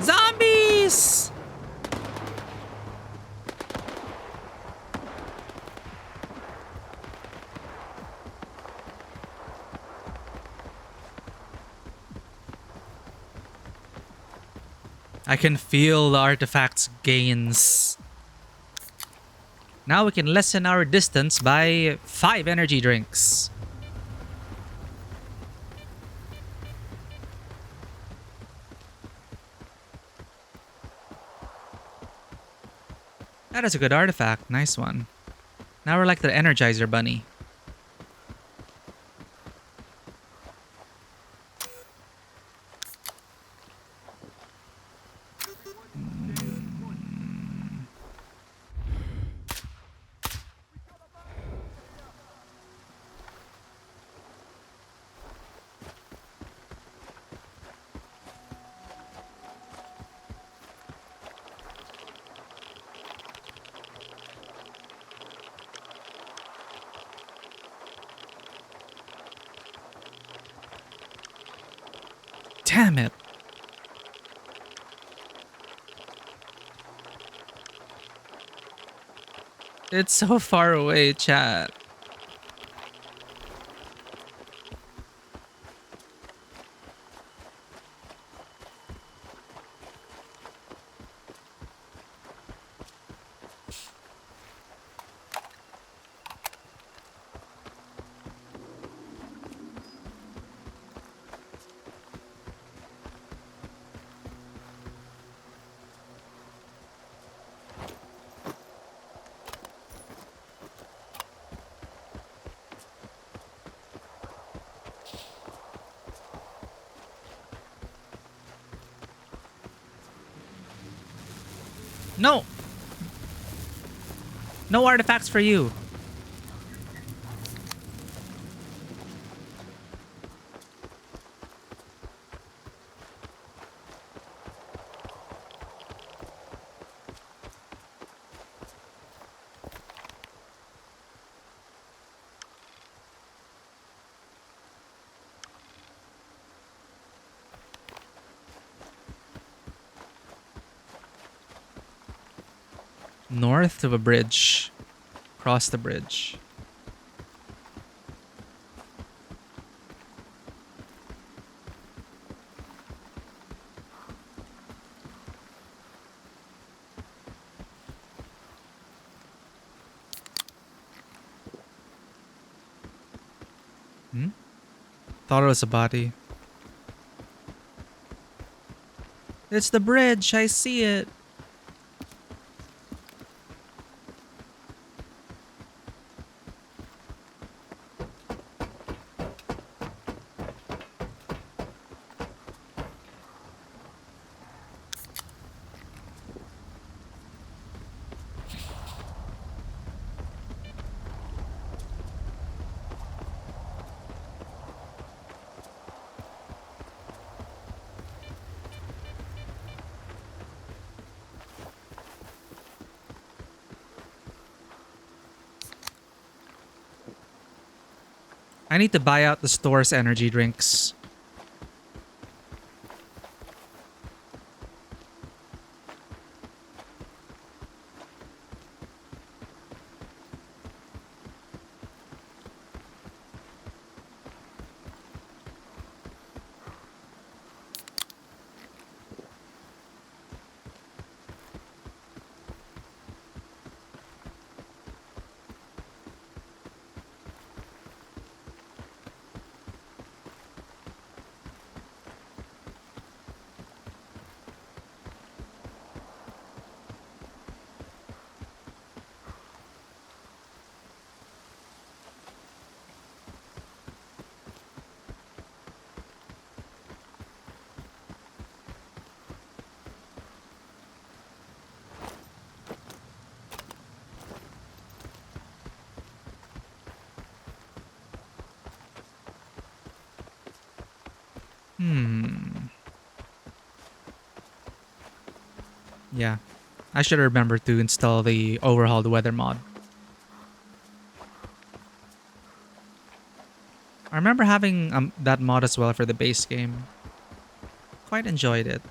Speaker 1: Zombies! I can feel the artifact's gains. Now we can lessen our distance by 5 energy drinks. That is a good artifact. Nice one. Now we're like the Energizer Bunny. Damn it. It's so far away, chat. No! No artifacts for you. North of a bridge. Cross the bridge. Hmm? Thought it was a body. It's the bridge. I see it. I need to buy out the store's energy drinks. Yeah. I should remember to install the overhauled weather mod. I remember having that mod as well for the base game. Quite enjoyed it.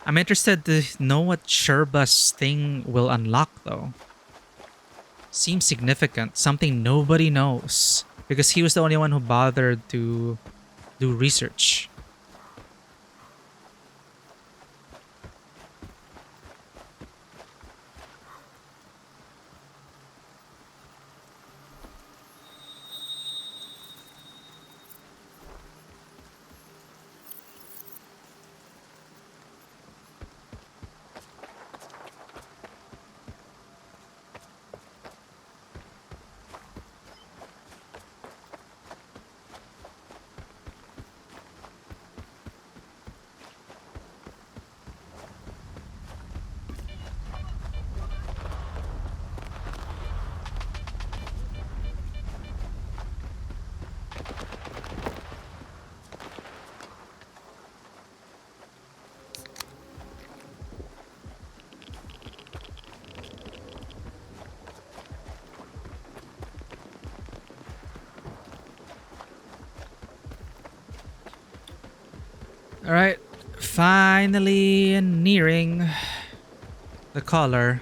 Speaker 1: I'm interested to know what Sherba's thing will unlock though. Seems significant. Something nobody knows. Because he was the only one who bothered to do research. Alright. Finally nearing the collar.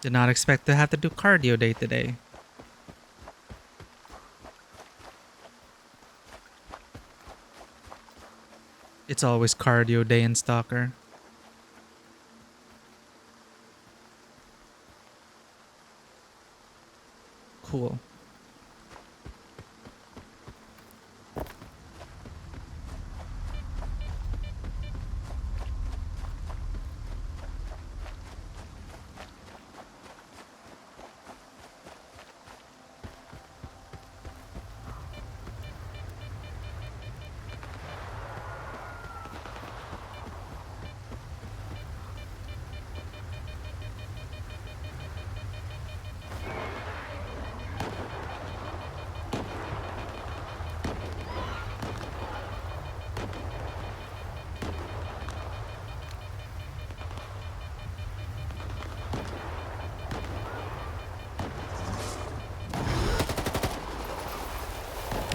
Speaker 1: Did not expect to have to do cardio day today. It's always cardio day in Stalker. Cool.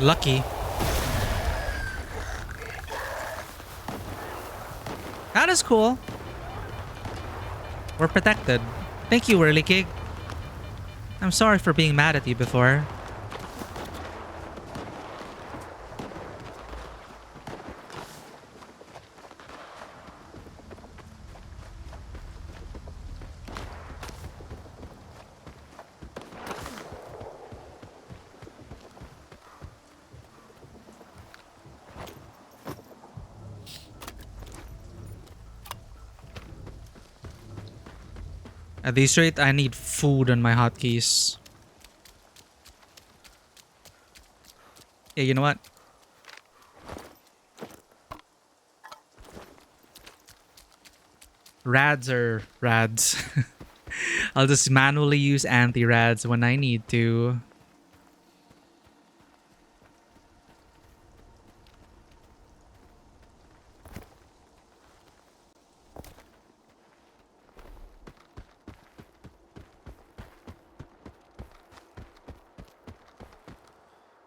Speaker 1: Lucky. That is cool. We're protected. Thank you, Whirly Cake. I'm sorry for being mad at you before. At this rate, I need food on my hotkeys. Yeah, you know what? Rads are rads. I'll just manually use anti-rads when I need to.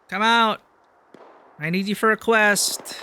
Speaker 1: Come out! I need you for a quest.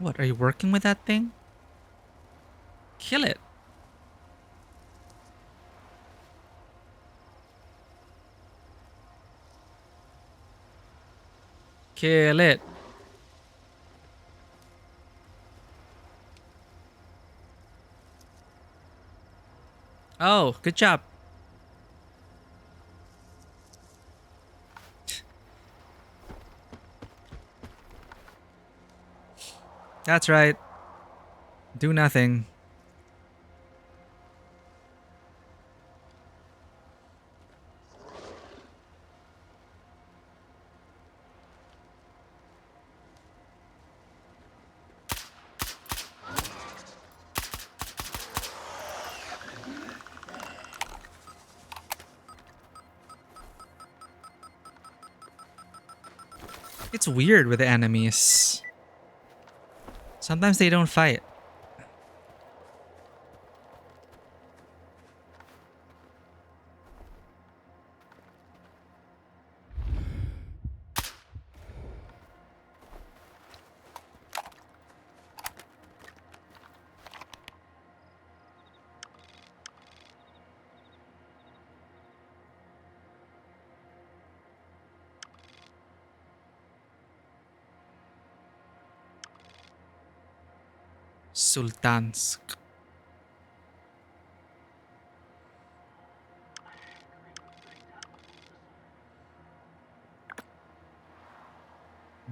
Speaker 1: What, are you working with that thing? Kill it. Kill it. Oh, good job. That's right. Do nothing. It's weird with the enemies. Sometimes they don't fight. Sultansk.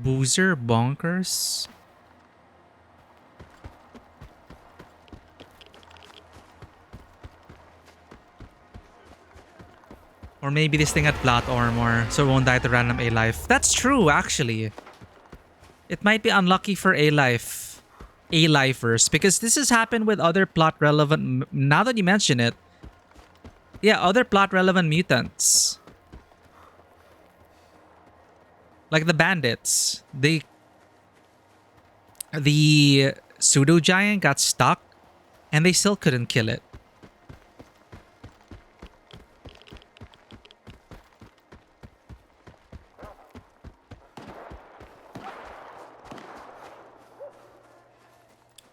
Speaker 1: Boozer bonkers. Or maybe this thing had plot armor, so it won't die to random A life. That's true, actually. It might be unlucky for A-lifers, because this has happened with other plot relevant. Now that you mention it, yeah, other plot relevant mutants, like the bandits. The pseudo giant got stuck, and they still couldn't kill it.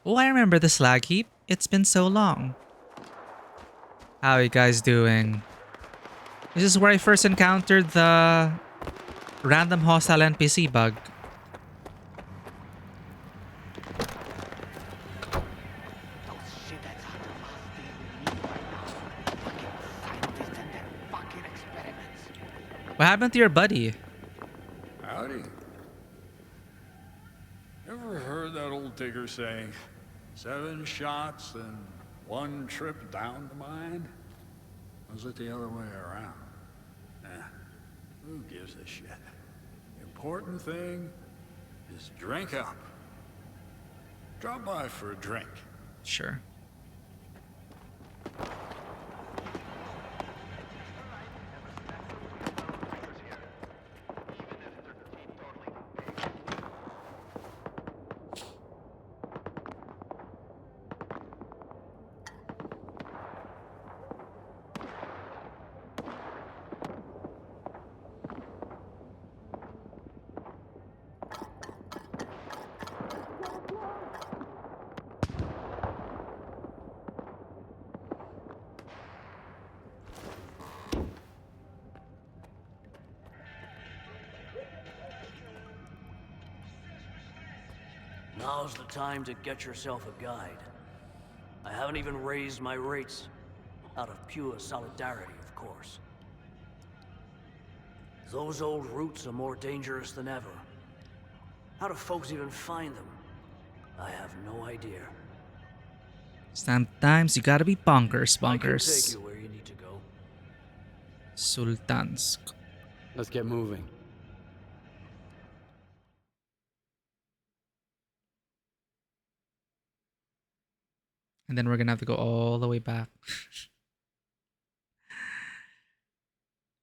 Speaker 1: Oh, I remember the slag heap. It's been so long. How are you guys doing? This is where I first encountered the random hostile NPC bug. What happened to your buddy?
Speaker 13: Howdy. Ever heard that old digger saying, 7 shots and 1 trip down the mine? Or was it the other way around? Who gives a shit? The important thing is drink up. Drop by for a drink.
Speaker 1: Sure.
Speaker 15: Now's the time to get yourself a guide. I haven't even raised my rates. Out of pure solidarity, of course. Those old routes are more dangerous than ever. How do folks even find them? I have no idea.
Speaker 1: Sometimes you gotta be bonkers,
Speaker 15: I can
Speaker 1: bonkers.
Speaker 15: take you where you need to go.
Speaker 1: Sultansk.
Speaker 4: Let's get moving.
Speaker 1: And then we're gonna have to go all the way back.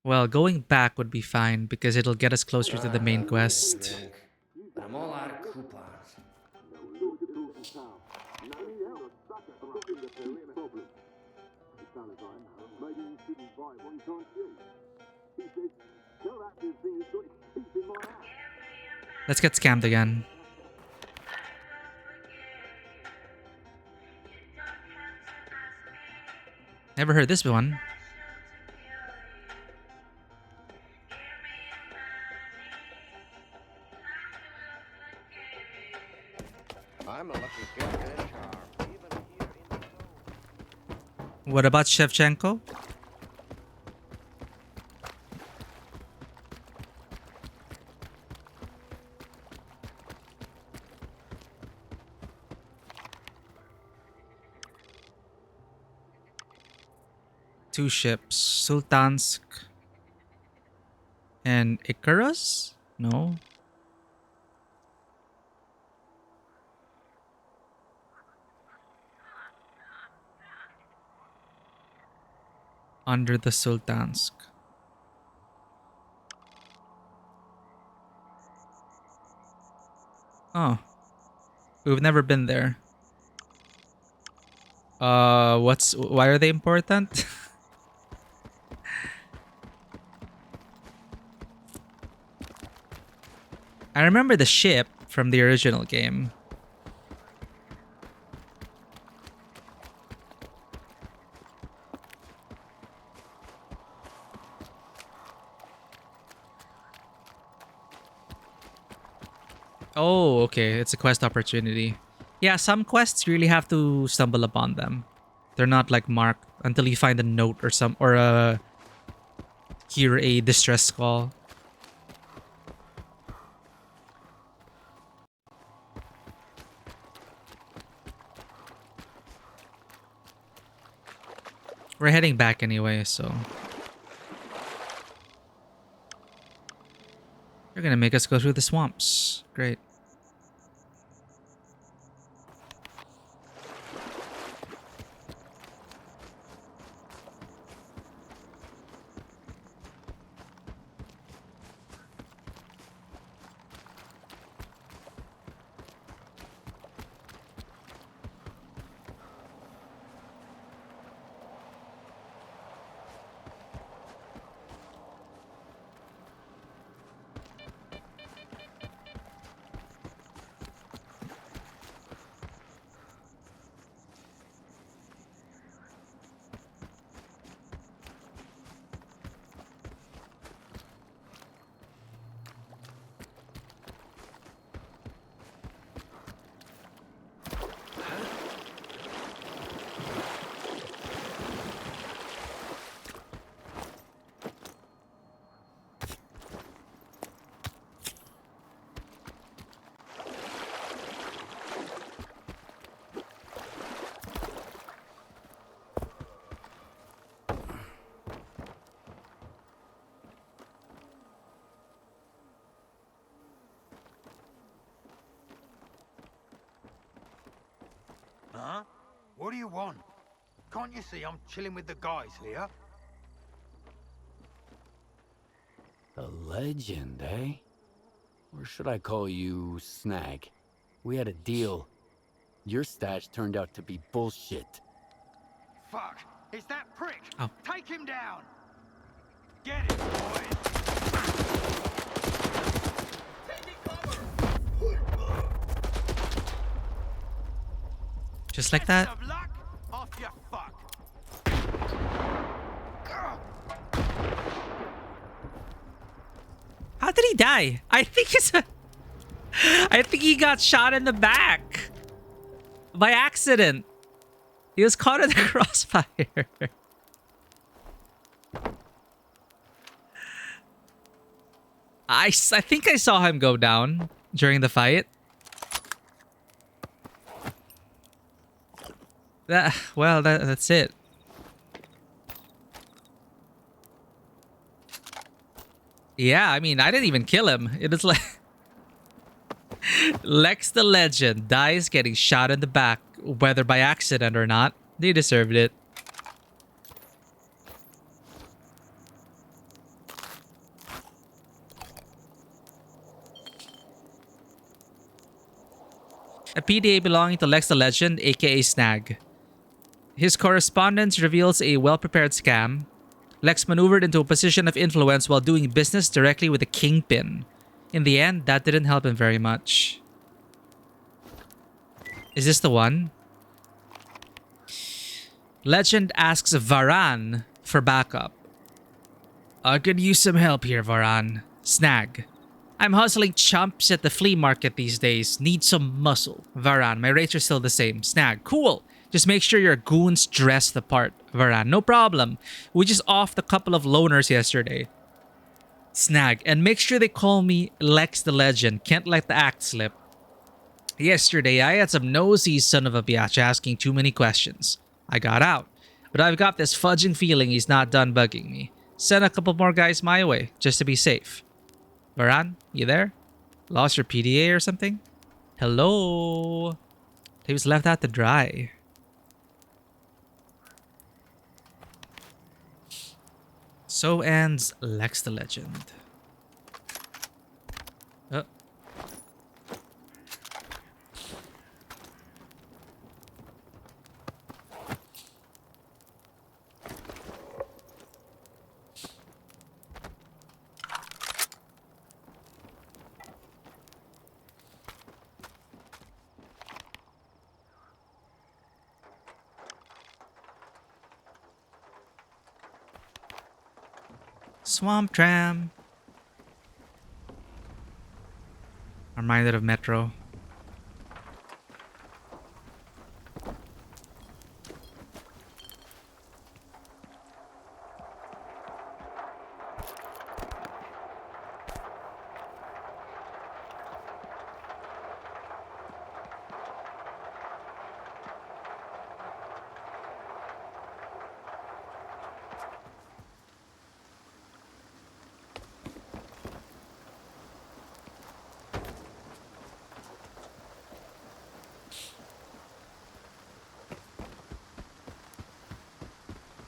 Speaker 1: Well, going back would be fine because it'll get us closer to the main quest.
Speaker 23: But I'm all out of coupons.
Speaker 1: Let's get scammed again. Never heard this one.
Speaker 23: I'm a lucky fish.
Speaker 1: What about Shevchenko? Two ships, Sultansk and Icarus? No. Under the Sultansk. Oh. We've never been there. Why are they important? I remember the ship from the original game. Oh, okay. It's a quest opportunity. Yeah, some quests you really have to stumble upon them. They're not like marked until you find a note or hear a distress call. We're heading back anyway, so... You're gonna make us go through the swamps. Great.
Speaker 5: Huh? What do you want? Can't you see I'm chilling with the guys here?
Speaker 4: A legend, eh? Or should I call you Snag? We had a deal. Your stash turned out to be bullshit.
Speaker 5: Fuck! It's that prick!
Speaker 1: Oh.
Speaker 5: Take him down! Get it, boys!
Speaker 1: Just like that?
Speaker 5: Best of luck, off you fuck!
Speaker 1: How did he die? I think it's a... I think he got shot in the back. By accident. He was caught in the crossfire. I think I saw him go down during the fight. That's it. Yeah, I mean, I didn't even kill him. It was like... Lex the Legend dies getting shot in the back, whether by accident or not. They deserved it. A PDA belonging to Lex the Legend, aka Snag. His correspondence reveals a well-prepared scam. Lex maneuvered into a position of influence while doing business directly with the Kingpin. In the end, that didn't help him very much. Is this the one? Legend asks Varan for backup. I could use some help here, Varan. Snag. I'm hustling chumps at the flea market these days. Need some muscle. Varan, my rates are still the same. Snag. Cool. Just make sure your goons dress the part. Varan, no problem. We just offed a couple of loners yesterday. Snag. And make sure they call me Lex the Legend. Can't let the act slip. Yesterday, I had some nosy son of a bitch asking too many questions. I got out. But I've got this fudging feeling he's not done bugging me. Send a couple more guys my way, just to be safe. Varan, you there? Lost your PDA or something? Hello? He was left out to dry. So ends Lex the Legend. Swamp Tram. I'm reminded of Metro.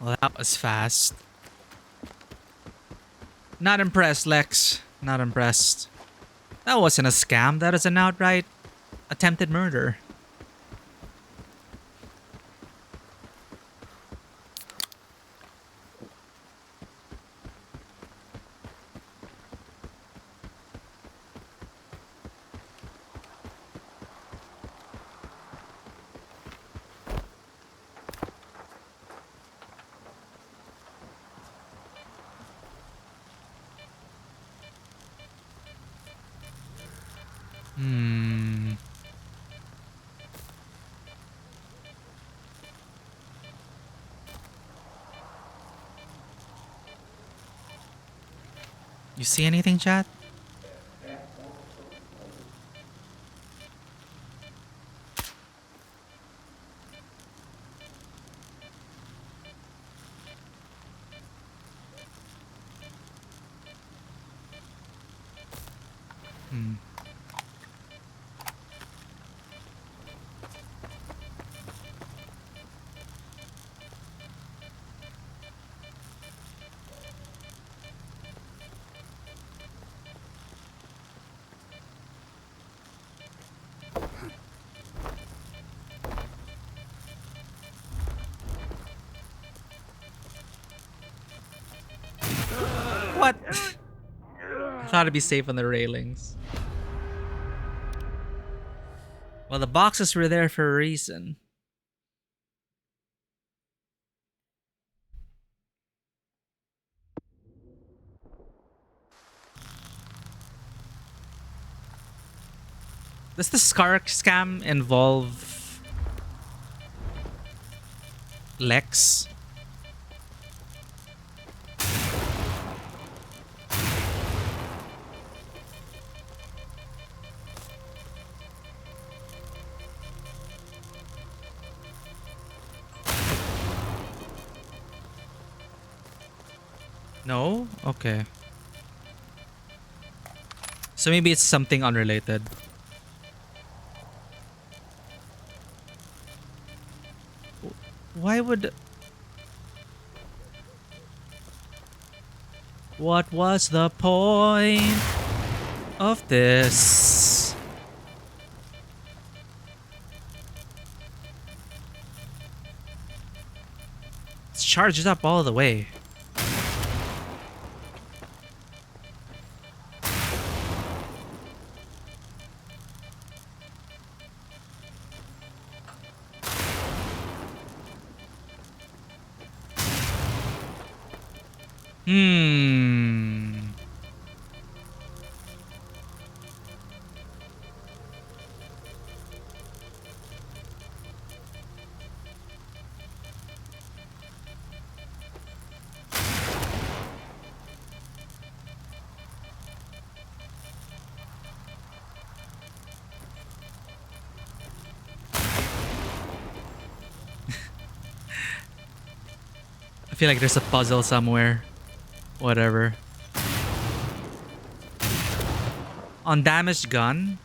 Speaker 1: Well, that was fast. Not impressed, Lex. Not impressed. That wasn't a scam. That is an outright attempted murder. You see anything, chat? What? I thought it'd be safe on the railings. Well, the boxes were there for a reason. Does the S.T.A.L.K.E.R scam involve Lex? No? Okay. So maybe it's something unrelated. Why would... What was the point of this? It's charged up all the way. I feel like there's a puzzle somewhere. Whatever. On damaged gun?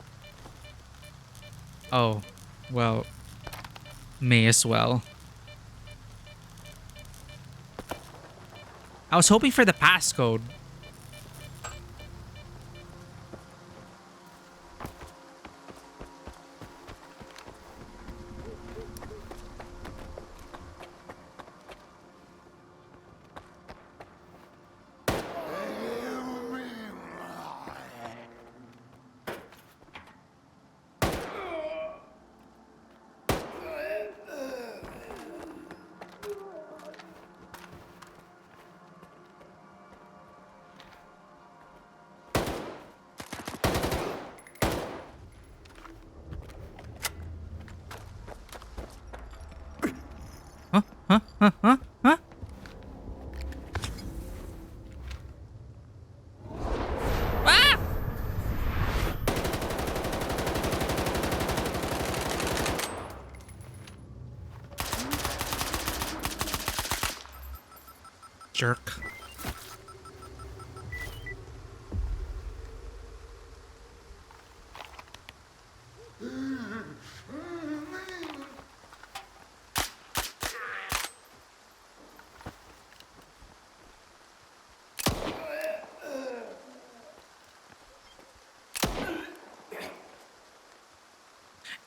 Speaker 1: Oh, well, may as well. I was hoping for the passcode. Huh? Ah! Jerk.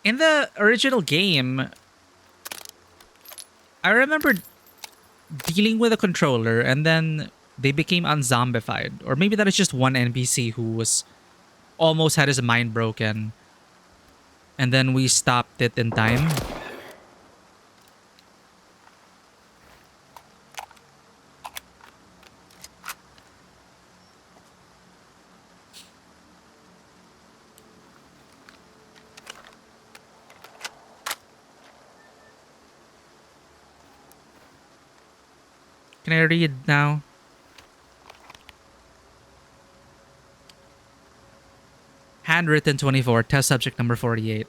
Speaker 1: In the original game, I remember dealing with a controller and then they became unzombified. Or maybe that is just one NPC who was almost had his mind broken. And then we stopped it in time. Can I read now? Handwritten 24, test subject number 48.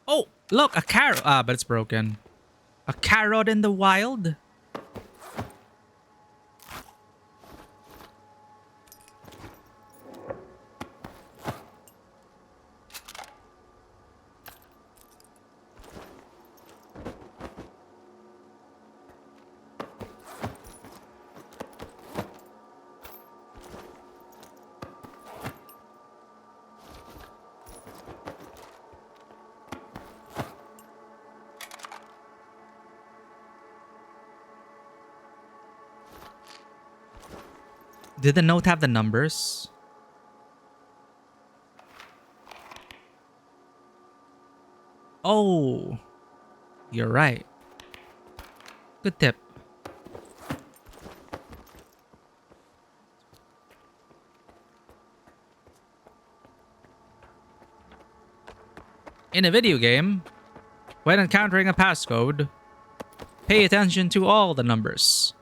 Speaker 1: Oh, look, a carrot. Ah, but it's broken. A carrot in the wild? Did the note have the numbers? Oh, you're right. Good tip. In a video game, when encountering a passcode, pay attention to all the numbers.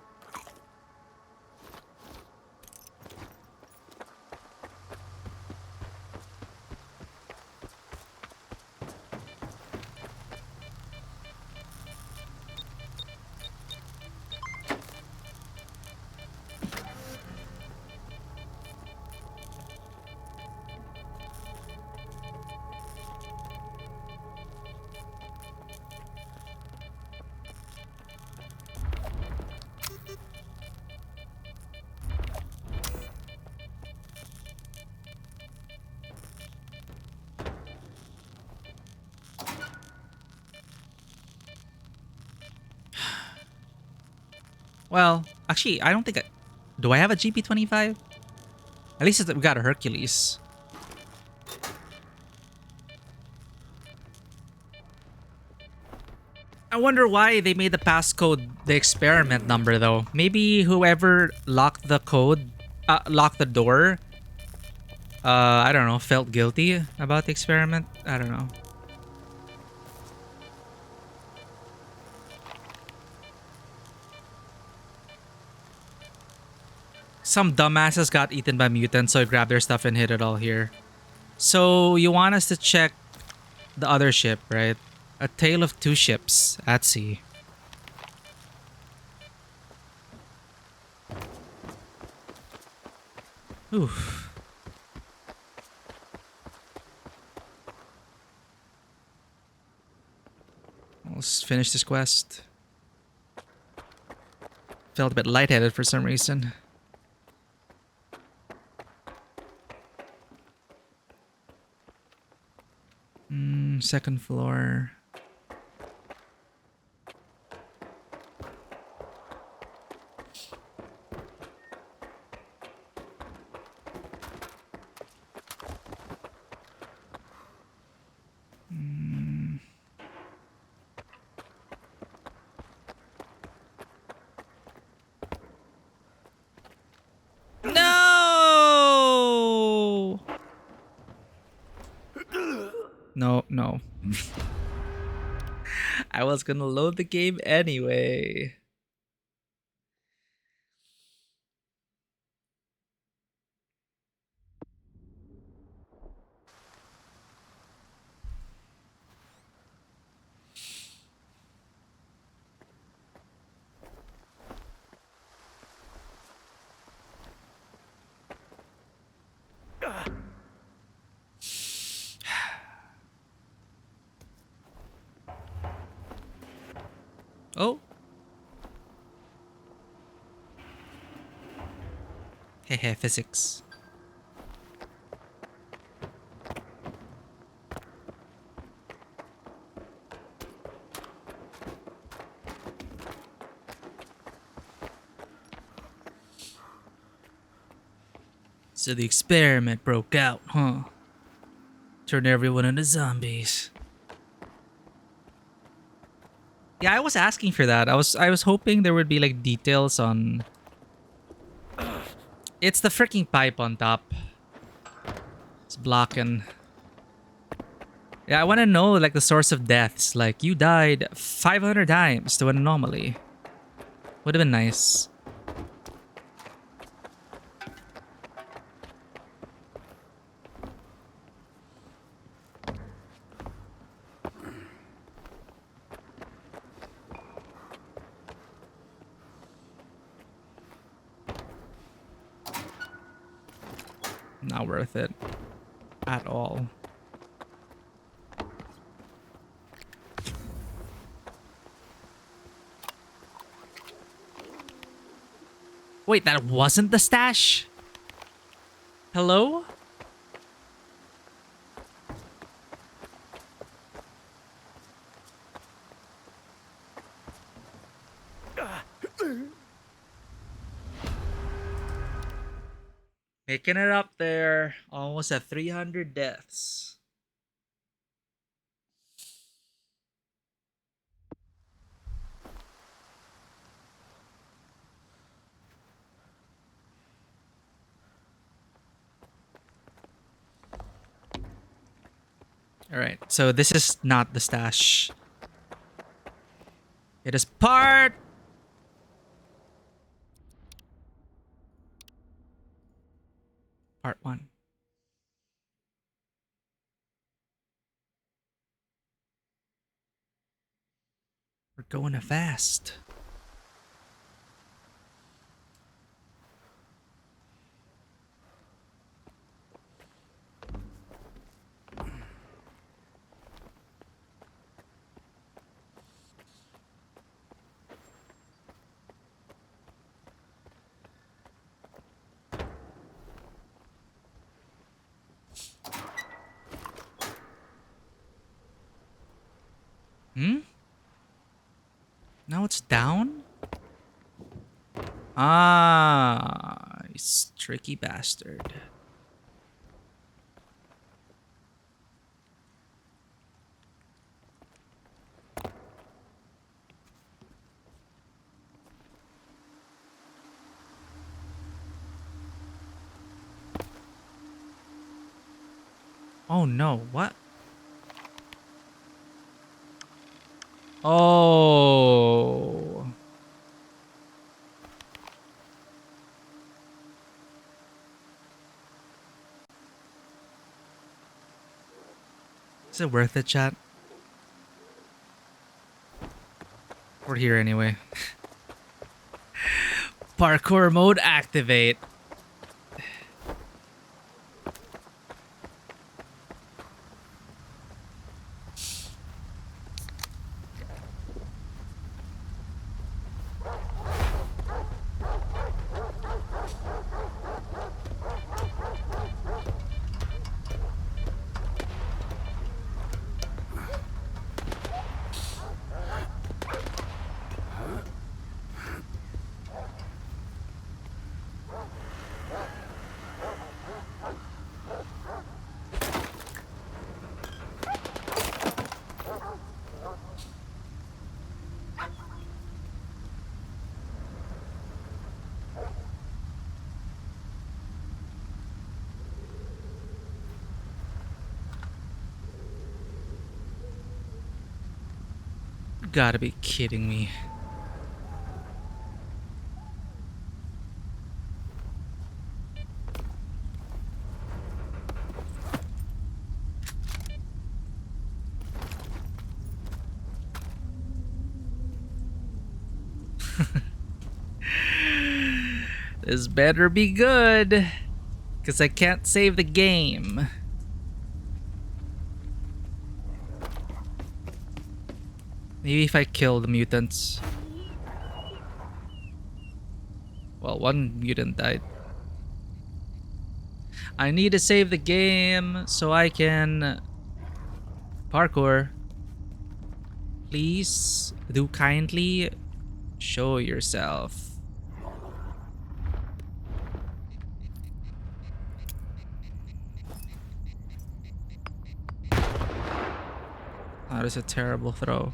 Speaker 1: Well, actually, I don't think do I have a GP25? At least we got a Hercules. I wonder why they made the passcode the experiment number though. Maybe whoever locked the code, locked the door, I don't know, felt guilty about the experiment. I don't know. Some dumbasses got eaten by mutants, so I grabbed their stuff and hid it all here. So you want us to check the other ship, right? A tale of two ships at sea. Oof. Let's finish this quest. Felt a bit lightheaded for some reason. Second floor. No! No, no. I was gonna load the game anyway. Oh. Hehe, physics. So the experiment broke out, huh? Turned everyone into zombies. Yeah, I was asking for that. I was hoping there would be like details on. It's the freaking pipe on top. It's blocking. Yeah, I want to know like the source of deaths. Like you died 500 times to an anomaly. Would have been nice. Not worth it at all. Wait, that wasn't the stash? Hello? Making it up there. Almost at 300 deaths. Alright, so this is not the stash. It is part... Part 1. We're going fast. Hmm? Now it's down? Ah, you tricky bastard. Oh no, what? Oh. Is it worth it, chat? We're here anyway. Parkour mode activate. You gotta be kidding me. This better be good, because I can't save the game. Maybe if I kill the mutants. Well, one mutant died. I need to save the game so I can parkour. Please do kindly show yourself. That is a terrible throw.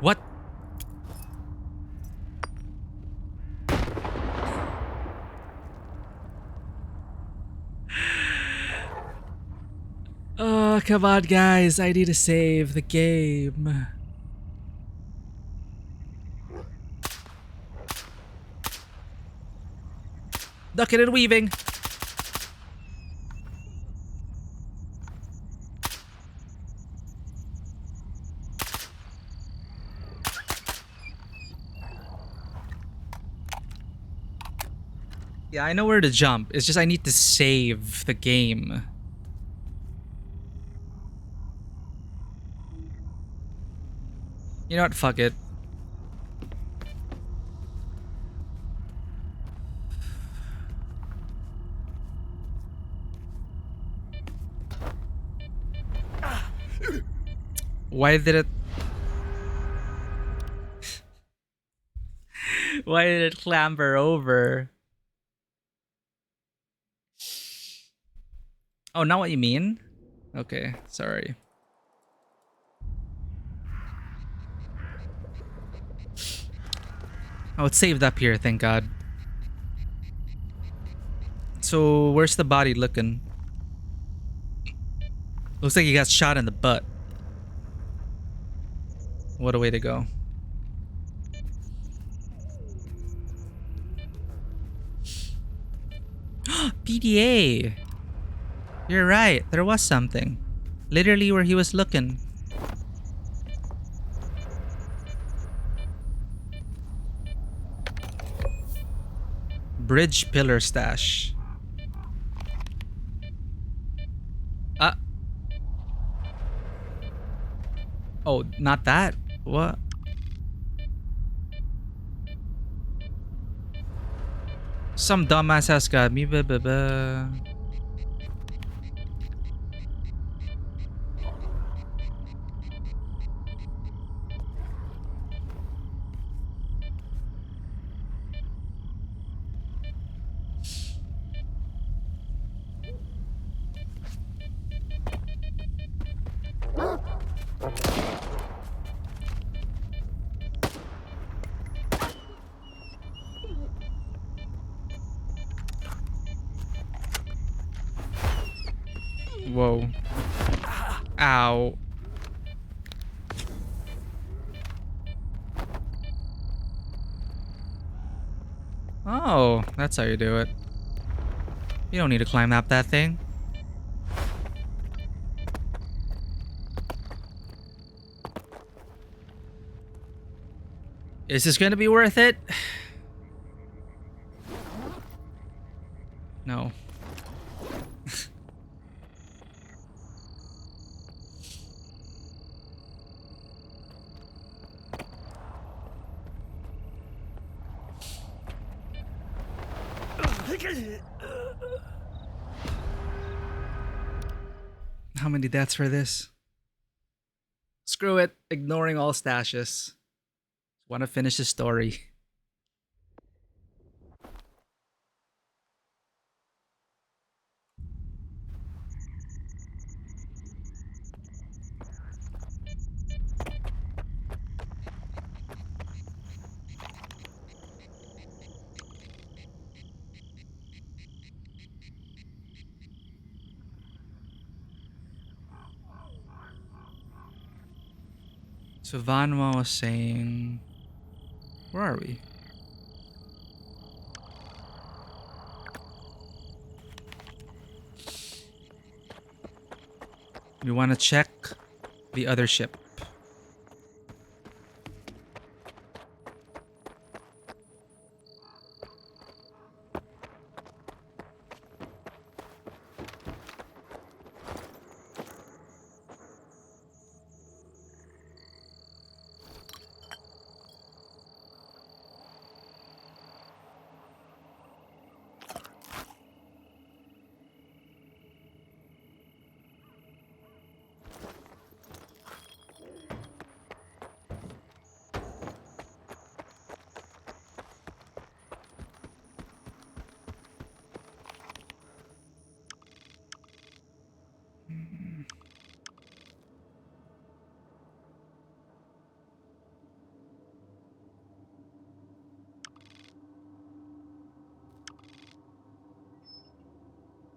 Speaker 1: What? Oh, come on, guys. I need to save the game. Ducking and weaving. Yeah, I know where to jump. It's just I need to save the game. You know what? Fuck it. Why did it... Why did it clamber over? Oh, not what you mean? Okay, sorry. Oh, it's saved up here, thank God. So, where's the body looking? Looks like he got shot in the butt. What a way to go. PDA! You're right, there was something. Literally where he was looking. Bridge pillar stash. Oh, not that? What? Some dumbass has got me. Whoa. Ow. Oh, that's how you do it. You don't need to climb up that thing. Is this gonna be worth it? No. How many deaths for this? Screw it. Ignoring all stashes. Want to finish the story. So Vanwa was saying... Where are we? We want to check the other ship.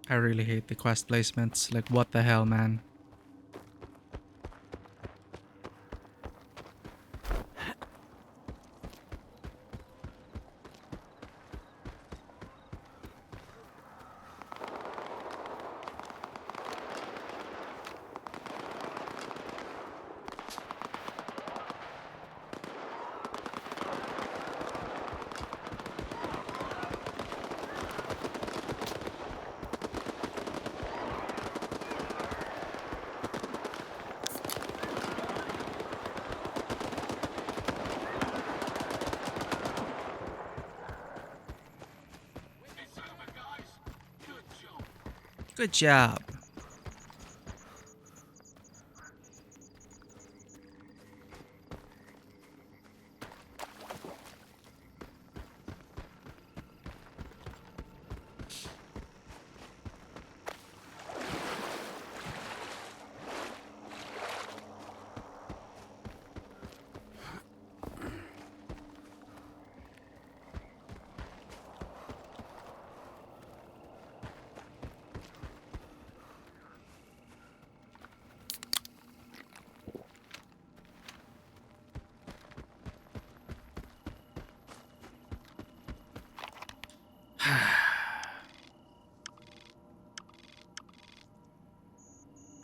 Speaker 1: I really hate the quest placements. Like, what the hell, man? Good job.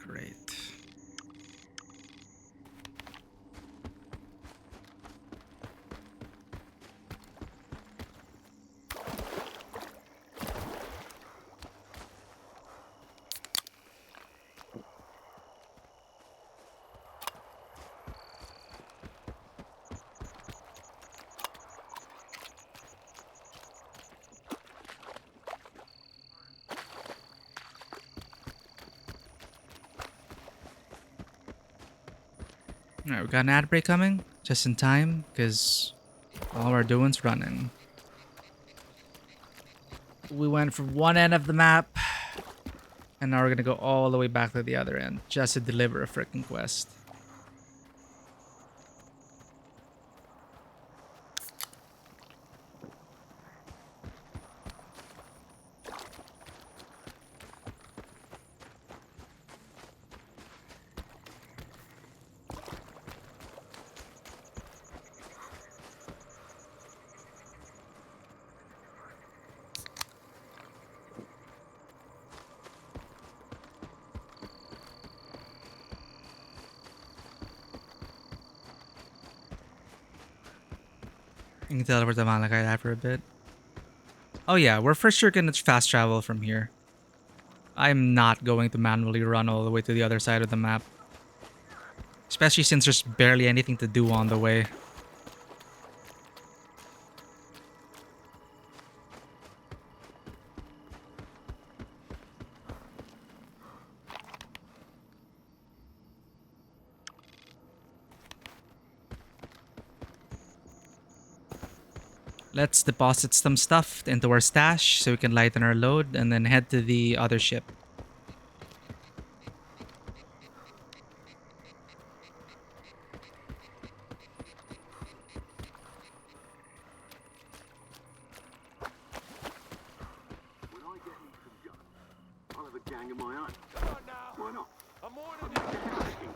Speaker 1: Great. Alright, we got an ad break coming just in time because all we're doing's running. We went from one end of the map and now we're gonna go all the way back to the other end just to deliver a freaking quest. You can teleport to Malachite after a bit. Oh yeah, we're for sure gonna fast travel from here. I'm not going to manually run all the way to the other side of the map. Especially since there's barely anything to do on the way. Let's deposit some stuff into our stash so we can lighten our load and then head to the other ship.
Speaker 10: When I get me some guns, I'll have a gang of my own. Come on now. Why not? I'm warning you.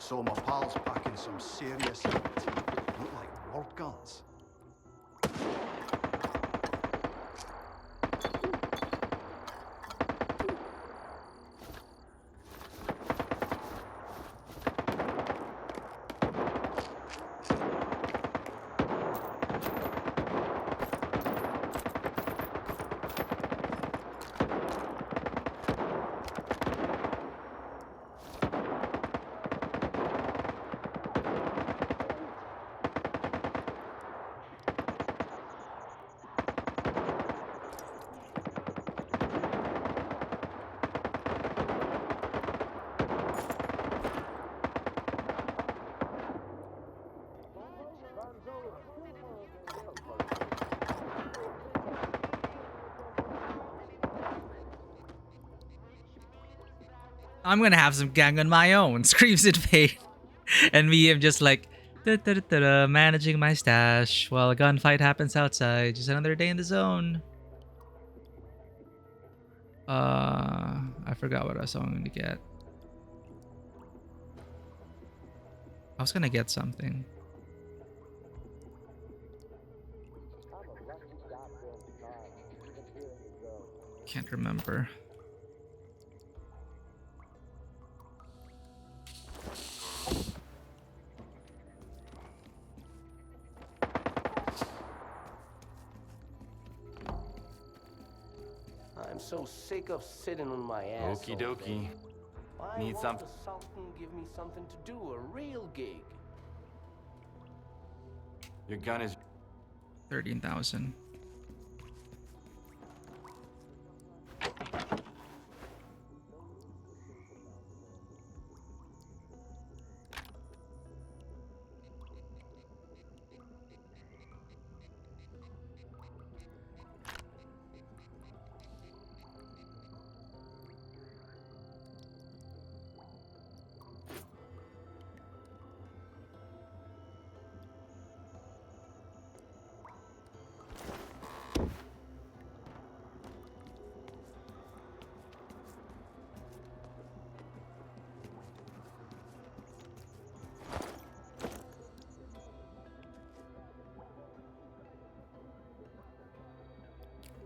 Speaker 5: So my pal's packing some serious heat. Look like word guns.
Speaker 1: I'm gonna have some gang on my own. Screams in pain. And me, I'm just like, da-da-da-da-da, managing my stash while a gunfight happens outside. Just another day in the zone. I forgot what I was going to get. I was gonna get something. Can't remember.
Speaker 9: I'm so sick of sitting on my ass.
Speaker 12: Okie dokie.
Speaker 9: I
Speaker 12: Need
Speaker 9: want
Speaker 12: some.
Speaker 9: the Sultan give me something to do, a real gig.
Speaker 12: Your gun is
Speaker 1: 13,000.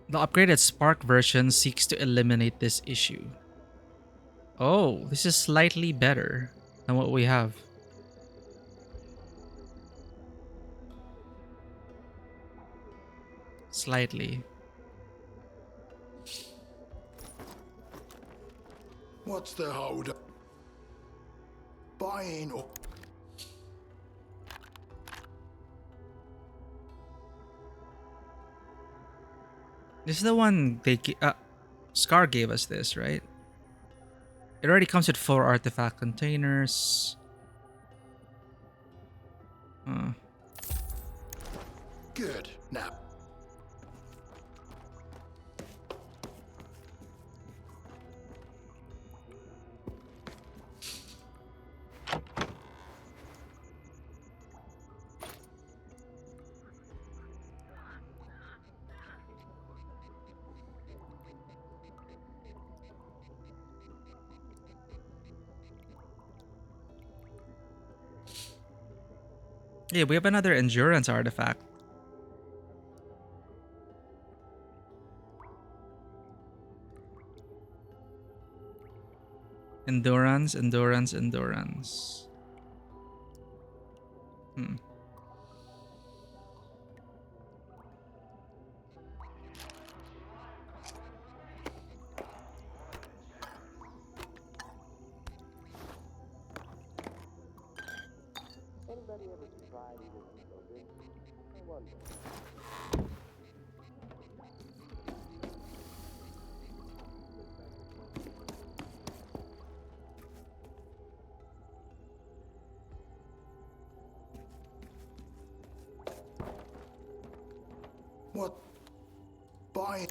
Speaker 1: The upgraded Spark version seeks to eliminate this issue. Oh, this is slightly better than what we have. Slightly.
Speaker 19: What's the hold up? Buying or
Speaker 1: This is the one they Scar gave us this, right? It already comes with 4 artifact containers.
Speaker 19: good. Now.
Speaker 1: Yeah, we have another endurance artifact. Endurance, endurance, endurance.
Speaker 9: Anybody ever tried eating children? I wonder.
Speaker 19: What? Buying.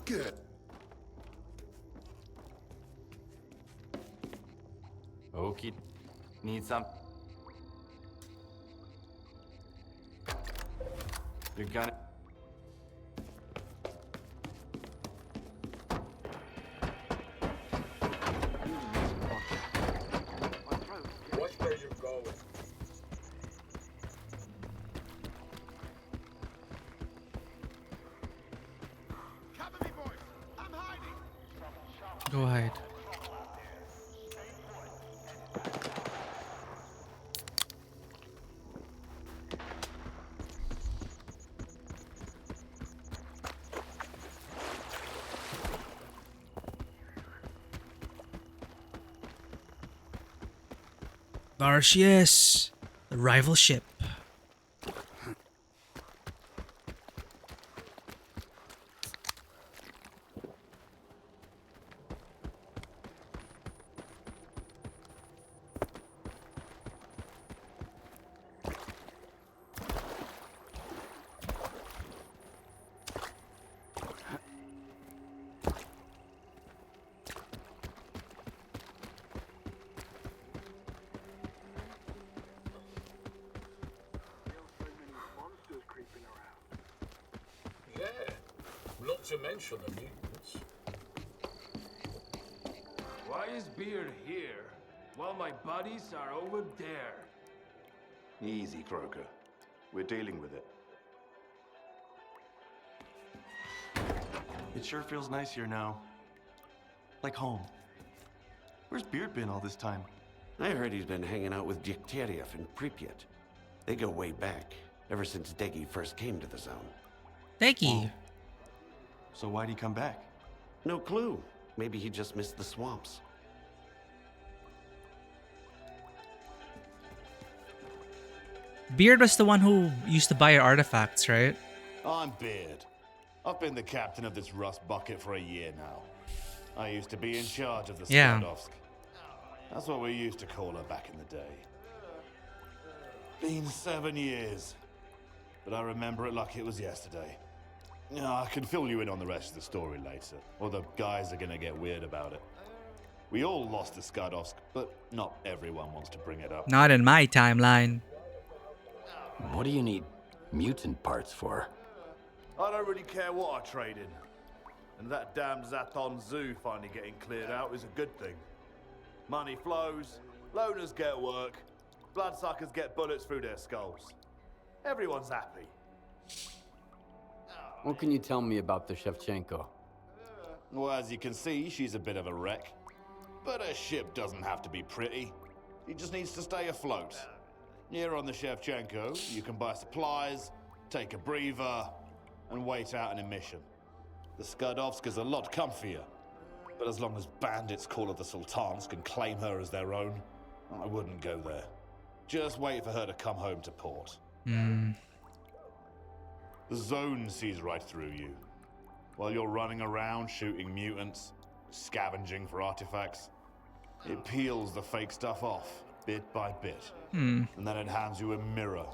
Speaker 19: Good.
Speaker 12: Okie. Need some. You're gonna.
Speaker 18: Watch where you're going.
Speaker 1: Go ahead. Marcius, the rival ship.
Speaker 16: Yeah, not to mention the mutants.
Speaker 17: Why is Beard here while my buddies are over there?
Speaker 20: Easy, Croker. We're dealing with it.
Speaker 12: It sure feels nice here now. Like home. Where's Beard been all this time?
Speaker 16: I heard he's been hanging out with Degtyarev in Pripyat. They go way back, ever since Deggy first came to the zone.
Speaker 1: Thank you.
Speaker 12: So why'd he come back?
Speaker 16: No clue. Maybe he just missed the swamps.
Speaker 1: Beard was the one who used to buy your artifacts, right?
Speaker 24: I'm Beard. I've been the captain of this rust bucket for a year now. I used to be in charge of the
Speaker 1: Yeah.
Speaker 24: S.T.A.L.K.E.R. That's what we used to call her back in the day. Been 7 years, but I remember it like it was yesterday. I can fill you in on the rest of the story later, or the guys are gonna get weird about it. We all lost the S.T.A.L.K.E.R, but not everyone wants to bring it up.
Speaker 1: Not in my timeline.
Speaker 4: What do you need mutant parts for?
Speaker 24: I don't really care what I trade in. And that damn Zathon Zoo finally getting cleared out is a good thing. Money flows, loners get work, bloodsuckers get bullets through their skulls. Everyone's happy.
Speaker 4: What can you tell me about the Shevchenko?
Speaker 24: Well, as you can see, she's a bit of a wreck. But her ship doesn't have to be pretty. She just needs to stay afloat. Here on the Shevchenko, you can buy supplies, take a breather, and wait out an emission. The Skurdovsk is a lot comfier. But as long as bandits call her the Sultans can claim her as their own, I wouldn't go there. Just wait for her to come home to port.
Speaker 1: Hmm.
Speaker 24: The zone sees right through you. While you're running around shooting mutants, scavenging for artifacts, it peels the fake stuff off, bit by bit. And then it hands you a mirror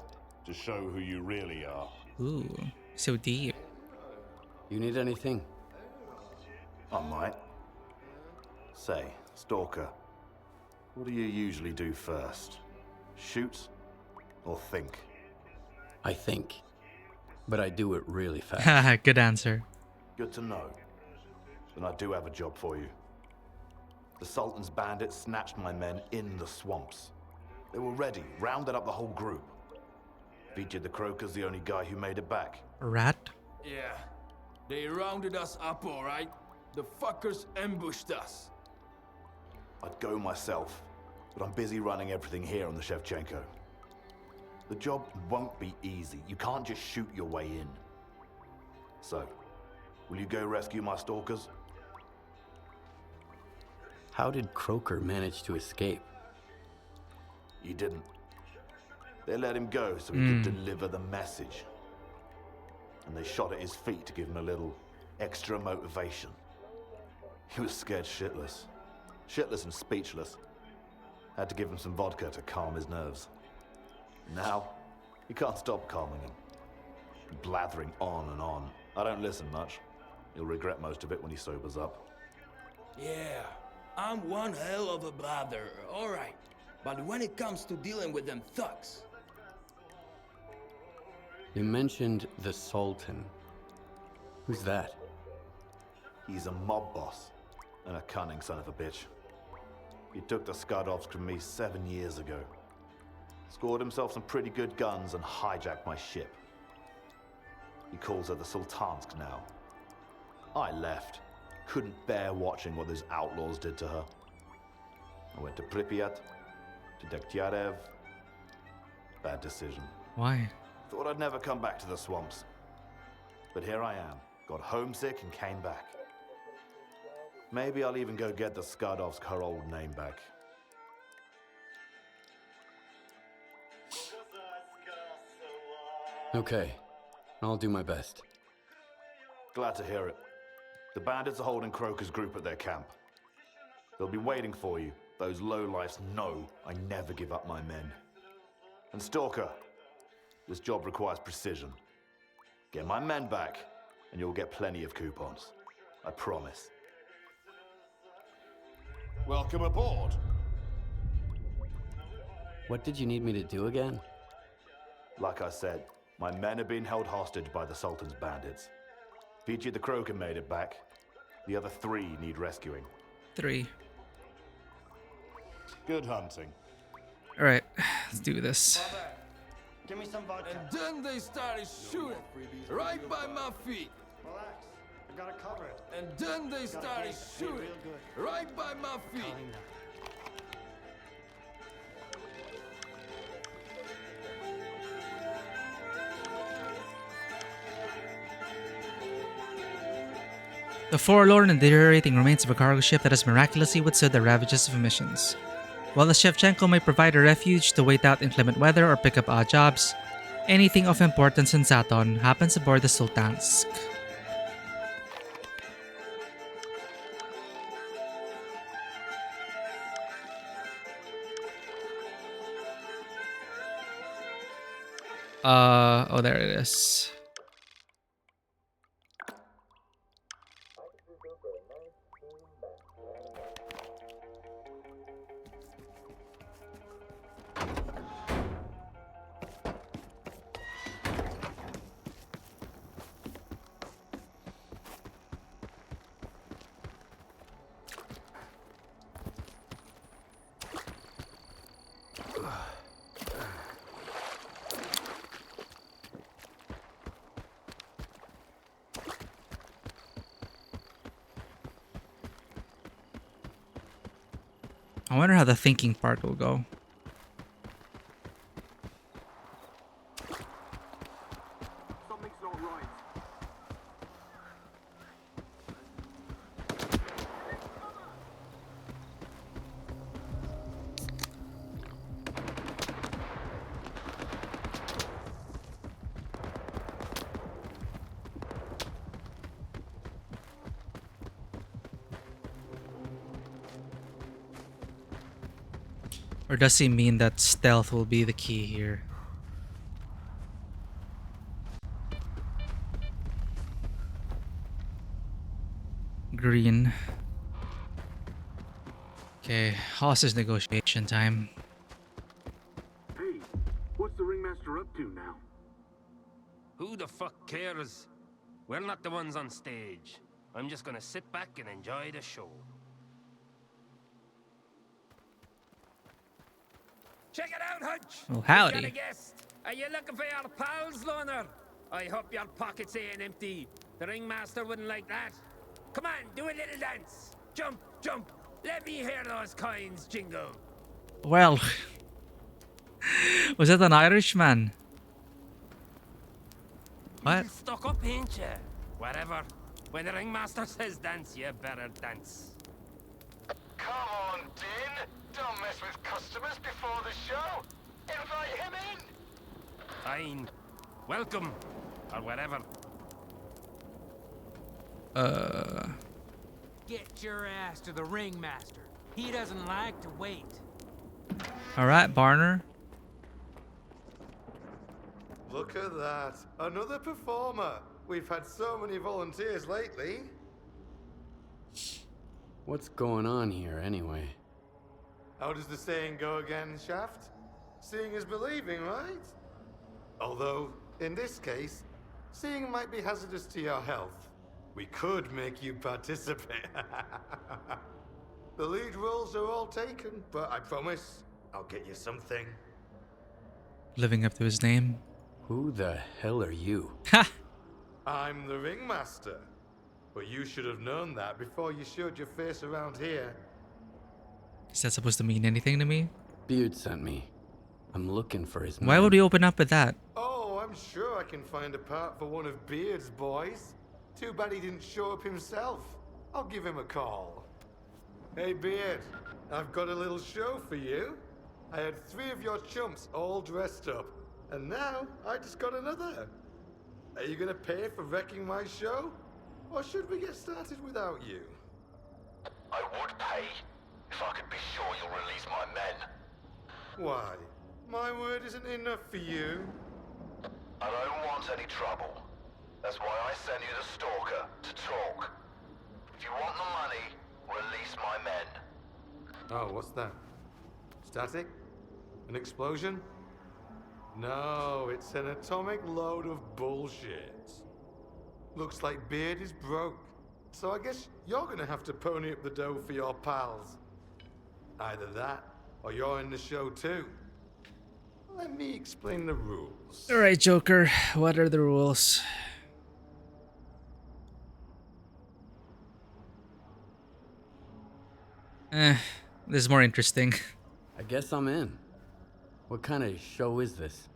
Speaker 24: to show who you really are.
Speaker 1: Ooh, so deep.
Speaker 4: You need anything?
Speaker 24: I might. Say, Stalker, what do you usually do first? Shoot or think?
Speaker 4: I think. But I do it really fast.
Speaker 1: Good answer.
Speaker 24: Good to know. Then I do have a job for you. The Sultan's bandits snatched my men in the swamps. They were ready, rounded up the whole group. Featured the Croker's the only guy who made it back.
Speaker 1: A rat?
Speaker 17: Yeah, they rounded us up all right. The fuckers ambushed us.
Speaker 24: I'd go myself, but I'm busy running everything here on the Shevchenko. The job won't be easy. You can't just shoot your way in. So, will you go rescue my stalkers?
Speaker 4: How did Croker manage to escape?
Speaker 24: He didn't. They let him go so he could deliver the message. And they shot at his feet to give him a little extra motivation. He was scared shitless. Shitless and speechless. Had to give him some vodka to calm his nerves. Now, you can't stop calming him. Blathering on and on. I don't listen much. He'll regret most of it when he sobers up.
Speaker 15: Yeah, I'm one hell of a blather, alright. But when it comes to dealing with them thugs...
Speaker 4: You mentioned the Sultan. Who's that?
Speaker 24: He's a mob boss. And a cunning son of a bitch. He took the Skurdovsk from me 7 years ago. Scored himself some pretty good guns and hijacked my ship. He calls her the Sultansk now. I left. Couldn't bear watching what those outlaws did to her. I went to Pripyat, to Degtyarev. Bad decision.
Speaker 1: Why?
Speaker 24: Thought I'd never come back to the swamps. But here I am. Got homesick and came back. Maybe I'll even go get the Skurdovsk her old name back.
Speaker 4: Okay, I'll do my best.
Speaker 24: Glad to hear it. The bandits are holding Croker's group at their camp. They'll be waiting for you. Those lowlifes know I never give up my men. And Stalker, this job requires precision. Get my men back, and you'll get plenty of coupons. I promise.
Speaker 20: Welcome aboard.
Speaker 4: What did you need me to do again?
Speaker 24: Like I said, my men are being held hostage by the Sultan's bandits. Fiji the Croker made it back. The other 3 need rescuing.
Speaker 1: 3.
Speaker 20: Good hunting.
Speaker 1: All right, let's do this.
Speaker 9: Give me some vodka.
Speaker 17: And then they started shooting right by my feet.
Speaker 9: Relax. I got it covered.
Speaker 17: And then they started shooting right by my feet.
Speaker 1: The forlorn and deteriorating remains of a cargo ship that has miraculously withstood the ravages of emissions. While the Shevchenko may provide a refuge to wait out inclement weather or pick up odd jobs, anything of importance in Zaton happens aboard the S.T.A.L.K.E.R. Oh, there it is. I wonder how the thinking part will go.
Speaker 10: Something's not right.
Speaker 1: Or does he mean that stealth will be the key here? Green. Okay, hostage negotiation time.
Speaker 10: Hey, what's the ringmaster up to now?
Speaker 3: Who the fuck cares? We're not the ones on stage. I'm just gonna sit back and enjoy the show. Check it out, Hutch!
Speaker 1: Oh, howdy.
Speaker 3: We've got a guest. Are you looking for your pals, Loner? I hope your pockets ain't empty. The ringmaster wouldn't like that. Come on, do a little dance. Jump, jump. Let me hear those coins jingle.
Speaker 1: Well, was that an Irishman? What?
Speaker 3: Stuck up, ain't you? Whatever. When the ringmaster says dance, you better dance.
Speaker 6: Come on, Din. Don't mess with customers before the show. Invite him in.
Speaker 3: Fine. Welcome. Or whatever.
Speaker 7: Get your ass to the ringmaster. He doesn't like to wait.
Speaker 1: Alright, Barner.
Speaker 21: Look at that. Another performer. We've had so many volunteers lately.
Speaker 4: What's going on here, anyway?
Speaker 21: How does the saying go again, Shaft? Seeing is believing, right? Although, in this case, seeing might be hazardous to your health. We could make you participate. The lead roles are all taken, but I promise I'll get you something.
Speaker 1: Living up to his name.
Speaker 4: Who the hell are you?
Speaker 1: Ha!
Speaker 21: I'm the ringmaster. But you should have known that before you showed your face around here.
Speaker 1: Is that supposed to mean anything to me?
Speaker 4: Beard sent me. I'm looking for his
Speaker 1: Why
Speaker 4: man.
Speaker 1: would we open up with that?
Speaker 21: Oh, I'm sure I can find a part for one of Beard's boys. Too bad he didn't show up himself. I'll give him a call. Hey, Beard, I've got a little show for you. I had 3 of your chumps all dressed up, And now I just got another. Are you gonna pay for wrecking my show? Or should we get started without you?
Speaker 24: I would pay if I could be sure you'll release my men.
Speaker 21: Why? My word isn't enough for you.
Speaker 24: I don't want any trouble. That's why I sent you the Stalker to talk. If you want the money, release my men.
Speaker 21: Oh, what's that? Static? An explosion? No, it's an atomic load of bullshit. Looks like Beard is broke. So I guess you're gonna have to pony up the dough for your pals. Either that, or you're in the show too. Let me explain the rules.
Speaker 1: Alright, Joker, what are the rules? This is more interesting.
Speaker 4: I guess I'm in. What kind of show is this?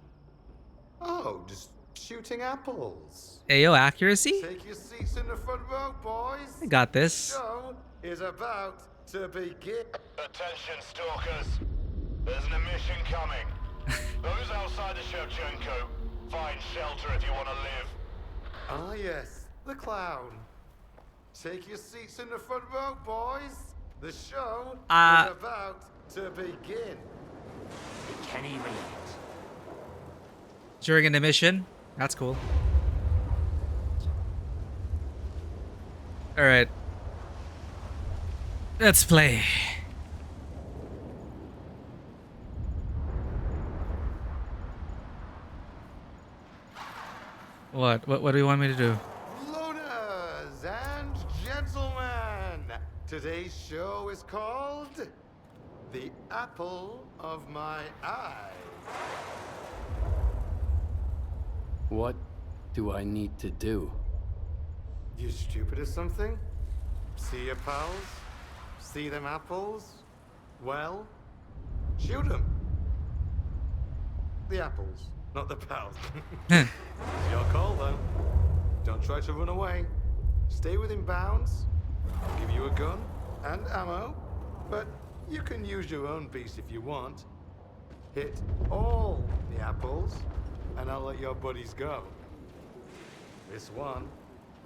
Speaker 21: Oh, just shooting apples.
Speaker 1: Ayo, accuracy?
Speaker 21: Take your seats in the front row, boys.
Speaker 1: I got this.
Speaker 21: The show is about to begin.
Speaker 24: Attention, stalkers. There's an emission coming. Those outside the Shevchenko, find shelter if you want to live.
Speaker 21: Ah, yes, the clown. Take your seats in the front row, boys. The show is about to begin.
Speaker 15: Kenny Reed.
Speaker 1: During an emission? That's cool. Alright. Let's play. What do you want me to do?
Speaker 21: Loners and gentlemen, today's show is called The Apple of My Eye.
Speaker 4: What do I need to do?
Speaker 21: You stupid or something? See your pals? See them apples? Well, shoot them. The apples, not the pals. It's your call, though. Don't try to run away. Stay within bounds. I'll give you a gun and ammo, but you can use your own beast if you want. Hit all the apples, and I'll let your buddies go. This one,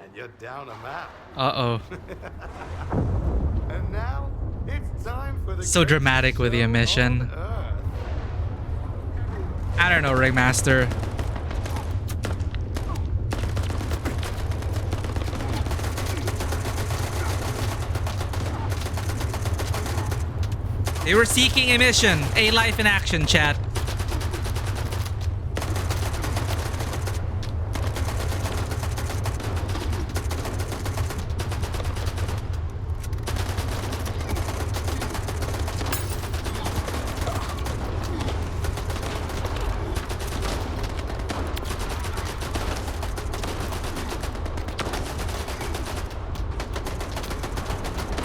Speaker 21: and you're down a map.
Speaker 1: Uh-oh.
Speaker 21: And now, it's time for the
Speaker 1: So dramatic with the emission. I don't know, Ringmaster. They were seeking a mission, a life in action, chat.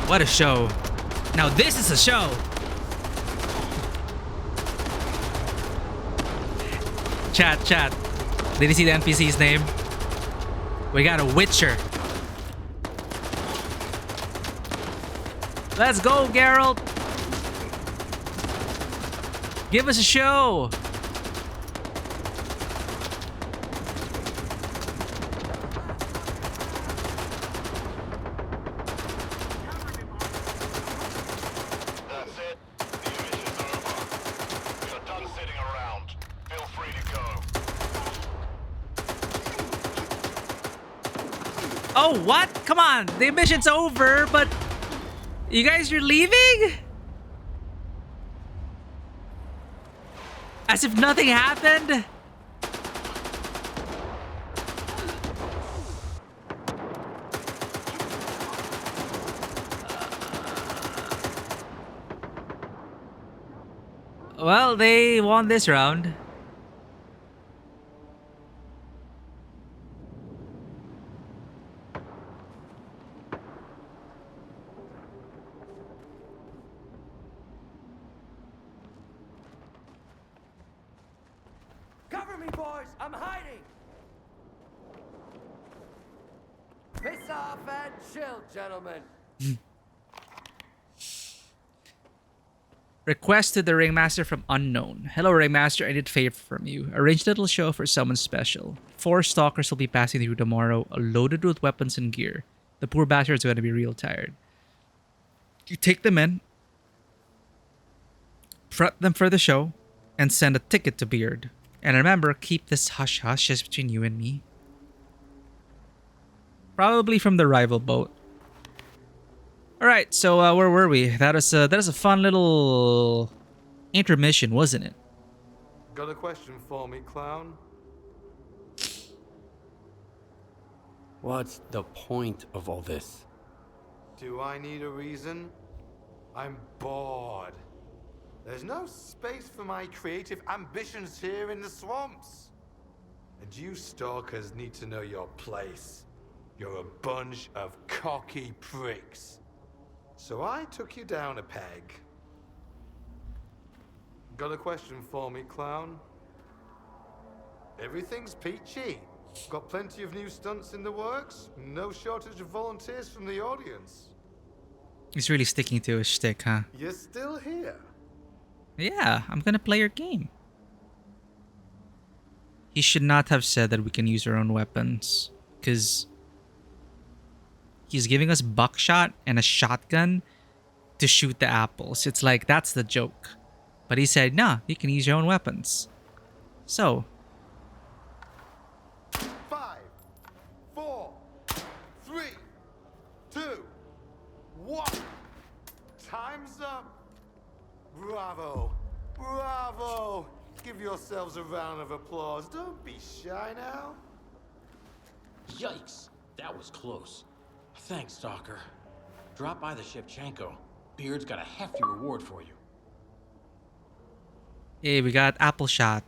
Speaker 1: What a show. Now this is a show. Chat. Did you see the NPC's name? We got a Witcher. Let's go, Geralt. Give us a show. Oh, what? Come on, the mission's over, but you guys are leaving? As if nothing happened? Well, they won this round.
Speaker 2: Cover me, boys! I'm hiding! Piss off and chill, gentlemen.
Speaker 1: Request to the Ringmaster from Unknown. Hello, Ringmaster. I need a favor from you. Arrange a little show for someone special. 4 stalkers will be passing through tomorrow, loaded with weapons and gear. The poor bastards are going to be real tired. You take them in, prep them for the show, and send a ticket to Beard. And remember, keep this hush-hush just between you and me. Probably from the rival boat. Alright, so where were we? That is a fun little intermission, wasn't it?
Speaker 21: Got a question for me, clown?
Speaker 4: What's the point of all this?
Speaker 21: Do I need a reason? I'm bored. There's no space for my creative ambitions here in the swamps. And you stalkers need to know your place. You're a bunch of cocky pricks. So I took you down a peg. Got a question for me, clown? Everything's peachy. Got plenty of new stunts in the works. No shortage of volunteers from the audience.
Speaker 1: He's really sticking to his shtick, huh?
Speaker 21: You're still here.
Speaker 1: Yeah, I'm gonna play your game. He should not have said that we can use our own weapons, because he's giving us buckshot and a shotgun to shoot the apples. It's like, that's the joke. But he said, nah, you can use your own weapons. So.
Speaker 21: 5, 4, 3, 2, 1. Time's up. Bravo. Bravo. Give yourselves a round of applause. Don't be shy now.
Speaker 8: Yikes. That was close. Thanks, Stalker. Drop by the Shevchenko. Beard's got a hefty reward for you.
Speaker 1: Hey, we got apple shot.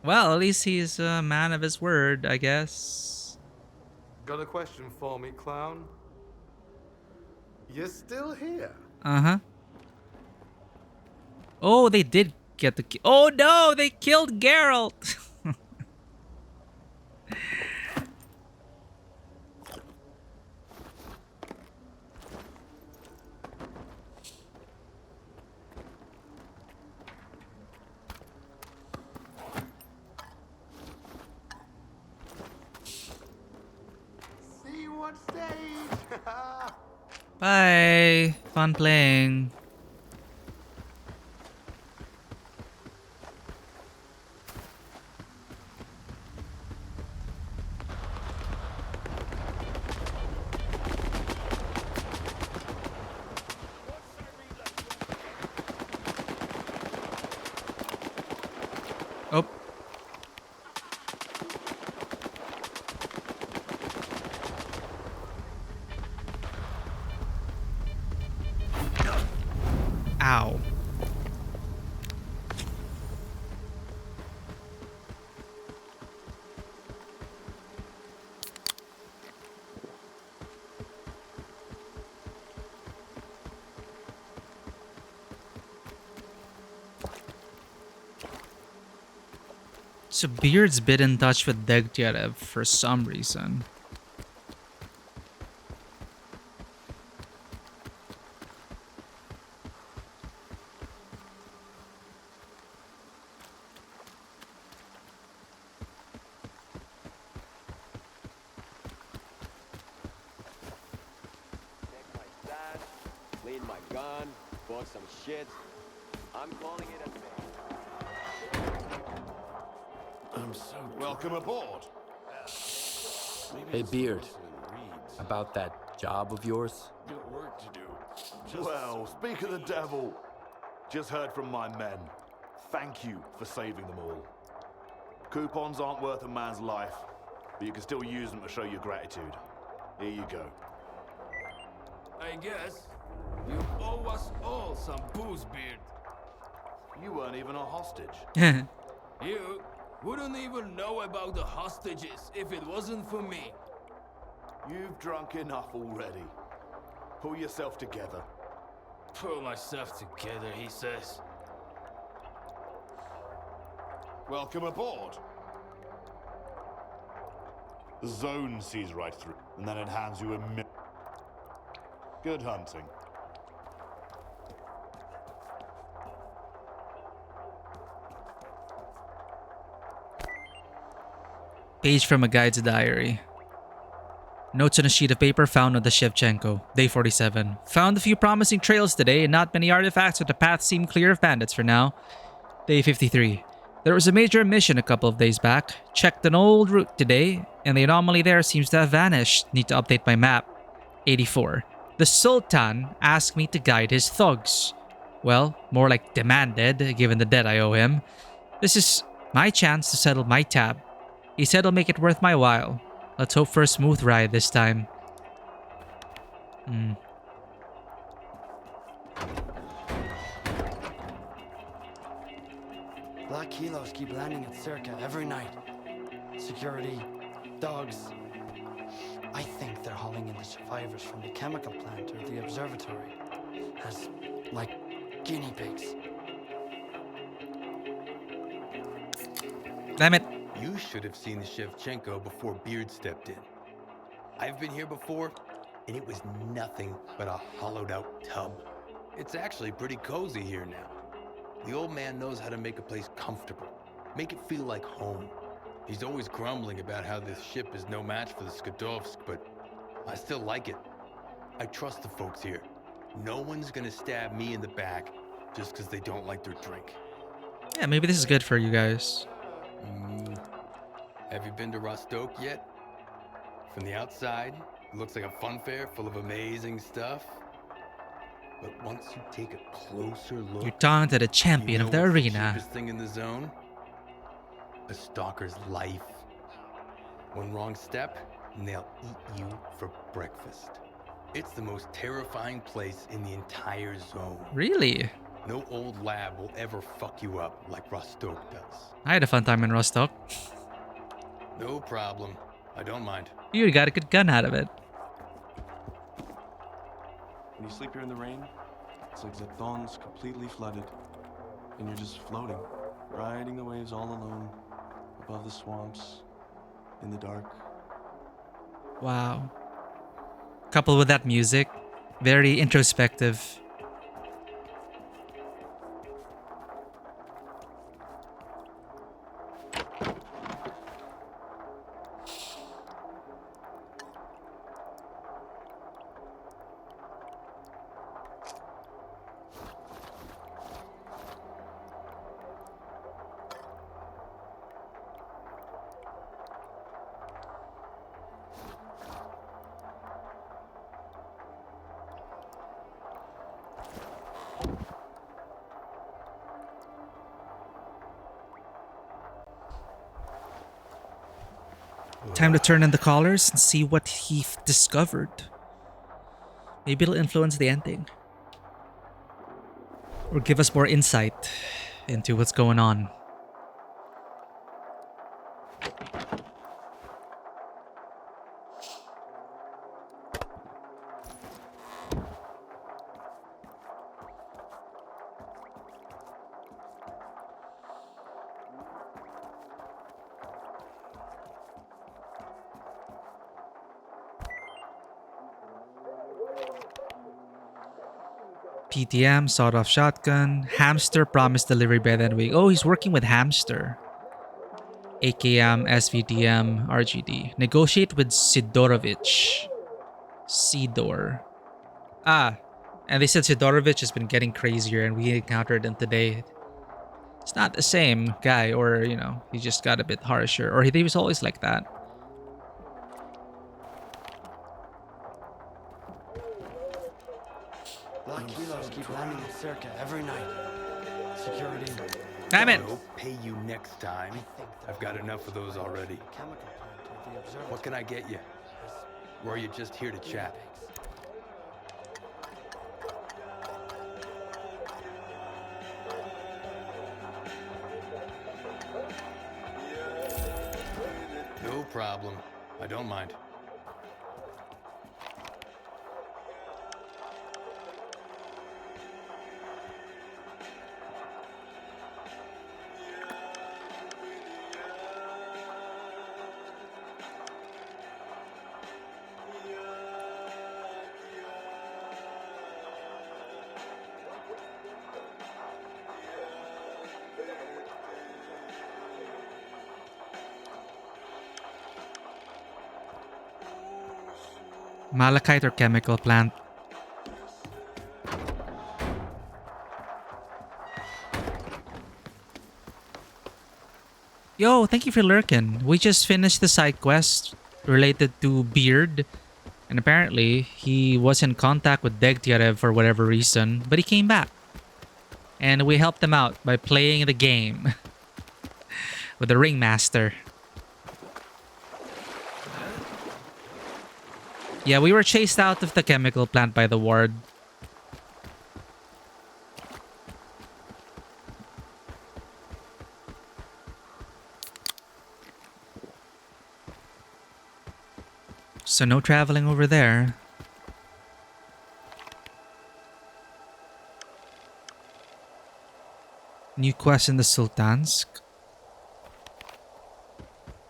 Speaker 1: Well, at least he's a man of his word, I guess.
Speaker 21: Got a question for me, clown? You're still here?
Speaker 1: Uh-huh. Oh, they did get the... Oh, no! They killed Geralt!
Speaker 21: See you on stage!
Speaker 1: Bye! Fun playing. Oh. Ow. So Beard's been in touch with Degtyarev for some reason.
Speaker 18: Clean my gun, bought some shit. I'm calling it a thing.
Speaker 24: I'm so
Speaker 20: Welcome aboard.
Speaker 4: Hey, Beard. About that job of yours?
Speaker 24: Got work to do. Well, speak of the devil. Just heard from my men. Thank you for saving them all. Coupons aren't worth a man's life, but you can still use them to show your gratitude. Here you go.
Speaker 17: I guess you owe us all some booze, Beard.
Speaker 24: You weren't even a hostage.
Speaker 17: You wouldn't even know about the hostages if it wasn't for me.
Speaker 24: You've drunk enough already. Pull yourself together.
Speaker 17: Pull myself together, he says.
Speaker 20: Welcome aboard.
Speaker 24: The zone sees right through, and then it hands you a Good hunting.
Speaker 1: Page from a guide's diary. Notes on a sheet of paper found on the Shevchenko. Day 47. Found a few promising trails today and not many artifacts, but the path seemed clear of bandits for now. Day 53. There was a major mission a couple of days back. Checked an old route today, and the anomaly there seems to have vanished. Need to update my map. 84. The Sultan asked me to guide his thugs. Well, more like demanded, given the debt I owe him. This is my chance to settle my tab. He said he'll make it worth my while. Let's hope for a smooth ride this time.
Speaker 11: Black kilos keep landing at Circa every night. Security, dogs. I think they're hauling in the survivors from the chemical plant or the observatory as, like, guinea pigs.
Speaker 1: Damn it.
Speaker 13: You should have seen the Shevchenko before Beard stepped in. I've been here before, and it was nothing but a hollowed-out tub. It's actually pretty cozy here now. The old man knows how to make a place comfortable, make it feel like home. He's always grumbling about how this ship is no match for the Skadovsk, but I still like it. I trust the folks here. No one's gonna stab me in the back just because they don't like their drink.
Speaker 1: Yeah, maybe this is good for you guys.
Speaker 13: Have you been to Rostok yet? From the outside, it looks like a fun fair full of amazing stuff. But once you take a closer look,
Speaker 1: You're talking to the champion of the arena.
Speaker 13: The cheapest thing in the zone? A stalker's life. One wrong step, and they'll eat you for breakfast. It's the most terrifying place in the entire zone.
Speaker 1: Really?
Speaker 13: No old lab will ever fuck you up like Rostok does.
Speaker 1: I had a fun time in Rostock.
Speaker 13: No problem. I don't mind.
Speaker 1: You got a good gun out of it.
Speaker 14: When you sleep here in the rain, it's like Zeton's completely flooded, and you're just floating, riding the waves all alone, above the swamps, in the dark.
Speaker 1: Wow. Coupled with that music, very introspective. Time to turn in the collars and see what he discovered. Maybe it'll influence the ending. Or give us more insight into what's going on. PTM, sawed-off shotgun. Hamster promised delivery by the end of the week. Oh, he's working with Hamster. AKM, SVDM, RGD. Negotiate with Sidorovich. Sidor. Ah, and they said Sidorovich has been getting crazier and we encountered him today. It's not the same guy, or, you know, he just got a bit harsher. Or he was always like that.
Speaker 11: Black kilos keep landing at Circa every night. Security.
Speaker 1: Damn it!
Speaker 13: I'll pay you next time. I've got enough of those already. What can I get you? Or are you just here to chat? No problem. I don't mind.
Speaker 1: Malachite or chemical plant? Yo, thank you for lurking. We just finished the side quest related to Beard. And apparently, he was in contact with Degtyarev for whatever reason, but he came back. And we helped him out by playing the game with the Ringmaster. Yeah, we were chased out of the chemical plant by the ward. So no traveling over there. New quest in the Sultansk.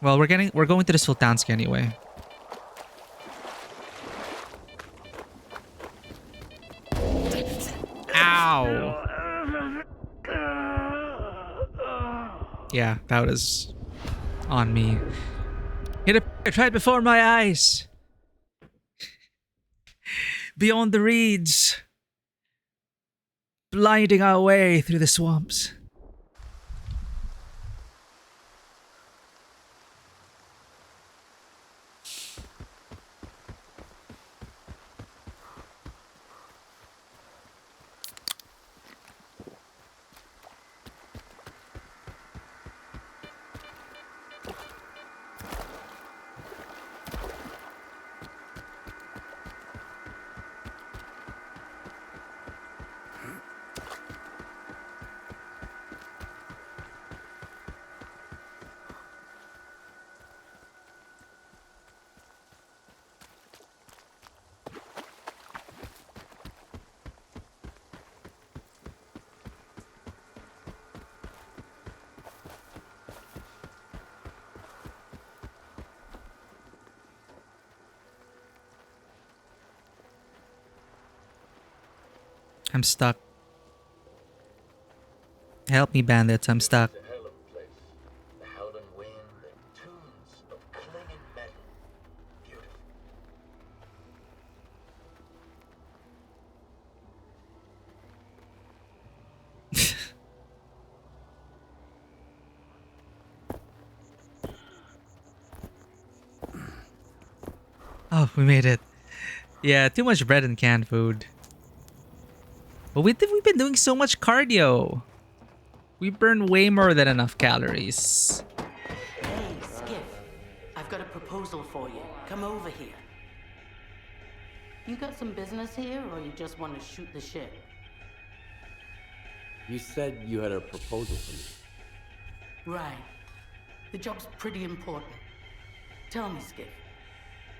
Speaker 1: Well, we're going to the Sultansk anyway. Ow. Yeah, that was on me. Hit it right before my eyes. Beyond the reeds. Blinding our way through the swamps. I'm stuck. Help me, bandits. I'm stuck. Oh, we made it. Yeah, too much bread and canned food. But we've been doing so much cardio. We burn way more than enough calories.
Speaker 5: Hey, Skiff. I've got a proposal for you. Come over here. You got some business here, or you just want to shoot the shit?
Speaker 4: You said you had a proposal for me.
Speaker 5: Right. The job's pretty important. Tell me, Skiff.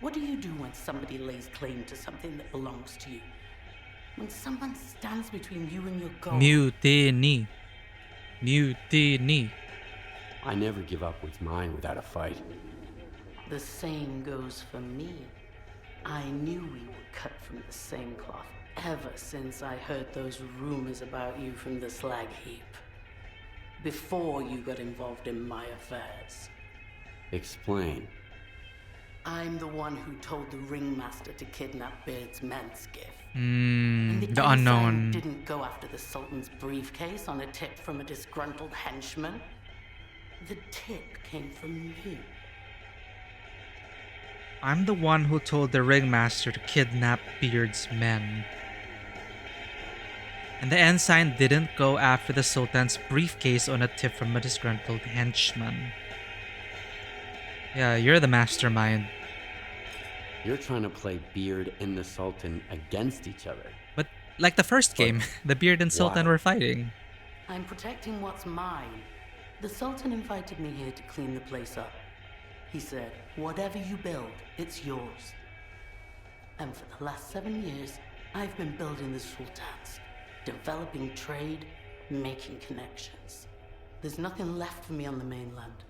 Speaker 5: What do you do when somebody lays claim to something that belongs to you? When someone stands between you and your goal?
Speaker 1: Mutiny. Mutiny.
Speaker 4: I never give up what's mine without a fight.
Speaker 5: The same goes for me. I knew we were cut from the same cloth ever since I heard those rumors about you from the slag heap. Before you got involved in my affairs.
Speaker 4: Explain.
Speaker 5: I'm the one who told the ringmaster to kidnap Beard's men, Skiff.
Speaker 1: The unknown.
Speaker 5: Didn't go after the Sultan's briefcase on a tip from a disgruntled henchman. The tip came from you.
Speaker 1: I'm the one who told the ringmaster to kidnap Beard's men. And the ensign didn't go after the Sultan's briefcase on a tip from a disgruntled henchman. Yeah, you're the mastermind.
Speaker 4: You're trying to play Beard and the Sultan against each other.
Speaker 1: But like the first game, the Beard and Sultan were fighting.
Speaker 5: I'm protecting what's mine. The Sultan invited me here to clean the place up. He said, whatever you build, it's yours. And for the last 7 years, I've been building the Sultans, developing trade, making connections. There's nothing left for me on the mainland.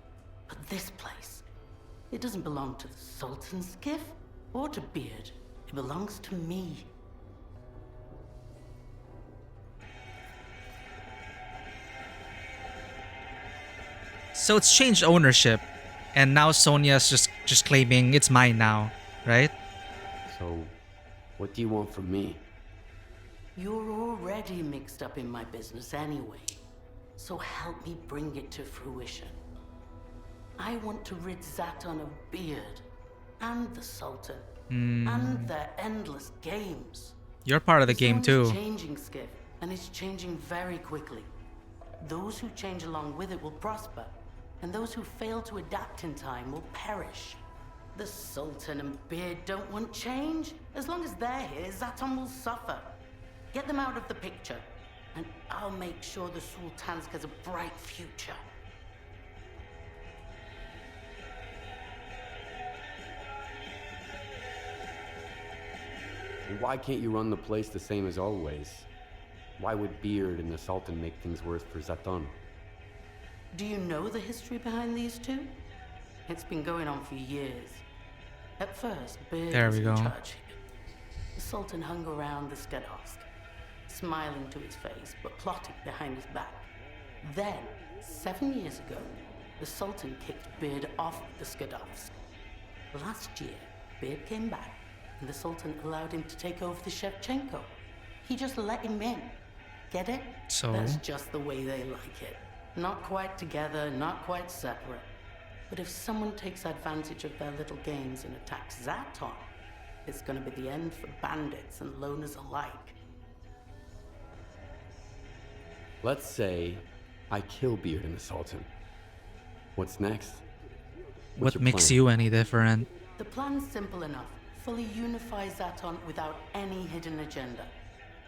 Speaker 5: But this place, it doesn't belong to the Sultan's Skiff or to Beard. It belongs to me.
Speaker 1: So it's changed ownership. And now Sonia's just claiming it's mine now, right?
Speaker 4: So, what do you want from me?
Speaker 5: You're already mixed up in my business anyway, so help me bring it to fruition. I want to rid Zaton of Beard, and the Sultan, and their endless games.
Speaker 1: You're part of the game
Speaker 5: zone is
Speaker 1: too.
Speaker 5: changing, Skiff, and it's changing very quickly. Those who change along with it will prosper, and those who fail to adapt in time will perish. The Sultan and Beard don't want change. As long as they're here, Zaton will suffer. Get them out of the picture, and I'll make sure the Sultansk has a bright future.
Speaker 4: Why can't you run the place the same as always? Why would Beard and the Sultan make things worse for Zaton?
Speaker 5: Do you know the history behind these two? It's been going on for years. At first, Beard
Speaker 1: There
Speaker 5: was
Speaker 1: we
Speaker 5: in
Speaker 1: go.
Speaker 5: charge here. The Sultan hung around the S.T.A.L.K.E.R, smiling to his face, but plotting behind his back. Then, 7 years ago, the Sultan kicked Beard off the S.T.A.L.K.E.R. Last year, Beard came back, and the Sultan allowed him to take over the S.T.A.L.K.E.R. He just let him in. Get it?
Speaker 1: So?
Speaker 5: That's just the way they like it. Not quite together, not quite separate. But if someone takes advantage of their little games and attacks Zaton, it's gonna be the end for bandits and loners alike.
Speaker 4: Let's say I kill Beard and the Sultan. What's next?
Speaker 1: What makes you any different?
Speaker 5: The plan's simple enough. Fully unify Zaton without any hidden agenda.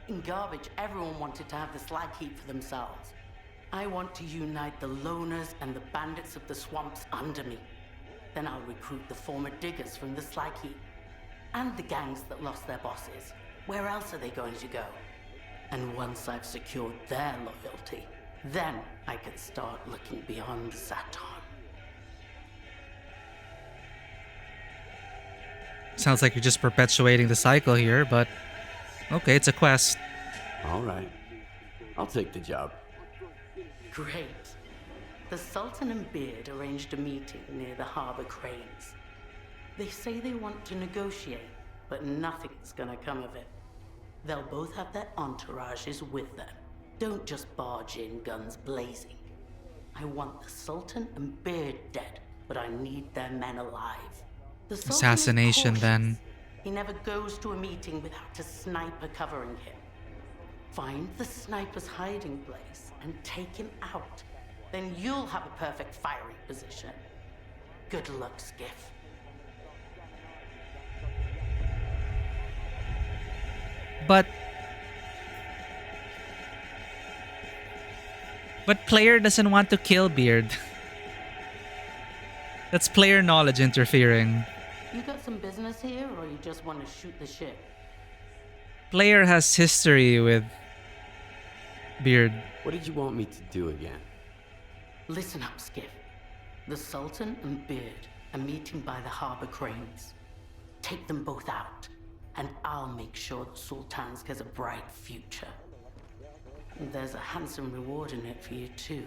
Speaker 5: In Garbage, everyone wanted to have the slag heap for themselves. I want to unite the loners and the bandits of the swamps under me. Then I'll recruit the former diggers from the slag heap. And the gangs that lost their bosses. Where else are they going to go? And once I've secured their loyalty, then I can start looking beyond Zaton.
Speaker 1: Sounds like you're just perpetuating the cycle here, but okay, it's a quest.
Speaker 4: All right. I'll take the job.
Speaker 5: Great. The Sultan and Beard arranged a meeting near the harbor cranes. They say they want to negotiate, but nothing's gonna come of it. They'll both have their entourages with them. Don't just barge in guns blazing. I want the Sultan and Beard dead, but I need their men alive. The Sultan is
Speaker 1: Assassination
Speaker 5: cautious.
Speaker 1: then.
Speaker 5: He never goes to a meeting without a sniper covering him. Find the sniper's hiding place and take him out. Then you'll have a perfect firing position. Good luck, Skiff.
Speaker 1: But player doesn't want to kill Beard. That's player knowledge interfering.
Speaker 5: You got some business here, or you just want to shoot the shit?
Speaker 1: Player has history with Beard.
Speaker 4: What did you want me to do again?
Speaker 5: Listen up, Skiff. The Sultan and Beard are meeting by the harbor cranes. Take them both out, and I'll make sure the Sultansk has a bright future. And there's a handsome reward in it for you, too.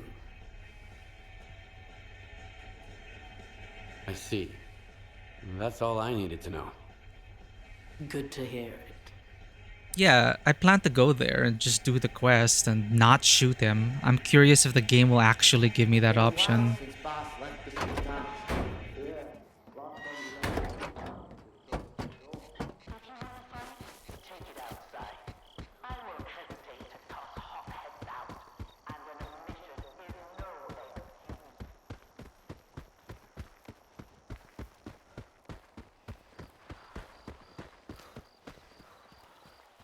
Speaker 4: I see. That's all I needed to know.
Speaker 5: Good to hear it.
Speaker 1: Yeah, I plan to go there and just do the quest and not shoot him. I'm curious if the game will actually give me that option.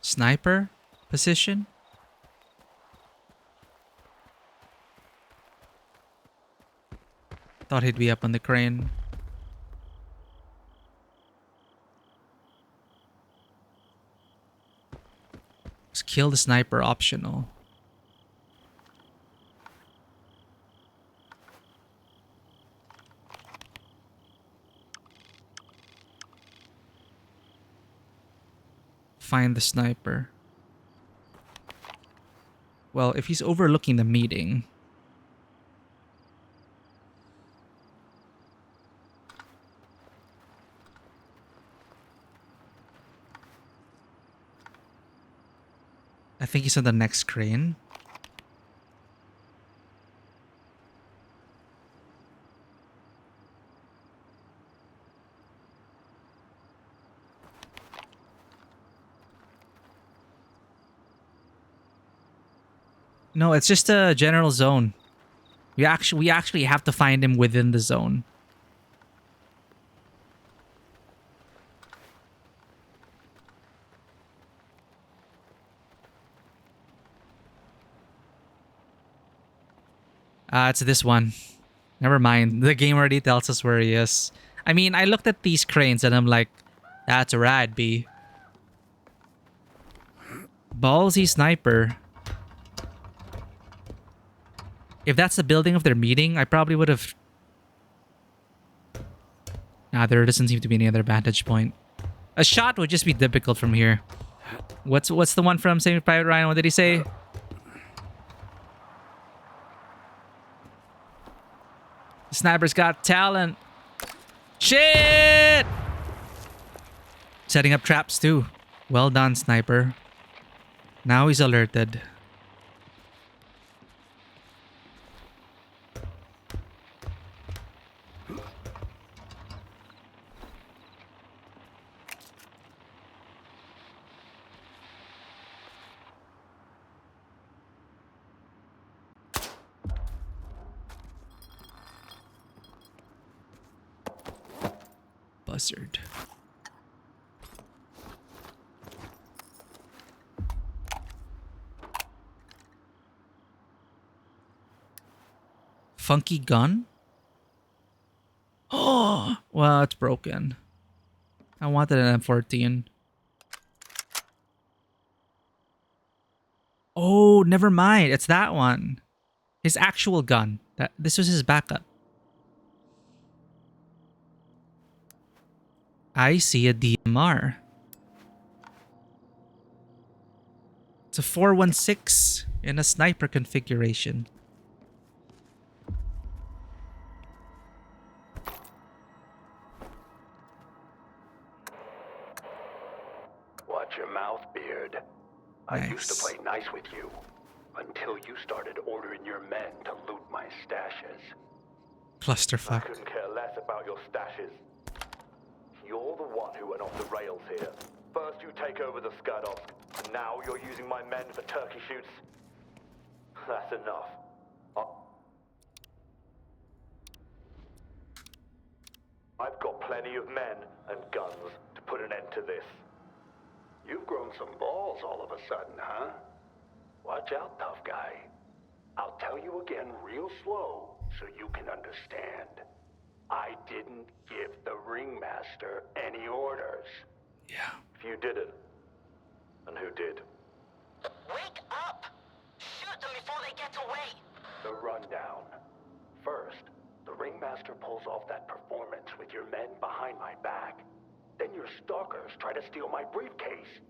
Speaker 1: Sniper position? Thought he'd be up on the crane. Was kill the sniper optional? Find the sniper. Well, if he's overlooking the meeting. think he's on the next crane. No, it's just a general zone. We actually have to find him within the zone. It's this one. Never mind. The game already tells us where he is. I mean, I looked at these cranes and I'm like, that's a rad, B. Ballsy sniper. If that's the building of their meeting, I probably would have... Nah, there doesn't seem to be any other vantage point. A shot would just be difficult from here. What's the one from Saving Private Ryan? What did he say? The sniper's got talent. Shit! Setting up traps too. Well done, sniper. Now he's alerted. Buzzard. Funky gun? Oh, well, it's broken. I wanted an M14. Oh, never mind. It's that one. His actual gun. This was his backup. I see a DMR. It's a 416 in a sniper configuration.
Speaker 12: Watch your mouth, Beard. I used to play nice with you until you started ordering your men to loot my stashes.
Speaker 1: Clusterfuck.
Speaker 12: I couldn't care less about your stashes. You're the one who went off the rails here. First you take over the Skadovsk, and now you're using my men for turkey shoots. That's enough. I've got plenty of men and guns to put an end to this. You've grown some balls all of a sudden, huh? Watch out, tough guy. I'll tell you again real slow so you can understand. I didn't give the ringmaster any orders.
Speaker 1: Yeah.
Speaker 12: If you didn't, and who did?
Speaker 6: Wake up! Shoot them before they get away!
Speaker 12: The rundown. First, the ringmaster pulls off that performance with your men behind my back. Then your stalkers try to steal my briefcase.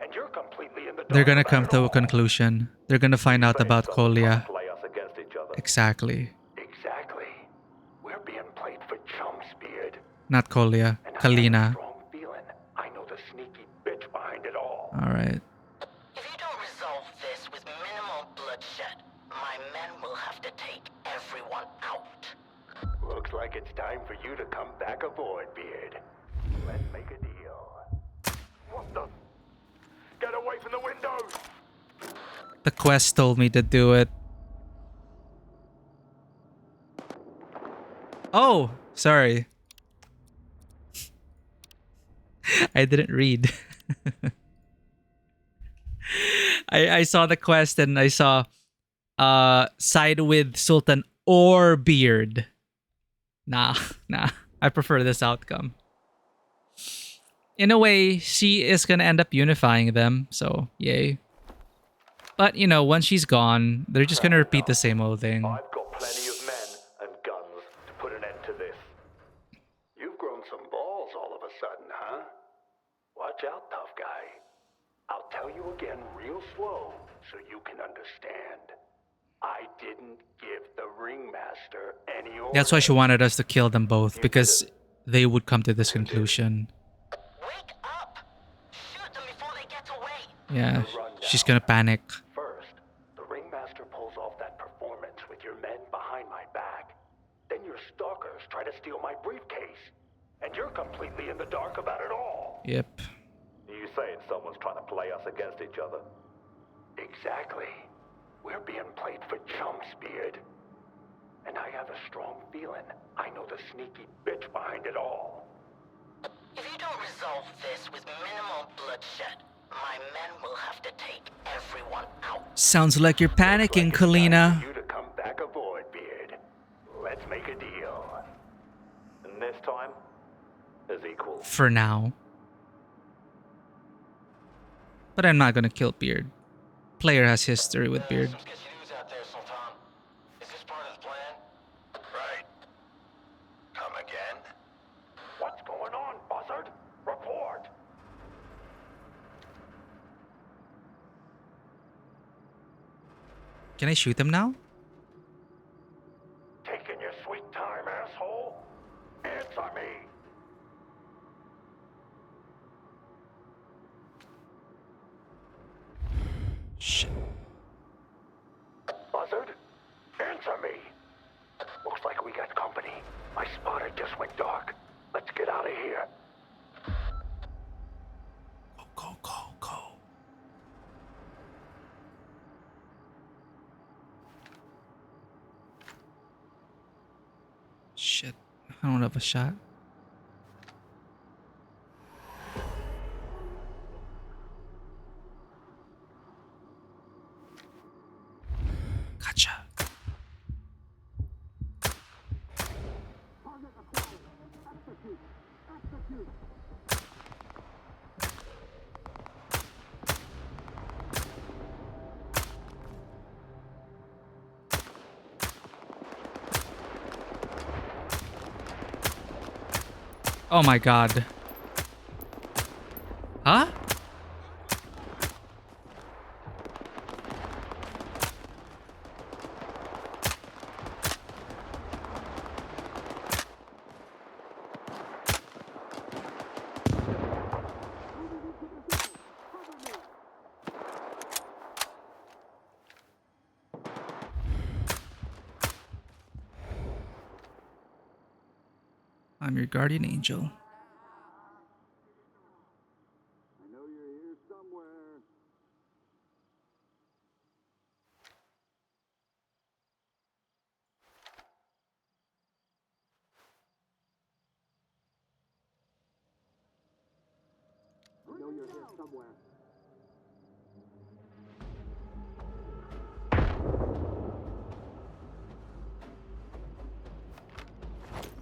Speaker 12: And you're completely in the dark.
Speaker 1: They're gonna come to a conclusion. They're gonna find out about Kolya.
Speaker 12: Play us against each other.
Speaker 1: Exactly.
Speaker 12: Exactly. We're being played for chumps, Beard.
Speaker 1: Not Kolya. Kalina.
Speaker 12: I know the sneaky bitch behind it all.
Speaker 1: Alright.
Speaker 6: If you don't resolve this with minimal bloodshed, my men will have to take everyone out.
Speaker 12: Looks like it's time for you to come back aboard, Beard. Let's make a deal. What the? Get away from the windows!
Speaker 1: The quest told me to do it. Oh, sorry. I didn't read. I saw the quest and I saw side with Sultan or Beard. Nah. I prefer this outcome. In a way, she is gonna end up unifying them, so yay. But, you know, once she's gone, they're just gonna repeat the same old thing.
Speaker 12: I've got plenty of men and guns to put an end to this. You've grown some balls all of a sudden, huh? Watch out, tough guy. I'll tell you again real slow so you can understand. I didn't give the ringmaster any orders.
Speaker 1: That's why she wanted us to kill them both, because they would come to this conclusion.
Speaker 6: Wake up! Shoot them before they get away.
Speaker 1: Yeah. She's gonna panic.
Speaker 12: First, the ringmaster pulls off that performance with your men behind my back. Then your stalkers try to steal my briefcase. And you're completely in the dark about it all.
Speaker 1: Yep.
Speaker 12: You saying someone's trying to play us against each other? Exactly. We're being played for chumps, Beard. And I have a strong feeling I know the sneaky bitch behind it all.
Speaker 6: If you don't resolve this with minimal bloodshed, my men will have to take everyone out.
Speaker 1: Sounds like you're panicking, Kalina.
Speaker 12: You to come back aboard, Beard. Let's make a deal. And this time, as equals.
Speaker 1: For now. But I'm not gonna kill Beard. Player has history with Beard.
Speaker 12: Right. Come again? What's going on, Buzzard? Report.
Speaker 1: Can I shoot him now?
Speaker 12: Taking your sweet time, asshole. Answer me.
Speaker 1: Shit.
Speaker 12: Buzzard, answer me. Looks like we got company. My spotter just went dark. Let's get out of here.
Speaker 1: Go. Shit. I don't have a shot. Gotcha. Oh my god. Huh? I'm your guardian angel.
Speaker 10: I know you're here somewhere. I know you're here somewhere.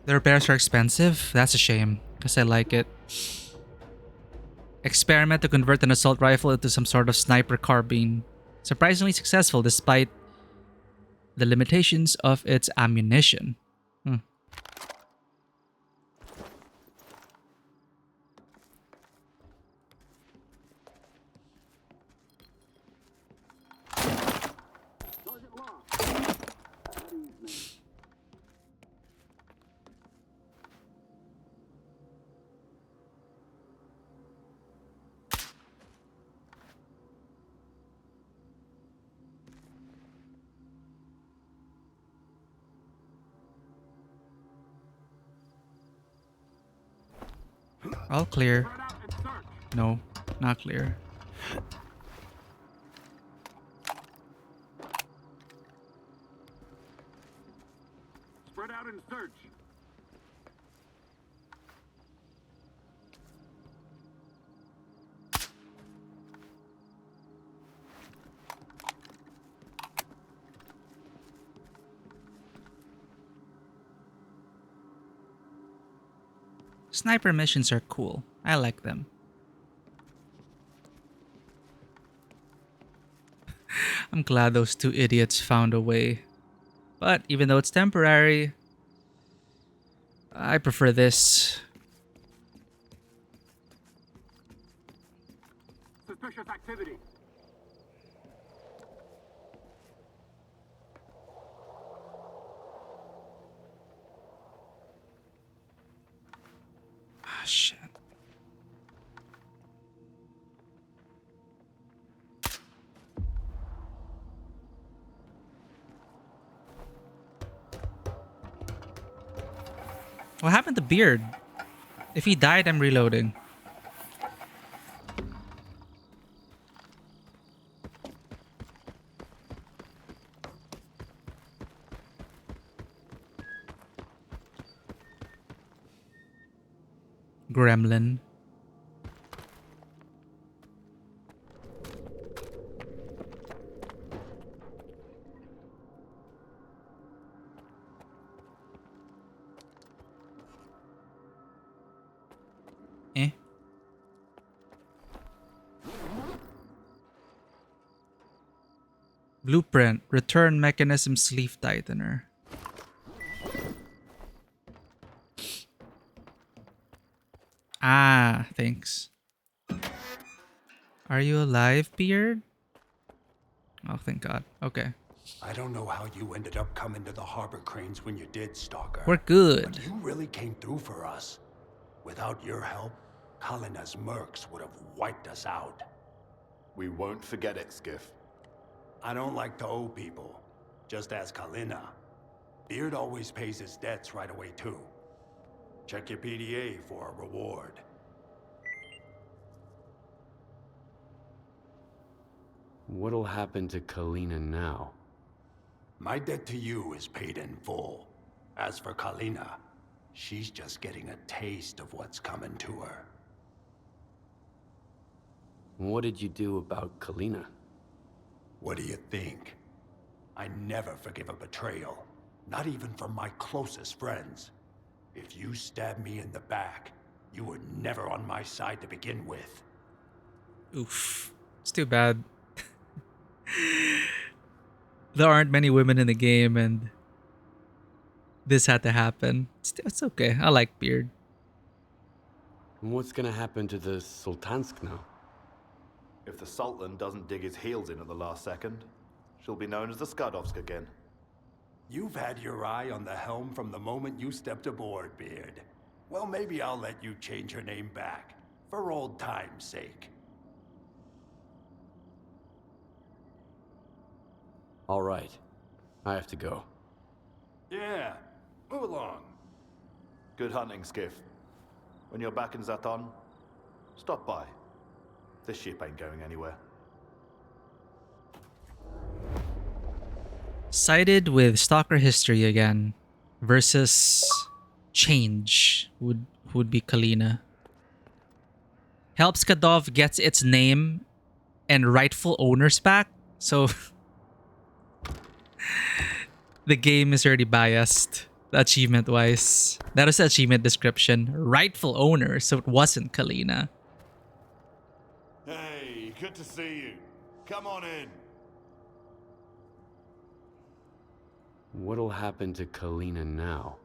Speaker 1: The repairs are expensive? That's a shame, because I like it. Experiment to convert an assault rifle into some sort of sniper carbine. Surprisingly successful despite the limitations of its ammunition. All clear. No, not clear.
Speaker 10: Spread out and search.
Speaker 1: Sniper missions are cool. I like them. I'm glad those two idiots found a way. But even though it's temporary, I prefer this.
Speaker 10: Suspicious activity.
Speaker 1: Ah, shit. What happened to Beard? If he died, I'm reloading. Gremlin. Eh. Blueprint. Return mechanism sleeve tightener. Ah, thanks. Are you alive, Beard? Oh, thank God. Okay.
Speaker 16: I don't know how you ended up coming to the Harbor Cranes when you did, Stalker.
Speaker 1: We're good.
Speaker 16: But you really came through for us. Without your help, Kalina's mercs would have wiped us out.
Speaker 24: We won't forget it, Skiff.
Speaker 16: I don't like to owe people. Just ask Kalina. Beard always pays his debts right away, too. Check your PDA for a reward.
Speaker 4: What'll happen to Kalina now?
Speaker 16: My debt to you is paid in full. As for Kalina, she's just getting a taste of what's coming to her.
Speaker 4: What did you do about Kalina?
Speaker 16: What do you think? I never forgive a betrayal. Not even from my closest friends. If you stabbed me in the back, you were never on my side to begin with.
Speaker 1: Oof. It's too bad. There aren't many women in the game and this had to happen. It's okay. I like Beard.
Speaker 4: What's gonna happen to the Sultansk now?
Speaker 24: If the Sultan doesn't dig his heels in at the last second, she'll be known as the Skadovsk again.
Speaker 16: You've had your eye on the helm from the moment you stepped aboard, Beard. Well, maybe I'll let you change her name back, for old time's sake.
Speaker 4: All right. I have to go.
Speaker 16: Yeah, move along.
Speaker 24: Good hunting, Skiff. When you're back in Zaton, stop by. This ship ain't going anywhere.
Speaker 1: Sided with Stalker history again versus change would be Kalina. Helps Kadov gets its name and rightful owners back. So the game is already biased achievement wise. That is the achievement description. Rightful owner, so it wasn't Kalina.
Speaker 24: Hey, good to see you. Come on in.
Speaker 4: What'll happen to Kalina now?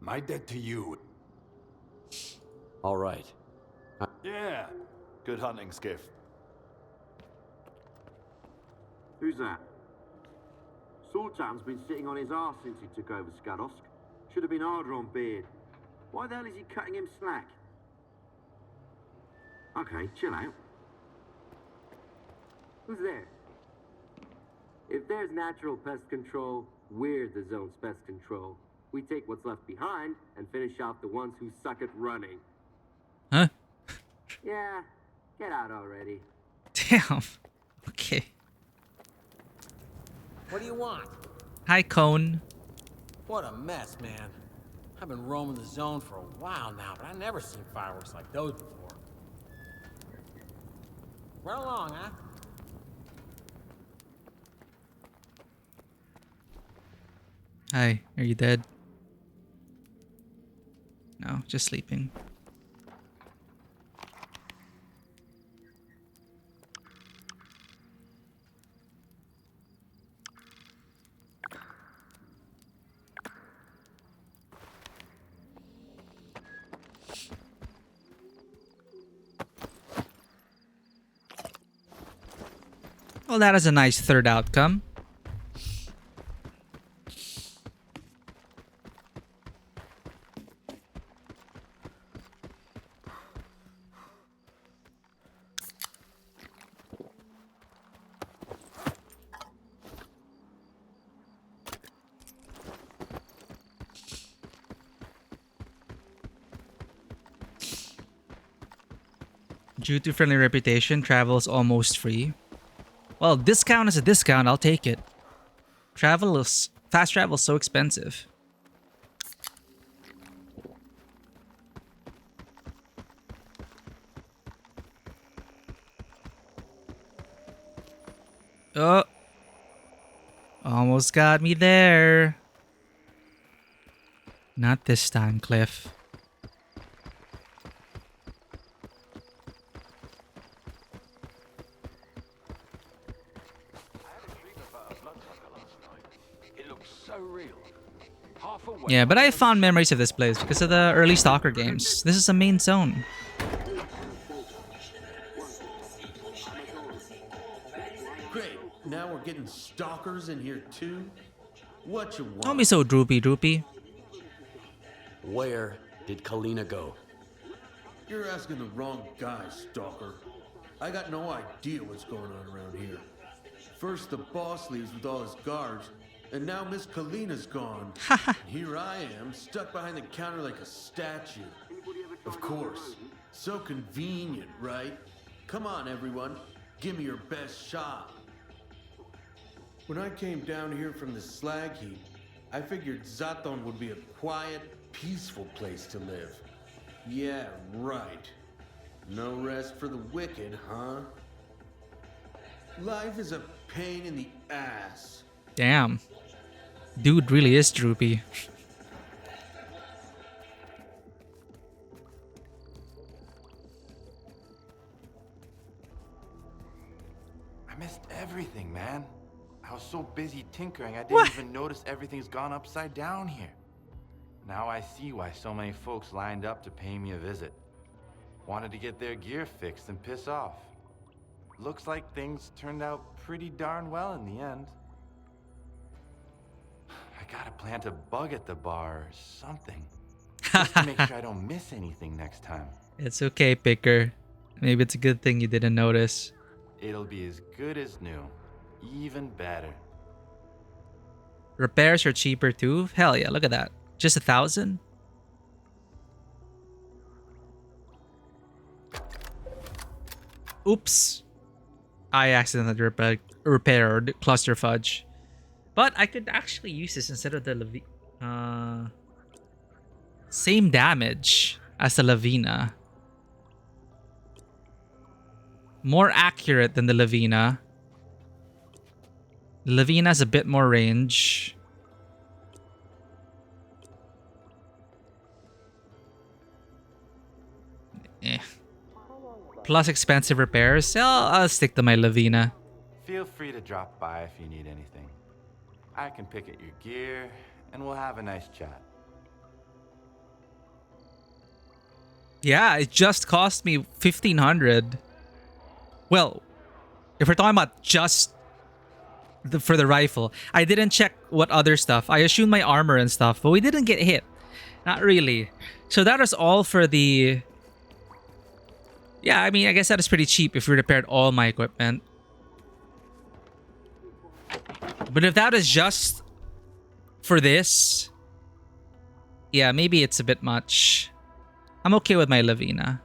Speaker 16: My debt to you.
Speaker 4: All right.
Speaker 16: Yeah.
Speaker 24: Good hunting, Skiff.
Speaker 10: Who's that? Sultan's been sitting on his arse since he took over Skadovsk. Should have been harder on Beard. Why the hell is he cutting him slack? Okay, chill out.
Speaker 19: Who's there? If there's natural pest control, we're the zone's pest control. We take what's left behind and finish off the ones who suck at running.
Speaker 1: Huh?
Speaker 19: Yeah, get out already.
Speaker 1: Damn. Okay.
Speaker 8: What do you want?
Speaker 1: Hi, Cone.
Speaker 8: What a mess, man. I've been roaming the zone for a while now, but I've never seen fireworks like those before. Run along, huh?
Speaker 1: Hi, are you dead? No, just sleeping. Well, that is a nice third outcome. Due to friendly reputation, travel is almost free. Well, discount is a discount. I'll take it. Fast travel is so expensive. Oh, almost got me there. Not this time, Cliff. Yeah, but I have fond memories of this place because of the early Stalker games. This is a main zone.
Speaker 13: Great, now we're getting stalkers in here too? What you want?
Speaker 1: Don't be so droopy.
Speaker 4: Where did Kalina go?
Speaker 13: You're asking the wrong guy, Stalker. I got no idea what's going on around here. First the boss leaves with all his guards, and now Miss Kalina's gone. And here I am, stuck behind the counter like a statue. Of course. So convenient, right? Come on, everyone. Give me your best shot. When I came down here from the slag heap, I figured Zaton would be a quiet, peaceful place to live. Yeah, right. No rest for the wicked, huh? Life is a pain in the ass.
Speaker 1: Damn. Dude really is droopy.
Speaker 20: I missed everything, man. I was so busy tinkering, I didn't even notice everything's gone upside down here. Now I see why so many folks lined up to pay me a visit. Wanted to get their gear fixed and piss off. Looks like things turned out pretty darn well in the end. I gotta plant a bug at the bar or something. Just to make sure I don't miss anything next time.
Speaker 1: It's okay, Picker. Maybe it's a good thing you didn't notice.
Speaker 20: It'll be as good as new. Even better.
Speaker 1: Repairs are cheaper too? Hell yeah, look at that. Just 1,000? Oops. I accidentally repaired cluster fudge. But I could actually use this instead of the same damage as the Lavina. More accurate than the Lavina. The Lavina has a bit more range. Plus expensive repairs. I'll stick to my Lavina.
Speaker 20: Feel free to drop by if you need anything. I can pick at your gear, and we'll have a nice chat.
Speaker 1: Yeah, it just cost me 1,500. Well, if we're talking about just for the rifle, I didn't check what other stuff. I assumed my armor and stuff, but we didn't get hit. Not really. So that is all for the... Yeah, I mean, I guess that is pretty cheap if we repaired all my equipment. But if that is just for this, yeah, maybe it's a bit much. I'm okay with my Lavina.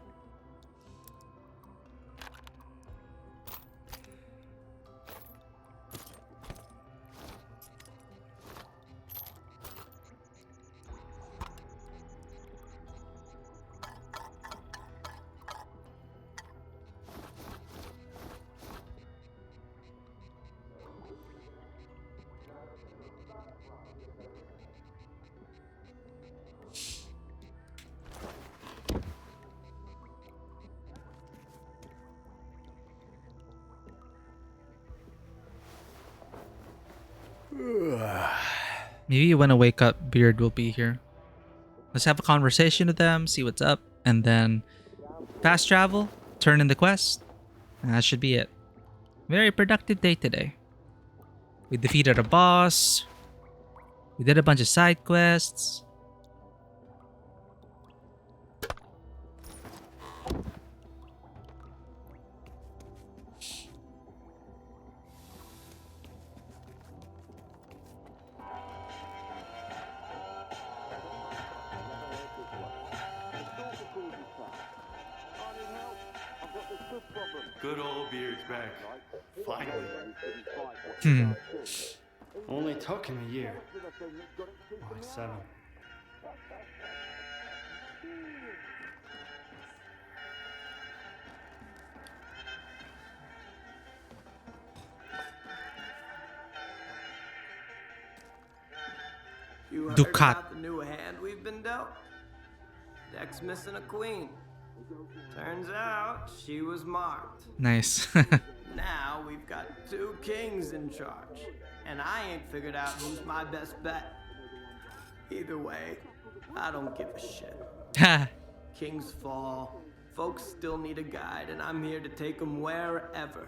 Speaker 1: Maybe when I wake up, Beard will be here. Let's have a conversation with them, see what's up, and then fast travel, turn in the quest. And that should be it. Very productive day today. We defeated a boss. We did a bunch of side quests.
Speaker 14: Good old Beard's back. Finally.
Speaker 11: Only took him a year. Why, 7.
Speaker 3: You heard
Speaker 1: Ducat.
Speaker 3: about the new hand we've been dealt? Deck's missing a queen. Turns out she was marked.
Speaker 1: Nice.
Speaker 3: Now we've got 2 kings in charge, and I ain't figured out who's my best bet. Either way, I don't give a shit. Kings fall, folks still need a guide, and I'm here to take them wherever.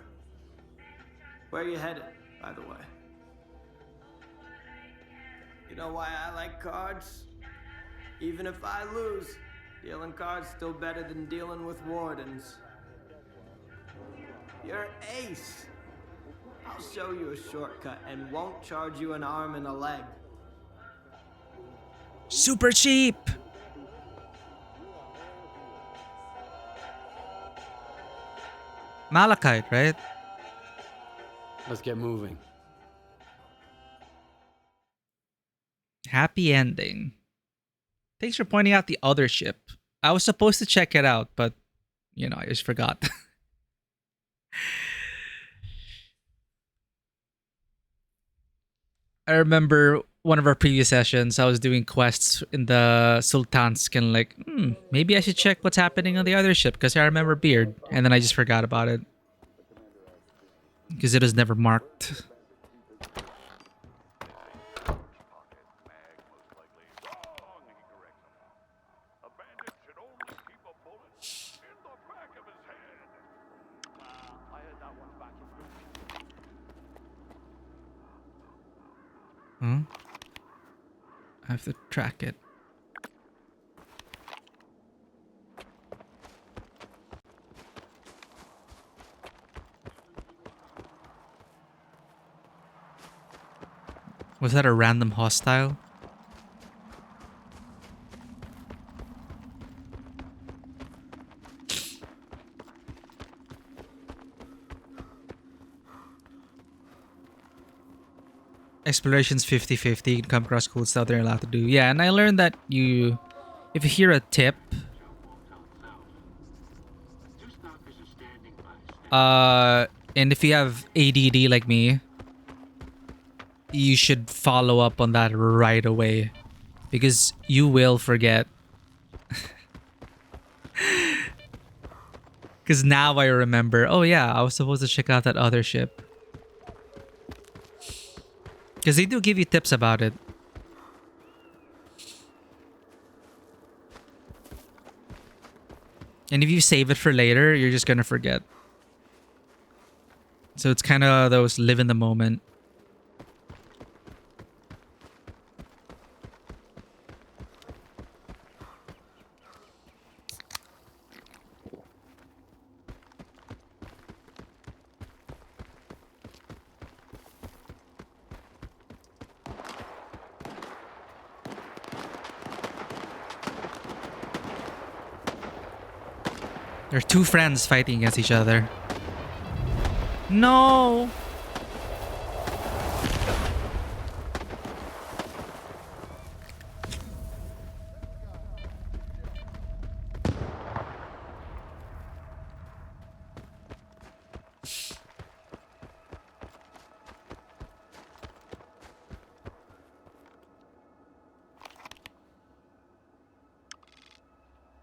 Speaker 3: Where you headed, by the way? You know why I like cards? Even if I lose, dealing cards still better than dealing with wardens. You're ace. I'll show you a shortcut and won't charge you an arm and a leg.
Speaker 1: Super cheap. Malachite, right?
Speaker 4: Let's get moving.
Speaker 1: Happy ending. Thanks for pointing out the other ship. I was supposed to check it out, but you know, I just forgot. I remember one of our previous sessions, I was doing quests in the Sultansk and like, maybe I should check what's happening on the other ship because I remember Beard. And then I just forgot about it. Because it was never marked. Huh? I have to track it. Was that a random hostile? Exploration's 50-50. You can come across cool stuff they're allowed to do. Yeah, and I learned that if you hear a tip, and if you have ADD like me, you should follow up on that right away because you will forget. Because now I remember, oh yeah, I was supposed to check out that other ship. Because they do give you tips about it. And if you save it for later, you're just gonna forget. So it's kind of those live in the moment. There are 2 friends fighting against each other. No!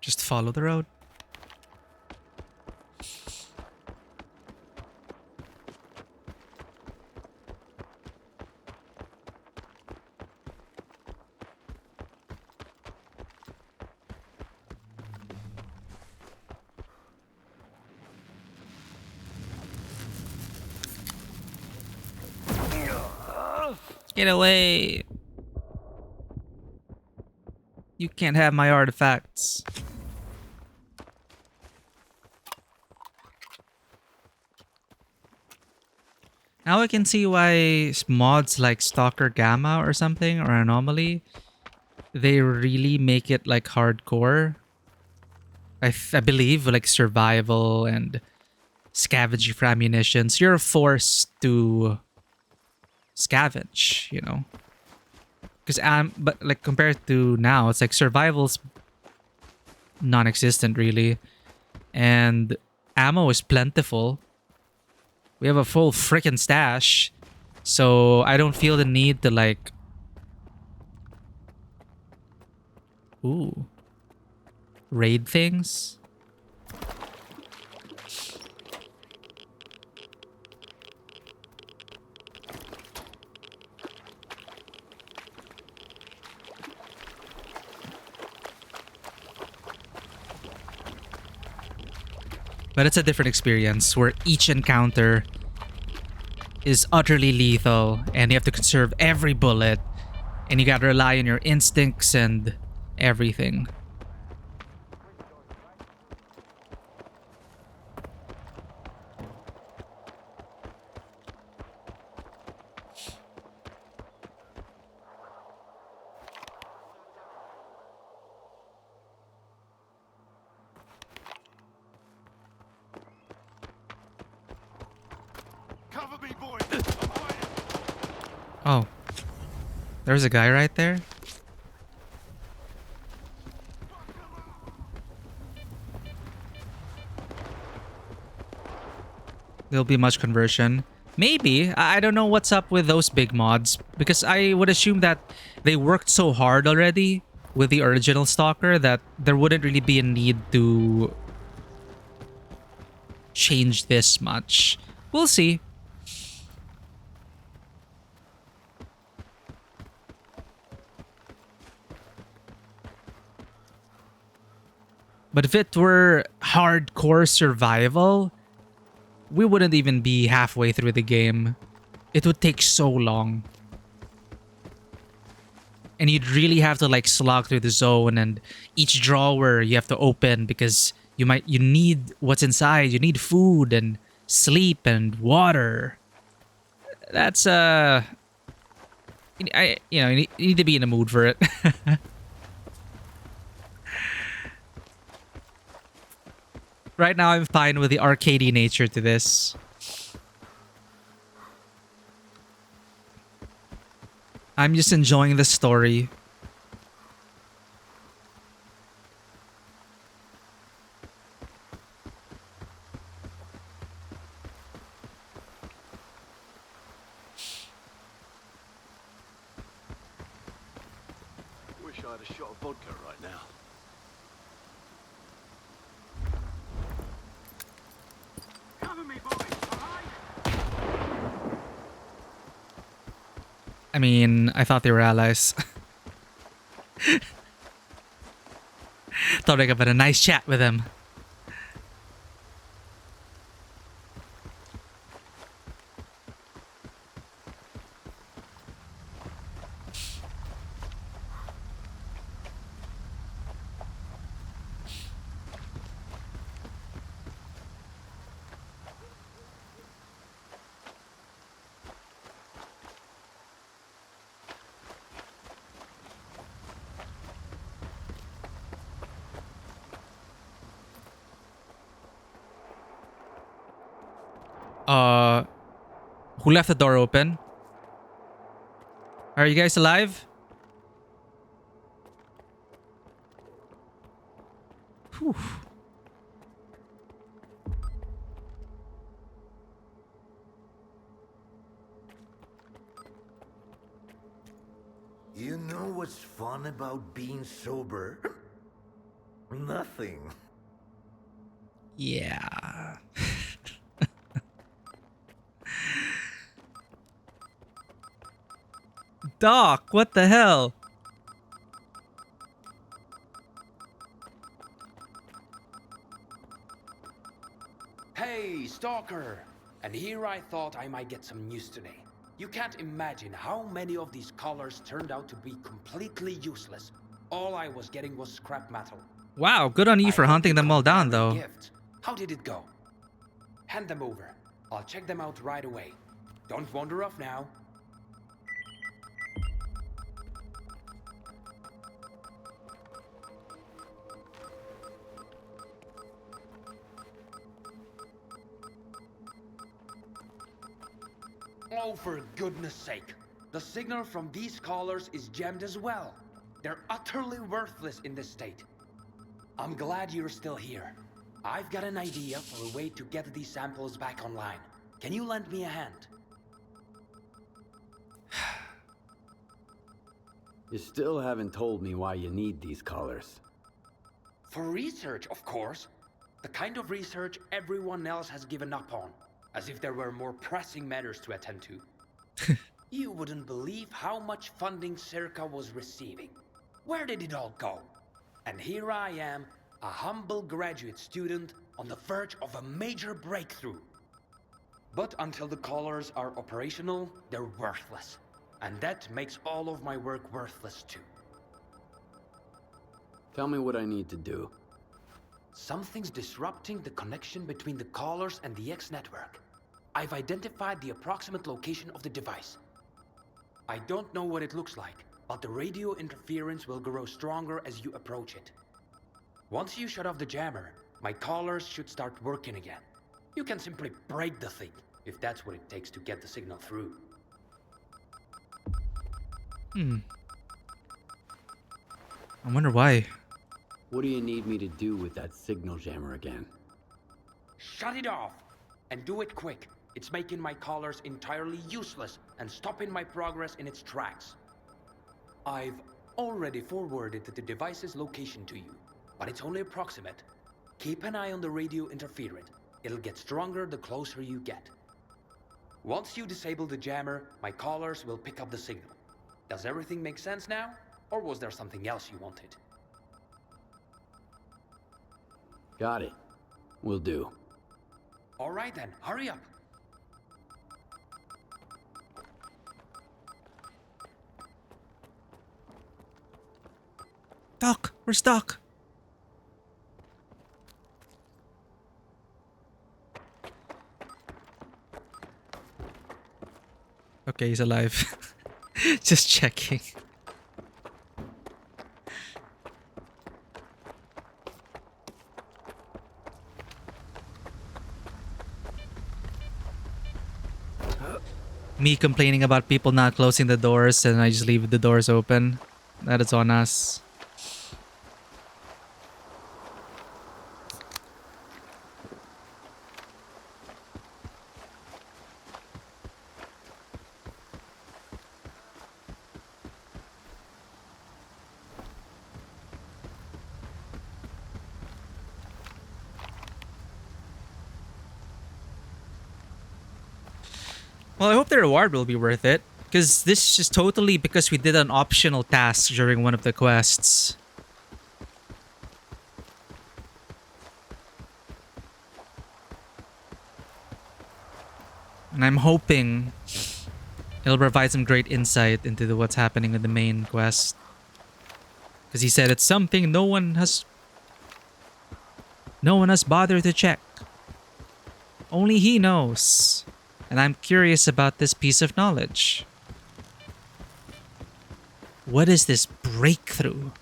Speaker 1: Just follow the road. Get away! You can't have my artifacts. Now I can see why mods like Stalker Gamma or something, or Anomaly, they really make it like hardcore. I believe like survival and scavenging for ammunitions. You're forced to scavenge, you know. Because but like compared to now, it's like survival's non-existent really, and ammo is plentiful. We have a full freaking stash, so I don't feel the need to like. Ooh. Raid things. But it's a different experience where each encounter is utterly lethal and you have to conserve every bullet and you gotta rely on your instincts and everything. Oh. There's a guy right there? There'll be much conversion. Maybe. I don't know what's up with those big mods. Because I would assume that they worked so hard already with the original Stalker that there wouldn't really be a need to change this much. We'll see. But if it were hardcore survival, we wouldn't even be halfway through the game. It would take so long. And you'd really have to like slog through the zone, and each drawer you have to open because you need what's inside. You need food and sleep and water. That's you need to be in the mood for it. Right now, I'm fine with the arcadey nature to this. I'm just enjoying the story.
Speaker 16: Wish I had a shot of vodka right now.
Speaker 1: I mean, I thought they were allies. Thought I could have a nice chat with them. Who left the door open? Are you guys alive? Whew.
Speaker 12: You know what's fun about being sober? Nothing.
Speaker 1: Yeah. Doc, what the hell?
Speaker 7: Hey, Stalker! And here I thought I might get some news today. You can't imagine how many of these collars turned out to be completely useless. All I was getting was scrap metal.
Speaker 1: Wow, good on you for hunting them all down, though.
Speaker 7: Gift. How did it go? Hand them over. I'll check them out right away. Don't wander off now. Oh, for goodness sake. The signal from these collars is jammed as well. They're utterly worthless in this state. I'm glad you're still here. I've got an idea for a way to get these samples back online. Can you lend me a hand?
Speaker 4: You still haven't told me why you need these collars.
Speaker 7: For research, of course. The kind of research everyone else has given up on. As if there were more pressing matters to attend to. You wouldn't believe how much funding S.T.A.L.K.E.R was receiving. Where did it all go? And here I am, a humble graduate student on the verge of a major breakthrough. But until the collars are operational, they're worthless. And that makes all of my work worthless too.
Speaker 4: Tell me what I need to do.
Speaker 7: Something's disrupting the connection between the collars and the X network. I've identified the approximate location of the device. I don't know what it looks like, but the radio interference will grow stronger as you approach it. Once you shut off the jammer, my collars should start working again. You can simply break the thing, if that's what it takes to get the signal through.
Speaker 1: I wonder why.
Speaker 4: What do you need me to do with that signal jammer again?
Speaker 7: Shut it off! And do it quick. It's making my collars entirely useless and stopping my progress in its tracks. I've already forwarded the device's location to you, but it's only approximate. Keep an eye on the radio interference. It'll get stronger the closer you get. Once you disable the jammer, my collars will pick up the signal. Does everything make sense now? Or was there something else you wanted?
Speaker 4: Got it. Will do.
Speaker 7: All right then, hurry up.
Speaker 1: Doc, where's Doc? Okay, he's alive. Just checking. Me complaining about people not closing the doors and I just leave the doors open. That is on us. Well, I hope the reward will be worth it. Because this is totally because we did an optional task during one of the quests. And I'm hoping it'll provide some great insight into what's happening in the main quest. Because he said it's something no one has bothered to check. Only he knows. And I'm curious about this piece of knowledge. What is this breakthrough?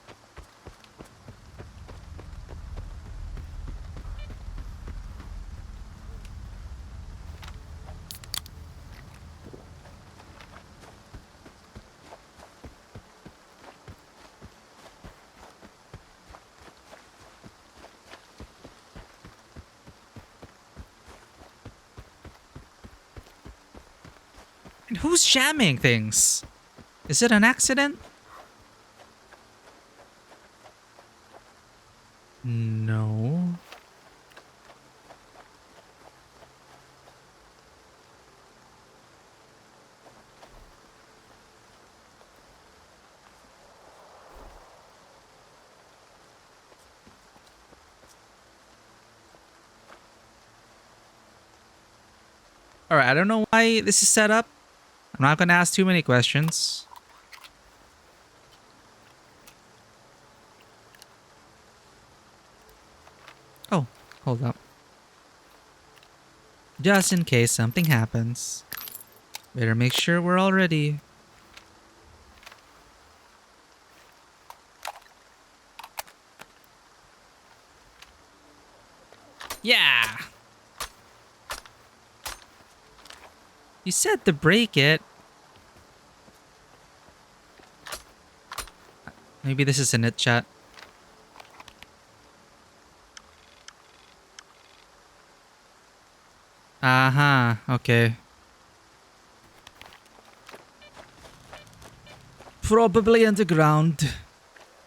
Speaker 1: And who's jamming things? Is it an accident? No. Alright, I don't know why this is set up. I'm not gonna ask too many questions. Oh, hold up. Just in case something happens. Better make sure we're all ready. Yeah! You said to break it. Maybe this isn't it, chat. Okay. Probably underground.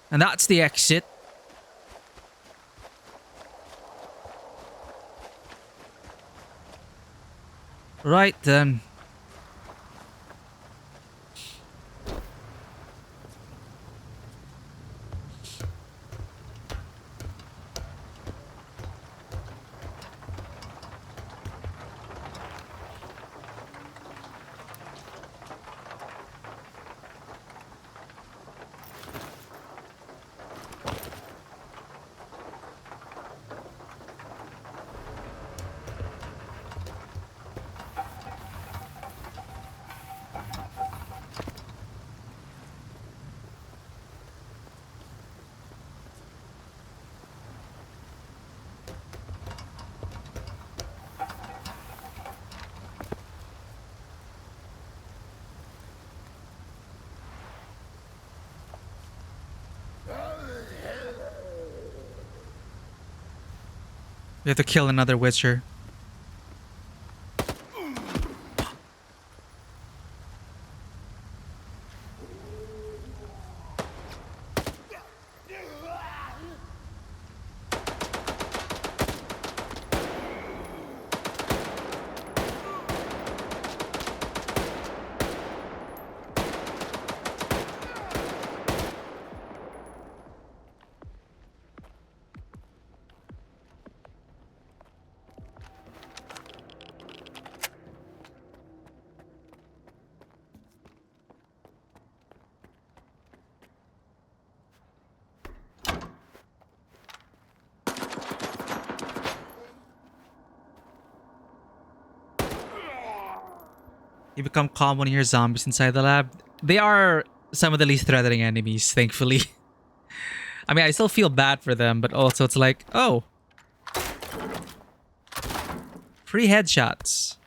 Speaker 1: And that's the exit. Right then. We have to kill another Witcher. You become calm when you hear zombies inside the lab. They are some of the least threatening enemies, thankfully. I mean, I still feel bad for them, but also it's like, oh. Free headshots.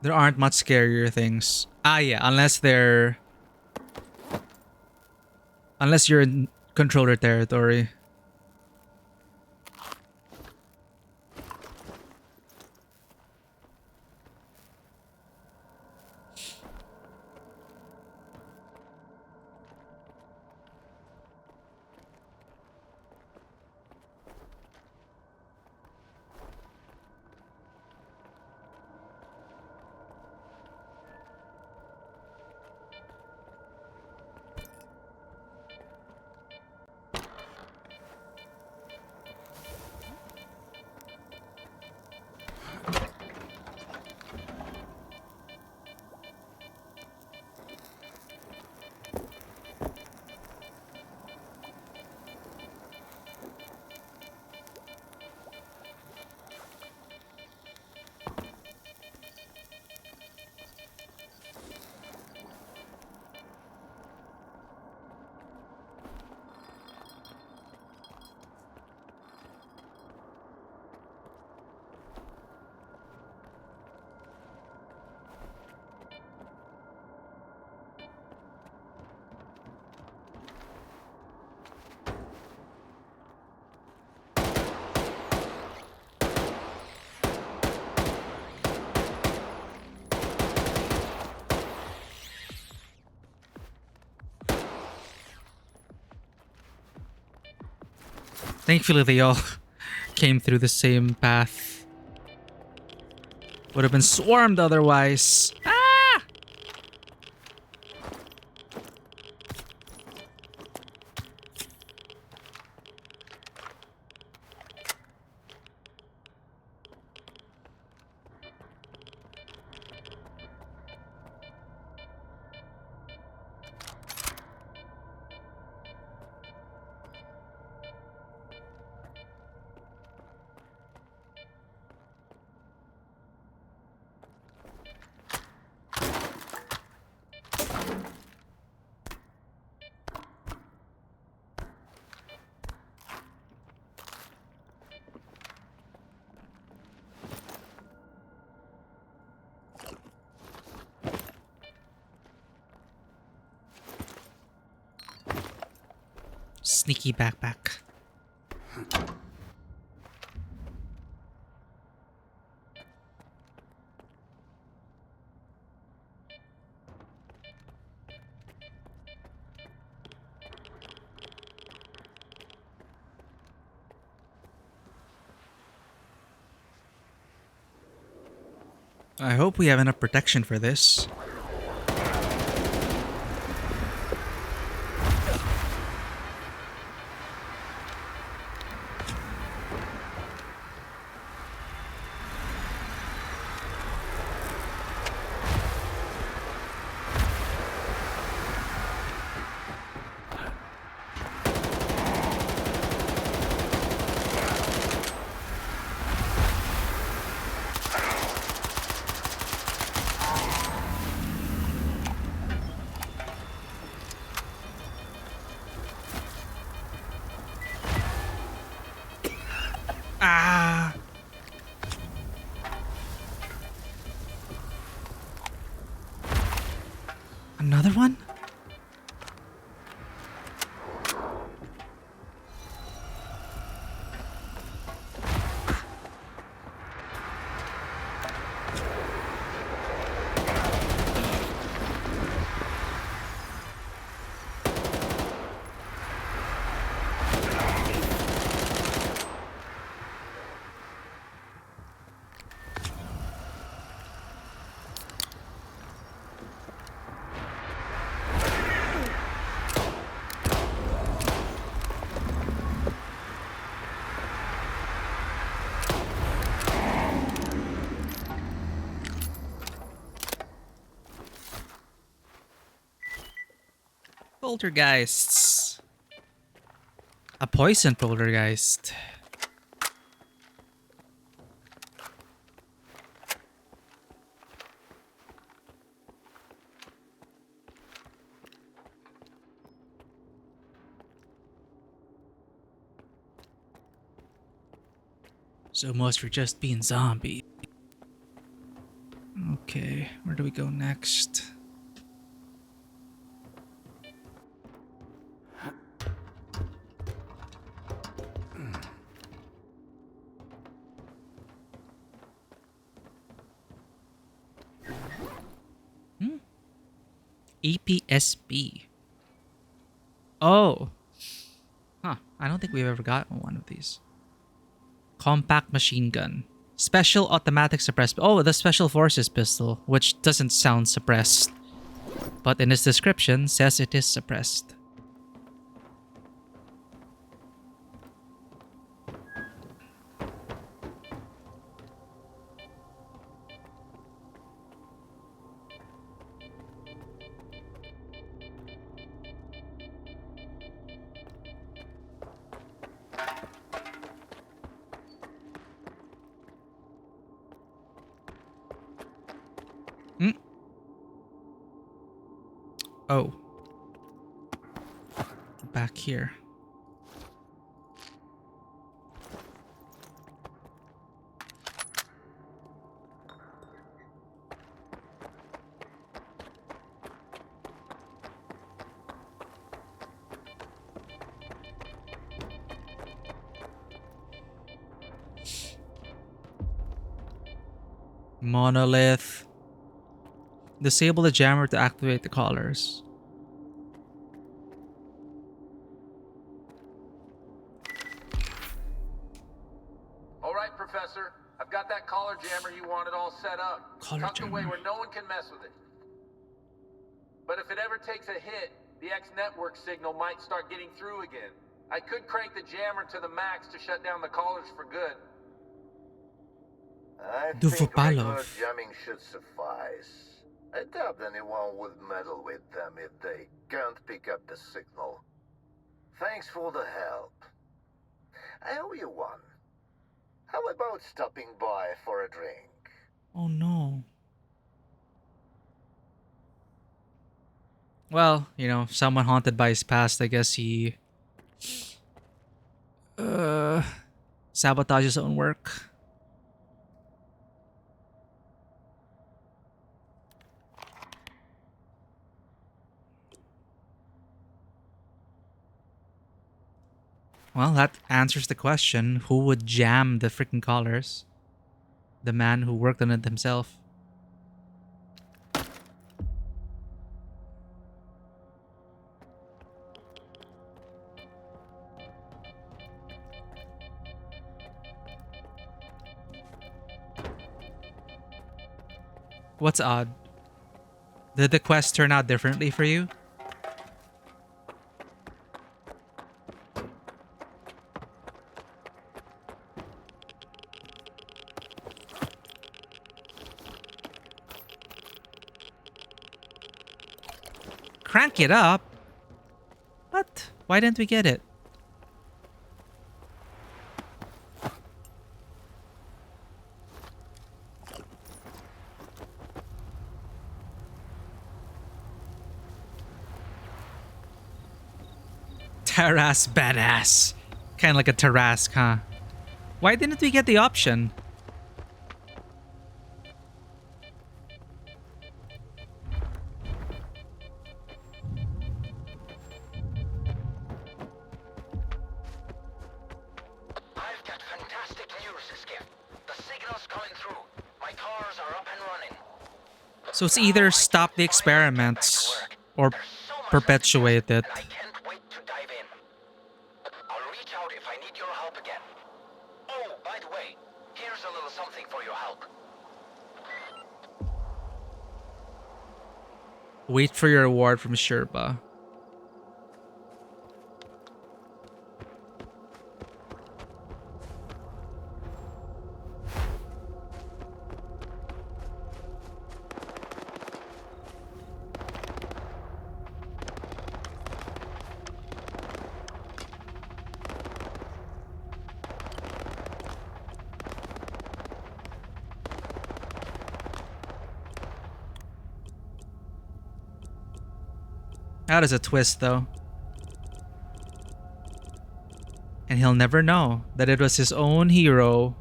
Speaker 1: There aren't much scarier things. Yeah, unless they're... Unless you're in controller territory. Thankfully, they all came through the same path. Would have been swarmed otherwise. Ah! Sneaky backpack. I hope we have enough protection for this. Ah! Another one? Poltergeists. A poison poltergeist. So must for just being zombie. Okay, where do we go next? EPSB. Oh. Huh. I don't think we've ever gotten one of these. Compact machine gun. Special automatic suppressed. Oh, the special forces pistol, which doesn't sound suppressed. But in its description says it is suppressed. Oh. Back here. Monolith. Disable the jammer to activate the collars.
Speaker 6: All right, Professor. I've got that collar jammer you wanted all set up. Tucked away where no one can mess with it. But if it ever takes a hit, the X network signal might start getting through again. I could crank the jammer to the max to shut down the collars for good.
Speaker 9: I think regular jamming should suffice. I doubt anyone would meddle with them if they can't pick up the signal. Thanks for the help. I owe you one. How about stopping by for a drink?
Speaker 1: Oh no. Well, you know, someone haunted by his past, I guess he sabotages his own work. Well, that answers the question. Who would jam the freaking collars? The man who worked on it himself. What's odd? Did the quest turn out differently for you? Crank it up? What? Why didn't we get it? Taras badass. Kind of like a Tarask, huh? Why didn't we get the option?
Speaker 6: I've got fantastic news, Skiff. The signal's coming through. My cars are up and running.
Speaker 1: So it's either stop the experiments or perpetuate it.
Speaker 6: I can't wait to dive in. I'll reach out if I need your help again. Oh, by the way, here's a little something for your help.
Speaker 1: Wait for your reward from Sherpa. That is a twist, though. And he'll never know that it was his own hero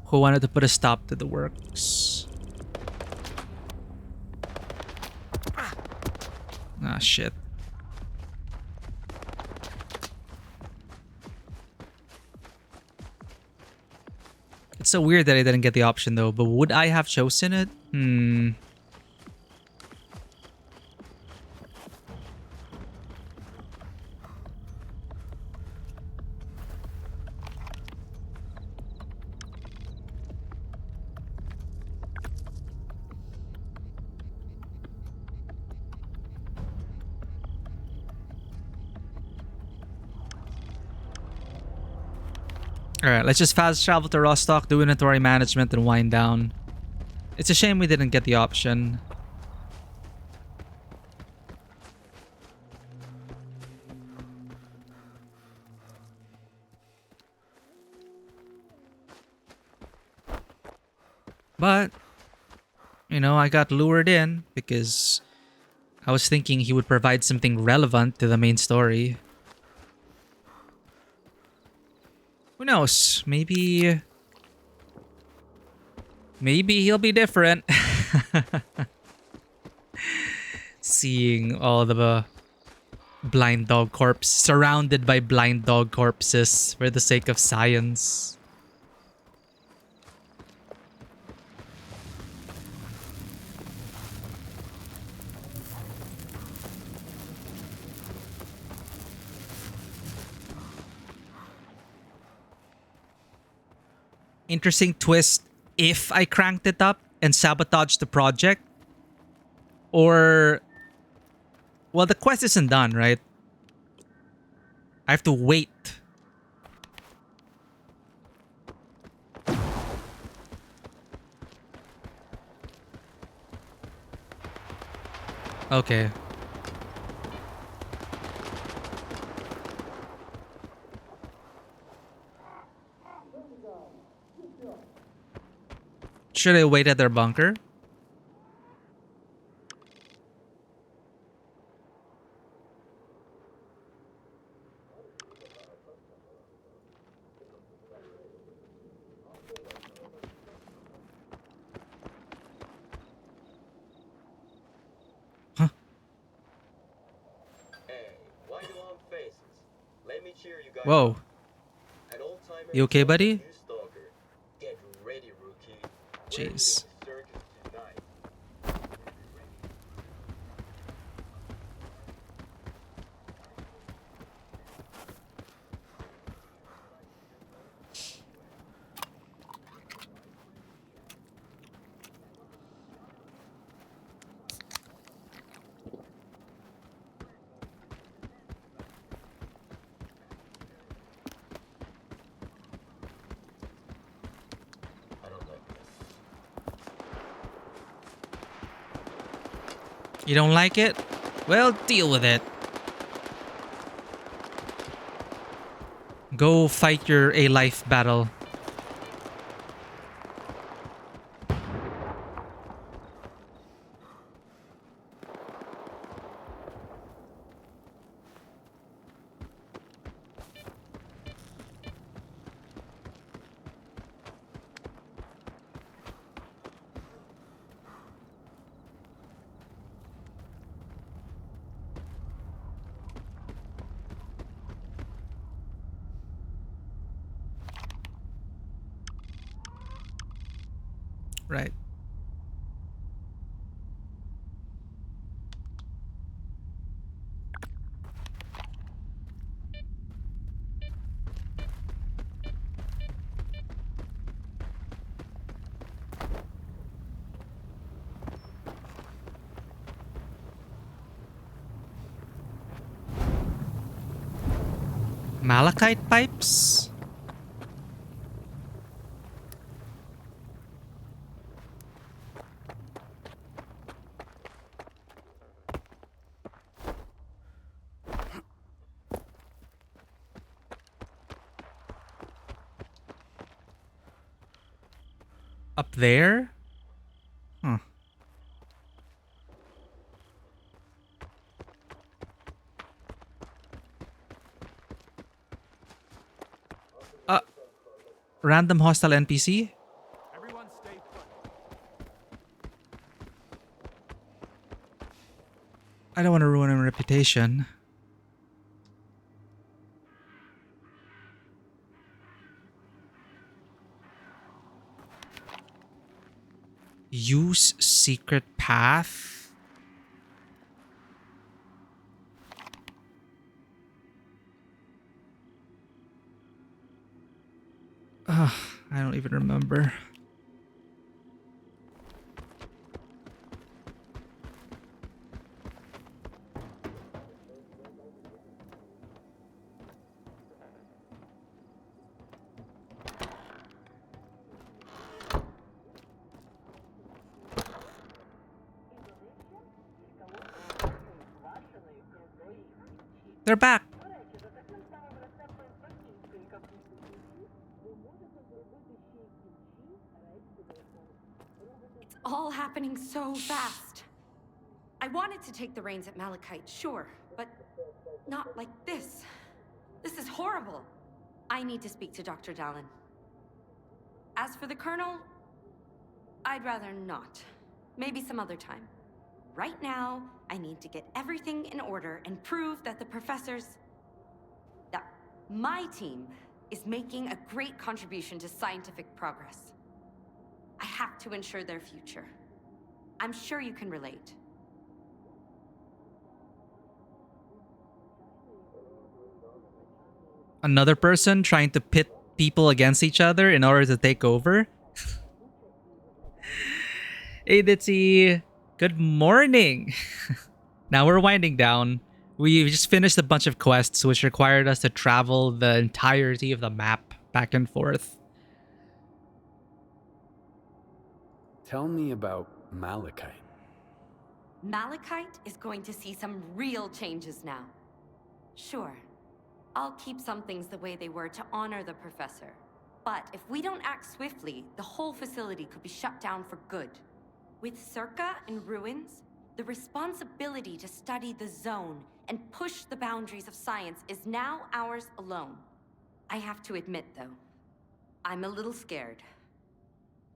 Speaker 1: who wanted to put a stop to the works. Ah, shit. It's so weird that I didn't get the option, though. But would I have chosen it? Alright, let's just fast travel to Rostock, do inventory management, and wind down. It's a shame we didn't get the option. But, you know, I got lured in because I was thinking he would provide something relevant to the main story. Who knows? Maybe he'll be different. Seeing all the blind dog corpses, surrounded by blind dog corpses for the sake of science. Interesting twist if I cranked it up and sabotaged the project. Or, well, the quest isn't done, right? I have to wait. Okay. Should I wait at their bunker?
Speaker 18: Hey, why the long faces? Let me cheer
Speaker 1: Whoa. You okay, buddy?
Speaker 18: Get ready, rookie.
Speaker 1: Jeez.
Speaker 18: Circus tonight.
Speaker 1: You don't like it? Well, deal with it. Go fight your A-life battle. Right. Malachite pipes? Up there? Huh. Random hostile NPC? I don't want to ruin my reputation. Use secret path? Ugh, I don't even remember. They're back.
Speaker 2: It's all happening so fast. I wanted to take the reins at Malachite, sure, but not like this. This is horrible. I need to speak to Dr. Dallin. As for the Colonel, I'd rather not. Maybe some other time. Right now, I need to get everything in order and prove that the professors... that my team is making a great contribution to scientific progress. I have to ensure their future. I'm sure you can relate.
Speaker 1: Another person trying to pit people against each other in order to take over? Hey, Ditzy. Good morning. Now we're winding down. We just finished a bunch of quests which required us to travel the entirety of the map back and forth.
Speaker 4: Tell me about Malachite.
Speaker 2: Malachite is going to see some real changes now. Sure, I'll keep some things the way they were to honor the professor. But if we don't act swiftly, the whole facility could be shut down for good. With S.T.A.L.K.E.R in ruins, the responsibility to study the zone and push the boundaries of science is now ours alone. I have to admit, though, I'm a little scared.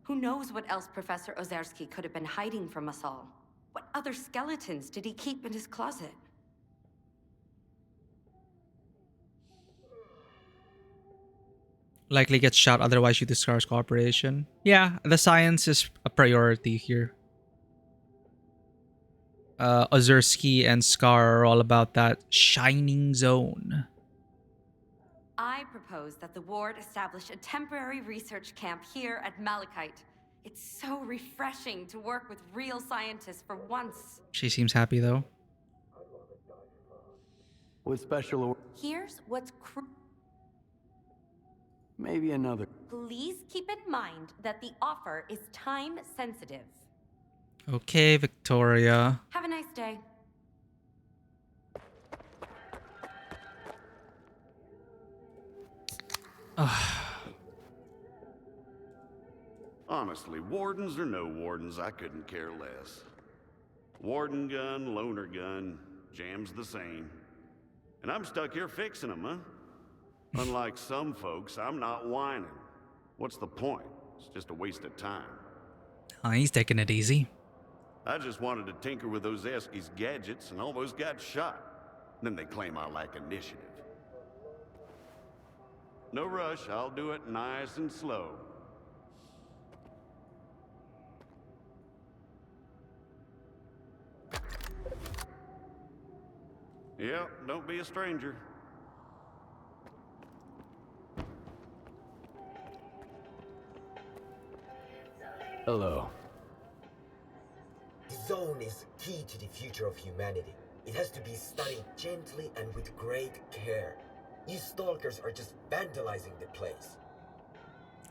Speaker 2: Who knows what else Professor Ozerski could have been hiding from us all? What other skeletons did he keep in his closet?
Speaker 1: Likely gets shot, otherwise you discard cooperation. Yeah, the science is a priority here. Ozerski and Scar are all about that shining zone.
Speaker 2: I propose that the ward establish a temporary research camp here at Malachite. It's so refreshing to work with real scientists for once.
Speaker 1: She seems happy though.
Speaker 13: With special
Speaker 2: Here's what's
Speaker 13: maybe another.
Speaker 2: Please keep in mind that the offer is time sensitive.
Speaker 1: Okay, Victoria.
Speaker 2: Have a nice day.
Speaker 15: Honestly, wardens or no wardens, I couldn't care less. Warden gun, loner gun, jam's the same. And I'm stuck here fixing them, huh? Unlike some folks, I'm not whining. What's the point? It's just a waste of time.
Speaker 1: Oh, he's taking it easy.
Speaker 15: I just wanted to tinker with those Eski's gadgets and almost got shot. Then they claim I lack initiative. No rush, I'll do it nice and slow. Yep, don't be a stranger.
Speaker 4: Hello.
Speaker 18: The zone is key to the future of humanity. It has to be studied gently and with great care. You stalkers are just vandalizing the place.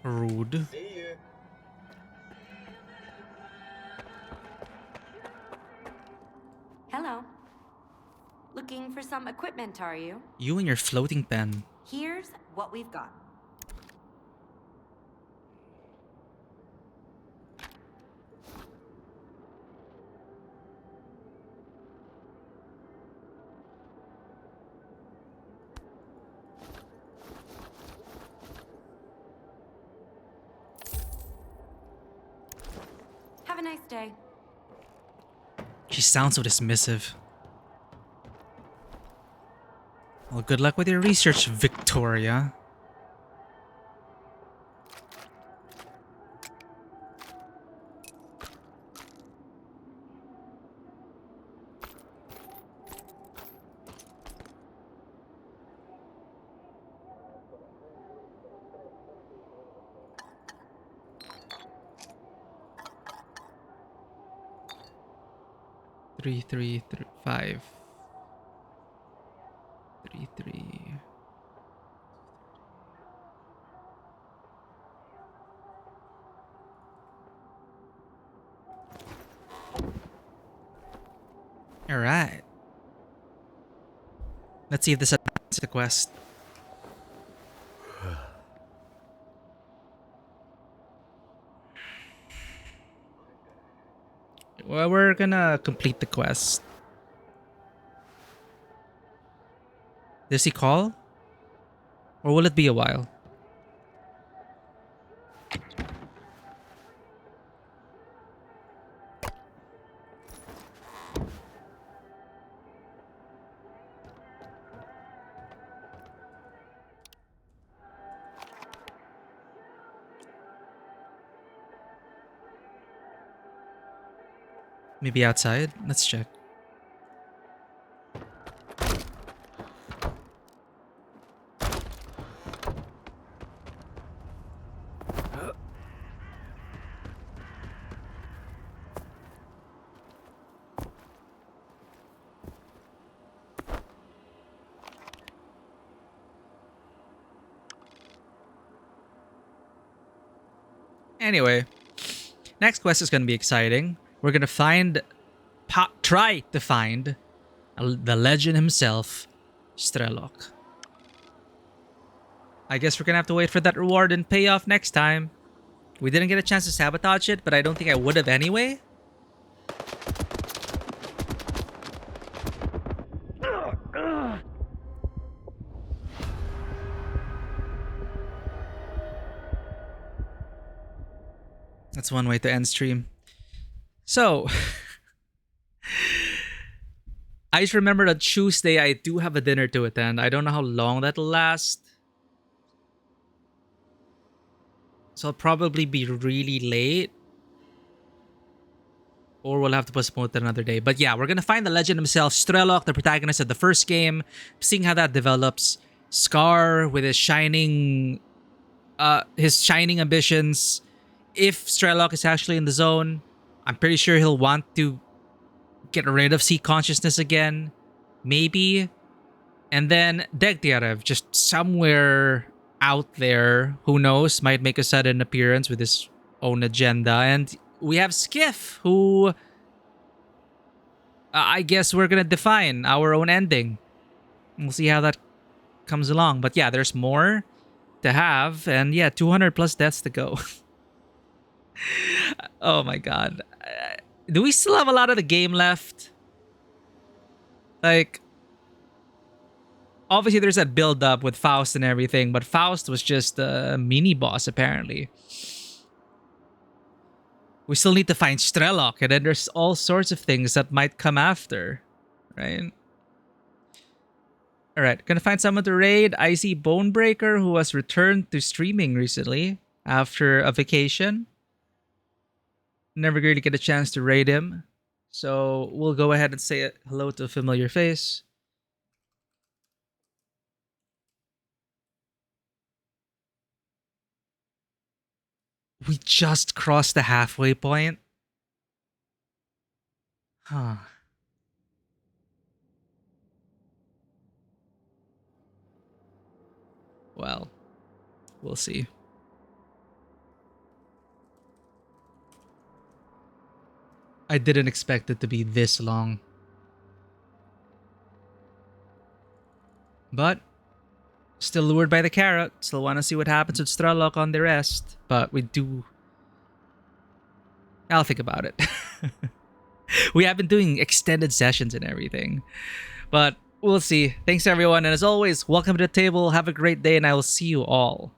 Speaker 1: Rude.
Speaker 18: See you.
Speaker 2: Hello. Looking for some equipment, are you?
Speaker 1: You and your floating pen.
Speaker 2: Here's what we've got. Have a nice day.
Speaker 1: She sounds so dismissive. Well, good luck with your research, Victoria. Three, 5. 3. All right. Let's see if this advances the quest. Well, we're gonna complete the quest. Does he call? Or will it be a while? Maybe outside? Let's check. Anyway, next quest is going to be exciting. We're going to try to find the legend himself, S.T.A.L.K.E.R. I guess we're going to have to wait for that reward and payoff next time. We didn't get a chance to sabotage it, but I don't think I would have anyway. That's one way to end stream. So, I just remember that Tuesday I do have a dinner to attend. I don't know how long that'll last. So it'll probably be really late. Or we'll have to postpone it another day. But yeah, we're gonna find the legend himself, S.T.A.L.K.E.R, the protagonist of the first game, seeing how that develops. Scar with his shining ambitions. If S.T.A.L.K.E.R is actually in the zone, I'm pretty sure he'll want to get rid of sea consciousness again. Maybe. And then Degtyarev, just somewhere out there, who knows, might make a sudden appearance with his own agenda. And we have Skiff, who I guess we're gonna define our own ending. We'll see how that comes along. But yeah, there's more to have, and yeah, 200 plus deaths to go. Oh my god. Do we still have a lot of the game left? Like, obviously there's that build up with Faust and everything, but Faust was just a mini boss apparently. We still need to find Strelok, and then there's all sorts of things that might come after, right? Alright, gonna find someone to raid. I see Bonebreaker, who has returned to streaming recently after a vacation. Never really get a chance to raid him. So we'll go ahead and say hello to a familiar face. We just crossed the halfway point. Huh. Well, we'll see. I didn't expect it to be this long. But still lured by the carrot. Still want to see what happens with Strelok on the rest. But we do... I'll think about it. We have been doing extended sessions and everything. But we'll see. Thanks everyone. And as always, welcome to the table. Have a great day. And I will see you all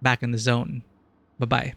Speaker 1: back in the zone. Bye-bye.